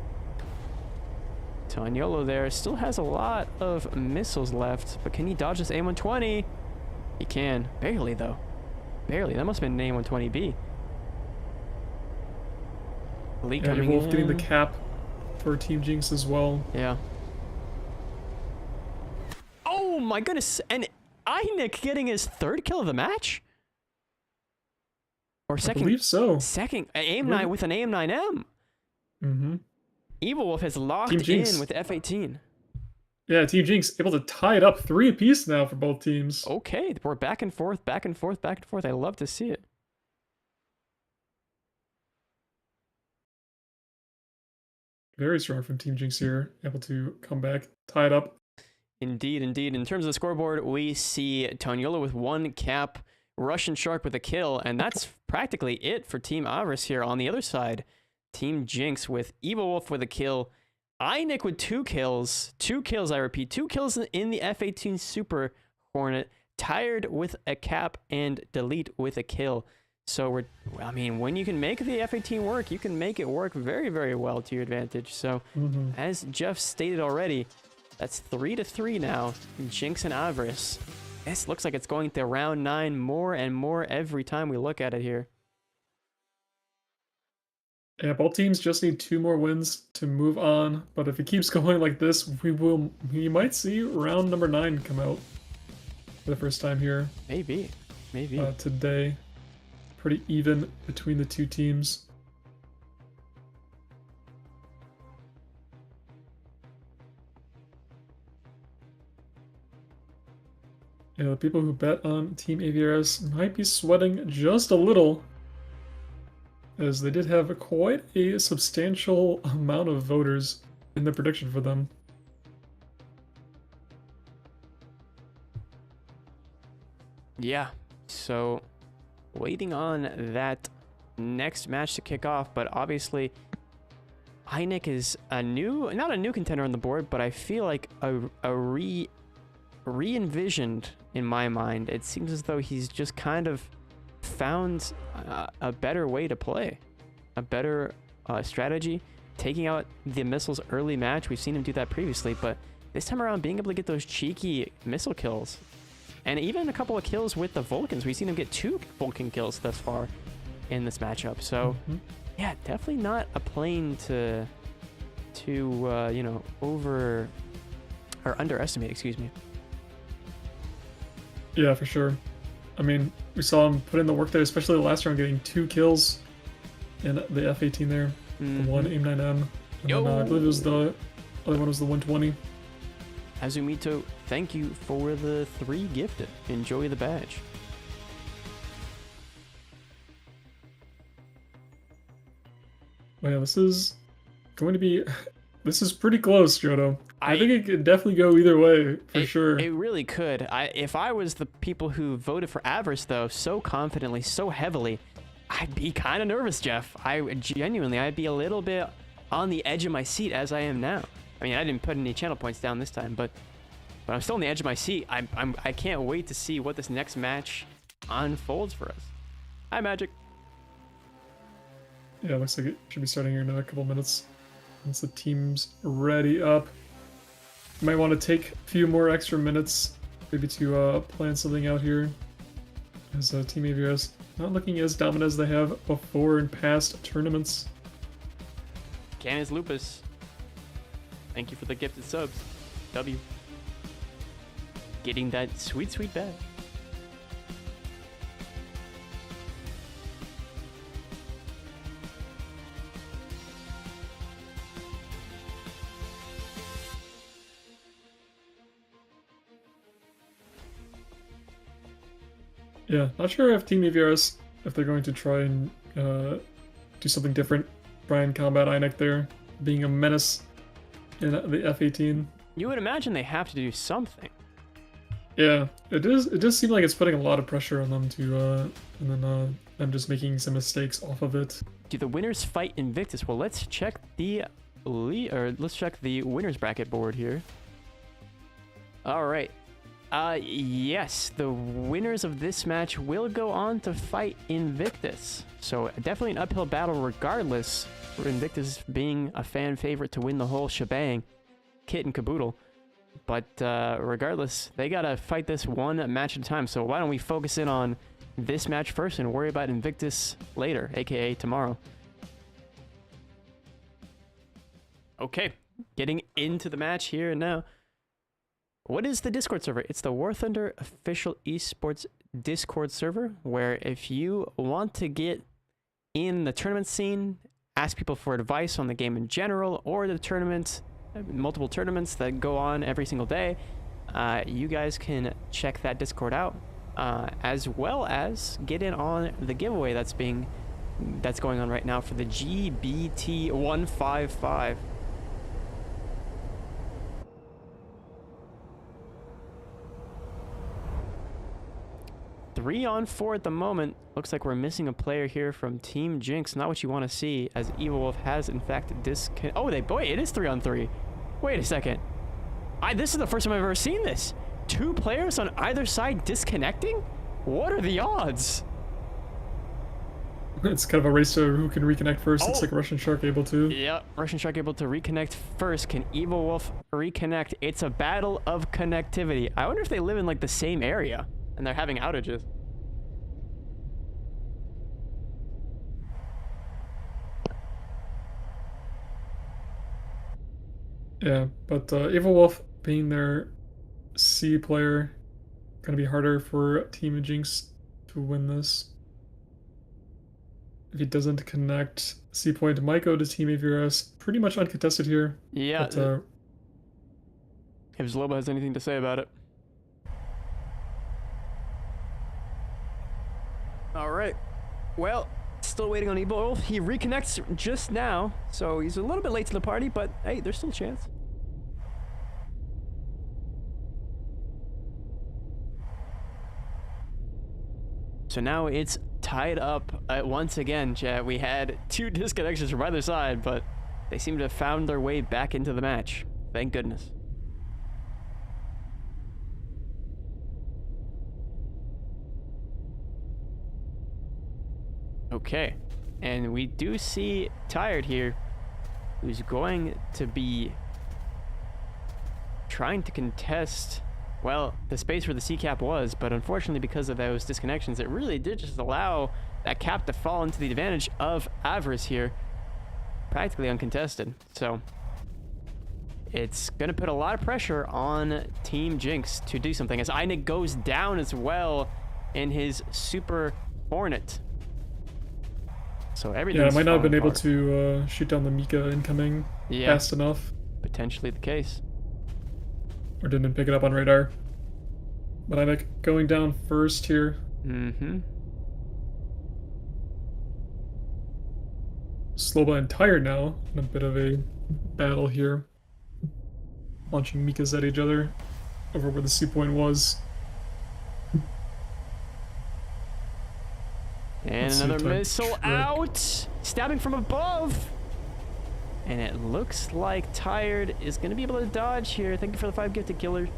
Tanyolo there still has a lot of missiles left, but can he dodge this A-120? He can. Barely, though. Barely. That must have been an A120B. Lee Yeah, coming Wolf in. getting the cap for Team Jinx as well. Yeah. Oh my goodness! And Einik getting his 3rd kill of the match? Or second? I believe so. Second. AIM-9 with an AIM-9M. Mm-hmm. Evil Wolf has locked Team Jinx. in with the F-18. Yeah, Team Jinx able to tie it up 3 apiece now for both teams. Okay, we're back and forth, back and forth, back and forth. I love to see it. Very strong from Team Jinx here, able to come back, tie it up. Indeed, indeed. In terms of the scoreboard, we see Tonyola with 1 cap, Russian Shark with a kill, and that's practically it for Team Avarice here. On the other side, Team Jinx with Evil Wolf with a kill, Einik with 2 kills. 2 kills, I repeat. 2 kills in the F-18 Super Hornet, Tired with a cap, and Delete with a kill. So I mean, when you can make the F-18 work, you can make it work very, very well to your advantage. So, as Jeff stated already, that's 3-3 now. Jinx and Avarice. This looks like it's going to round 9 more and more every time we look at it here. Yeah, both teams just need 2 more wins to move on. But if it keeps going like this, we might see round number 9 come out for the first time here. Maybe. Today. Pretty even between the 2 teams. Yeah, the people who bet on Team AVRS might be sweating just a little, as they did have quite a substantial amount of voters in the prediction for them. Yeah, so waiting on that next match to kick off, but obviously Einik is not a new contender on the board, but I feel like a re-envisioned in my mind. It seems as though he's just kind of found a better way to play, a better strategy, taking out the missiles early match. We've seen him do that previously, but this time around being able to get those cheeky missile kills, and even a couple of kills with the Vulcans. We've seen him get 2 Vulcan kills thus far in this matchup. So yeah, definitely not a plane to you know, underestimate, excuse me. Yeah, for sure. I mean, we saw him put in the work there, especially the last round, getting 2 kills in the F-18 there. The one AIM-9M, and then I believe it was the other one was the 120. Azumito, thank you for the 3 gifted. Enjoy the badge. Well, yeah, this is going to be... This is pretty close, Jodo. I think it could definitely go either way, for sure. It really could. If I was the people who voted for Avarice, though, so confidently, so heavily, I'd be kind of nervous, Jeff. I'd be a little bit on the edge of my seat as I am now. I mean, I didn't put any channel points down this time, but I'm still on the edge of my seat. I can't wait to see what this next match unfolds for us. Hi, Magic. Yeah, looks like it should be starting here in a couple minutes. Once the team's ready up. You might want to take a few more extra minutes, maybe to plan something out here. As Team AVRS not looking as dominant as they have before in past tournaments. Canis Lupus, thank you for the gifted subs. W. Getting that sweet, sweet badge. Yeah, not sure if Team AVRS, if they're going to try and do something different. Try and combat Einik there, being a menace in the F-18. You would imagine they have to do something. Yeah, it does seem like it's putting a lot of pressure on them to, and then them just making some mistakes off of it. Do the winners fight Invictus? Well, let's check the winners bracket board here. All right. Yes, the winners of this match will go on to fight Invictus. So definitely an uphill battle regardless, for Invictus being a fan favorite to win the whole shebang, kit and caboodle. But regardless, they gotta fight this one match at a time. So why don't we focus in on this match first and worry about Invictus later, aka tomorrow. Okay, getting into the match here and now. What is the Discord server? It's the War Thunder official esports Discord server, where if you want to get in the tournament scene, ask people for advice on the game in general, or the tournament, multiple tournaments that go on every single day, you guys can check that Discord out, as well as get in on the giveaway that's going on right now for the GBT 155. 3-on-4 at the moment. Looks like we're missing a player here from Team Jinx. Not what you want to see, as Evil Wolf has in fact oh, boy, it is 3-on-3. Wait a second. This is the first time I've ever seen this. 2 players on either side disconnecting? What are the odds? It's kind of a race to who can reconnect first. It's like Russian Shark able to. Yeah, Russian Shark able to reconnect first. Can Evil Wolf reconnect? It's a battle of connectivity. I wonder if they live in like the same area and they're having outages. Yeah, but Evil Wolf being their C player, gonna be harder for Team Jinx to win this. If he doesn't connect C point, might go to Team AVRS. Pretty much uncontested here. Yeah. But, if Zloba has anything to say about it. All right. Well, still waiting on Evil Wolf. He reconnects just now, so he's a little bit late to the party, but hey, there's still a chance. So now it's tied up once again, chat. We had 2 disconnections from either side, but they seem to have found their way back into the match. Thank goodness. Okay, and we do see Tired here, who's going to be trying to contest, well, the space where the C cap was, but unfortunately because of those disconnections, it really did just allow that cap to fall into the advantage of Avarice here, practically uncontested. So it's going to put a lot of pressure on Team Jinx to do something, as Einig goes down as well in his Super Hornet. So everything. Yeah, I might not have been able to shoot down the Mika incoming fast enough. Potentially the case. Or didn't pick it up on radar. But I'm going down first here. Mm-hmm. Sloba and Tired now in a bit of a battle here. Launching Mikas at each other over where the C point was. And another missile out, stabbing from above. And it looks like Tired is going to be able to dodge here. Thank you for the 5 gifted killers.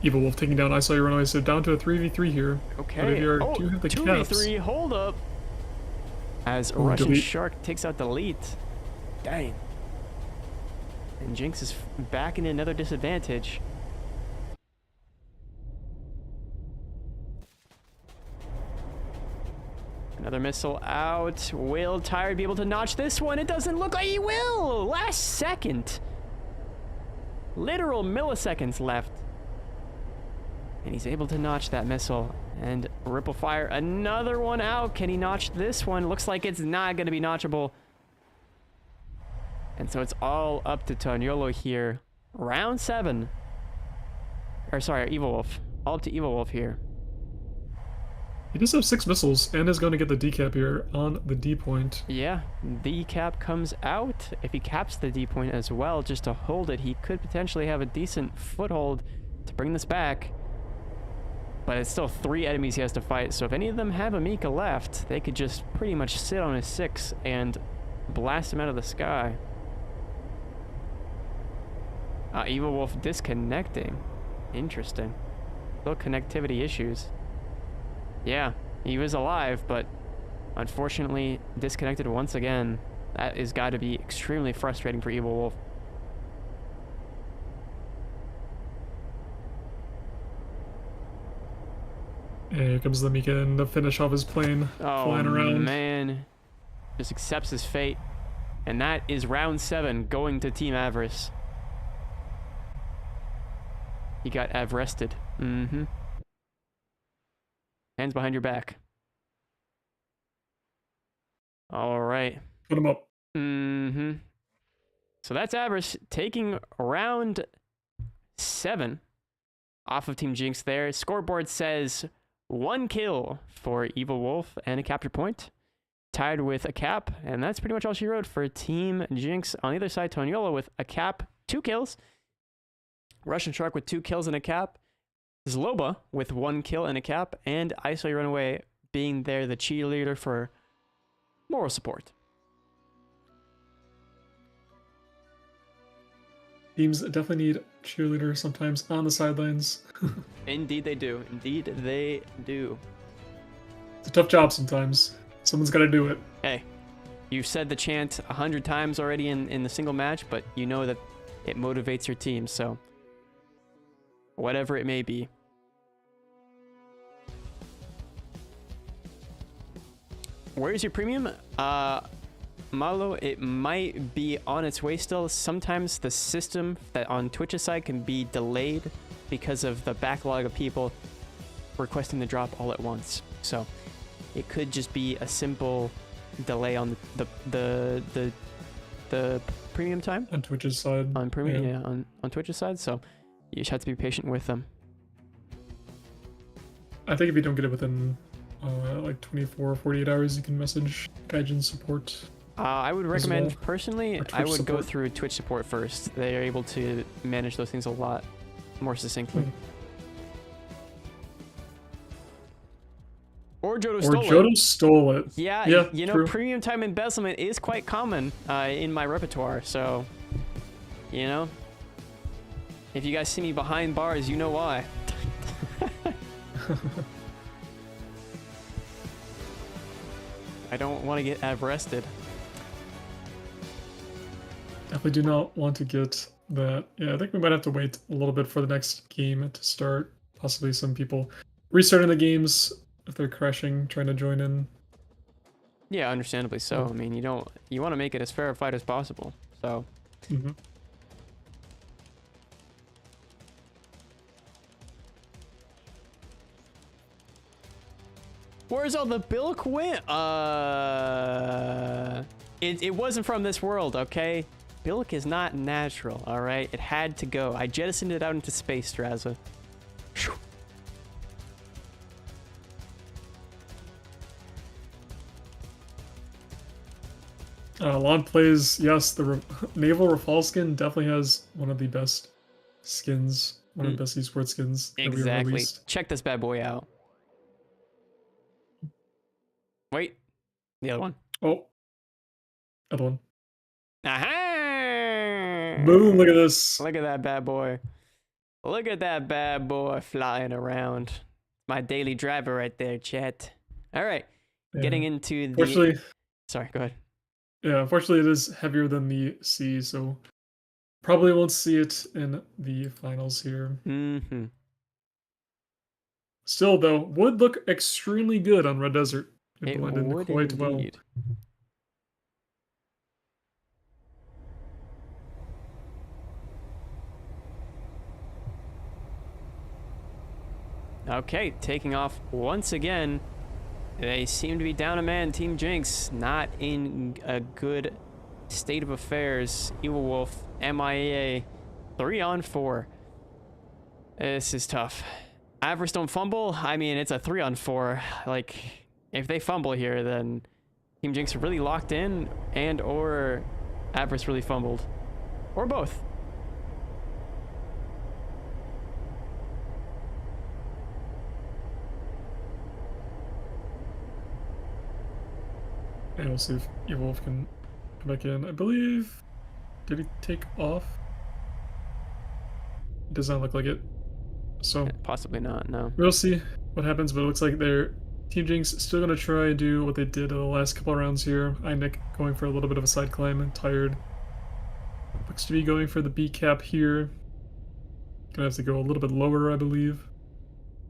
Evil Wolf taking down I Saw You Run Away, so down to a 3v3 here. Okay. Do you have the 2v3, hold up. As Russian Shark takes out Delete. Dang. And Jinx is back in another disadvantage. Another missile out. Will Tired be able to notch this one? It doesn't look like he will. Last second. Literal milliseconds left. And he's able to notch that missile. And Ripple Fire, another one out. Can he notch this one? Looks like it's not going to be notchable. And so it's all up to Toniolo here. Round 7. Or sorry, Evil Wolf. All up to Evil Wolf here. He does have 6 missiles and is going to get the decap here on the D point. Yeah, the cap comes out. If he caps the D point as well, just to hold it, he could potentially have a decent foothold to bring this back. But it's still 3 enemies he has to fight, so if any of them have a Mika left, they could just pretty much sit on his 6 and blast him out of the sky. Evil Wolf disconnecting. Interesting. Little connectivity issues. Yeah, he was alive, but unfortunately disconnected once again. That has got to be extremely frustrating for Evil Wolf. And here comes the Mika to finish off his plane, Oh, flying around. man. Just accepts his fate. And that is round 7 going to Team Avarice. He got Avrested. Mm-hmm. Hands behind your back. All right. Put him up. Mm-hmm. So that's Avarice taking round 7 off of Team Jinx there. Scoreboard says 1 kill for Evil Wolf and a capture point. Tied with a cap, and that's pretty much all she wrote for Team Jinx. On the other side, Toniola with a cap, 2 kills. Russian Shark with 2 kills and a cap. Zloba with 1 kill and a cap. And I Saw You Run Away being there, the cheerleader for moral support. Teams definitely need cheerleaders sometimes on the sidelines. Indeed they do. Indeed they do. It's a tough job sometimes. Someone's got to do it. Hey, you've said the chant 100 times already in the single match, but you know that it motivates your team, so whatever it may be. Where's your premium? Malo, it might be on its way still. Sometimes the system that on Twitch's side can be delayed because of the backlog of people requesting the drop all at once. So it could just be a simple delay on the premium time On Twitch's side. on premium, yeah, on Twitch's side. So you just have to be patient with them. I think if you don't get it within like 24 or 48 hours, you can message Gaijin support. I would recommend, personally, I would go support. through Twitch support first. They are able to manage those things a lot more succinctly. Or Jodo stole it. Jodo stole it. Yeah, you know, true. premium time embezzlement is quite common in my repertoire. So, you know, if you guys see me behind bars, you know why. I don't want to get arrested. Definitely do not want to get that. Yeah, I think we might have to wait a little bit for the next game to start. Possibly some people restarting the games if they're crashing, trying to join in. Yeah, understandably so. I mean, you want to make it as fair a fight as possible. So. Mm-hmm. Where's all the bilk win? It wasn't from this world, okay? Bilk is not natural, all right? It had to go. I jettisoned it out into space, Straza. Lon plays, yes, the Naval Rafal skin definitely has one of the best skins, one of the best esports skins that we Exactly. released. Check this bad boy out. Wait. The other one. Oh. Other one. Aha! Boom, look at this. Look at that bad boy. Look at that bad boy flying around. My daily driver right there, chat. All right. Yeah. Getting into the... Unfortunately, Sorry, go ahead. yeah, unfortunately it is heavier than the C, so probably won't see it in the finals here. Mm-hmm. Still, though, would look extremely good on Red Desert. It blended would quite well. indeed. Okay, taking off once again. They seem to be down a man. Team Jinx not in a good state of affairs. Evil Wolf, MIA, 3-on-4. This is tough. Avarice don't fumble. I mean, it's a 3-on-4. Like, if they fumble here, then Team Jinx are really locked in, and or Avarice really fumbled, or both. And we'll see if Evolve can come back in. I believe... Did he take off? It does not look like it. So... Possibly not, no. We'll see what happens, but it looks like they're... Team Jinx still going to try and do what they did in the last couple of rounds here. Nick going for a little bit of a side climb and tired. Looks to be going for the B cap here. Gonna have to go a little bit lower, I believe.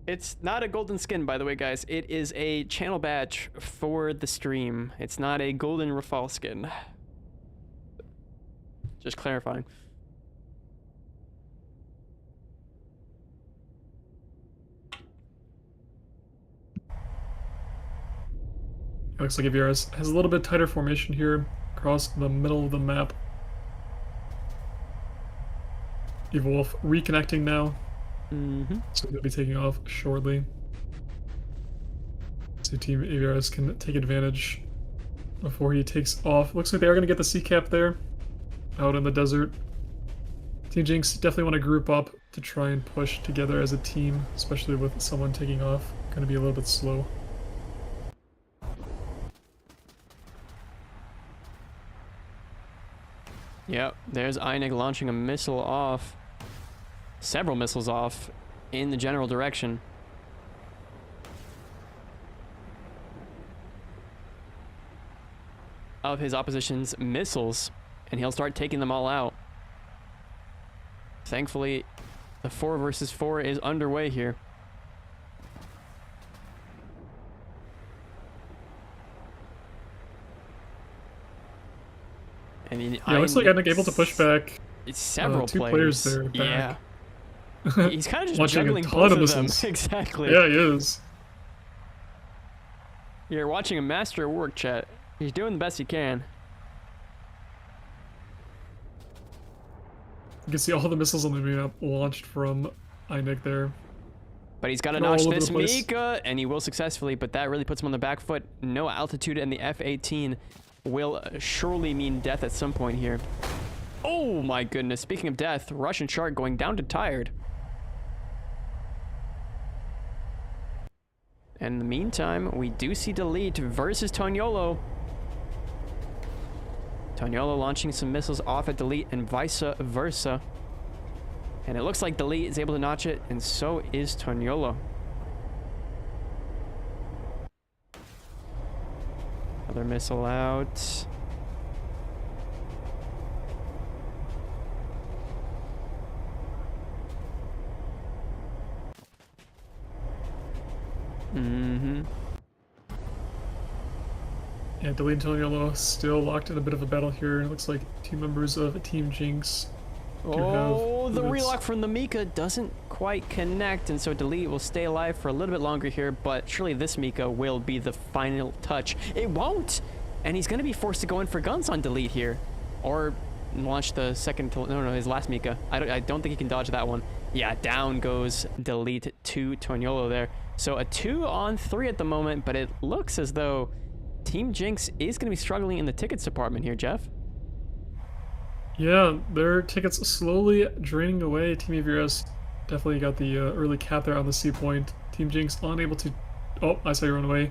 It's not a golden skin, by the way, guys. It is a channel badge for the stream. It's not a golden Rafale skin. Just clarifying. It looks like Aviaris has a little bit tighter formation here across the middle of the map. Evil Wolf reconnecting now. So he'll be taking off shortly. So Team Aviaris can take advantage before he takes off. Looks like they are going to get the C-cap there out in the desert. Team Jinx definitely want to group up to try and push together as a team, especially with someone taking off. Going to be a little bit slow. Yep, there's Einig launching a missile off. Several missiles off in the general direction. Of his opposition's missiles, and he'll start taking them all out. Thankfully, the 4 versus 4 is underway here. And yeah, looks like Einig able to push back several two players there back. Yeah. He's kind of just juggling both of them. Exactly. Yeah, he is. You're watching a master at work, chat. He's doing the best he can. You can see all the missiles on the map launched from Einig there. But he's got to notch this Mika, and he will successfully, but that really puts him on the back foot. No altitude, and the F-18 will surely mean death at some point here. Oh my goodness. Speaking of death, Russian Shark going down to tired. And in the meantime, we do see Delete versus Toniolo. Toniolo launching some missiles off at Delete and vice versa. And it looks like Delete is able to notch it, and so is Toniolo. Another missile out. Yeah, Delete and Toniolo still locked in a bit of a battle here. It looks like 2 members of Team Jinx do have the relock from the Mika doesn't quite connect, and so Delete will stay alive for a little bit longer here, but surely this Mika will be the final touch. It won't! And he's going to be forced to go in for guns on Delete here. Or launch the second, no, his last Mika. I don't think he can dodge that one. Yeah, down goes Delete to Toniolo there. So a 2-on-3 at the moment, but it looks as though Team Jinx is going to be struggling in the tickets department here, Jeff. Yeah, their tickets slowly draining away. Team Aviaris definitely got the early cap there on the C point. Team Jinx unable to... Oh, I saw you run away.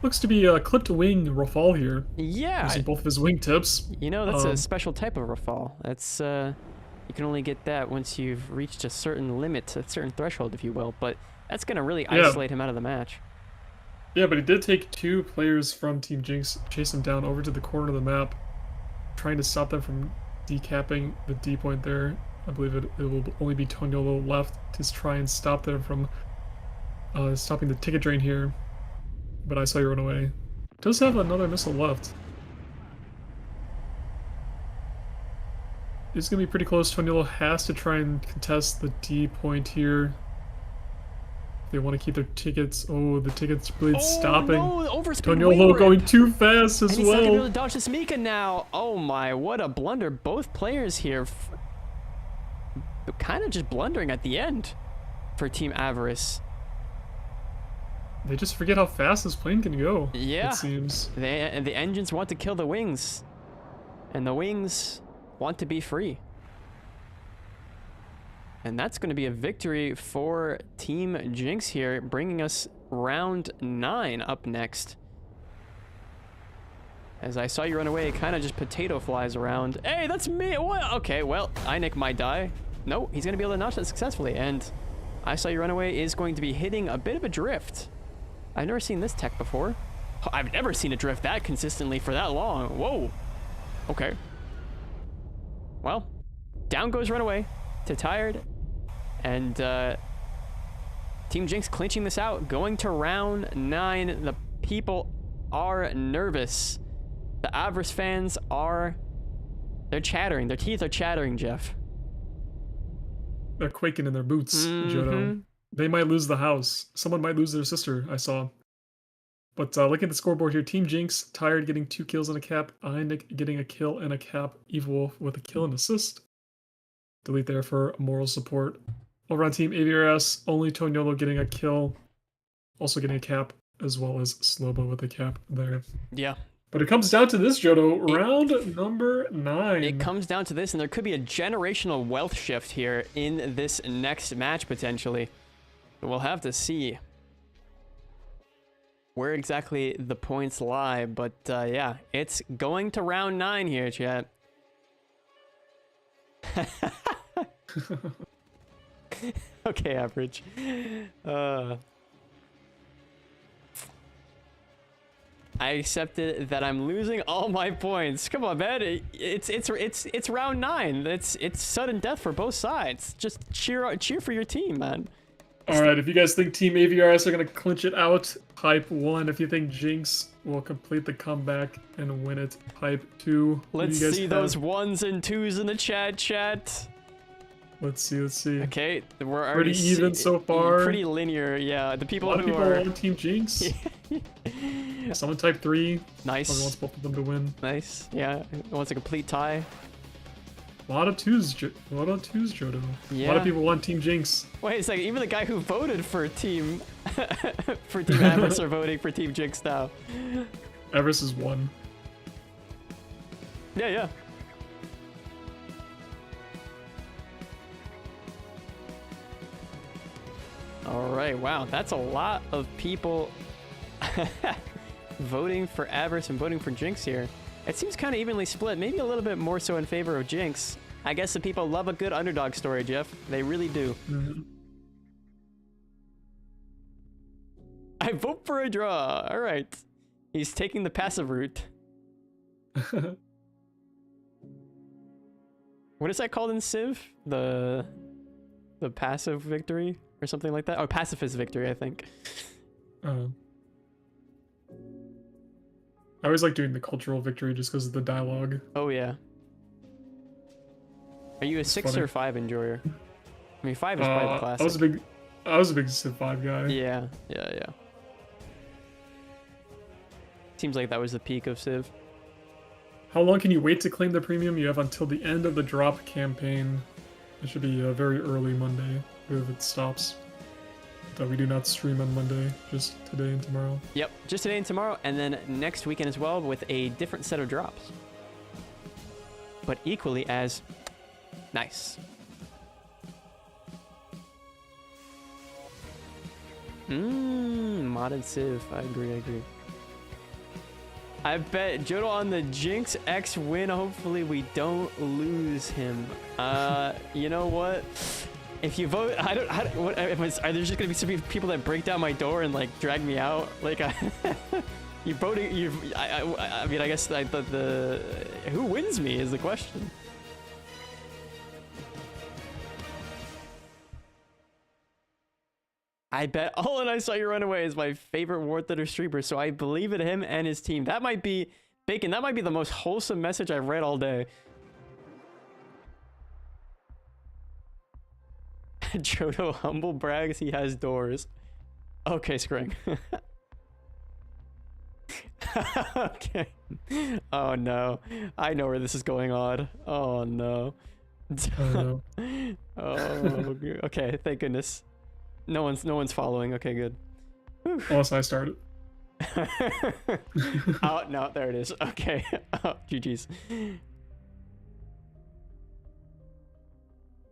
Looks to be a clipped wing Rafale here. Yeah. Using both of his wingtips. You know, that's a special type of Rafale. That's, you can only get that once you've reached a certain limit, a certain threshold, if you will. But that's going to really isolate him out of the match. Yeah, but he did take 2 players from Team Jinx, chase him down over to the corner of the map, trying to stop them from decapping the D point there. I believe it will only be Toniolo left to try and stop them from stopping the ticket drain here. But I saw you run away. Does have another missile left. It's going to be pretty close. Toniolo has to try and contest the D point here. They want to keep their tickets. Oh, the tickets bleed stopping. No, Toniolo going too fast as and he's well. not gonna be able to dodge this Mika now. Oh my, what a blunder. Both players here kind of just blundering at the end for Team Avarice. They just forget how fast this plane can go. Yeah. It seems. The engines want to kill the wings. And the wings want to be free. And that's going to be a victory for Team Jinx here, bringing us round 9 up next. As I saw you run away, it kind of just potato flies around. Hey, that's me! What? Okay, well, Einig might die. No, he's going to be able to notch that successfully. And I saw you run away is going to be hitting a bit of a drift. I've never seen this tech before. I've never seen a drift that consistently for that long. Whoa. Okay. Well, down goes Runaway to tired. And Team Jinx clinching this out, going to round 9. The people are nervous. The Avarice fans they're chattering. Their teeth are chattering, Jeff. They're quaking in their boots, Jodo. They might lose the house. Someone might lose their sister, I saw. But looking at the scoreboard here, Team Jinx, Tired getting 2 kills and a cap, Nick getting a kill and a cap, Evil Wolf with a kill and assist. Delete there for moral support. Over on Team AVRS, only Toniolo getting a kill, also getting a cap, as well as Slobo with a cap there. Yeah. But it comes down to this, Jodo, round number 9. It comes down to this, and there could be a generational wealth shift here in this next match, potentially. We'll have to see where exactly the points lie, but yeah, it's going to round 9 here, chat. Okay, Average. I accepted that I'm losing all my points. Come on, man. It's round 9. It's sudden death for both sides. Just cheer for your team, man. All right, if you guys think Team AVRS are going to clinch it out, type 1. If you think Jinx will complete the comeback and win it, type 2. Let's see those 1s and 2s in the chat. Let's see. Okay, we're already pretty even so far. Pretty linear, yeah. The people a lot of people are on Team Jinx. Someone type 3. Nice. Someone wants both of them to win. Nice, yeah. Wants a complete tie. A lot of twos, Jodo. Yeah. A lot of people want Team Jinx. Wait a second, even the guy who voted for Team Avarice are voting for Team Jinx now. Avarice is 1. Yeah. All right, wow, that's a lot of people voting for Avarice and voting for Jinx here. It seems kind of evenly split, maybe a little bit more so in favor of Jinx. I guess the people love a good underdog story, Jeff. They really do. I vote for a draw. All right. He's taking the passive route. What is that called in Civ? The passive victory or something like that? Or pacifist victory, I think. I always like doing the cultural victory just because of the dialogue. Oh yeah. Are you a 6 or 5 enjoyer? I mean, 5 is probably the classic. I was a big Civ 5 guy. Yeah. Seems like that was the peak of Civ. How long can you wait to claim the premium? You have until the end of the drop campaign. It should be very early Monday if it stops. But we do not stream on Monday, just today and tomorrow. Yep, just today and tomorrow, and then next weekend as well with a different set of drops. But equally as nice. Modded Civ. I agree. I bet Jodo on the Jinx X win. Hopefully we don't lose him. You know what? If you vote, are there just gonna be some people that break down my door and like drag me out? Like, you voting? I mean, I guess the who wins me is the question. I bet All and I Saw You Run Away is my favorite War Thunder streamer, so I believe in him and his team. That might be Bacon. That might be the most wholesome message I've read all day. Jodo humble brags he has doors. Okay, Scring. Okay. Oh no. I know where this is going on. Oh no. Oh, okay, thank goodness. No one's following. Okay, good. Whew. Unless I started. Oh no, there it is. Okay. Oh, GG's.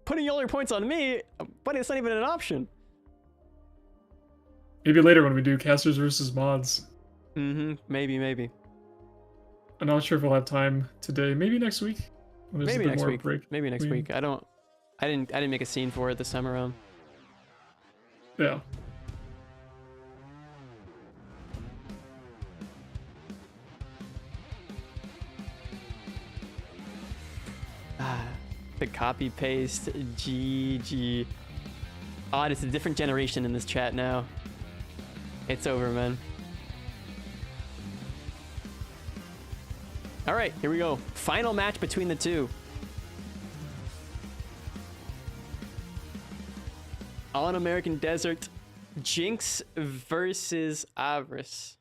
Putting all your points on me, but it's not even an option. Maybe later when we do casters versus mods. Maybe. I'm not sure if we'll have time today. Maybe next week. When there's Maybe a bit next more week. break. Maybe next week. I didn't make a scene for it this time around. Yeah. The copy paste. GG. odd. It's a different generation in this chat now. It's over, man. All right, here we go. Final match between the two. On American Desert, Jinx versus Avarice.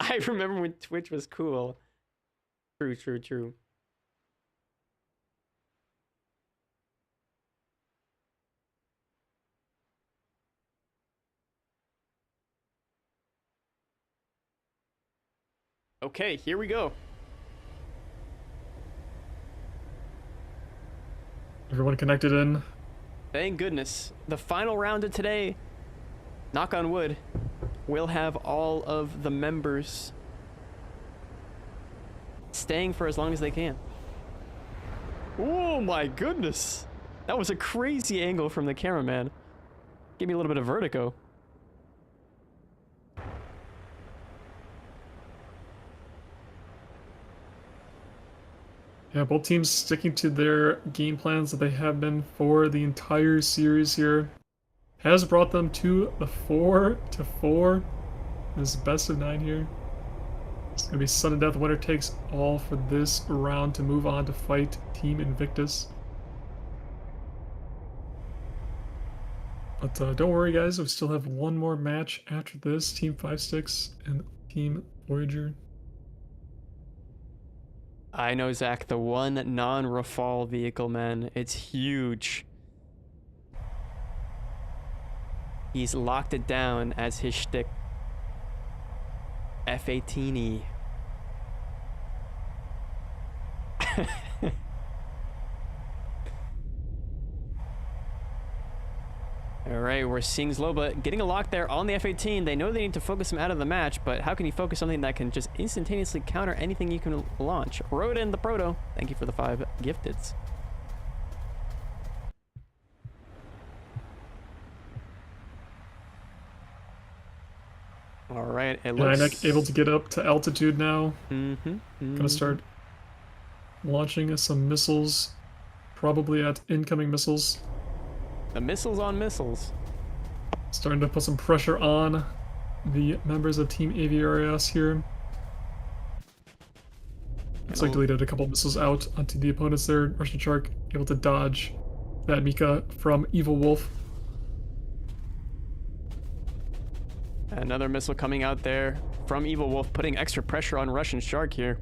I remember when Twitch was cool. True, true, true. Okay, here we go. Everyone connected in. Thank goodness. The final round of today, knock on wood, we'll have all of the members staying for as long as they can. Oh my goodness. That was a crazy angle from the cameraman. Gave me a little bit of vertigo. Yeah, both teams sticking to their game plans that they have been for the entire series here. Has brought them to the 4-4. This best of 9 here. It's going to be sudden death. Winner takes all for this round to move on to fight Team Invictus. But don't worry, guys. We still have one more match after this. Team 5-6 and Team Voyager. I know, Zach, the one non-Rafale vehicle, man. It's huge. He's locked it down as his shtick. F-18E. Alright, we're seeing Zloba getting a lock there on the F-18. They know they need to focus him out of the match, but how can you focus something that can just instantaneously counter anything you can launch? Rodin, the Proto, thank you for the 5 gifteds. Alright, it looks... Nyanek able to get up to altitude now. Gonna start launching some missiles, probably at incoming missiles. The missiles on missiles. Starting to put some pressure on the members of Team Aviarius here. Looks like deleted a couple missiles out onto the opponents there. Russian Shark able to dodge that Mika from Evil Wolf. Another missile coming out there from Evil Wolf, putting extra pressure on Russian Shark here.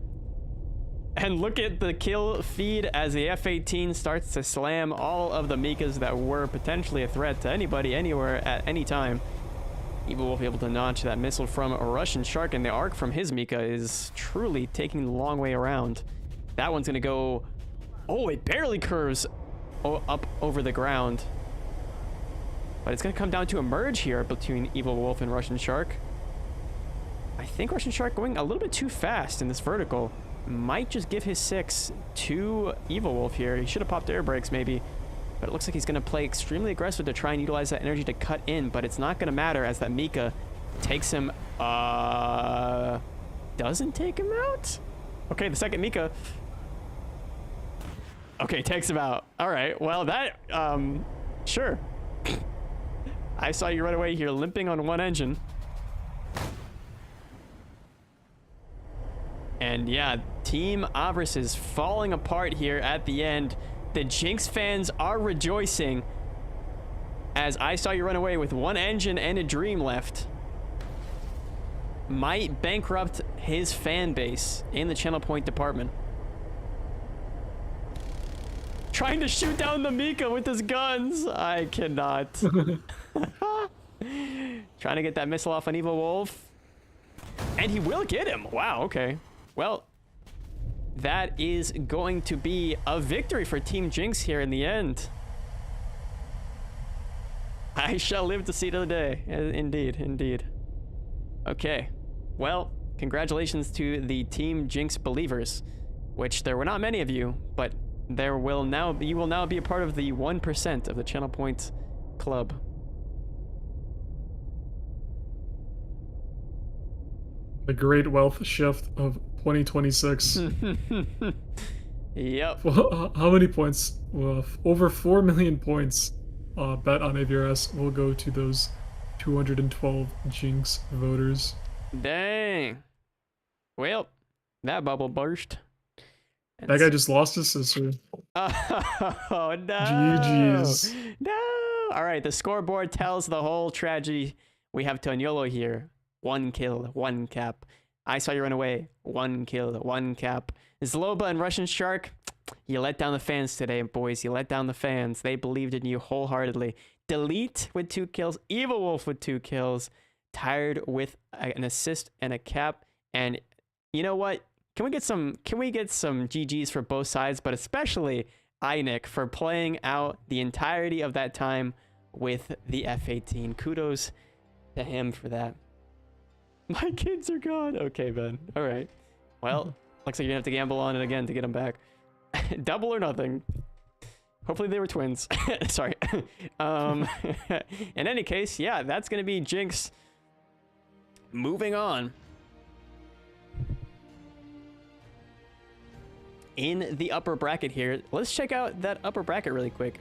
And look at the kill feed as the F-18 starts to slam all of the Mikas that were potentially a threat to anybody, anywhere, at any time. Evil Wolf able to notch that missile from a Russian Shark, and the arc from his Mika is truly taking the long way around. That one's gonna go... Oh, it barely curves up over the ground. But it's gonna come down to a merge here between Evil Wolf and Russian Shark. I think Russian Shark going a little bit too fast in this vertical. Might just give his 6 to Evil Wolf here. He should have popped air brakes maybe. But it looks like he's going to play extremely aggressive to try and utilize that energy to cut in. But it's not going to matter as that Mika takes him... doesn't take him out? Okay, the second Mika... Okay, takes him out. Alright, well that... Sure. I saw you right away here limping on one engine. And yeah, Team Avarice is falling apart here at the end. The Jinx fans are rejoicing as I saw you run away with one engine and a dream left. Might bankrupt his fan base in the channel point department. Trying to shoot down the Mika with his guns. I cannot. Trying to get that missile off on Evil Wolf. And he will get him. Wow, okay. Well, that is going to be a victory for Team Jinx here in the end. I shall live to see the day. Indeed, indeed. Okay. Well, congratulations to the Team Jinx believers, which there were not many of you, but you will now be a part of the 1% of the Channel Point Club. The great wealth shift of 2026. Yep. How many points? Over 4 million points bet on AVRS will go to those 212 Jinx voters. Dang. Well, that bubble burst. That guy just lost his sister. Oh, no. GG's. No. All right, the scoreboard tells the whole tragedy. We have Toniolo here. 1 kill, 1 cap. I saw you run away. 1 kill, 1 cap. Zloba and Russian Shark, you let down the fans today, boys. You let down the fans. They believed in you wholeheartedly. Delete with 2 kills. Evil Wolf with 2 kills. Tired with an assist and a cap. And you know what? Can we get some GGs for both sides, but especially Einik for playing out the entirety of that time with the F-18. Kudos to him for that. My kids are gone. Okay, Ben. All right. Well, looks like you're gonna have to gamble on it again to get them back. Double or nothing. Hopefully they were twins. Sorry. In any case, yeah, that's gonna be Jinx. Moving on. In the upper bracket here, let's check out that upper bracket really quick.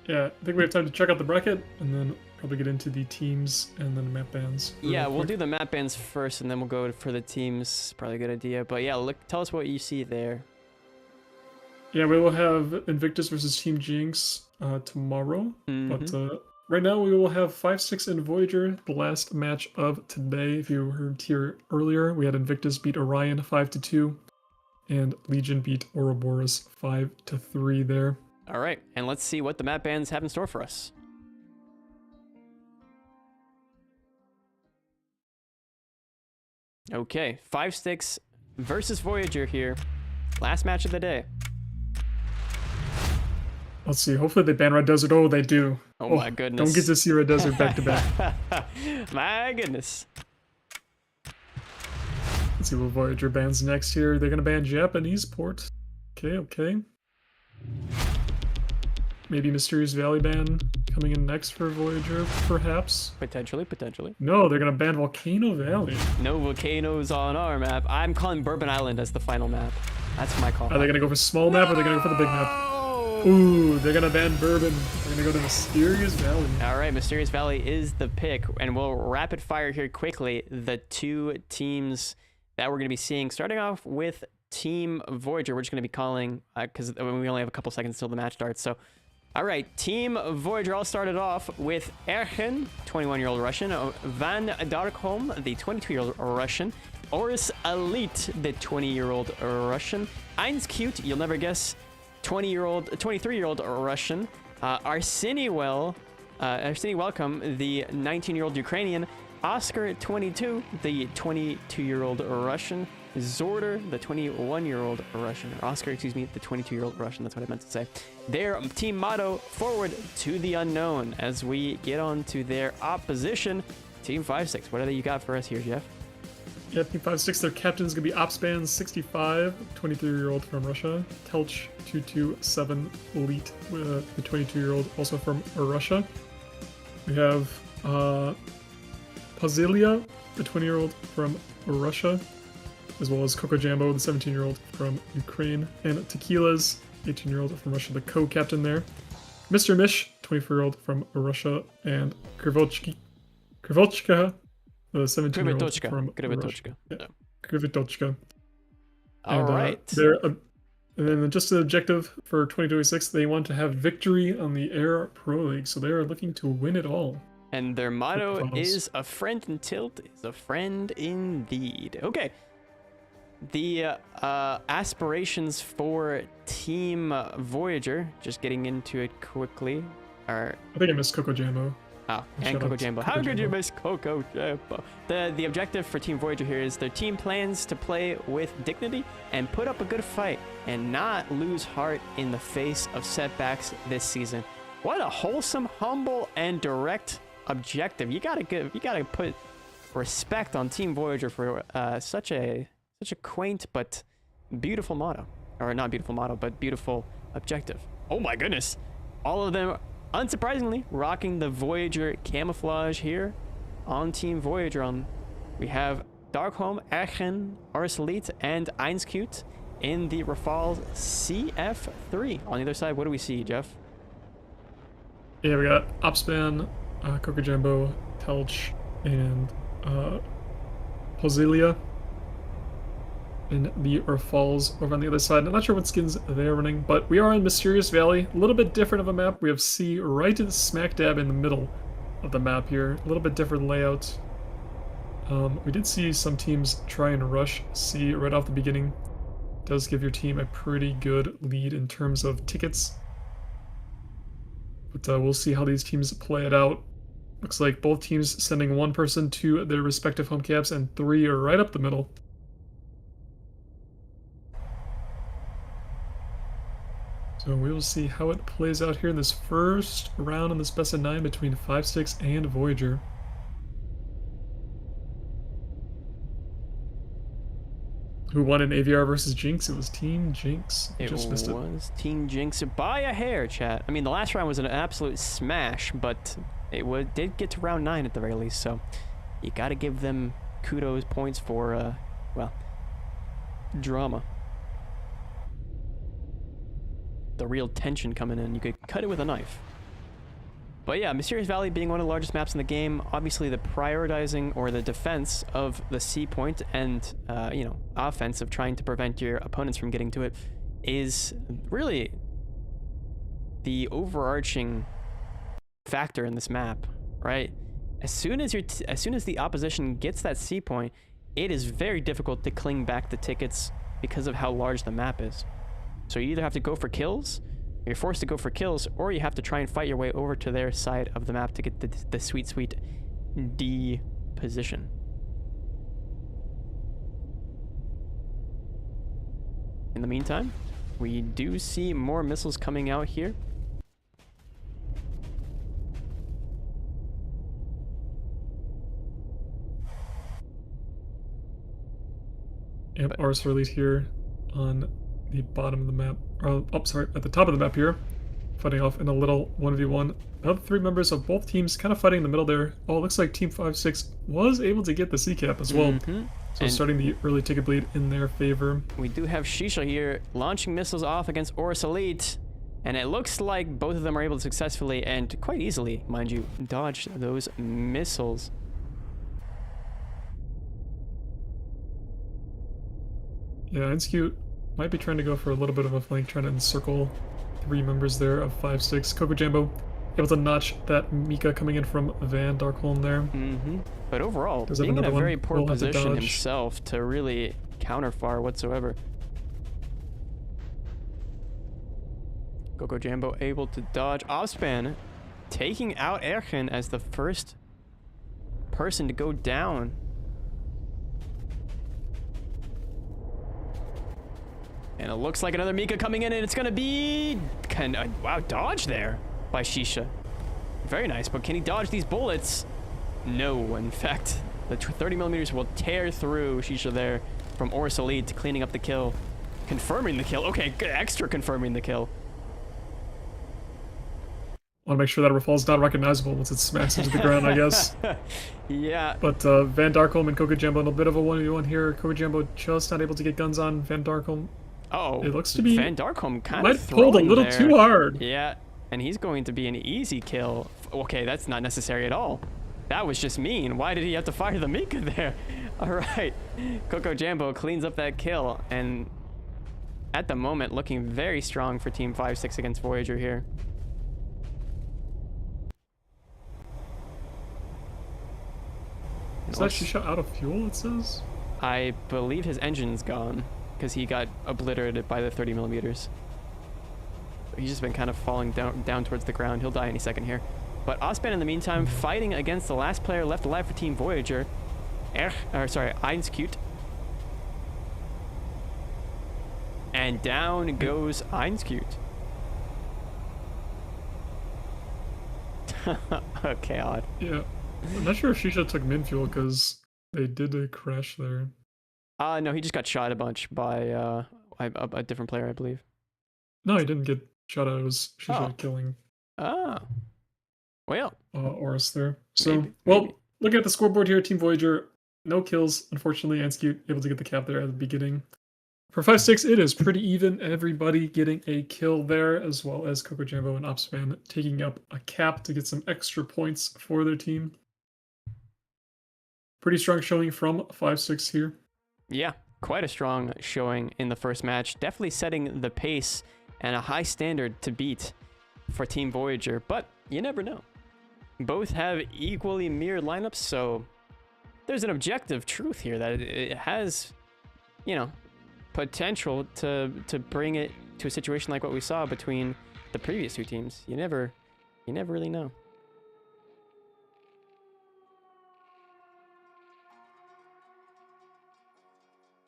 Yeah, I think we have time to check out the bracket and then probably get into the teams and then map bans. Yeah, we'll do the map bans first and then we'll go for the teams. Probably a good idea. But yeah, look, tell us what you see there. Yeah, we will have Invictus versus Team Jinx tomorrow. But right now we will have 5-6 in Voyager, the last match of today. If you heard here earlier, we had Invictus beat Orion 5-2. And Legion beat Ouroboros 5-3 there. All right, and let's see what the map bans have in store for us. Okay, 5-6 versus Voyager here. Last match of the day. Let's see. Hopefully they ban Red Desert. Oh, they do. Oh my goodness. Don't get to see Red Desert back to back. My goodness. Let's see what Voyager bans next here. They're going to ban Japanese port. Okay. Maybe Mysterious Valley ban coming in next for Voyager, perhaps. Potentially. No, they're going to ban Volcano Valley. No volcanoes on our map. I'm calling Bourbon Island as the final map. That's my call. Are they going to go for small map or are they going to go for the big map? Ooh, they're going to ban Bourbon. They're going to go to Mysterious Valley. All right, Mysterious Valley is the pick. And we'll rapid fire here quickly the 2 teams that we're going to be seeing, starting off with Team Voyager. We're just going to be calling, because we only have a couple seconds until the match starts. So, all right, Team Voyager all started off with Erchen, 21-year-old Russian, Van Darkholm, the 22-year-old Russian, Oris Elite, the 20-year-old Russian, Eins Cute, you'll never guess, 23-year-old Russian, Arseny Welcome, the 19-year-old Ukrainian, Oscar 22, the 22-year-old Russian, Zorder, the 21-year-old Russian, or Oscar, excuse me, the 22-year-old Russian, that's what I meant to say. Their team motto, forward to the unknown, as we get on to their opposition, Team 5-6. What do you got for us here, Jeff? Yeah, Team 5-6, their captain is going to be Opspan 65, 23-year-old from Russia, Telch 227 Elite, the 22-year-old also from Russia. We have Pazilia, the 20-year-old from Russia, as well as Coco Jambo, the 17-year-old from Ukraine, and Tequila's 18-year-old from Russia, the co-captain there. Mr. Mish, 24-year-old from Russia, and Krivochka, the 17-year-old from Russia. Yeah, Krivochka. All right. And then just the objective for 2026, they want to have victory on the Air Pro League, so they are looking to win it all. And their motto is a friend in tilt is a friend indeed. Okay. The aspirations for Team Voyager, just getting into it quickly, are... I think I missed Coco Jambo. Oh, and Coco Jambo. How could you miss Coco Jambo? The objective for Team Voyager here is their team plans to play with dignity and put up a good fight and not lose heart in the face of setbacks this season. What a wholesome, humble, and direct objective. You gotta put respect on Team Voyager for such a quaint but beautiful motto. Or not beautiful motto, but beautiful objective. Oh my goodness. All of them, unsurprisingly, rocking the Voyager camouflage here on Team Voyager. We have Darkholm, Erchen, Ars Elite, and Eins Cute in the Rafale CF3. On the other side, what do we see, Jeff? Yeah, we got Opspan, Kokojambo, Telch, and Posilia in the Earth Falls over on the other side. I'm not sure what skins they're running, but we are in Mysterious Valley. A little bit different of a map. We have C right smack dab in the middle of the map here. A little bit different layout. We did see some teams try and rush C right off the beginning. Does give your team a pretty good lead in terms of tickets. But we'll see how these teams play it out. Looks like both teams sending one person to their respective home caps and 3 are right up the middle. So we will see how it plays out here in this first round in this best of 9 between 5-6 and Voyager. Who won in AVR versus Jinx? It was Team Jinx. It was Team Jinx by a hair, chat. I mean, the last round was an absolute smash, but it did get to round 9 at the very least, so you got to give them kudos points for, well, drama. The real tension coming in. You could cut it with a knife. But yeah, Mysterious Valley being one of the largest maps in the game, obviously the prioritizing or the defense of the C point and, you know, offense of trying to prevent your opponents from getting to it is really the overarching factor in this map, right? As soon as the opposition gets that C point, it is very difficult to cling back the tickets because of how large the map is. So you either have to go for kills, you're forced to go for kills, or you have to try and fight your way over to their side of the map to get the sweet D position. In the meantime, we do see more missiles coming out here. Yep, ours release here on the bottom of the map. Sorry, at the top of the map here. Fighting off in a little 1v1. The other 3 members of both teams kind of fighting in the middle there. Oh, it looks like Team 5-6 was able to get the C cap as well. So and starting the early ticket bleed in their favor. We do have Shisha here launching missiles off against Horus Elite. And it looks like both of them are able to successfully and quite easily, mind you, dodge those missiles. Yeah, Inscute might be trying to go for a little bit of a flank, trying to encircle 3 members there of 5-6. Kokojambo able to notch that Mika coming in from Van Darkholm there. But overall, being in a very poor position himself to really counterfire whatsoever. Kokojambo able to dodge. Offspan taking out Erchen as the first person to go down. And it looks like another Mika coming in, and it's gonna be wow, dodge there by Shisha. Very nice, but can he dodge these bullets? No, in fact, the 30mm will tear through Shisha there from Horus Elite, cleaning up the kill, confirming the kill. Okay, extra confirming the kill. Want to make sure that Rafal's not recognizable once it smacks into the ground, I guess. Yeah. But Van Darkholm and Kokojambo in a bit of a 1v1 here. Kokojambo just not able to get guns on Van Darkholm. Oh, it looks to be Van Darkholm kind of pulled a little there. too hard. Yeah, and he's going to be an easy kill. Okay, that's not necessary at all. That was just mean. Why did he have to fire the Mika there? All right, Kokojambo cleans up that kill, and at the moment looking very strong for Team 5-6 against Voyager here. Is that Shisha out of fuel, it says? I believe his engine's gone because he got obliterated by the 30mm. He's just been kind of falling down towards the ground. He'll die any second here. But Ospan, in the meantime, fighting against the last player left alive for Team Voyager. Einskute. And down goes Einskute. Okay, odd. Yeah. I'm not sure if Shisha took min fuel because they did a crash there. No, he just got shot a bunch by a different player, I believe. No, he didn't get shot at. It was Shisha killing. Oh. Well. Horus there. So, maybe. Looking at the scoreboard here, Team Voyager, no kills, unfortunately. Anskute able to get the cap there at the beginning. For 5-6, it is pretty even. Everybody getting a kill there, as well as Coco Jambo and Opspan taking up a cap to get some extra points for their team. Pretty strong showing from 5-6 here. Yeah, quite a strong showing in the first match. Definitely setting the pace and a high standard to beat for Team Voyager, but you never know. Both have equally mirrored lineups, so there's an objective truth here that it has, you know, potential to bring it to a situation like what we saw between the previous two teams. You never really know.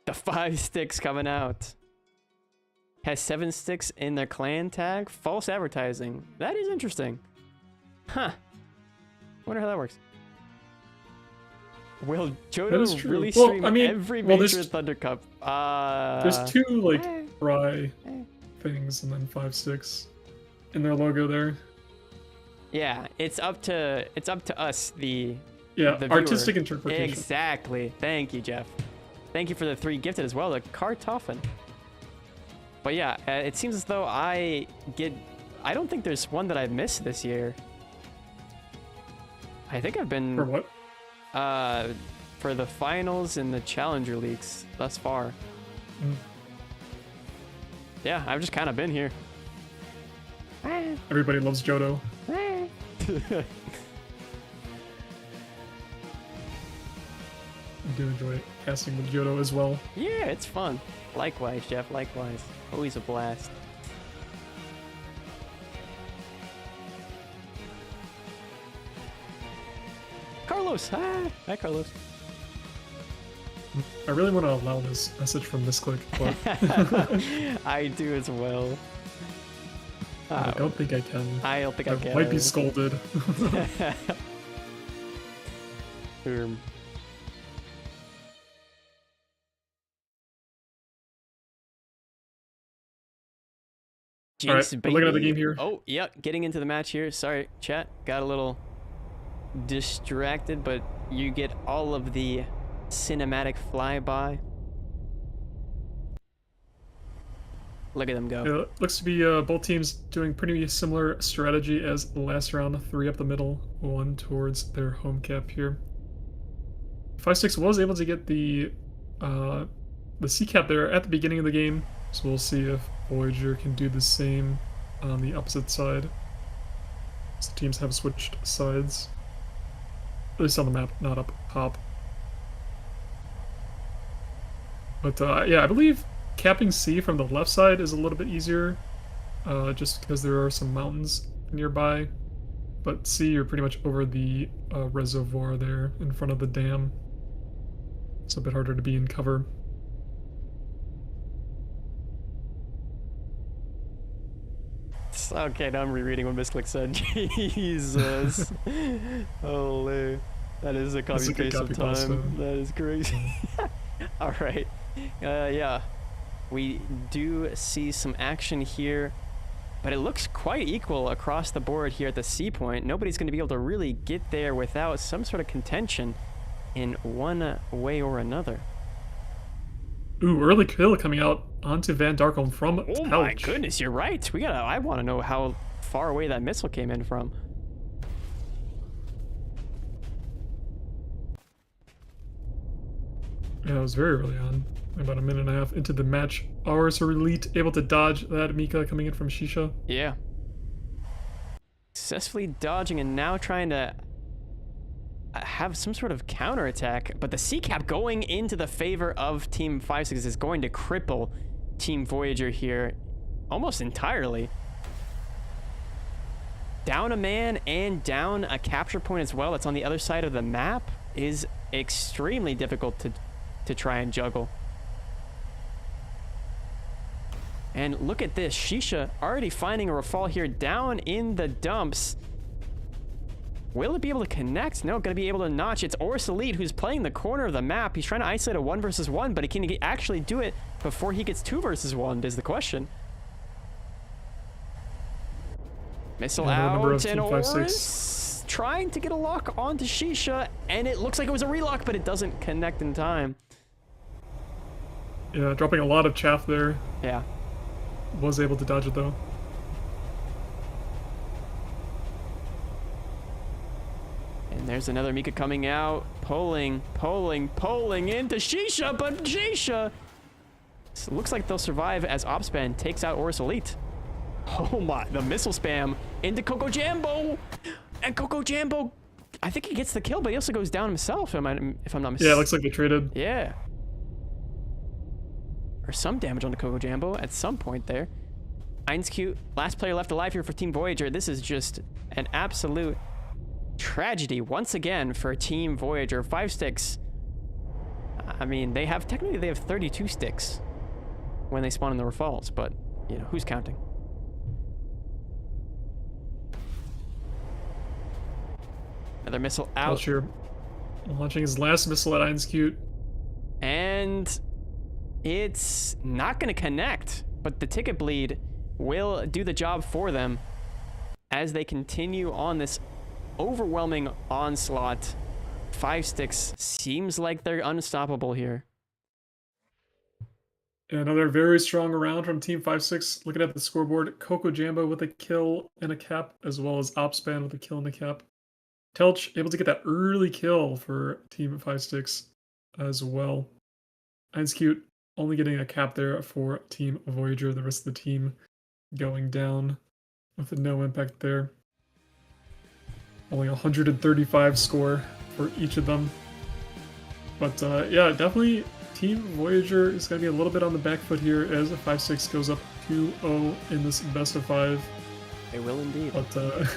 The 5 sticks coming out. Has 7 sticks in their clan tag. False advertising. That is interesting. Huh. Wonder how that works. Will Jodo really stream every major Thunder Cup? There's 2 like try things and then 5-6 in their logo there. Yeah, it's up to us, the artistic interpretation. Exactly. Thank you, Jeff. Thank you for the 3 gifted as well, the Kartoffen. But yeah, it seems as though I don't think there's one that I've missed this year. I think I've been... For what? For the finals and the Challenger Leagues thus far. Yeah, I've just kind of been here. Everybody loves Jodo. I do enjoy casting with Jodo as well. Yeah, it's fun. Likewise, Jeff, likewise. Always a blast. Carlos! Hi, Carlos. I really want to allow this message from Misclick, but... I do as well. I don't think I can. I don't think I can. I might be scolded. Jinx, Alright, we're looking at the game here. Oh, yeah, getting into the match here. Sorry, chat. Got a little distracted, but you get all of the cinematic flyby. Look at them go. Yeah, looks to be both teams doing pretty similar strategy as the last round. 3 up the middle, 1 towards their home cap here. 5-6 was able to get the C cap there at the beginning of the game, so we'll see if Voyager can do the same on the opposite side. So teams have switched sides, at least on the map, not up top. But yeah, I believe capping C from the left side is a little bit easier, just because there are some mountains nearby. But C, you're pretty much over the reservoir there in front of the dam. It's a bit harder to be in cover. Okay, now I'm rereading what Misclick said. Jesus. Holy. That is a copy paste of time. That is crazy. Alright. Yeah. We do see some action here, but it looks quite equal across the board here at the C point. Nobody's going to be able to really get there without some sort of contention in one way or another. Ooh, early kill coming out onto Van Darkholm from Oh Ouch. my goodness, you're right. I want to know how far away that missile came in from. Yeah, it was very early on. About a minute and a half into the match. Ours are elite, able to dodge that Mika coming in from Shisha. Yeah. Successfully dodging and now trying to have some sort of counterattack, but the C-Cap going into the favor of Team 5-6 is going to cripple Team Voyager here almost entirely. Down a man and down a capture point as well that's on the other side of the map is extremely difficult to try and juggle. And look at this, Shisha already finding a Rafal here down in the dumps. Will it be able to connect? No, gonna be able to notch. It's Oris Elite who's playing the corner of the map. He's trying to isolate a 1 versus 1, but he can actually do it before he gets 2 versus 1 is the question. Missile out, and Oris trying to get a lock onto Shisha, and it looks like it was a relock, but it doesn't connect in time. Yeah, dropping a lot of chaff there. Yeah. Was able to dodge it though. And there's another Mika coming out, pulling into Shisha, but Shisha looks like they'll survive as Opspan takes out Horus Elite. Oh my, the missile spam into Coco Jambo. And Coco Jambo, I think he gets the kill, but he also goes down himself, if I'm not mistaken. Yeah, it looks like they traded. Yeah. Or some damage on the Coco Jambo at some point there. Einscute, last player left alive here for Team Voyager. This is just an absolute tragedy once again for Team Voyager. 5 sticks. I mean, technically they have 32 sticks when they spawn in the Rafales, but you know, who's counting? Another missile out. Culture launching his last missile at Einscute. And it's not going to connect, but the ticket bleed will do the job for them as they continue on this overwhelming onslaught. 5 sticks seems like they're unstoppable here. Another very strong round from Team 5-6. Looking at the scoreboard, Coco Jambo with a kill and a cap, as well as Opspan with a kill and a cap. Telch able to get that early kill for Team 5-6 as well. Einscute only getting a cap there for Team Voyager. The rest of the team going down with no impact there. Only 135 score for each of them. But yeah, definitely Team Voyager is going to be a little bit on the back foot here as 5-6 goes up 2-0 in this best of 5. They will indeed. But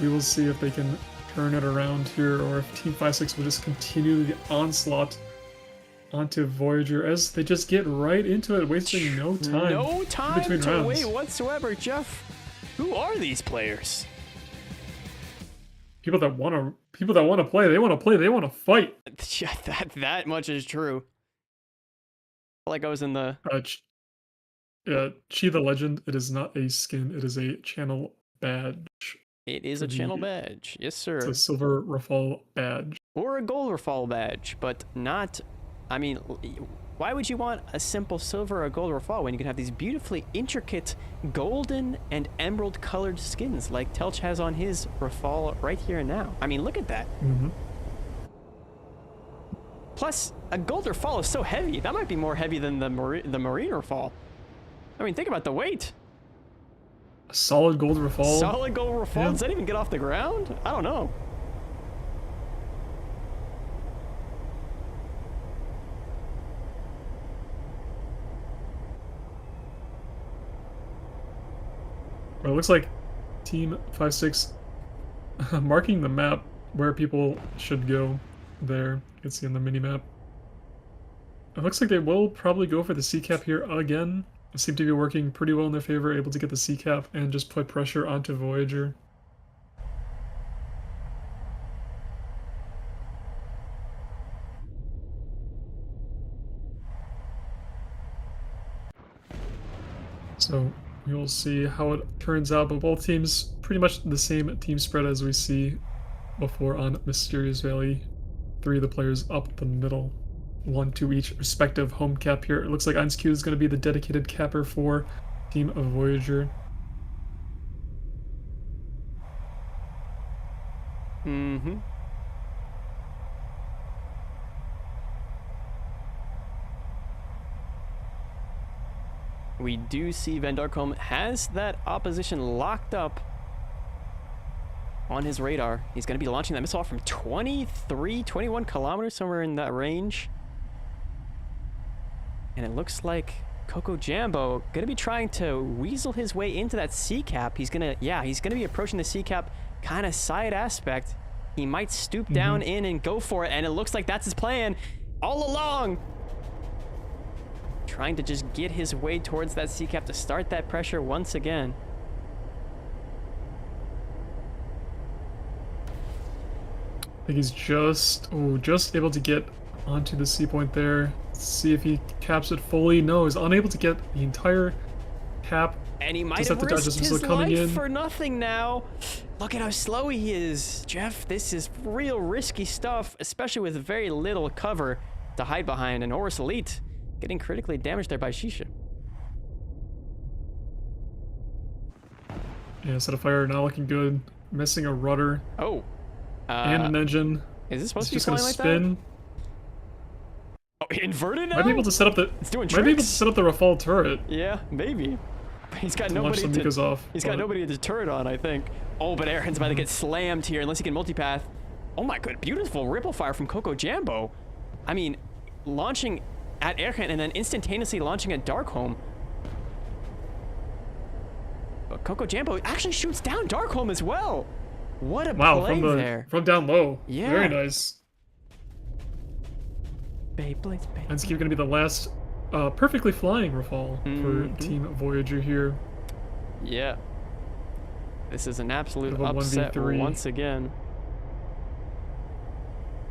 we will see if they can turn it around here, or if Team 5-6 will just continue the onslaught onto Voyager as they just get right into it, wasting no time. No time between to rounds. wait whatsoever. Jeff, who are these players? People that want to play, they want to fight. Yeah, that much is true. Like I was in the Chi the Legend, it is not a skin, it is a channel badge. It is a channel badge. Yes, sir. It's a silver Rafale badge. Or a gold Rafale badge, but not... I mean, why would you want a simple silver or gold Rafale when you can have these beautifully intricate golden and emerald colored skins like Telch has on his Rafale right here and now? I mean, look at that. Mm-hmm. Plus, a gold Rafale is so heavy. That might be more heavy than the Marine Rafale. I mean, think about the weight. A solid gold Rafale. Solid gold Rafale? Yeah. Does that even get off the ground? I don't know. Well, it looks like Team 5-6 marking the map where people should go there. You can see on the mini-map. It looks like they will probably go for the C-cap here again. It seemed to be working pretty well in their favor, able to get the C-cap and just put pressure onto Voyager. So we will see how it turns out, but both teams pretty much the same team spread as we see before on Mysterious Valley. 3 of the players up the middle, 1 to each respective home cap here. It looks like Einscute is going to be the dedicated capper for Team of Voyager. Mm-hmm. We do see Van Darkholm has that opposition locked up on his radar. He's going to be launching that missile off from 23, 21 kilometers, somewhere in that range. And it looks like Coco Jambo going to be trying to weasel his way into that C-cap. He's going to be approaching the C-cap kind of side aspect. He might stoop down in and go for it, and it looks like that's his plan all along. Trying to just get his way towards that C-cap to start that pressure once again. I think he's just able to get onto the C point there. Let's see if he caps it fully. No, he's unable to get the entire cap. And he might have risked his life for nothing now. Look at how slow he is. Jeff, this is real risky stuff, especially with very little cover to hide behind. And Horus Elite getting critically damaged there by Shisha. Yeah, set of fire not looking good. Missing a rudder. Oh. And an engine. Is this supposed It's to be just gonna flying like spin. that? Oh, inverted now? Might be able to set up the. It's doing Might be able to tricks. set up the Rafale turret. Yeah, maybe. He's got To launch nobody the Mikas off. He's got nobody to turret on, I think. Oh, but Airhead's about to get slammed here unless he can multipath. Oh my god, beautiful ripple fire from Coco Jambo. I mean, launching at Airhead and then instantaneously launching at Darkholm. But Coco Jambo actually shoots down Darkholm as well. What a play there. From down low. Yeah. Very nice. Beyblades. That's going to be the last perfectly flying Rafale for Team Voyager here. Yeah. This is an absolute Bit of a upset 1v3. once again.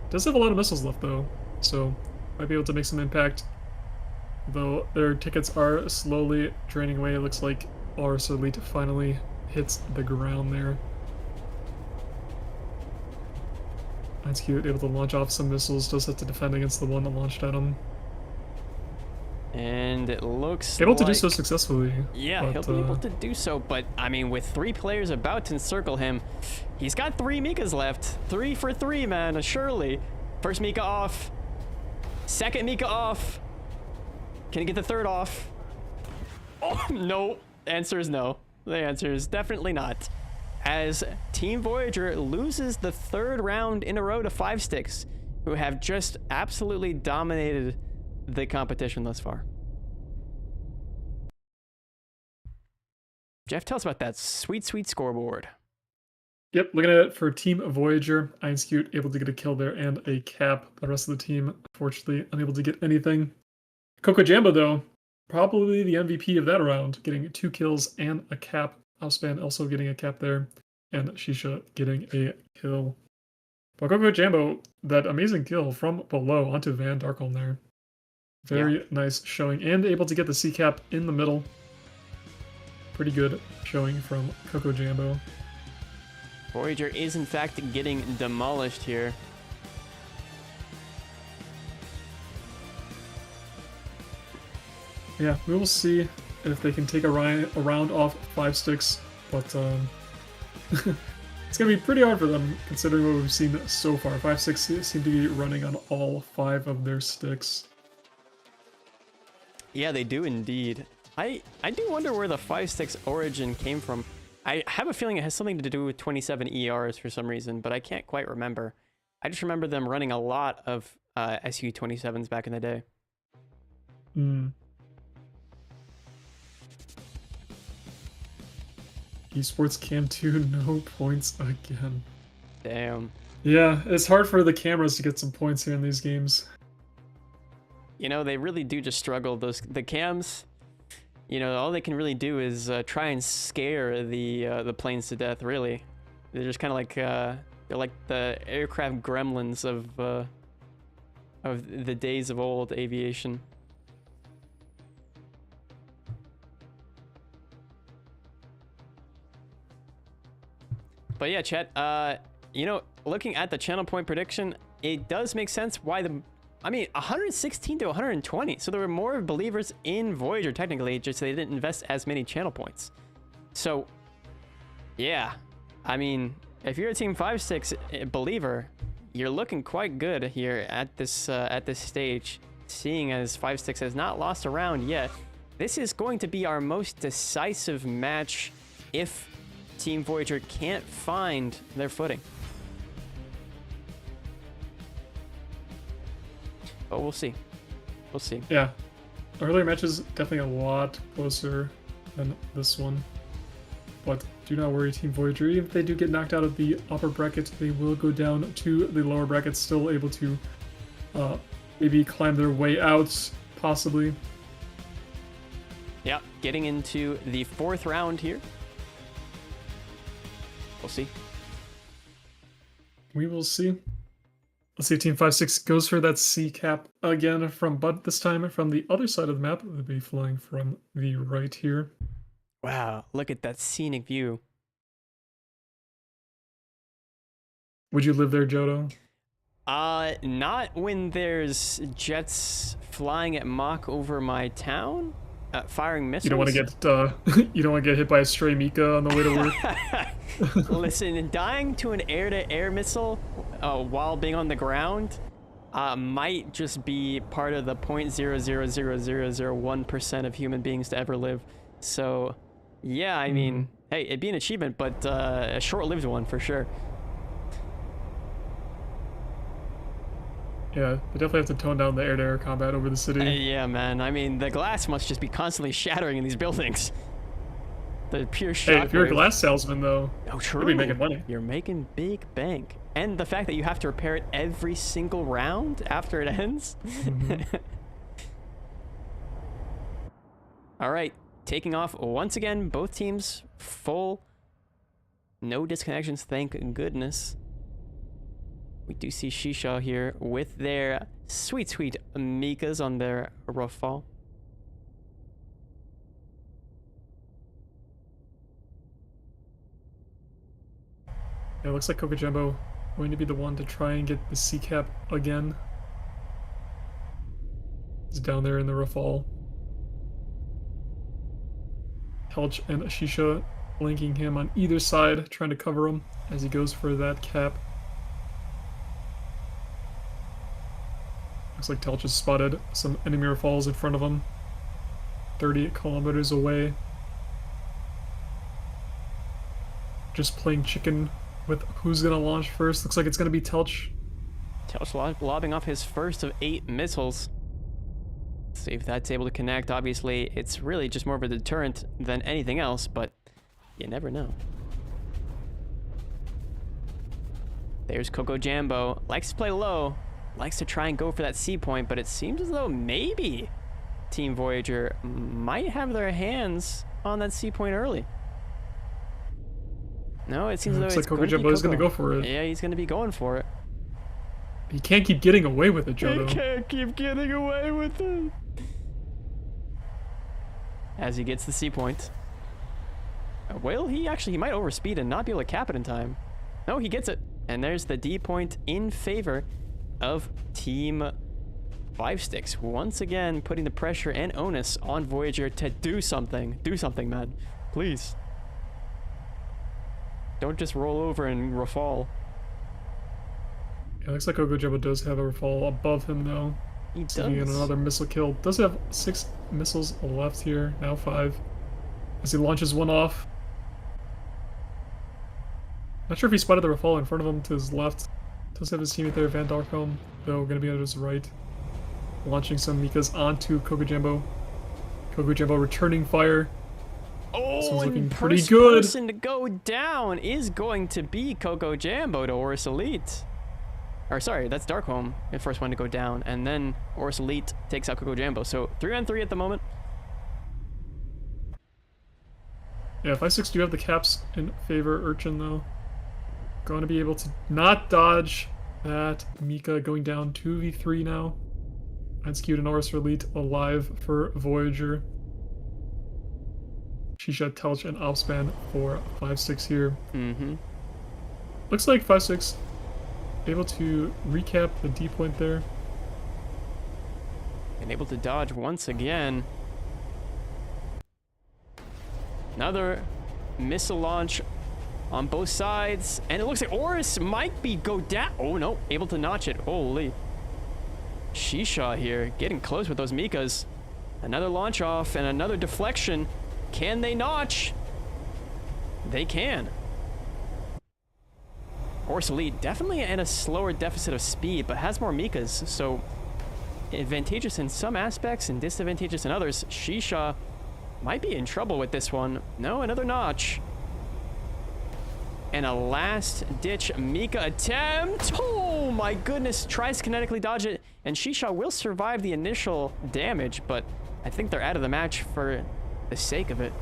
Does have a lot of missiles left though, so might be able to make some impact. Though their tickets are slowly draining away. It looks like Ars Elite finally hits the ground there. That's cute, able to launch off some missiles, does have to defend against the one that launched at him. And it looks able to do so successfully. Yeah, he'll be able to do so, but I mean, with 3 players about to encircle him, he's got 3 Mikas left. 3 for 3, man, surely. First Mika off. Second Mika off. Can he get the third off? Oh, no. The answer is no. The answer is definitely not. As Team Voyager loses the 3rd round in a row to 5 Sticks, who have just absolutely dominated the competition thus far. Jeff, tell us about that sweet, sweet scoreboard. Yep, looking at it for Team Voyager, Iron able to get a kill there and a cap. The rest of the team, unfortunately, unable to get anything. Coco Jambo, though, probably the MVP of that round, getting 2 kills and a cap. Housepan also getting a cap there, and Shisha getting a kill. But Coco Jambo, that amazing kill from below onto Van Darkholm there. Very nice showing, and able to get the C cap in the middle. Pretty good showing from Coco Jambo. Voyager is in fact getting demolished here. Yeah, we will see if they can take a round off 5 Sticks, but it's going to be pretty hard for them considering what we've seen so far. 5 Sticks seem to be running on all 5 of their sticks. Yeah, they do indeed. I do wonder where the 5 Sticks origin came from. I have a feeling it has something to do with 27 ERs for some reason, but I can't quite remember. I just remember them running a lot of SU-27s back in the day. Esports Cam 2, no points again. Damn. Yeah, it's hard for the cameras to get some points here in these games. You know, they really do just struggle. The cams, you know, all they can really do is try and scare the planes to death, really. They're just kind of like, they're like the aircraft gremlins of the days of old aviation. But yeah, chat, you know, looking at the channel point prediction, it does make sense why 116 to 120. So there were more believers in Voyager, technically, just they didn't invest as many channel points. So, yeah, I mean, if you're a Team 5-6 believer, you're looking quite good here at this stage, seeing as 5-6 has not lost a round yet. This is going to be our most decisive match if Team Voyager can't find their footing. But we'll see. We'll see. Yeah. Earlier matches definitely a lot closer than this one. But do not worry, Team Voyager. Even if they do get knocked out of the upper bracket, they will go down to the lower bracket, still able to maybe climb their way out, possibly. Yeah, getting into the 4th round here. We'll see. We will see. Let's see if Team 5-6 goes for that C cap again from Bud, this time from the other side of the map. They'll be flying from the right here. Wow, look at that scenic view. Would you live there, Jodo? Not when there's jets flying at Mach over my town, firing missiles. You don't want to get you don't want to get hit by a stray Mika on the way to work. Listen, dying to an air-to-air missile while being on the ground might just be part of the 0.0000001% of human beings to ever live. So, yeah, I mean, hey, it'd be an achievement, but a short-lived one for sure. Yeah, they definitely have to tone down the air-to-air combat over the city. Yeah, man. I mean, the glass must just be constantly shattering in these buildings. The pure shockwave. Hey, if you're a glass salesman, though, oh, true. you'll be making money. You're making big bank. And the fact that you have to repair it every single round after it ends. All right, taking off once again. Both teams full. No disconnections, thank goodness. We do see Shisha here with their sweet, sweet Mikas on their Rafale. Yeah, it looks like Kokojambo going to be the one to try and get the C cap again. He's down there in the Rafale. Telch and Shisha linking him on either side, trying to cover him as he goes for that cap. Looks like Telch has spotted some enemy Rafales in front of him, 30 kilometers away. Just playing chicken with who's gonna launch first. Looks like it's gonna be Telch. Telch lobbing off his first of 8 missiles. Let's see if that's able to connect. Obviously, it's really just more of a deterrent than anything else, but you never know. There's Kokojambo. Likes to play low. Likes to try and go for that C point, but it seems as though maybe Team Voyager might have their hands on that C point early. No, it seems as though it's like Kokojambo is going to go for it. Yeah, he's going to be going for it. He can't keep getting away with it, Jodo. He can't keep getting away with it. As he gets the C point. Well, he might overspeed and not be able to cap it in time. No, he gets it. And there's the D point in favor of Team 5 Sticks. Once again, putting the pressure and onus on Voyager to do something. Do something, man. Please. Don't just roll over and Rafale. Yeah, it looks like Kokojambo does have a Rafale above him, though. He does. So he get another missile kill. Does have 6 missiles left here, now 5. As he launches one off. Not sure if he spotted the Rafale in front of him to his left. Does have his teammate there, Van Darkholm, though gonna be on his right. Launching some Mikas onto Kokojambo. Kokojambo returning fire. Oh, looking and pretty first good. person to go down is going to be Kokojambo to Horus Elite. Or sorry, that's Darkholm, the first one to go down, and then Horus Elite takes out Kokojambo. So 3-on-3 at the moment. Yeah, 5-6 do have the caps in favor Urchin, though. Going to be able to not dodge that. Mika going down 2v3 now. Execute an Horus Elite alive for Voyager. Shisha, Telch, and Opspan for 5-6 here. Looks like 5-6 able to recap the D point there. And able to dodge once again. Another missile launch on both sides. And it looks like Horus might be go down. Oh, no. Able to notch it. Holy. Shisha here getting close with those Mikas. Another launch off and another deflection. Can they notch? They can. Horus Elite definitely in a slower deficit of speed, but has more Mikas, so advantageous in some aspects and disadvantageous in others. Shisha might be in trouble with this one. No, another notch. And a last-ditch Mika attempt. Oh my goodness, tries to kinetically dodge it, and Shisha will survive the initial damage, but I think they're out of the match for the sake of it.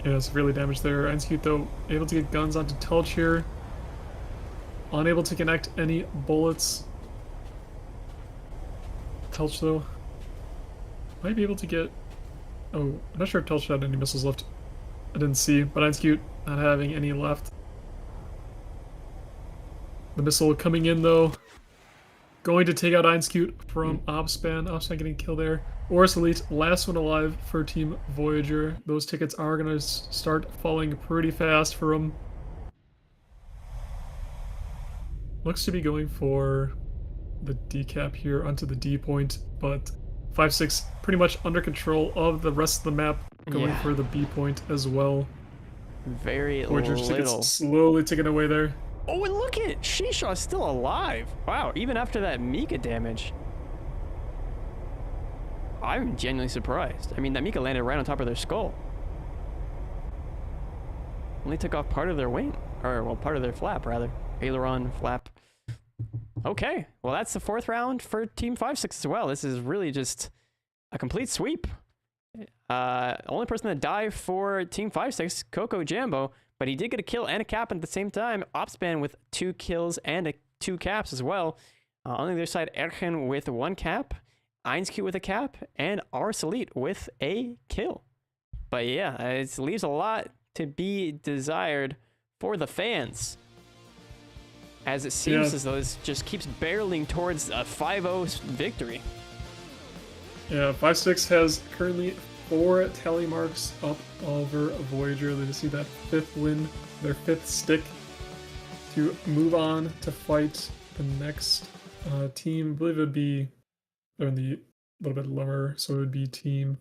Yeah, it's really damaged there. Execute, though, able to get guns onto Telch here. Unable to connect any bullets. Telch, though, might be able to get... Oh, I'm not sure if Telch had any missiles left. I didn't see, but Execute not having any left. The missile coming in though. Going to take out Einscute from Obspan. Obspan getting killed there. Oris Elite, last one alive for Team Voyager. Those tickets are going to start falling pretty fast for them. Looks to be going for the decap here onto the D point, but 5-6 pretty much under control of the rest of the map, going for the B point as well. Very Voyager's little. tickets slowly taken away there. Oh, and look at Shisha's still alive. Wow, even after that Mika damage. I'm genuinely surprised. I mean, that Mika landed right on top of their skull. Only took off part of their wing. Or, well, part of their flap, rather. Aileron, flap. Okay, well, that's the 4th round for Team 5-6 as well. This is really just a complete sweep. Only person that died for Team 5-6, Coco Jambo, but he did get a kill and a cap at the same time. Opspan with 2 kills and 2 caps as well. On the other side, Ergen with 1 cap, Einscute with a cap, and Ars Elite with a kill. But yeah, it leaves a lot to be desired for the fans, as it seems as though this just keeps barreling towards a 5-0 victory. Yeah, 5-6 has currently 4 tally marks up over Voyager. They just see that 5th win, their 5th stick, to move on to fight the next team. I believe it would be they're in the little bit lower, so it would be Team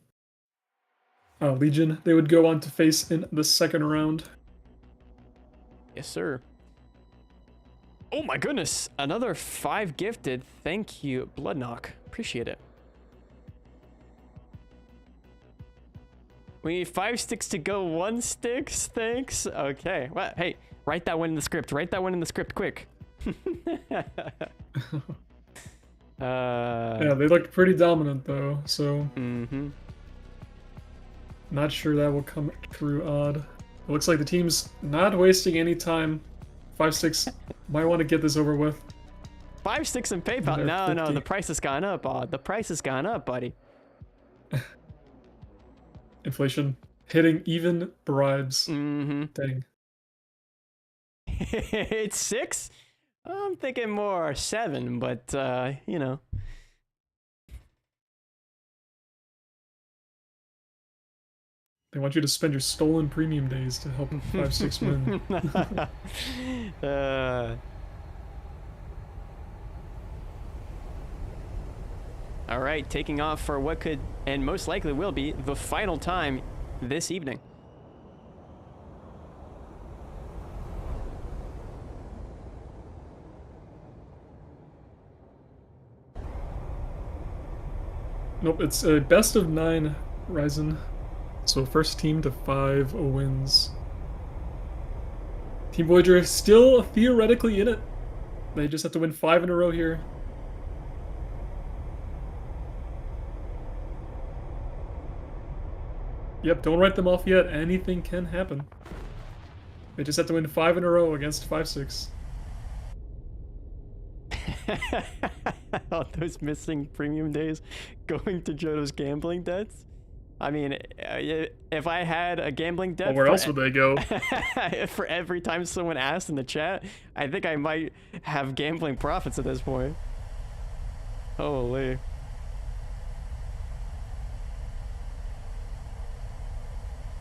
Legion. They would go on to face in the 2nd round. Yes, sir. Oh my goodness, another 5 gifted. Thank you, Bloodknock. Appreciate it. We need 5 sticks to go 1 sticks. Thanks. Okay. Well, hey, write that one in the script. Write that one in the script quick. Yeah, they looked pretty dominant though, so not sure that will come true. Odd. It looks like the team's not wasting any time. 5-6 might want to get this over with. 5 sticks in PayPal. No, the price has gone up. The price has gone up, buddy. Inflation hitting even bribes. Dang. It's 6? I'm thinking more 7, but you know. They want you to spend your stolen premium days to help 5-6 win. All right, taking off for what could and most likely will be the final time this evening. Nope, it's a best of 9 Ryzen. So first team to 5 wins. Team Voyager is still theoretically in it. They just have to win 5 in a row here. Yep, don't write them off yet. Anything can happen. They just have to win 5 in a row against 5-6. All those missing premium days going to Jodo's gambling debts. I mean, if I had a gambling debt, well, where else would they go? For every time someone asked in the chat, I think I might have gambling profits at this point. Holy.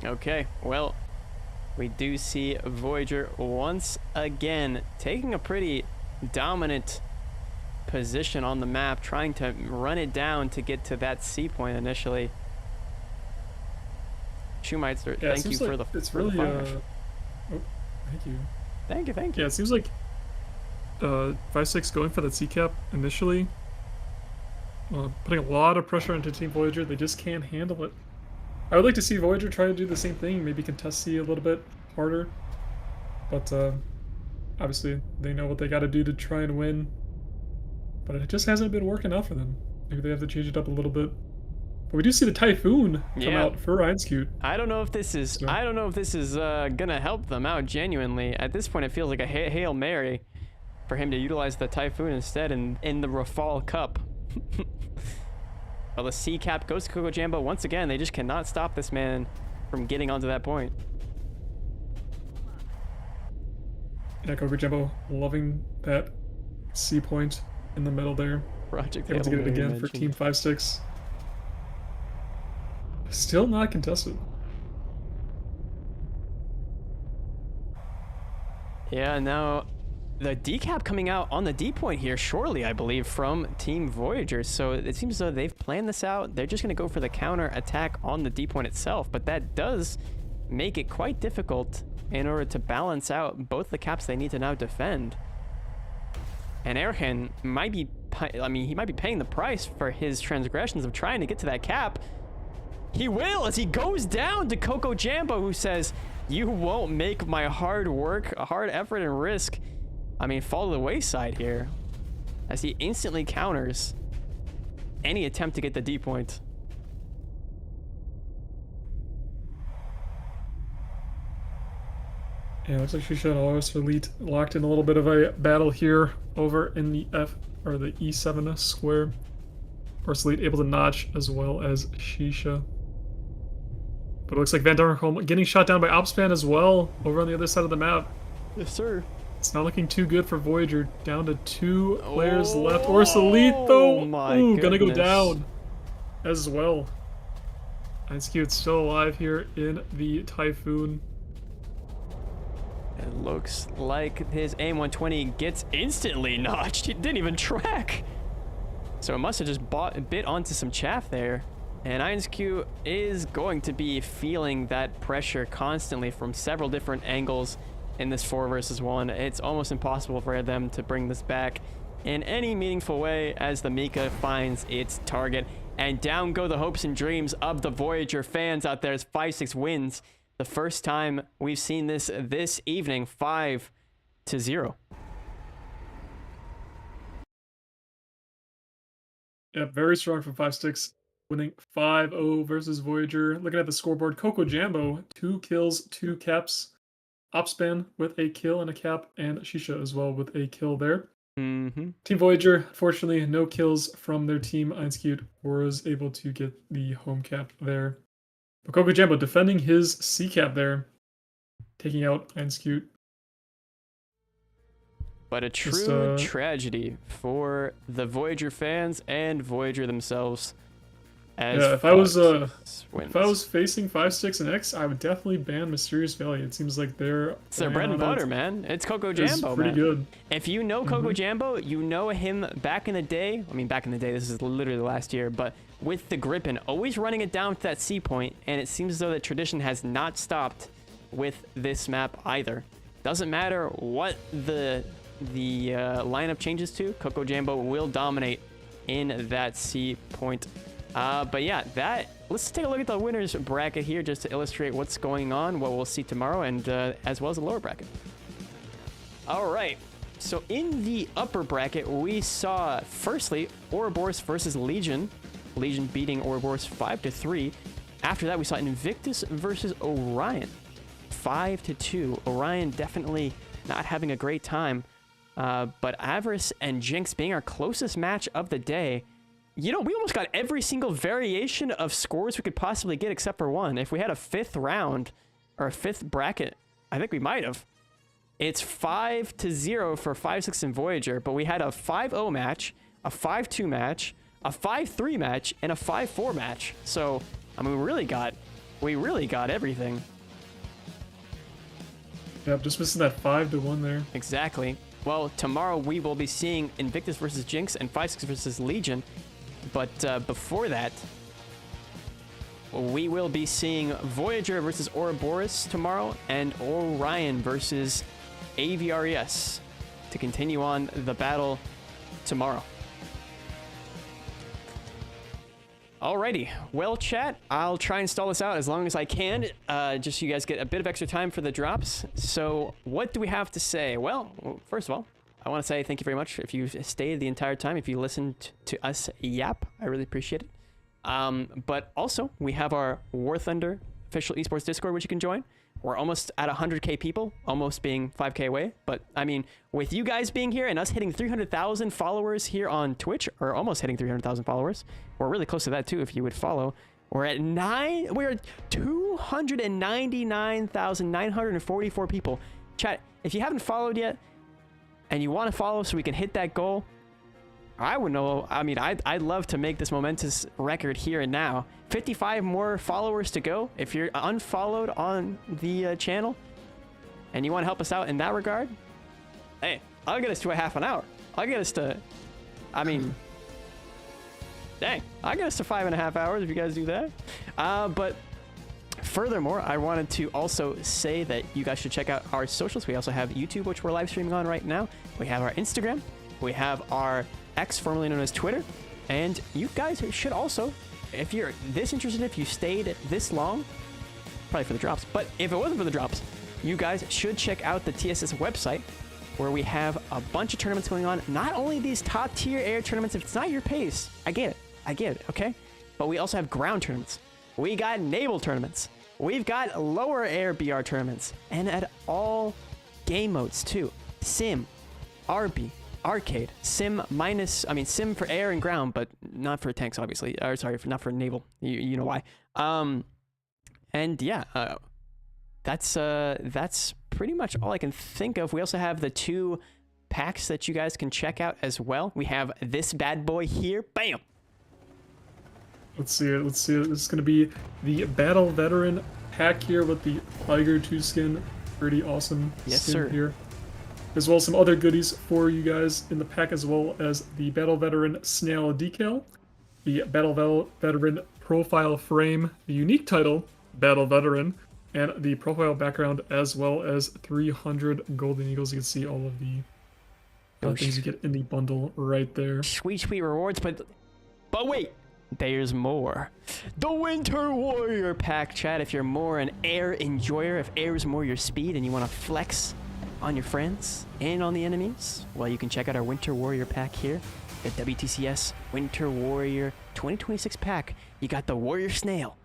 Okay, well, we do see Voyager once again taking a pretty dominant position on the map, trying to run it down to get to that C point initially. Schumeister, thank you for the it's really oh, thank you. Yeah, it seems like 5-6 going for that C cap initially, putting a lot of pressure onto Team Voyager. They just can't handle it. I would like to see Voyager try to do the same thing, maybe contest C a little bit harder, but obviously they know what they got to do to try and win, but it just hasn't been working out for them. Maybe they have to change it up a little bit. But we do see the Typhoon come out for Einscute. I don't know if this is gonna help them out genuinely. At this point, it feels like a Hail Mary for him to utilize the Typhoon instead in the Rafale Cup. Well, the C cap goes to Coco Jambo once again. They just cannot stop this man from getting onto that point. Yeah, Coco Jumbo loving that C point in the middle there. Project Able to Hail get it Mary again for mentioned. Team 5-6. Still not contested. Yeah, now the decap coming out on the D point here shortly, I believe, from Team Voyager. So it seems as though they've planned this out. They're just going to go for the counter attack on the D point itself, but that does make it quite difficult in order to balance out both the caps they need to now defend. And Erhan might be, he might be paying the price for his transgressions of trying to get to that cap. He will, as he goes down to Coco Jambo, who says, "You won't make my hard work, hard effort, and risk, fall to the wayside here," as he instantly counters any attempt to get the D point. Yeah, looks like Shisha and Alois Elite locked in a little bit of a battle here over in the the E7 square. Alois Elite able to notch as well as Shisha. But it looks like Van Darnholm getting shot down by Opspan as well over on the other side of the map. Yes, sir. It's not looking too good for Voyager. Down to 2 players left. Alois Elite, though, gonna go down as well. IceCube's still alive here in the Typhoon. It looks like his AIM-120 gets instantly notched. He didn't even track. So it must have just bit onto some chaff there. And IceCube is going to be feeling that pressure constantly from several different angles in this 4 versus 1. It's almost impossible for them to bring this back in any meaningful way as the Mika finds its target. And down go the hopes and dreams of the Voyager fans out there as 5-6 wins. The first time we've seen this evening, 5-0. Yeah, very strong from 5-6, winning 5-0 versus Voyager. Looking at the scoreboard, Coco Jambo, 2 kills, 2 caps. Opspan with a kill and a cap, and Shisha as well with a kill there. Mm-hmm. Team Voyager, fortunately, no kills from their team. IceCube was able to get the home cap there. But Coco Jambo defending his C cap there, taking out IceCube. But a true tragedy for the Voyager fans and Voyager themselves. Yeah, if I was facing 5-6 and X, I would definitely ban Mysterious Valley. It seems like it's their bread and butter, man. It's Coco Jambo, pretty good. If you know Coco Jambo, you know him back in the day. Back in the day, this is literally last year, but with the Gripen, always running it down to that C point, and it seems as though the tradition has not stopped with this map either. Doesn't matter what the lineup changes to, Coco Jambo will dominate in that C point. But yeah, let's take a look at the winners bracket here just to illustrate what's going on, what we'll see tomorrow, and as well as the lower bracket. All right, so in the upper bracket, we saw firstly Ouroboros versus Legion. Legion beating Ouroboros 5-3. After that, we saw Invictus versus Orion 5-2. Orion definitely not having a great time, but Avarice and Jinx being our closest match of the day. We almost got every single variation of scores we could possibly get except for one. If we had a 5th round or a 5th bracket, I think we might have. It's 5-0 for 5-6 and Voyager, but we had a 5-0 match, a 5-2 match, a 5-3 match, and a 5-4 match. So, we really got everything. Yep, just missing that 5-1 there. Exactly. Well, tomorrow we will be seeing Invictus versus Jinx and 5-6 versus Legion. But before that, we will be seeing Voyager versus Ouroboros tomorrow and Orion versus AVRES to continue on the battle tomorrow. Alrighty, well, chat, I'll try and stall this out as long as I can, just so you guys get a bit of extra time for the drops. So what do we have to say? Well, first of all, I want to say thank you very much if you stayed the entire time, if you listened to us yap. I really appreciate it. But also, we have our War Thunder official esports Discord, which you can join. We're almost at 100k people, almost being 5k away. But, with you guys being here and us hitting 300,000 followers here on Twitch, or almost hitting 300,000 followers, we're really close to that too if you would follow. We're at 299,944 people Chat, if you haven't followed yet and you want to follow so we can hit that goal, I would know. I mean, I'd love to make this momentous record here and now. 55 more followers to go. If you're unfollowed on the channel and you want to help us out in that regard, hey, I'll get us to a half an hour. I'll get us to, I mean, dang, I'll get us to 5.5 hours if you guys do that. But furthermore, I wanted to also say that you guys should check out our socials. We also have YouTube, which we're live streaming on right now. We have our Instagram. We have our X, formerly known as Twitter. And you guys should also, if you're this interested, if you stayed this long, probably for the drops, but if it wasn't for the drops, you guys should check out the TSS website, where we have a bunch of tournaments going on. Not only these top tier air tournaments, if it's not your pace, I get it, okay? But we also have ground tournaments. We got naval tournaments. We've got lower air BR tournaments. And at all game modes too. Sim, RB, arcade, sim for air and ground, but not for tanks, obviously. Or sorry, not for naval. You know why. And yeah, that's pretty much all I can think of. We also have the 2 packs that you guys can check out as well. We have this bad boy here. Bam! Let's see it. This is going to be the Battle Veteran pack here with the Tiger 2 skin. Pretty awesome skin here. As well as some other goodies for you guys in the pack, as well as the Battle Veteran Snail decal, the Battle Veteran profile frame, the unique title, Battle Veteran, and the profile background, as well as 300 Golden Eagles. You can see all of the things you get in the bundle right there. Sweet rewards, but wait! There's more. The Winter Warrior pack, chat. If you're more an air enjoyer, if air is more your speed and you want to flex on your friends and on the enemies, well, you can check out our Winter Warrior pack here. The WTCS Winter Warrior 2026 pack. You got the Warrior Snail,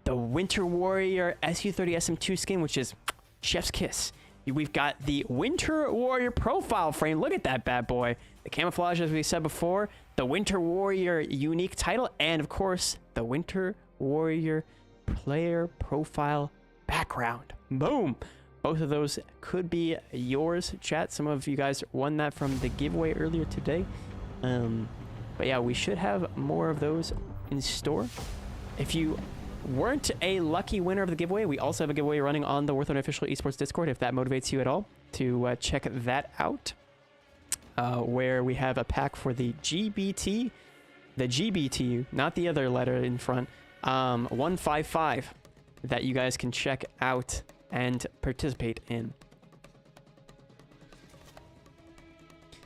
the Winter Warrior SU30 SM2 skin, which is chef's kiss. We've got the Winter Warrior profile frame. Look at that bad boy. The camouflage, as we said before, the Winter Warrior unique title, and of course, the Winter Warrior player profile background. Boom! Both of those could be yours, chat. Some of you guys won that from the giveaway earlier today. But yeah, we should have more of those in store. If you weren't a lucky winner of the giveaway, we also have a giveaway running on the War Thunder official esports Discord, if that motivates you at all, to check that out. Where we have a pack for the GBT, not the other letter in front, 155, that you guys can check out and participate in.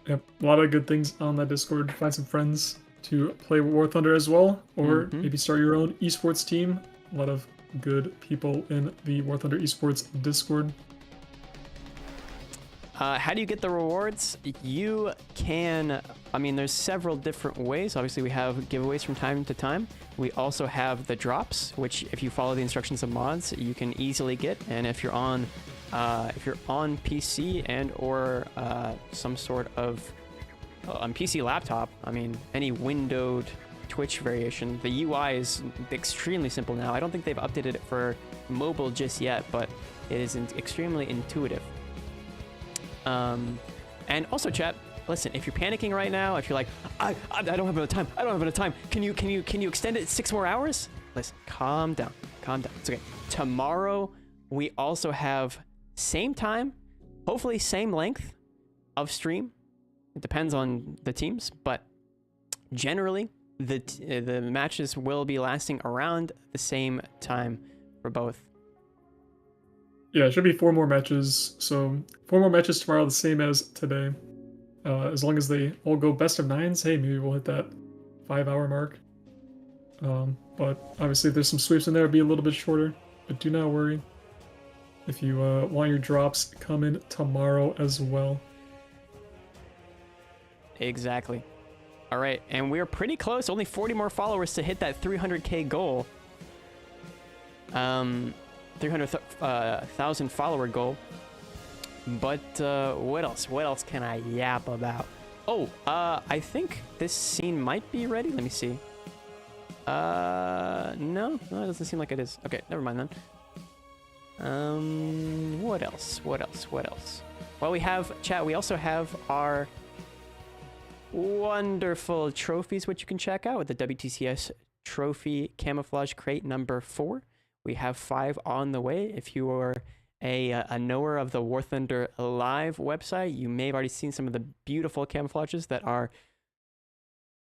Yep, a lot of good things on that Discord. Find some friends to play War Thunder as well, or maybe start your own esports team. A lot of good people in the War Thunder esports Discord. How do you get the rewards? You can, there's several different ways. Obviously, we have giveaways from time to time. We also have the drops, which if you follow the instructions of mods, you can easily get. And if you're on PC and or some sort of on PC laptop, any windowed Twitch variation, the UI is extremely simple now. I don't think they've updated it for mobile just yet, but it is extremely intuitive. And also, chat, listen, if you're panicking right now, if you're like, I don't have enough time, can you extend it 6 more hours? Listen, calm down, it's okay. Tomorrow we also have same time, hopefully same length of stream. It depends on the teams, but generally the matches will be lasting around the same time for both. Yeah, it should be 4 more matches. So 4 more matches tomorrow, the same as today. As long as they all go best of 9s, hey, maybe we'll hit that 5-hour mark. But obviously, if there's some sweeps in there, it'll be a little bit shorter. But do not worry. If you want your drops, come in tomorrow as well. Exactly. All right, and we're pretty close. Only 40 more followers to hit that 300k goal. 300,000 follower goal. But what else? What else can I yap about? Oh, I think this scene might be ready. Let me see. No, it doesn't seem like it is. Okay, never mind then. What else? Well, we have, chat, we also have our wonderful trophies, which you can check out with the WTCS Trophy Camouflage Crate number 4. We have 5 on the way. If you are a knower of the War Thunder Live website, you may have already seen some of the beautiful camouflages that our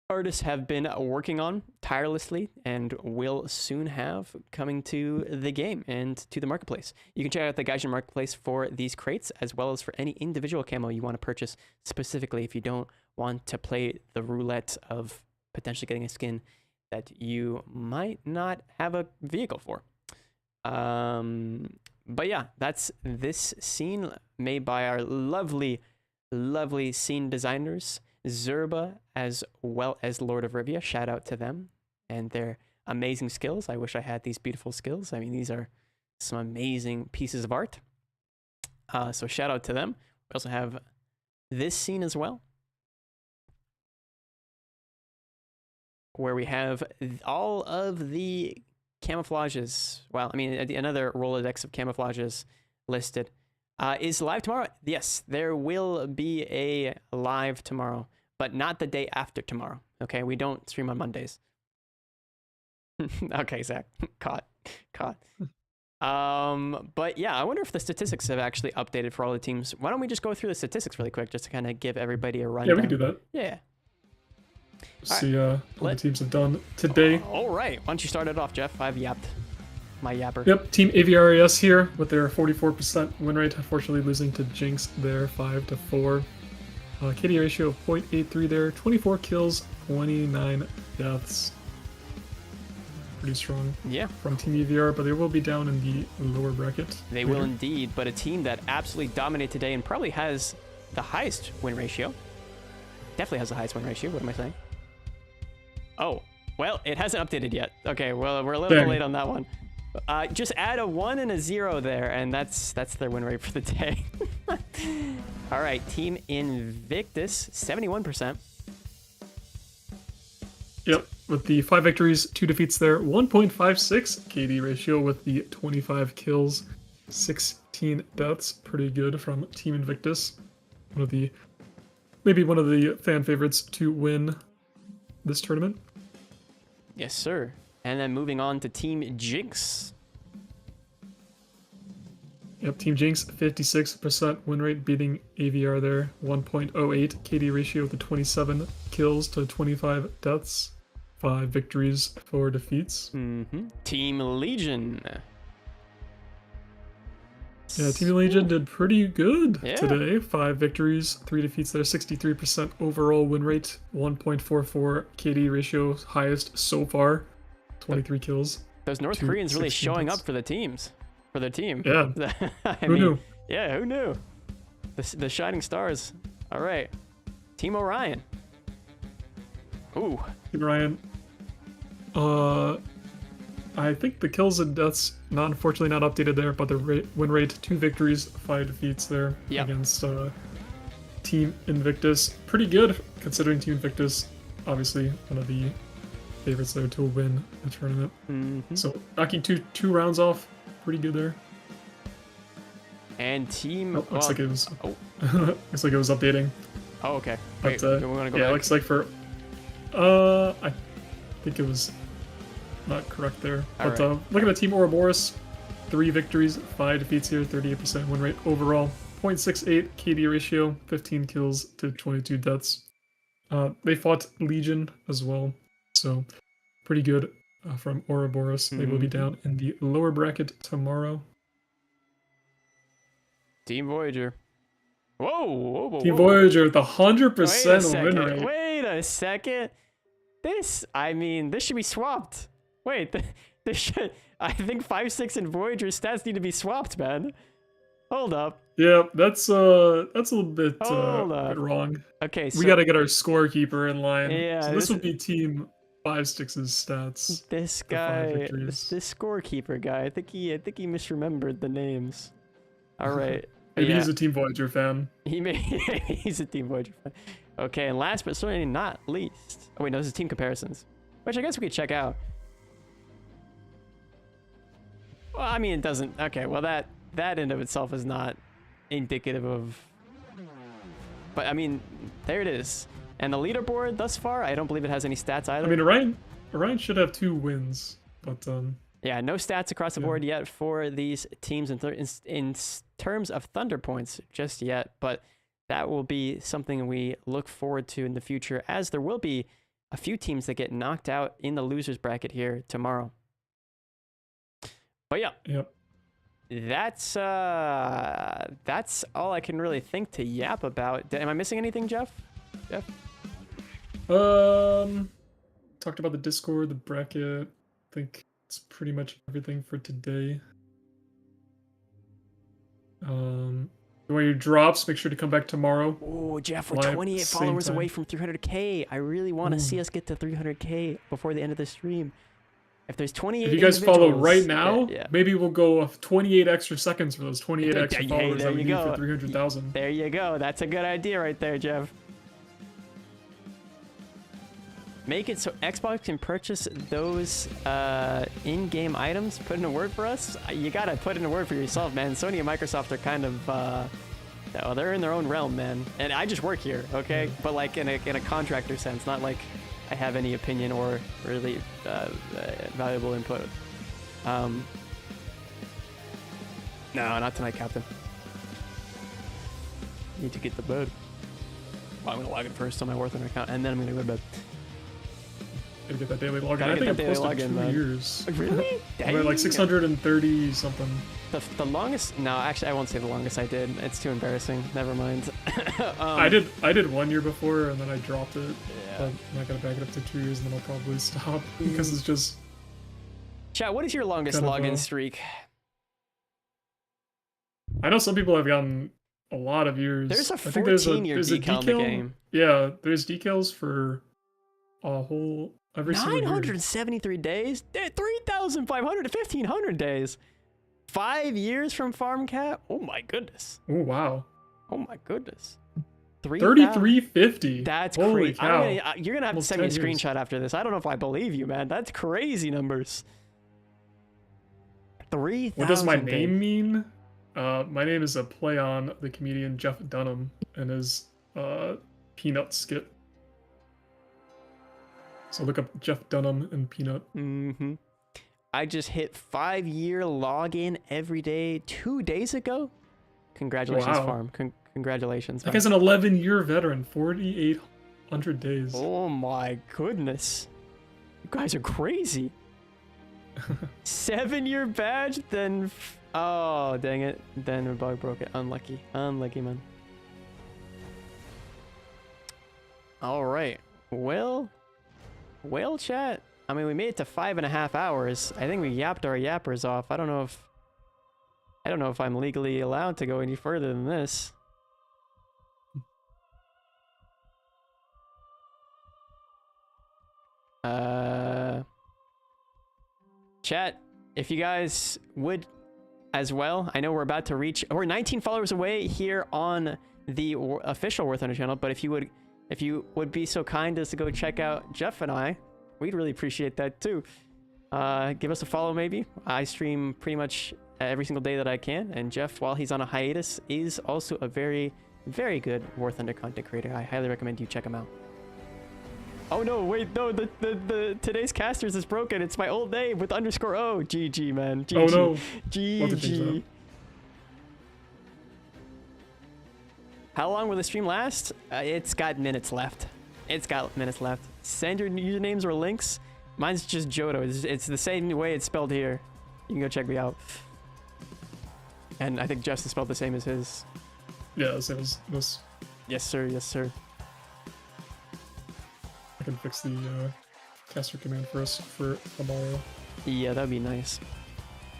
artists have been working on tirelessly and will soon have coming to the game and to the marketplace. You can check out the Gaijin marketplace for these crates, as well as for any individual camo you want to purchase specifically if you don't want to play the roulette of potentially getting a skin that you might not have a vehicle for. But yeah, that's this scene made by our lovely scene designers, Zerba, as well as Lord of Rivia. Shout out to them and their amazing skills. I wish I had these beautiful skills. I mean, these are some amazing pieces of art. So shout out to them. We also have this scene as well, where we have all of the camouflages. Well, I mean, another Rolodex of camouflages listed. Is live tomorrow? Yes, there will be a live tomorrow, but not the day after tomorrow. Okay, we don't stream on Mondays. Okay, Zach, caught. But yeah, I wonder if the statistics have actually updated for all the teams. Why don't we just go through the statistics really quick, just to kind of give everybody a rundown? Yeah, we can do that. Yeah. See what the teams have done today. All right, why don't you start it off, Jeff? I've yapped. My yapper. Yep, Team AVRAS here with their 44% win rate, unfortunately losing to Jinx there 5-4. KD ratio of 0.83 there, 24 kills, 29 deaths. Pretty strong. Yeah. From Team EVR, but they will be down in the lower bracket. They will indeed, but a team that absolutely dominated today and probably has the highest win ratio. Definitely has the highest win ratio. What am I saying? Oh, well, it hasn't updated yet. Okay, well, we're a little bit late on that one. Just add a 1 and a 0 there, and that's their win rate for the day. All right, Team Invictus, 71%. Yep, with the 5 victories, 2 defeats there, 1.56 KD ratio with the 25 kills, 16 deaths. Pretty good from Team Invictus. Maybe one of the fan favorites to win this tournament. Yes, sir. And then moving on to Team Jinx. Yep, Team Jinx, 56% win rate, beating AVR there. 1.08 KD ratio with the 27 kills to 25 deaths. 5 victories, 4 defeats. Team Legion. Yeah, Team Legion did pretty good today. 5 victories, 3 defeats there. 63% overall win rate. 1.44 KD ratio, highest so far. 23 kills. Those North Koreans really showing up for the teams. For their team. Yeah. Who knew? Yeah, who knew? The Shining Stars. All right. Team Orion. Ooh. Team Orion. I think the kills and deaths, unfortunately not updated there, but the win rate, 2 victories, 5 defeats there against Team Invictus. Pretty good, considering Team Invictus, obviously, one of the favorites there to win the tournament. So knocking two rounds off, pretty good there. And Team looks like it was looks like it was updating. Oh, okay. But, we want to go back? It looks like for I think it was not correct there. But looking at Team Ouroboros, 3 victories, 5 defeats here, 38% win rate overall, 0.68 KD ratio, 15 kills to 22 deaths. They fought Legion as well. So, pretty good from Ouroboros. They will be down in the lower bracket tomorrow. Team Voyager. Whoa. Team Voyager with 100% win rate. Wait a second. This should be swapped. Wait, I think 5-6 and Voyager stats need to be swapped, man. Hold up. Yeah, that's a little bit wrong. Okay, so we got to get our scorekeeper in line. Yeah, so this would be Team 5-6's stats. This guy, this scorekeeper guy, I think he misremembered the names. All right. Maybe he's a Team Voyager fan. He's a Team Voyager fan. Okay, and last but certainly not least. Oh wait, no, this is team comparisons, which I guess we could check out. Well, I mean, it doesn't. Okay, well, that in of itself is not indicative of. But I mean, there it is. And the leaderboard thus far, I don't believe it has any stats either. I mean, Orion should have 2 wins, but yeah, no stats across the board yet for these teams in terms of Thunder points just yet. But that will be something we look forward to in the future, as there will be a few teams that get knocked out in the losers bracket here tomorrow. But yeah, that's all I can really think to yap about. Am I missing anything, Jeff? Talked about the Discord, the bracket. I think it's pretty much everything for today. You want your drops? Make sure to come back tomorrow. Oh, Jeff, we're 28 followers away from 300K. I really want to see us get to 300K before the end of the stream. If there's 28, if you guys follow right now, maybe we'll go 28 extra seconds for those 28 extra followers that we need for 300,000. There you go. That's a good idea right there, Jeff. Make it so Xbox can purchase those in-game items. Put in a word for us. You gotta put in a word for yourself, man. Sony and Microsoft are kind of, they're in their own realm, man. And I just work here, okay? Yeah. But like in a contractor sense, not like I have any opinion or really valuable input. No, not tonight, Captain. Need to get to bed. Well, I'm gonna log in first on my War Thunder account, and then I'm gonna go to bed. Gotta get that daily login. I think I'm close to 2 years. Really? I'm like 630 something. The longest? No, actually, I won't say the longest I did. It's too embarrassing. Never mind. I did 1 year before, and then I dropped it. Yeah. But I gotta back it up to 2 years, and then I'll probably stop because it's just. Chat, what is your longest login streak? I know some people have gotten a lot of years. There's a 14-year decal in the game. Yeah, there's decals for a whole. Every 973 days? 3,500 to 1,500 days. 5 years from farm cap? Oh my goodness. Oh wow. Oh my goodness. 3350. That's holy crazy. Cow. You're gonna have to send me a screenshot after this. I don't know if I believe you, man. That's crazy numbers. 3,000. What does my name mean? My name is a play on the comedian Jeff Dunham and his Peanut skit. So look up Jeff Dunham and Peanut. Mm-hmm. I just hit 5-year login every day 2 days ago. Congratulations, farm. Congratulations. That guy's an 11-year veteran, 4,800 days. Oh my goodness. You guys are crazy. 7-year badge, then... Oh, dang it. Then a bug broke it. Unlucky. Unlucky, man. All right. Well, chat. I mean, we made it to 5.5 hours. I think we yapped our yappers off. I don't know if I'm legally allowed to go any further than this. Chat, if you guys would as well, I know we're about to reach, we're 19 followers away here on the official War Thunder channel, but if you would be so kind as to go check out Jeff and I, we'd really appreciate that too. Give us a follow maybe. I stream pretty much every single day that I can, and Jeff, while he's on a hiatus, is also a very, very good War Thunder content creator. I highly recommend you check him out. Oh no, wait, no, the today's casters is broken. It's my old name with underscore O. GG, man. GG. Oh no. GG. How long will the stream last? It's got minutes left. It's got minutes left. Send your usernames or links. Mine's just Jodo. It's the same way it's spelled here. You can go check me out. And I think Jeff's is spelled the same as his. Yeah, the same as this. Yes, sir. Yes, sir. I can fix the caster command for us for tomorrow. Yeah, that'd be nice.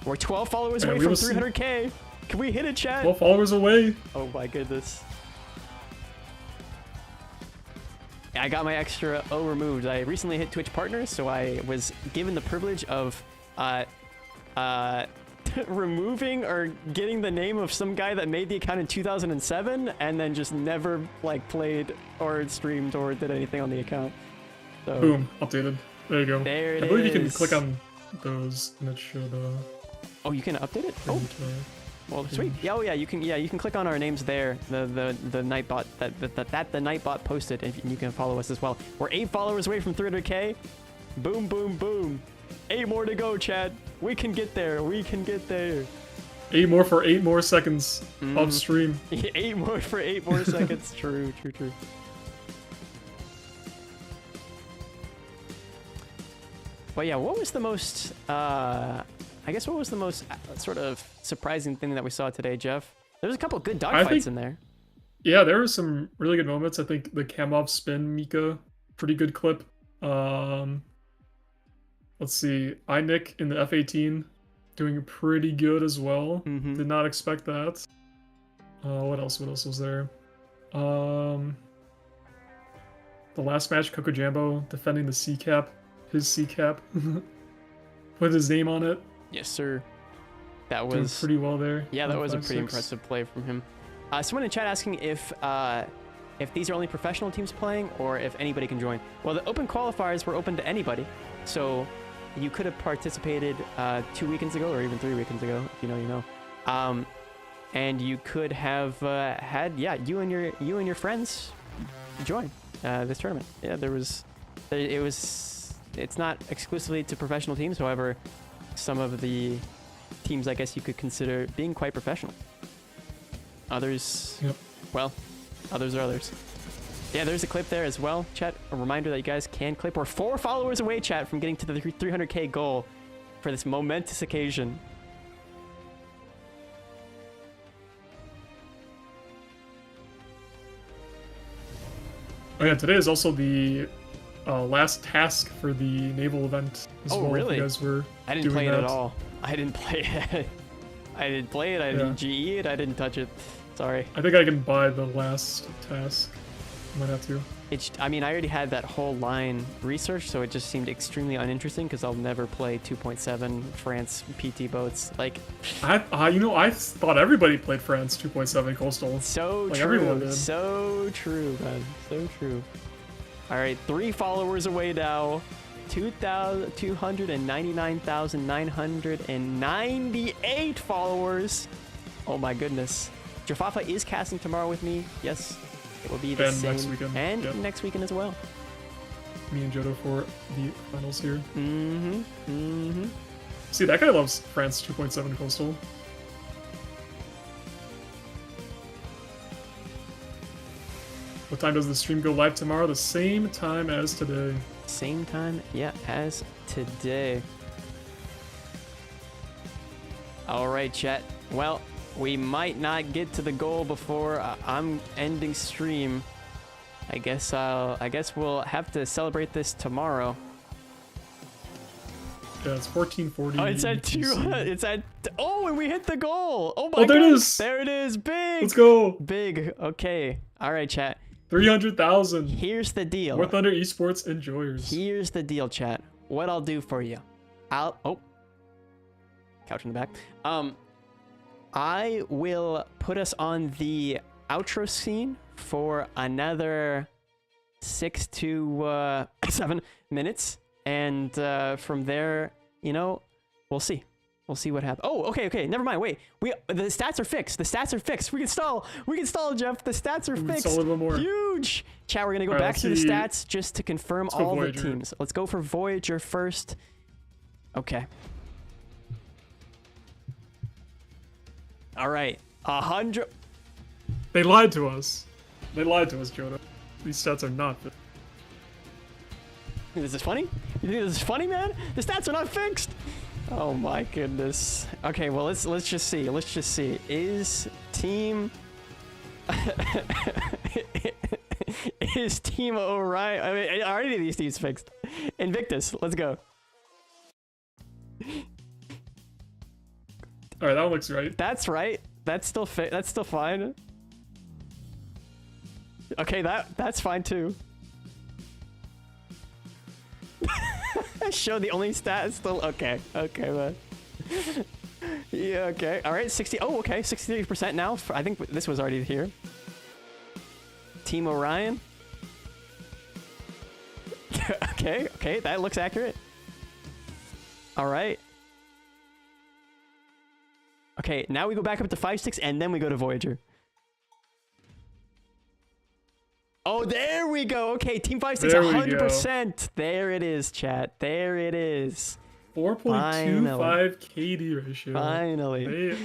We're 12 followers away from 300K. Can we hit it, chat? 12 followers away. Oh my goodness. I got my extra O removed. I recently hit Twitch Partners, so I was given the privilege of removing or getting the name of some guy that made the account in 2007 and then just never like played or streamed or did anything on the account. So, boom, updated. There you go. There it is. I believe you can click on those and it should Oh, you can update it? Oh, well, sweet. Yeah, oh yeah, you can click on our names there. The Nightbot that the Nightbot posted, and you can follow us as well. We're 8 followers away from 300K. Boom, boom, boom. 8 more to go, Chad. We can get there. We can get there. 8 more for 8 more seconds of stream. 8 more for 8 more seconds. True. But yeah, what was the most, I guess what was the most sort of surprising thing that we saw today, Jeff? There's a couple good dogfights in there. Yeah, there were some really good moments. I think the Kamov spin Mika, pretty good clip. Let's see, iNick in the F-18 doing pretty good as well. Did not expect that. What else was there? The last match, Coco Jambo defending the C-cap. His C-cap. Put his name on it. Yes, sir. That was doing pretty well there. Yeah, that was a pretty impressive play from him. Someone in chat asking if these are only professional teams playing or if anybody can join. Well, the open qualifiers were open to anybody, so you could have participated 2 weekends ago or even 3 weekends ago. If you know, you know. And you could have had you and your friends join this tournament. Yeah, it's not exclusively to professional teams. However, some of the teams, I guess you could consider being quite professional. Others, well, others are others. Yeah, there's a clip there as well, chat. A reminder that you guys can clip. We're 4 followers away, chat, from getting to the 300K goal for this momentous occasion. Oh yeah, today is also the last task for the naval event as well. Really? You guys were I didn't play it at all. I didn't play it. I didn't play it. I didn't GE it. I didn't touch it. Sorry. I think I can buy the last task. Might have to. I mean, I already had that whole line researched, so it just seemed extremely uninteresting because I'll never play 2.7 France PT boats. Like, I thought everybody played France 2.7 coastal. So like true. Everyone did. So true, man. So true. All right, 3 followers away now. 299,998 followers. Oh my goodness. Jafafa is casting tomorrow with me. Yes, it will be the same. Next weekend. And next weekend as well. Me and Jodo for the finals here. See, that guy loves France 2.7 coastal. What time does the stream go live tomorrow? The same time as today. Same time, yeah, as today. All right, chat. Well, we might not get to the goal before I'm ending stream. I guess we'll have to celebrate this tomorrow. Yeah, it's 1440. Oh, it's at 200. Oh, and we hit the goal. Oh my god. There it is. There it is. Big. Let's go. Big. Okay. All right, chat. 300,000. Here's the deal. War Thunder Esports enjoyers. Here's the deal, chat. What I'll do for you. Couch in the back. I will put us on the outro scene for another 6 to 7 minutes. And from there, we'll see. We'll see what happens. Oh, okay. Never mind. Wait. The stats are fixed. We can stall, Jeff. The stats are fixed. A little more. Huge. Chat, we're going to go back to the stats just to confirm all the teams. Let's go for Voyager first. Okay. All right. 100. They lied to us. Jodo. These stats are not fixed. Is this funny? You think this is funny, man? The stats are not fixed. Oh my goodness. Okay, well let's just see. Is team Orion? I mean, are any of these teams fixed? Invictus, let's go. All right, that one looks right. That's right. That's still That's still fine. Okay, that's fine too. Show the only stat still okay, man. Yeah, okay. All right, 60. Oh, okay, 63% now. I think this was already here. Team Orion. okay, that looks accurate. All right. Okay, now we go back up to 5-6, and then we go to Voyager. Oh, there we go. Okay, Team 5-6, 100%. There it is, chat. There it is. 4.25 KD ratio. Finally. They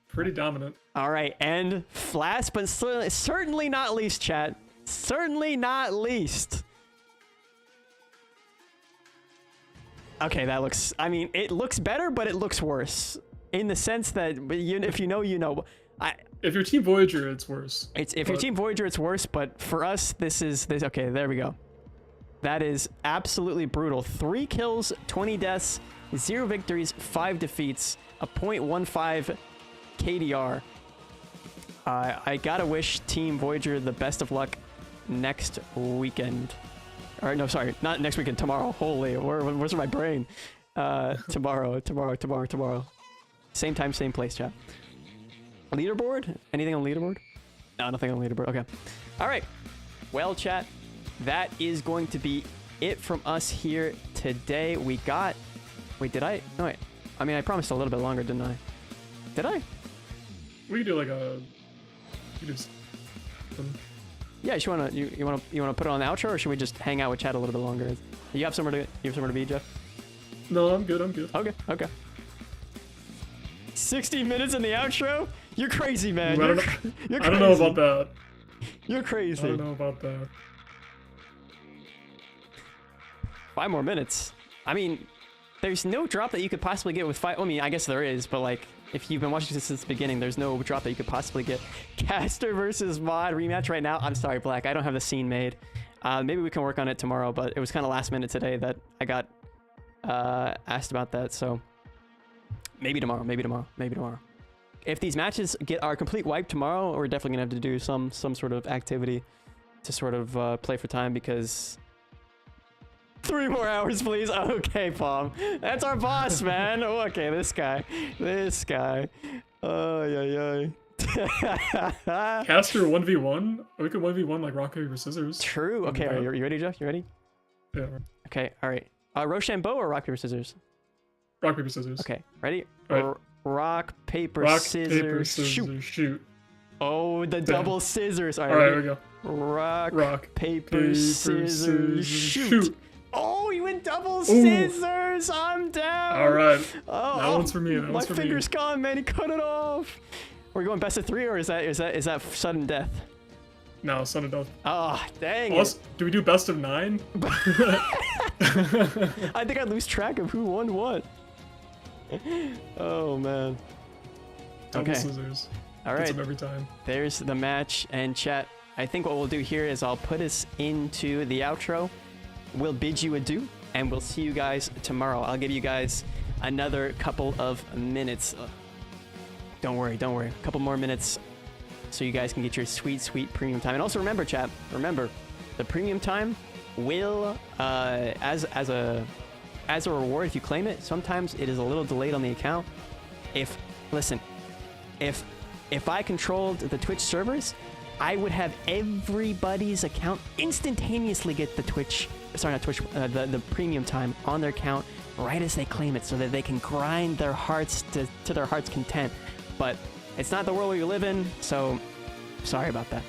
pretty dominant. All right, and last but certainly not least, chat. Certainly not least. Okay, that looks... I mean, it looks better, but it looks worse. In the sense that, if you know, you know. If you're Team Voyager, it's worse. If you're Team Voyager, it's worse, but for us, this is... Okay, there we go. That is absolutely brutal. 3 kills, 20 deaths, 0 victories, 5 defeats, a .15 KDR. I gotta wish Team Voyager the best of luck next weekend. Or no, sorry, not next weekend, tomorrow. Holy, where's my brain? Tomorrow. Same time, same place, chat. Leaderboard? Anything on leaderboard? No, nothing on leaderboard. Okay. All right. Well, chat, that is going to be it from us here today. We got... Wait, did I? No, wait. I mean, I promised a little bit longer, didn't I? Did I? We could do like a... Yeah, you wanna put it on the outro, or should we just hang out with chat a little bit longer? You have somewhere to be, Jeff? No, I'm good. Okay. 60 minutes in the outro? You're crazy, man. I don't know about that. You're crazy. I don't know about that. 5 more minutes. I mean, there's no drop that you could possibly get with 5. I mean, I guess there is, but like, if you've been watching this since the beginning, there's no drop that you could possibly get. Caster versus Mod rematch right now. I'm sorry, Black. I don't have the scene made. Maybe we can work on it tomorrow, but it was kind of last minute today that I got asked about that. So maybe tomorrow. If these matches are complete wipe tomorrow, we're definitely gonna have to do some sort of activity to sort of play for time, because 3 more hours, please. Okay, Palm. That's our boss, man. Oh, okay, this guy. Oh, yeah. Caster 1v1? We could 1v1 like rock, paper, scissors. True. Okay, are you ready, Jeff? You ready? Yeah. Okay, all right. Rochambeau or rock, paper, scissors? Rock, paper, scissors. Okay, ready? Right. Rock, paper, scissors, shoot. Oh, the double scissors. All right, here we go. Rock, paper, scissors, shoot. Oh, you went double scissors. I'm down. All right. Oh, that one's for me. My finger's gone, man. He cut it off. Are we going best of 3, or is that sudden death? No, sudden death. Oh, dang it. Do we do best of 9? I think I lose track of who won what. Oh, man. Double scissors. All right. Gets them every time. There's the match. And chat, I think what we'll do here is I'll put us into the outro. We'll bid you adieu, and we'll see you guys tomorrow. I'll give you guys another couple of minutes. Don't worry. A couple more minutes so you guys can get your sweet premium time. And also remember, chat, the premium time will, as a reward, if you claim it, sometimes it is a little delayed on the account. If I controlled the Twitch servers, I would have everybody's account instantaneously get the the premium time on their account right as they claim it, so that they can grind their hearts to their heart's content. But it's not the world we live in, so sorry about that.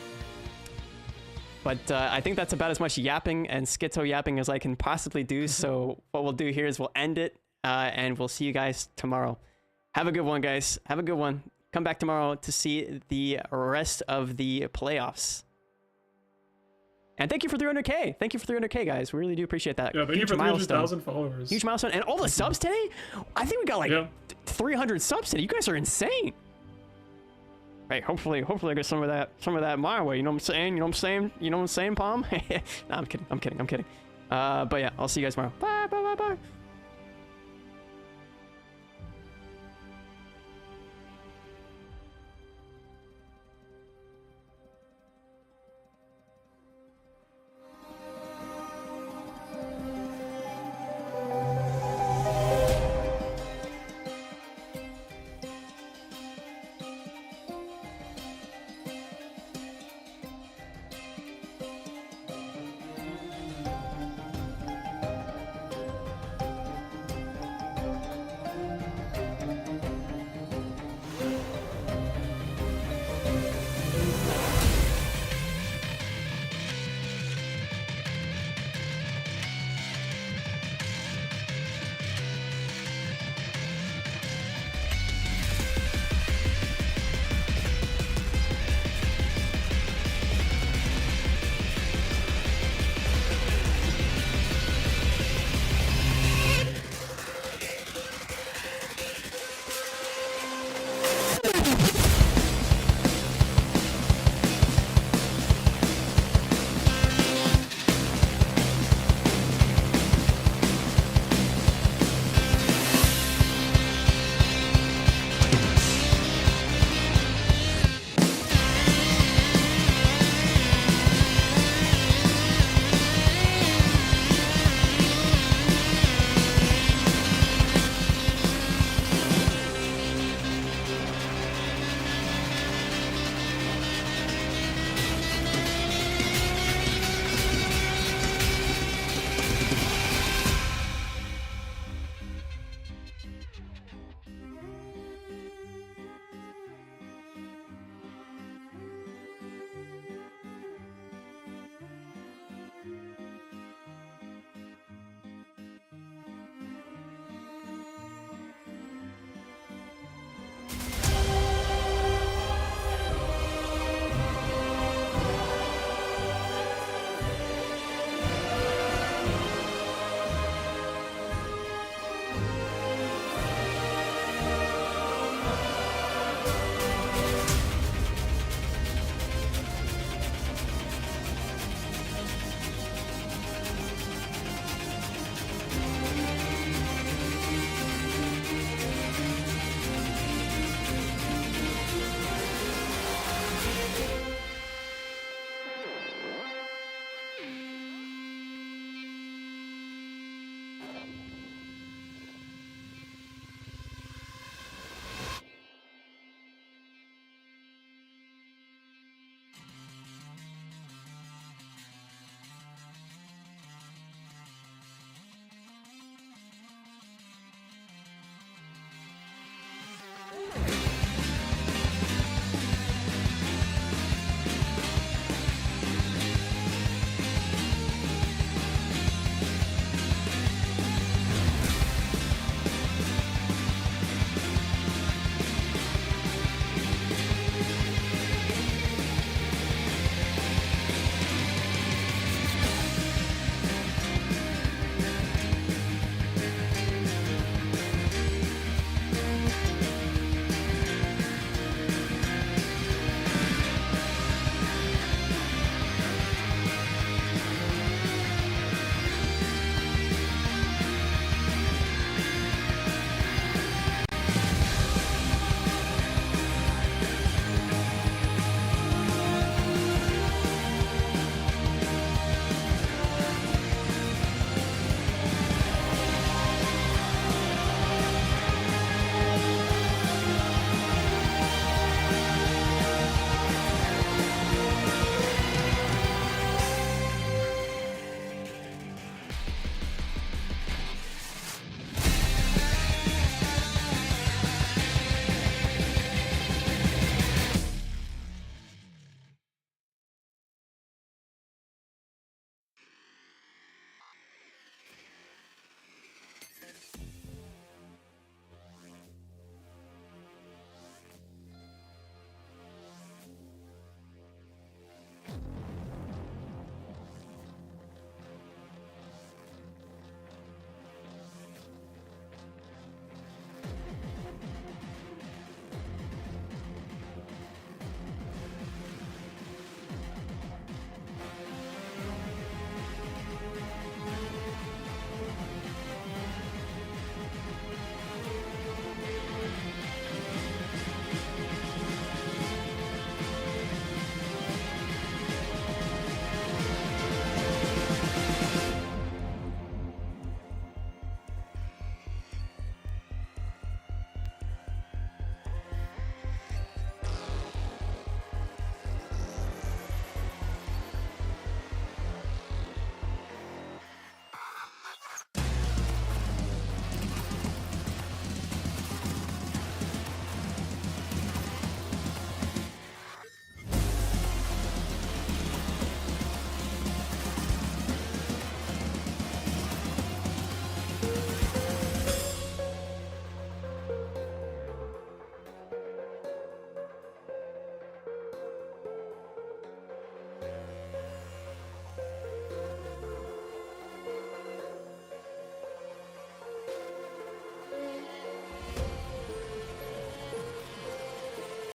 But I think that's about as much yapping and schizo yapping as I can possibly do. So what we'll do here is we'll end it, and we'll see you guys tomorrow. Have a good one, guys. Have a good one. Come back tomorrow to see the rest of the playoffs. And thank you for 300K. Thank you for 300K, guys. We really do appreciate that. Yeah, thank you for 300,000 followers. Huge milestone. And all the subs today? I think we got like 300 subs today. You guys are insane. Right, hopefully I get some of that my way. You know what I'm saying? Palm? No, I'm kidding. But yeah, I'll see you guys tomorrow. Bye.